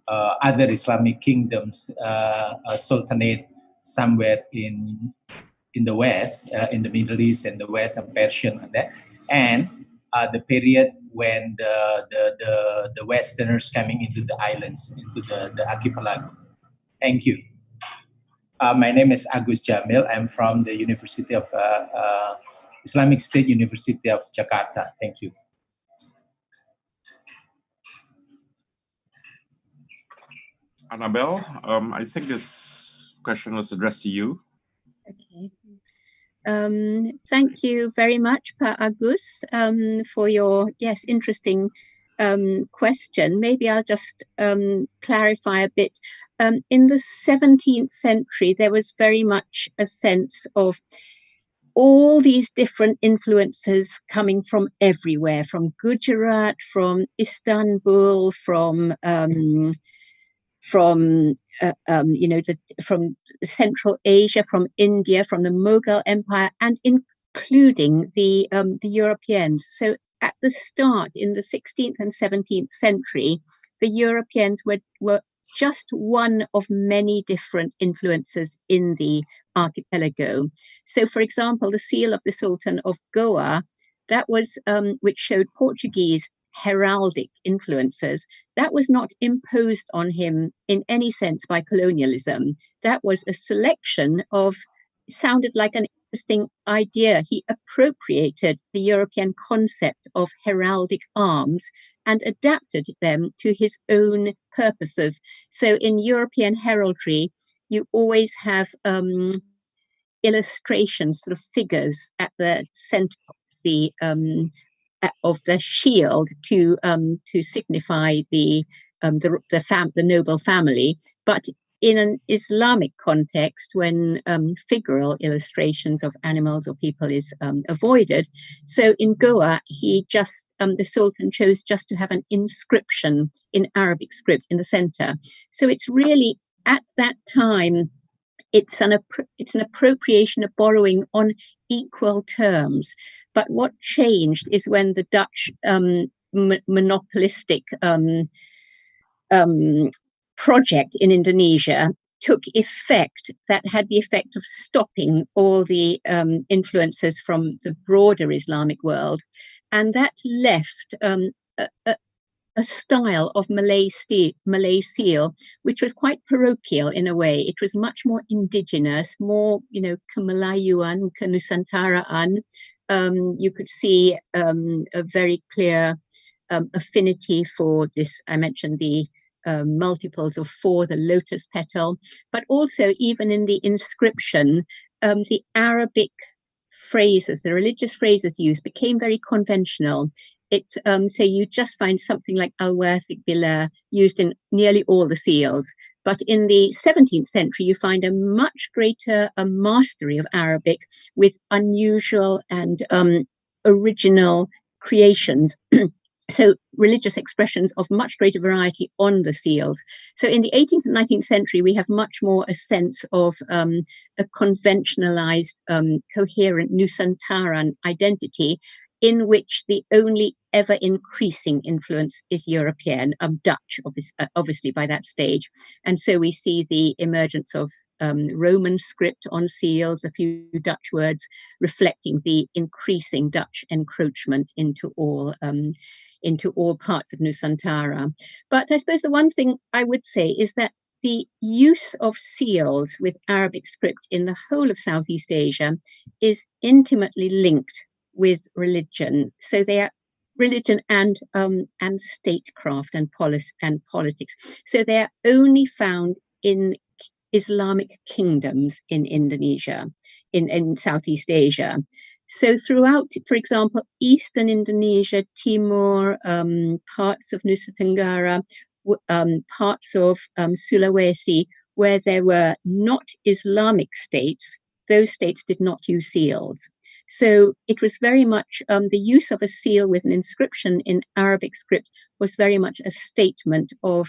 other Islamic kingdoms, sultanate somewhere in the West, in the Middle East and the West, and Persian and that, and the period when the Westerners coming into the islands, into the archipelago. Thank you. My name is Agus Jamil. I'm from the University of Islamic State University of Jakarta. Thank you. Annabelle, I think this question was addressed to you. Okay. Thank you very much, Pa Agus, for your, yes, interesting question. Maybe I'll just clarify a bit. In the 17th century, there was very much a sense of all these different influences coming from everywhere, from Gujarat, from Istanbul, from from Central Asia, from India, from the Mughal Empire, and including the Europeans. So at the start, in the 16th and 17th century, the Europeans were just one of many different influences in the archipelago. So, for example, the seal of the Sultan of Goa, that was which showed Portuguese heraldic influences, that was not imposed on him in any sense by colonialism. That was a selection of, sounded like an interesting idea. He appropriated the European concept of heraldic arms and adapted them to his own purposes. So in European heraldry, you always have illustrations, sort of figures at the center of the shield to signify the noble family. But in an Islamic context, when figural illustrations of animals or people is avoided, so in Goa, the Sultan chose just to have an inscription in Arabic script in the center. So it's really, at that time, it's an appropriation, a borrowing on equal terms. But what changed is when the Dutch monopolistic project in Indonesia took effect, that had the effect of stopping all the influences from the broader Islamic world. And that left a style of Malay seal, which was quite parochial in a way. It was much more indigenous, more, Kemelayuan, Kenusantaraan. You could see a very clear affinity for this. I mentioned the multiples of 4, the lotus petal, but also even in the inscription, the Arabic phrases, the religious phrases used became very conventional. So you just find something like al-wathiq billah used in nearly all the seals. But in the 17th century, you find a much greater mastery of Arabic with unusual and original creations. So religious expressions of much greater variety on the seals. So in the 18th and 19th century, we have much more a sense of a conventionalized, coherent Nusantaran identity, in which the only ever increasing influence is European, Dutch, obviously by that stage. And so we see the emergence of Roman script on seals, a few Dutch words reflecting the increasing Dutch encroachment into all parts of Nusantara. But I suppose the one thing I would say is that the use of seals with Arabic script in the whole of Southeast Asia is intimately linked with religion. So they are religion and statecraft and politics. So they are only found in Islamic kingdoms in Indonesia, in Southeast Asia. So throughout, for example, Eastern Indonesia, Timor, parts of Nusa Tenggara, parts of Sulawesi, where there were not Islamic states, those states did not use seals. So it was very much the use of a seal with an inscription in Arabic script was very much a statement of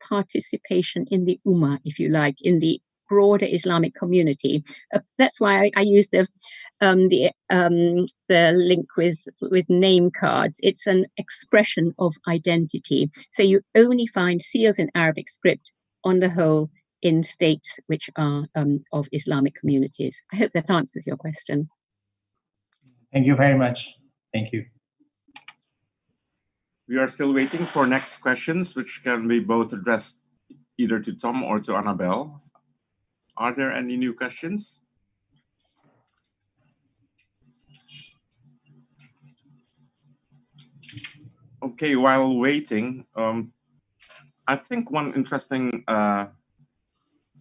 participation in the Ummah, if you like, in the broader Islamic community. That's why I use the link with name cards. It's an expression of identity. So you only find seals in Arabic script on the whole in states which are of Islamic communities. I hope that answers your question. Thank you very much. Thank you. We are still waiting for next questions, which can be both addressed either to Tom or to Annabelle. Are there any new questions? Okay, while waiting, I think one interesting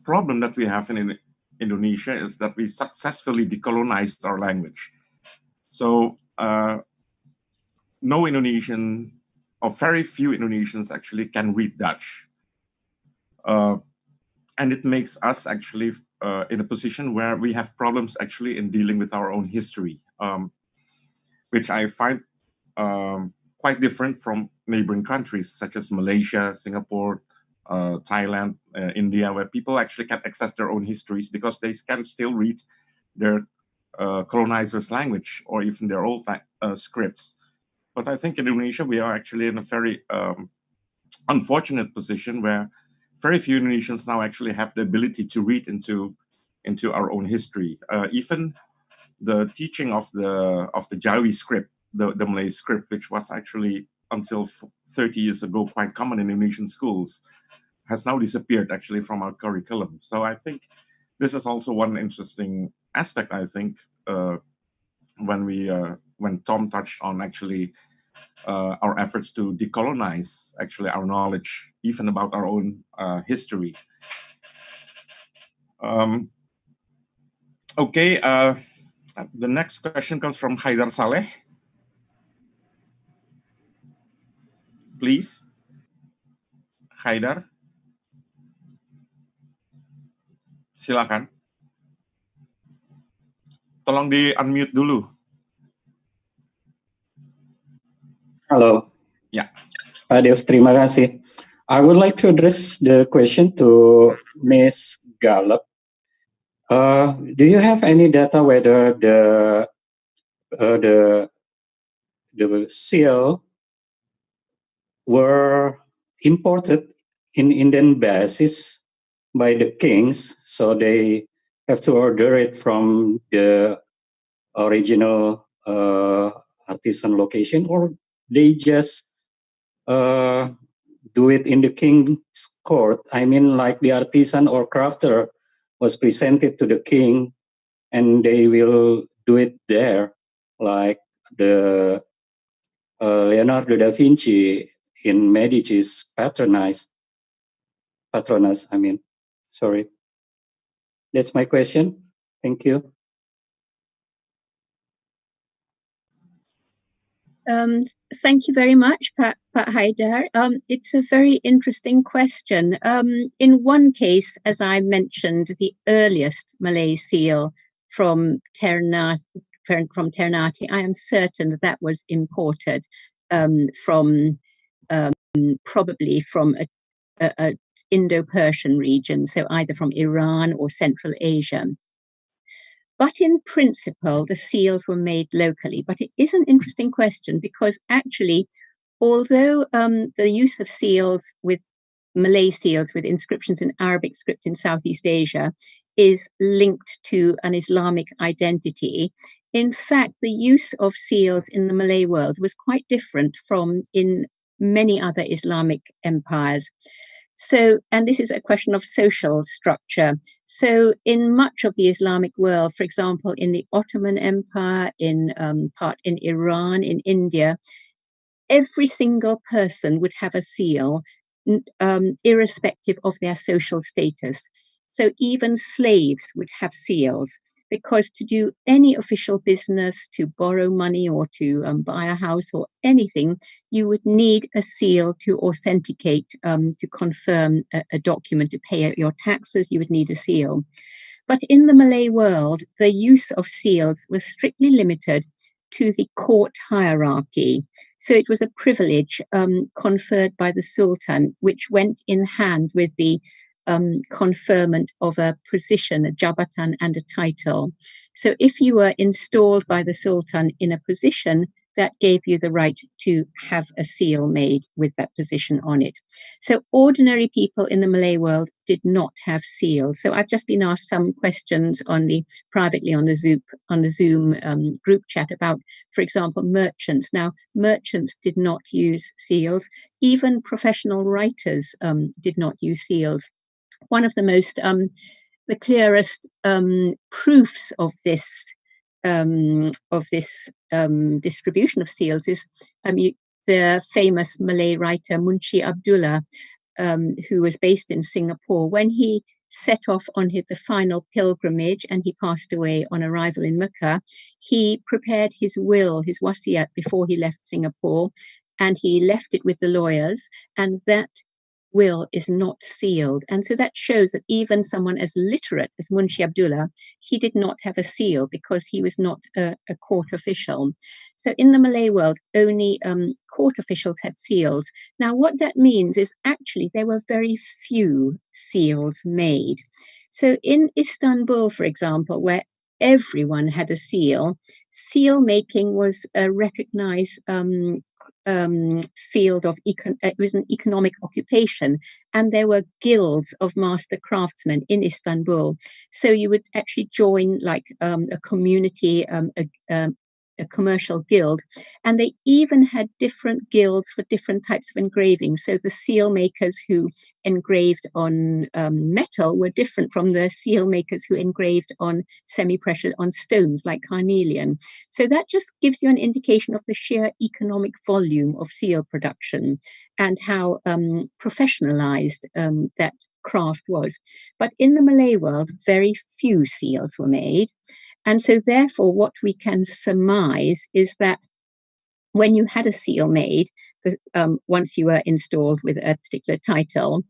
problem that we have in Indonesia is that we successfully decolonized our language. So no Indonesian, or very few Indonesians actually can read Dutch. And it makes us actually in a position where we have problems actually in dealing with our own history, which I find quite different from neighboring countries such as Malaysia, Singapore, Thailand, India, where people actually can access their own histories because they can still read their colonizers' language or even their old scripts. But I think in Indonesia, we are actually in a very unfortunate position where very few Indonesians now actually have the ability to read into our own history. Even the teaching of the Jawi script, the Malay script, which was actually until 30 years ago quite common in Indonesian schools, has now disappeared actually from our curriculum. So I think this is also one interesting aspect, I think, when Tom touched on actually our efforts to decolonize actually our knowledge, even about our own history. Okay, the next question comes from Haidar Saleh. Please, Haidar, silakan. Tolong di unmute dulu. Halo. Ya. Pak Dev, terima kasih. I would like to address the question to Ms. Gallup. Do you have any data whether the seal were imported in Indian basis by the kings, so they have to order it from the original artisan location, or they just do it in the king's court? I mean, like the artisan or crafter was presented to the king and they will do it there, like the Leonardo da Vinci in Medici's patronage. Sorry. That's my question. Thank you. Thank you very much, Pat Haidar. It's a very interesting question. In one case, as I mentioned, the earliest Malay seal from Ternate, I am certain that was imported from probably from a Indo-Persian region, so either from Iran or Central Asia. But in principle, the seals were made locally. But it is an interesting question because actually, although the use of seals with Malay seals with inscriptions in Arabic script in Southeast Asia is linked to an Islamic identity, in fact, the use of seals in the Malay world was quite different from in many other Islamic empires. So, and this is a question of social structure. So in much of the Islamic world, for example, in the Ottoman Empire, in part in Iran, in India, every single person would have a seal, irrespective of their social status. So even slaves would have seals, because to do any official business, to borrow money or to buy a house or anything, you would need a seal to authenticate, to confirm a document, to pay your taxes, you would need a seal. But in the Malay world, the use of seals was strictly limited to the court hierarchy. So it was a privilege conferred by the Sultan, which went in hand with the conferment of a position, a jabatan, and a title. So if you were installed by the Sultan in a position, that gave you the right to have a seal made with that position on it. So ordinary people in the Malay world did not have seals. So I've just been asked some questions privately on the Zoom group chat about, for example, merchants. Now, merchants did not use seals. Even professional writers did not use seals. One of the most, the clearest proofs of this distribution of seals is the famous Malay writer Munshi Abdullah, who was based in Singapore. When he set off on the final pilgrimage and he passed away on arrival in Mecca, he prepared his will, his wasiat, before he left Singapore, and he left it with the lawyers, and that will is not sealed. And so that shows that even someone as literate as Munshi Abdullah, he did not have a seal because he was not a court official. So in the Malay world, only court officials had seals. Now, what that means is actually there were very few seals made. So in Istanbul, for example, where everyone had a seal, seal making was a recognized field of it was an economic occupation, and there were guilds of master craftsmen in Istanbul. So you would actually join like a community, a commercial guild, and they even had different guilds for different types of engraving. So the seal makers who engraved on metal were different from the seal makers who engraved on semi-precious, on stones like carnelian. So that just gives you an indication of the sheer economic volume of seal production and how professionalized that craft was. But in the Malay world, very few seals were made. And so therefore, what we can surmise is that when you had a seal made, once you were installed with a particular title,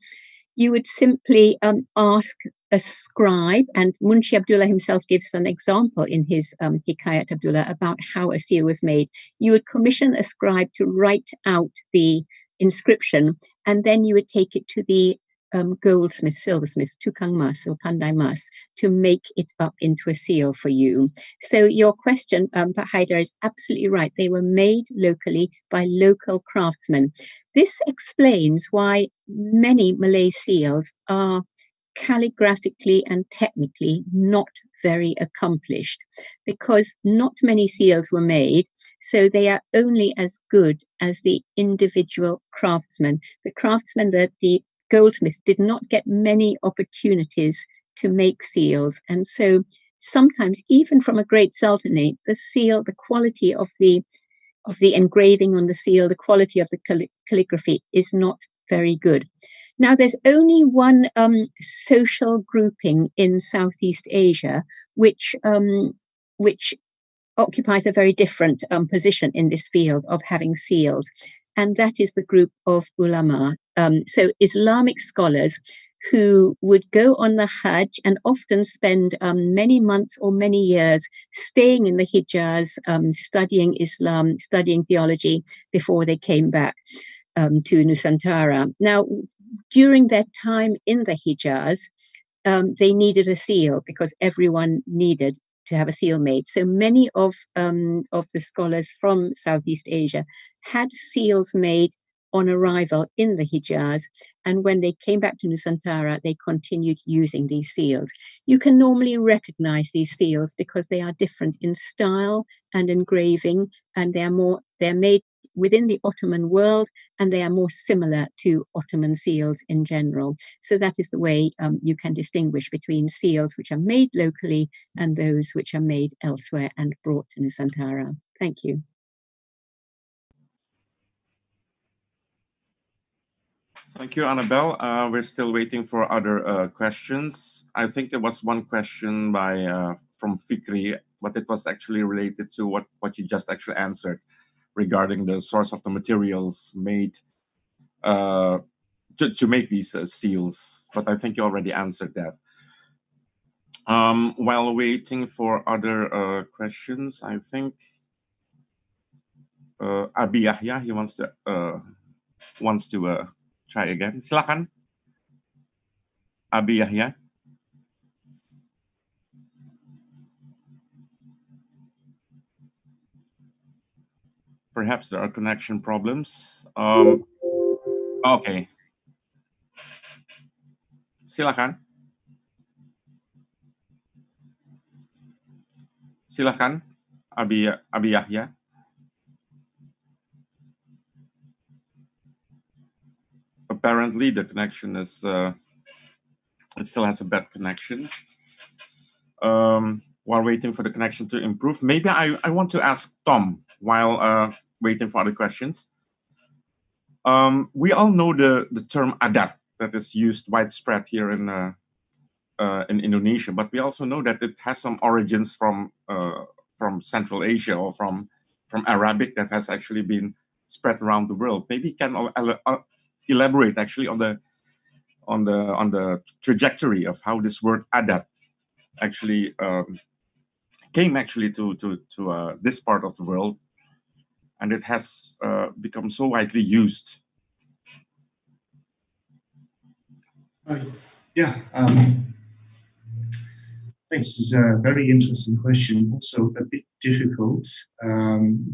you would simply ask a scribe, and Munshi Abdullah himself gives an example in his Hikayat Abdullah about how a seal was made. You would commission a scribe to write out the inscription, and then you would take it to the goldsmith, silversmith, tukang mas or pandai mas, to make it up into a seal for you. So your question, Pak Haidar, is absolutely right. They were made locally by local craftsmen. This explains why many Malay seals are calligraphically and technically not very accomplished, because not many seals were made, so they are only as good as the individual craftsman. The craftsman, that the goldsmith, did not get many opportunities to make seals, and so sometimes even from a great sultanate, the seal, the quality of the engraving on the seal, the quality of the calligraphy is not very good. Now, there's only one social grouping in Southeast Asia which occupies a very different position in this field of having seals, and that is the group of ulama. So Islamic scholars who would go on the Hajj and often spend many months or many years staying in the Hijaz, studying Islam, studying theology before they came back to Nusantara. Now, during their time in the Hijaz, they needed a seal because everyone needed to have a seal made. So many of the scholars from Southeast Asia had seals made on arrival in the Hijaz, and when they came back to Nusantara, they continued using these seals. You can normally recognize these seals because they are different in style and engraving, and they're made within the Ottoman world, and they are more similar to Ottoman seals in general. So that is the way you can distinguish between seals which are made locally and those which are made elsewhere and brought to Nusantara. Thank you. Thank you, Annabelle. We're still waiting for other questions. I think there was one question from Fikri, but it was actually related to what you just actually answered regarding the source of the materials made to make these seals. But I think you already answered that. While waiting for other questions, I think Abi Yahya, he wants to try again. Silakan, Abi Yahya. Perhaps there are connection problems. Okay. Silakan. Silakan, Abi Yahya. Apparently, the connection is it still has a bad connection. While waiting for the connection to improve, maybe I want to ask Tom while waiting for other questions. We all know the term adat that is used widespread here in Indonesia, but we also know that it has some origins from Central Asia or from Arabic that has actually been spread around the world. Maybe you can elaborate actually on the on the trajectory of how this word adat actually came actually to this part of the world, and it has become so widely used. Yeah, thanks. It's a very interesting question. Also a bit difficult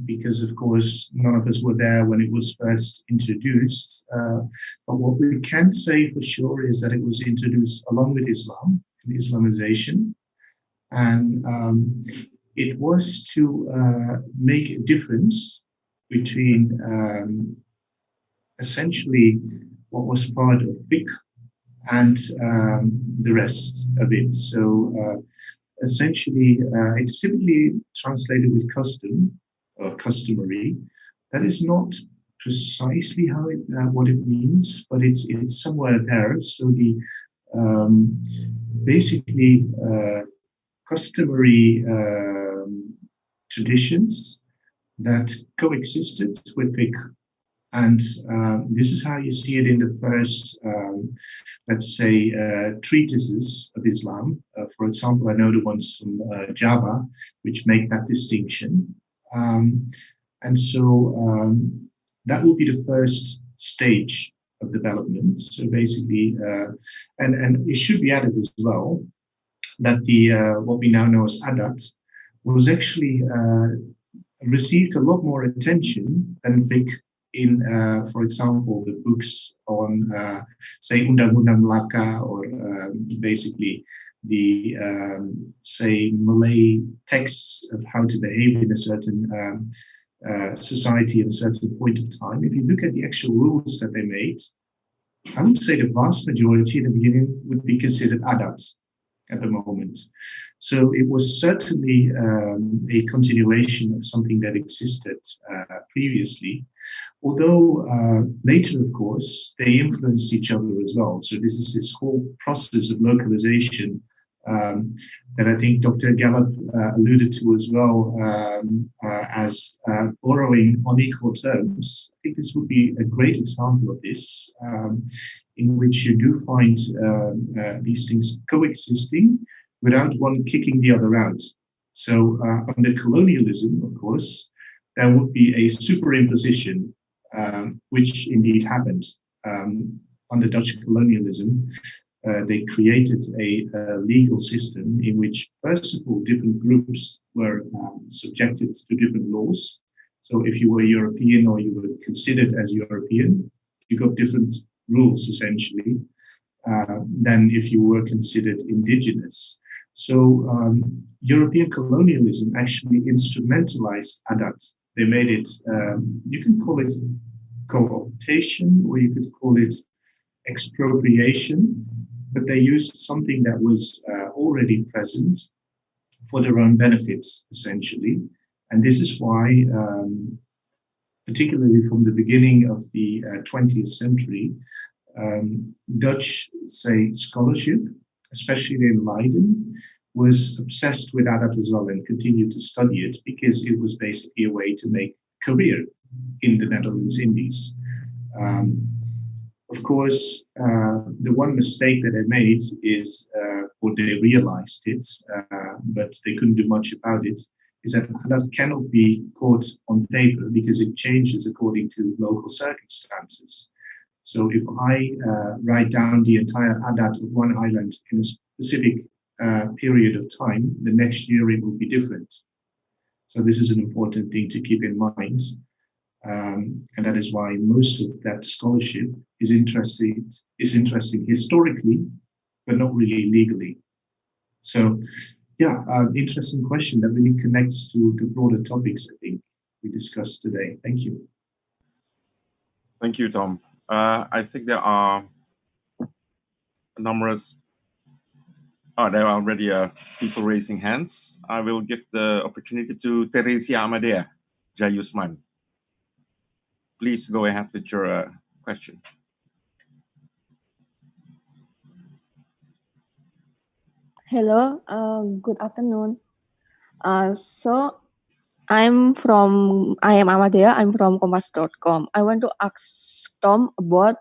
because, of course, none of us were there when it was first introduced. But what we can say for sure is that it was introduced along with Islam and Islamization, and it was to make a difference between essentially what was part of fiqh and the rest of it. So essentially, it's typically translated with custom or customary. That is not precisely how it what it means, but it's somewhere there. So the basically customary traditions that coexisted with fiqh. And this is how you see it in the first, let's say, treatises of Islam. For example, I know the ones from Java, which make that distinction. And so that will be the first stage of development. So basically, and it should be added as well, that the what we now know as adat was actually received a lot more attention than fiqh in, for example, the books on, say, Undang-Undang Melaka, or basically the, say, Malay texts of how to behave in a certain society at a certain point of time. If you look at the actual rules that they made, I would say the vast majority in the beginning would be considered adat at the moment. So it was certainly a continuation of something that existed previously, although later, of course, they influenced each other as well. So this is this whole process of localization that I think Dr. Gallup alluded to as well, as borrowing on equal terms. I think this would be a great example of this, in which you do find these things coexisting without one kicking the other out. So under colonialism, of course, there would be a superimposition, which indeed happened. Under Dutch colonialism, they created a legal system in which, first of all, different groups were subjected to different laws. So if you were European or you were considered as European, you got different rules, essentially, than if you were considered indigenous. So European colonialism actually instrumentalized adat. They made it, you can call it co-optation, or you could call it expropriation, but they used something that was already present for their own benefits, essentially. And this is why, particularly from the beginning of the 20th century, Dutch, say, scholarship, especially in Leiden, was obsessed with adat as well and continued to study it because it was basically a way to make a career in the Netherlands Indies. Of course, the one mistake that they made is, or they realized it, but they couldn't do much about it, is that adat cannot be caught on paper because it changes according to local circumstances. So if I write down the entire adat of one island in a specific period of time, the next year it will be different. So this is an important thing to keep in mind. And that is why most of that scholarship is interesting historically, but not really legally. So yeah, interesting question that really connects to the broader topics I think we discussed today. Thank you. Thank you, Tom. I think there are numerous. There are already people raising hands. I will give the opportunity to Teresia Amadea Jayusman. Please go ahead with your question. Hello, good afternoon. So I am Amadea. I'm from Kompas.com. I want to ask Tom about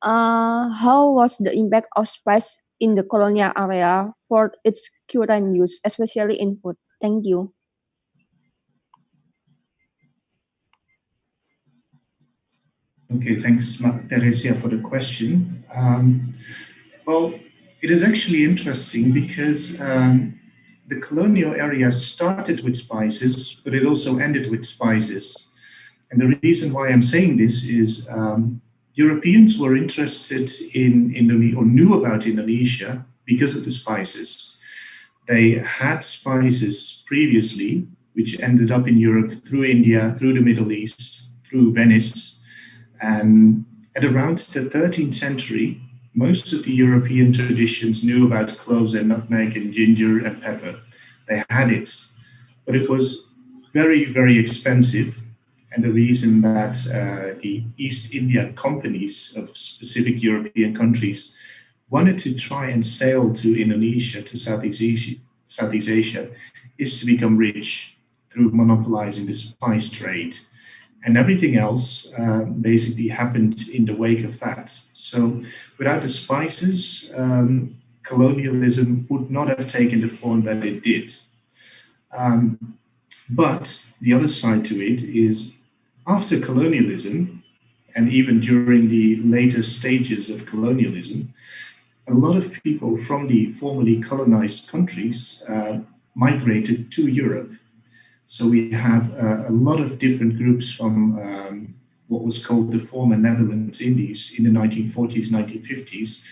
How was the impact of spice in the colonial area for its current use, especially in food? Thank you. Okay, thanks, Teresia, for the question. Well, it is actually interesting because the colonial area started with spices, but it also ended with spices. And the reason why I'm saying this is Europeans were interested in Indonesia or knew about Indonesia because of the spices. They had spices previously, which ended up in Europe through India, through the Middle East, through Venice. And at around the 13th century, most of the European traditions knew about cloves and nutmeg and ginger and pepper. They had it, but it was very, very expensive. And the reason that the East India companies of specific European countries wanted to try and sail to Indonesia, to Southeast Asia, is to become rich through monopolizing the spice trade. And everything else basically happened in the wake of that. So without the spices, colonialism would not have taken the form that it did. But the other side to it is after colonialism, and even during the later stages of colonialism, a lot of people from the formerly colonized countries migrated to Europe. So we have a lot of different groups from what was called the former Netherlands Indies in the 1940s, 1950s,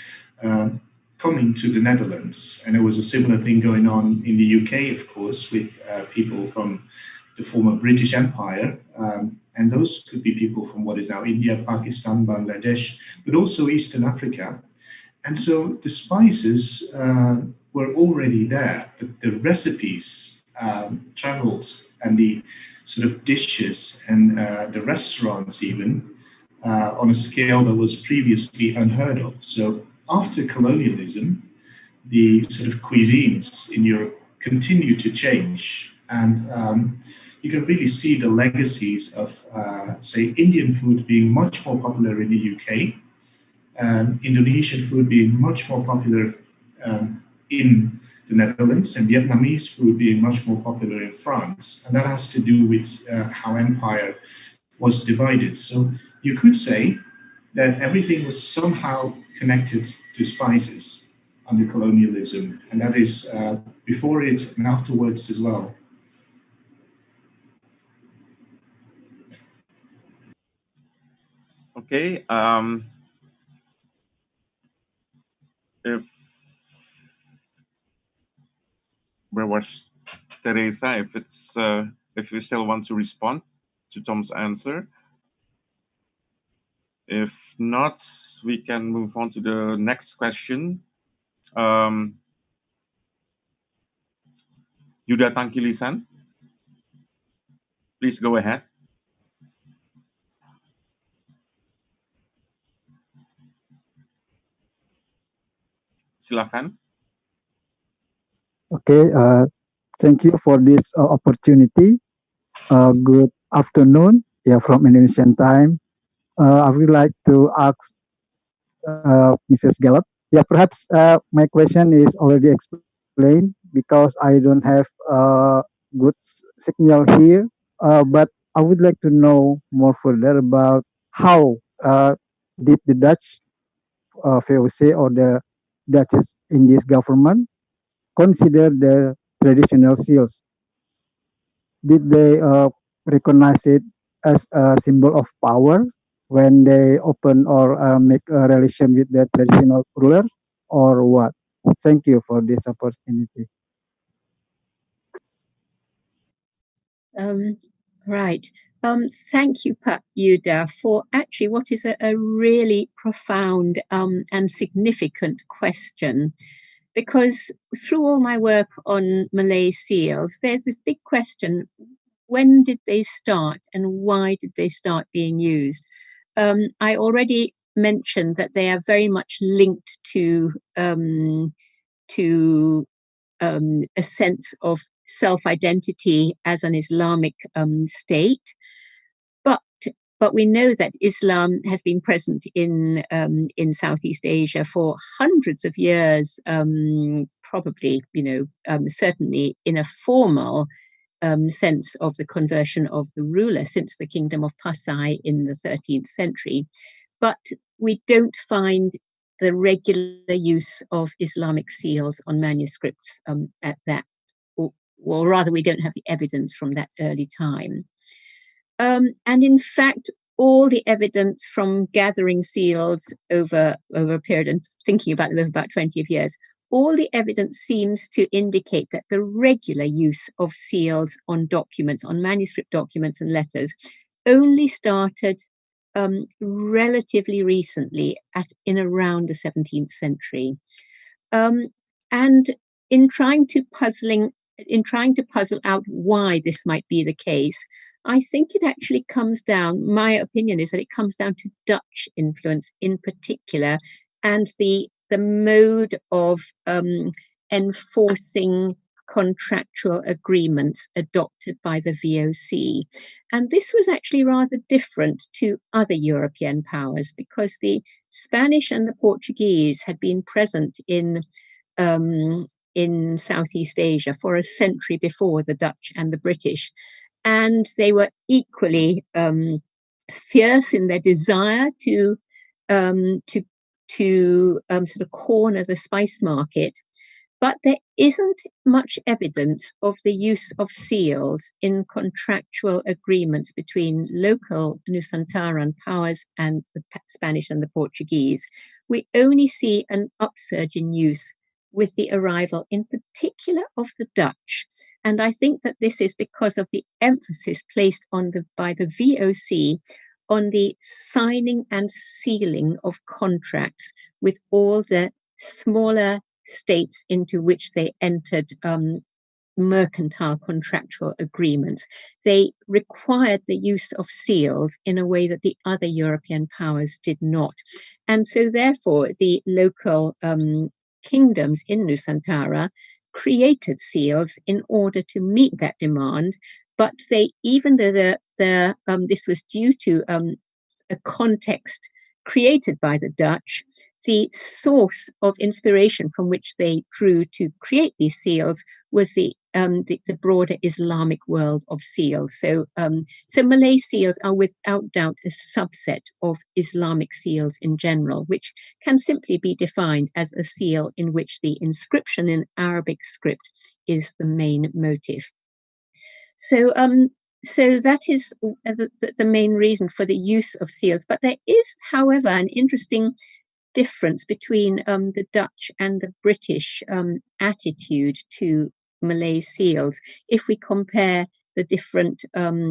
coming to the Netherlands. And there was a similar thing going on in the UK, of course, with people from the former British Empire. And those could be people from what is now India, Pakistan, Bangladesh, but also Eastern Africa. And so the spices were already there, but the recipes traveled, and the sort of dishes and the restaurants even on a scale that was previously unheard of. So after colonialism, the sort of cuisines in Europe continue to change. And you can really see the legacies of, say, Indian food being much more popular in the UK, Indonesian food being much more popular in the Netherlands, and Vietnamese food being much more popular in France. And that has to do with how empire was divided. So you could say that everything was somehow connected to spices under colonialism, and that is before it and afterwards as well. Okay. Where was Teresa? If you still want to respond to Tom's answer. If not, we can move on to the next question. Yuda Tangkilisan, please go ahead. Silakan. Okay, thank you for this opportunity. Good afternoon, from Indonesian time. I would like to ask Mrs. Gallup. Perhaps my question is already explained because I don't have good signal here. But I would like to know more further about how did the Dutch VOC or the Dutch Indies government consider the traditional seals? Did they recognize it as a symbol of power when they open or make a relation with the traditional ruler, or what? Thank you for this opportunity. Right. Thank you, Pak Yuda, for actually what is a really profound and significant question. Because through all my work on Malay seals, there's this big question: when did they start and why did they start being used? I already mentioned that they are very much linked to a sense of self-identity as an Islamic state. But But we know that Islam has been present in Southeast Asia for hundreds of years, probably, certainly in a formal sense of the conversion of the ruler since the kingdom of Pasai in the 13th century. But we don't find the regular use of Islamic seals on manuscripts at that, or rather, we don't have the evidence from that early time. And in fact, all the evidence from gathering seals over a period and thinking about it over about 20 years, all the evidence seems to indicate that the regular use of seals on documents, on manuscript documents and letters, only started relatively recently in around the 17th century. And in trying to puzzle out why this might be the case, I think it actually comes down, my opinion is that it comes down to Dutch influence in particular, and the mode of enforcing contractual agreements adopted by the VOC. And this was actually rather different to other European powers, because the Spanish and the Portuguese had been present in Southeast Asia for a century before the Dutch and the British. And they were equally fierce in their desire to sort of corner the spice market. But there isn't much evidence of the use of seals in contractual agreements between local Nusantaran powers and the Spanish and the Portuguese. We only see an upsurge in use with the arrival in particular of the Dutch. And I think that this is because of the emphasis placed by the VOC on the signing and sealing of contracts with all the smaller states into which they entered mercantile contractual agreements. They required the use of seals in a way that the other European powers did not. And so therefore the local kingdoms in Nusantara created seals in order to meet that demand. But they, even though this was due to a context created by the Dutch, the source of inspiration from which they drew to create these seals was the broader Islamic world of seals. So Malay seals are without doubt a subset of Islamic seals in general, which can simply be defined as a seal in which the inscription in Arabic script is the main motive. So that is the main reason for the use of seals. But there is, however, an interesting difference between the Dutch and the British attitude to Malay seals if we compare the different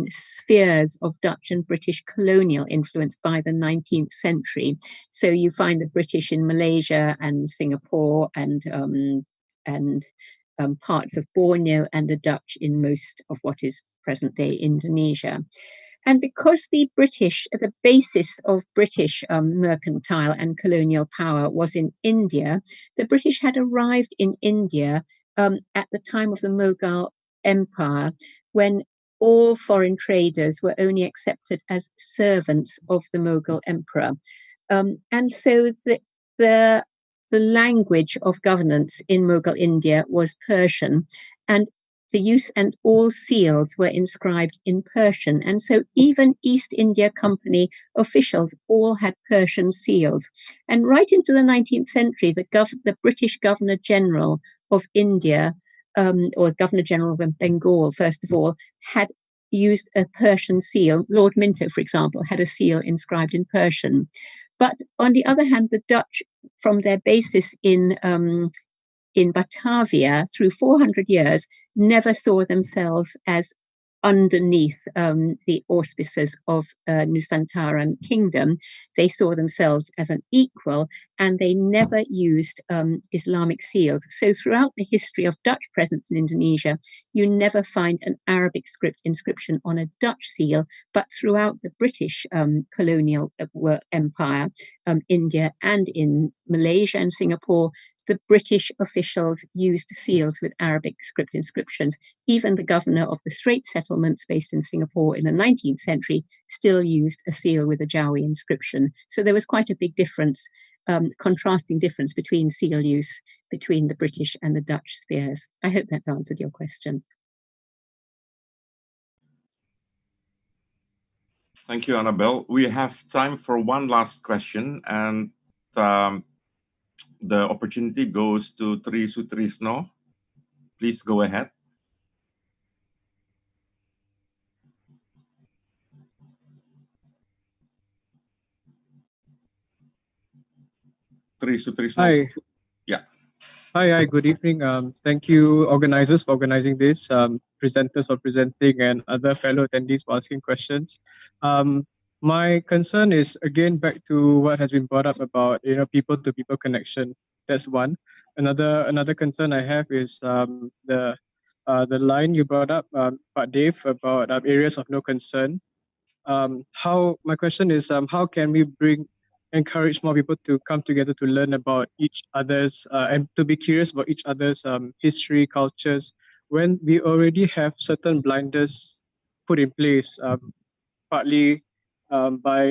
spheres of Dutch and British colonial influence by the 19th century. So you find the British in Malaysia and Singapore and parts of Borneo, and the Dutch in most of what is present-day Indonesia. And because the basis of British mercantile and colonial power was in India, the British had arrived in India at the time of the Mughal Empire, when all foreign traders were only accepted as servants of the Mughal emperor. And so the language of governance in Mughal India was Persian, and the use and all seals were inscribed in Persian. And so even East India Company officials all had Persian seals. And right into the 19th century, the British Governor General of India, or Governor General of Bengal, first of all, had used a Persian seal. Lord Minto, for example, had a seal inscribed in Persian. But on the other hand, the Dutch, from their basis in Batavia through 400 years, never saw themselves as underneath the auspices of Nusantaran kingdom. They saw themselves as an equal, and they never used Islamic seals. So throughout the history of Dutch presence in Indonesia, you never find an Arabic script inscription on a Dutch seal, but throughout the British colonial empire, India and in Malaysia and Singapore, the British officials used seals with Arabic script inscriptions. Even the governor of the Straits settlements based in Singapore in the 19th century still used a seal with a Jawi inscription. So there was quite a big difference, contrasting difference between seal use between the British and the Dutch spheres. I hope that's answered your question. Thank you, Annabelle. We have time for one last question, and the opportunity goes to Tri Sutrisno. Please go ahead. Tri Sutrisno. Hi. Yeah. Hi, good evening. Thank you, organizers, for organizing this, presenters for presenting, and other fellow attendees for asking questions. My concern is, again, back to what has been brought up about, people-to-people connection. That's one. Another concern I have is the line you brought up, Pak Dave, about areas of no concern. My question is, how can we encourage more people to come together to learn about each other's and to be curious about each other's history, cultures, when we already have certain blinders put in place, partly by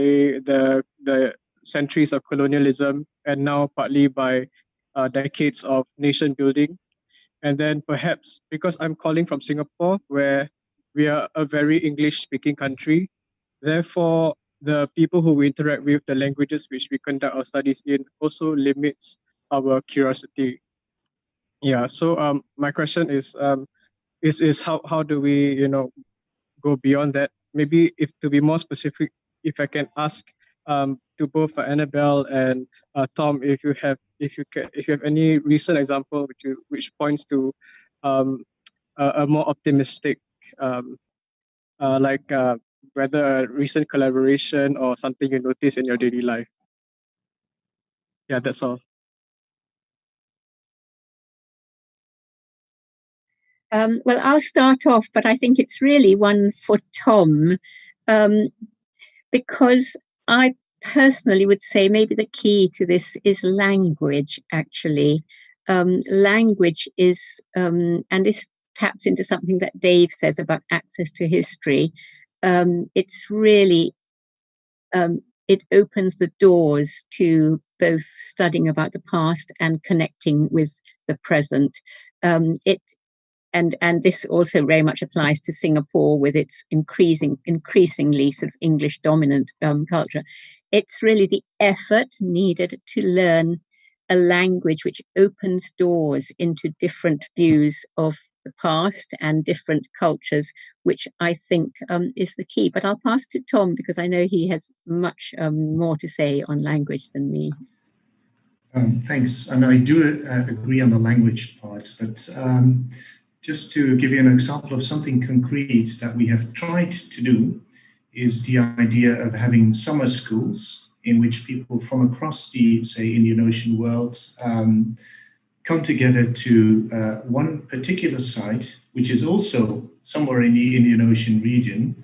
the centuries of colonialism, and now partly by decades of nation building. And then perhaps because I'm calling from Singapore, where we are a very English-speaking country, therefore, the people who we interact with, the languages which we conduct our studies in, also limits our curiosity. Yeah. So my question is how do we go beyond that? Maybe if to be more specific, if I can ask to both Annabelle and Tom, if you have any recent example which points to a more optimistic whether a recent collaboration or something you notice in your daily life. Yeah, that's all. Well, I'll start off, but I think it's really one for Tom, because I personally would say maybe the key to this is language, actually. Language is, and this taps into something that Dave says about access to history. It's really, it opens the doors to both studying about the past and connecting with the present. And this also very much applies to Singapore with its increasingly sort of English dominant culture. It's really the effort needed to learn a language which opens doors into different views of the past and different cultures, which I think is the key. But I'll pass to Tom because I know he has much more to say on language than me. Thanks. And I do agree on the language part, but just to give you an example of something concrete that we have tried to do is the idea of having summer schools in which people from across the, say, Indian Ocean world come together to one particular site, which is also somewhere in the Indian Ocean region,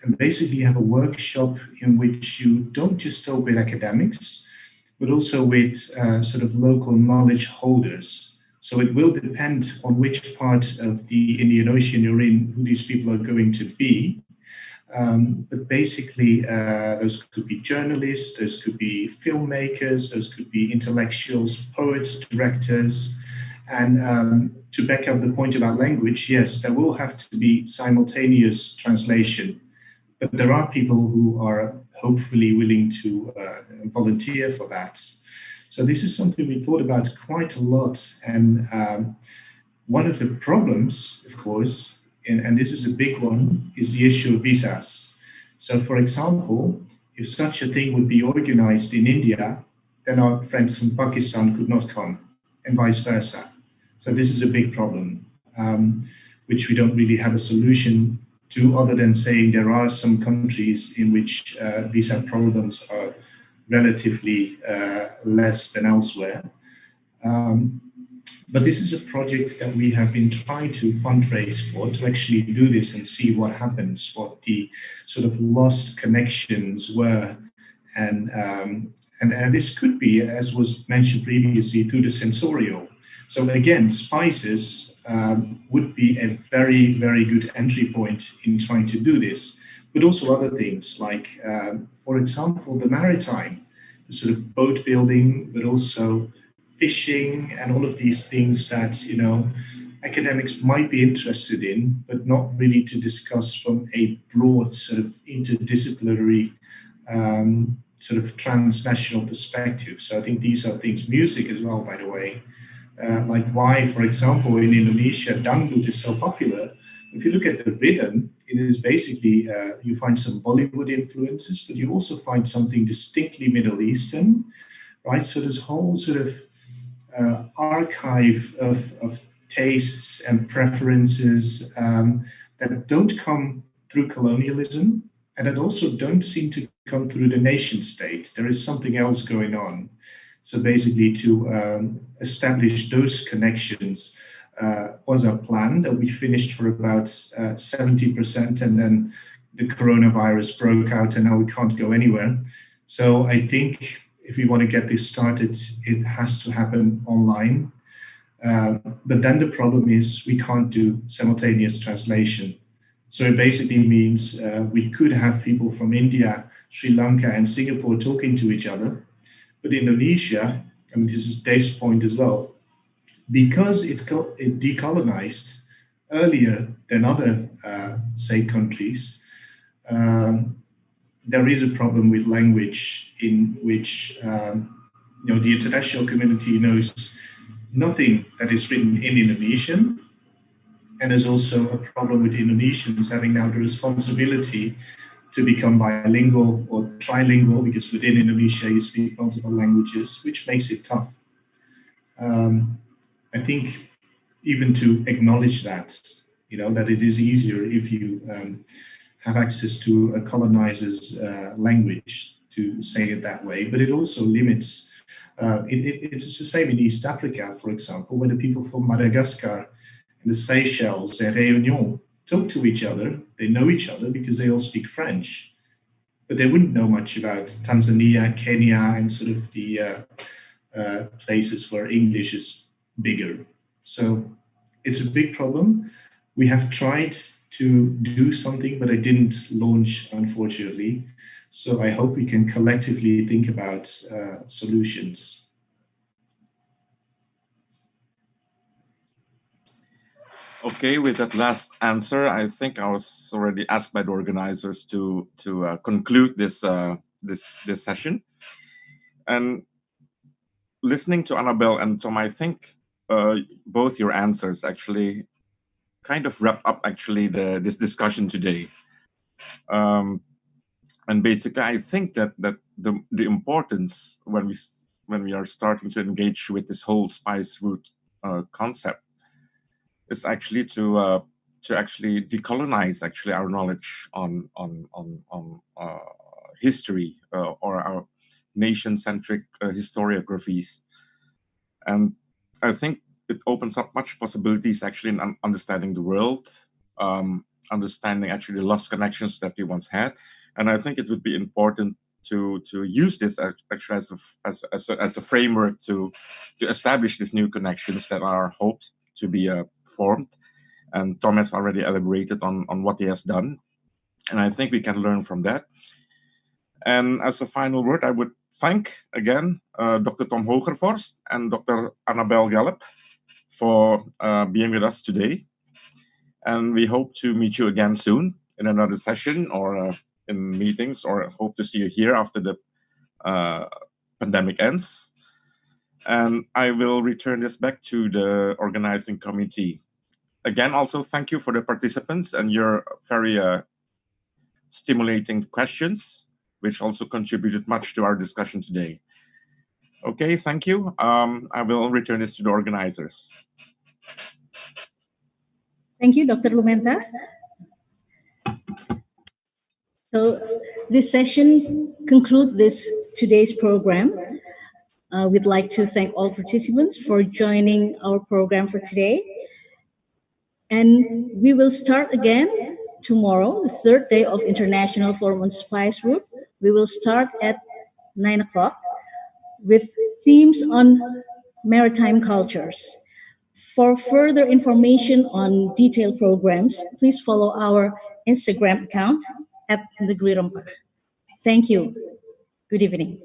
and basically have a workshop in which you don't just talk with academics, but also with sort of local knowledge holders. So it will depend on which part of the Indian Ocean you're in, who these people are going to be. But basically, those could be journalists, those could be filmmakers, those could be intellectuals, poets, directors. And to back up the point about language, yes, there will have to be simultaneous translation. But there are people who are hopefully willing to volunteer for that. So this is something we thought about quite a lot. And one of the problems, of course, and this is a big one, is the issue of visas. So for example, if such a thing would be organized in India, then our friends from Pakistan could not come, and vice versa. So this is a big problem, which we don't really have a solution to, other than saying there are some countries in which visa problems are relatively less than elsewhere. But this is a project that we have been trying to fundraise for, to actually do this and see what happens, what the sort of lost connections were, and And this could be, as was mentioned previously, through the sensorial. So again, spices would be a very, very good entry point in trying to do this, but also other things like, for example, the maritime, the sort of boat building, but also fishing and all of these things that, you know, academics might be interested in, but not really to discuss from a broad sort of interdisciplinary sort of transnational perspective. So I think these are things, music as well, by the way, like why, for example, in Indonesia, dangdut is so popular. If you look at the rhythm, it is basically, you find some Bollywood influences, but you also find something distinctly Middle Eastern, right? So this whole sort of archive of tastes and preferences that don't come through colonialism, and that also don't seem to come through the nation state. There is something else going on. So basically to establish those connections was our plan, that we finished for about 70%, and then the coronavirus broke out and now we can't go anywhere. So I think if we want to get this started, it has to happen online. But then the problem is we can't do simultaneous translation. So it basically means we could have people from India, Sri Lanka, and Singapore talking to each other. But Indonesia, and this is Dave's point as well, because it decolonized earlier than other, say, countries, there is a problem with language in which you know, the international community knows nothing that is written in Indonesian. And there's also a problem with Indonesians having now the responsibility to become bilingual or trilingual, because within Indonesia you speak multiple languages, which makes it tough. I think even to acknowledge that, you know, that it is easier if you have access to a colonizer's language, to say it that way, but it also limits, it's the same in East Africa, for example, where the people from Madagascar and the Seychelles and Réunion talk to each other. They know each other because they all speak French, but they wouldn't know much about Tanzania, Kenya, and sort of the places where English is bigger. So it's a big problem. We have tried to do something, but it didn't launch, unfortunately. So I hope we can collectively think about solutions. Okay, with that last answer, I think I was already asked by the organizers to conclude this this session. And listening to Annabelle and Tom, I think both your answers actually kind of wrap up actually this discussion today. And basically, I think that the importance when we are starting to engage with this whole spice route concept is actually to actually decolonize actually our knowledge on history or our nation-centric historiographies, and I think it opens up much possibilities actually in understanding the world, understanding actually the lost connections that we once had, and I think it would be important to use this actually as a framework to establish these new connections that are hoped to be formed. And Thomas already elaborated on what he has done, and I think we can learn from that. And as a final word, I would thank again Dr. Tom Hogervorst and Dr. Annabelle Gallup for being with us today. And we hope to meet you again soon in another session or in meetings, or hope to see you here after the pandemic ends. And I will return this back to the organizing committee. Again, also thank you for the participants and your very stimulating questions, which also contributed much to our discussion today. Okay, thank you. I will return this to the organizers. Thank you, Dr. Lumenta. So this session concludes today's program. We'd like to thank all participants for joining our program for today. And we will start again tomorrow, the third day of International Forum on Spice Route. We will start at 9 o'clock with themes on maritime cultures. For further information on detailed programs, please follow our Instagram account at Negeri Rempah. Thank you. Good evening.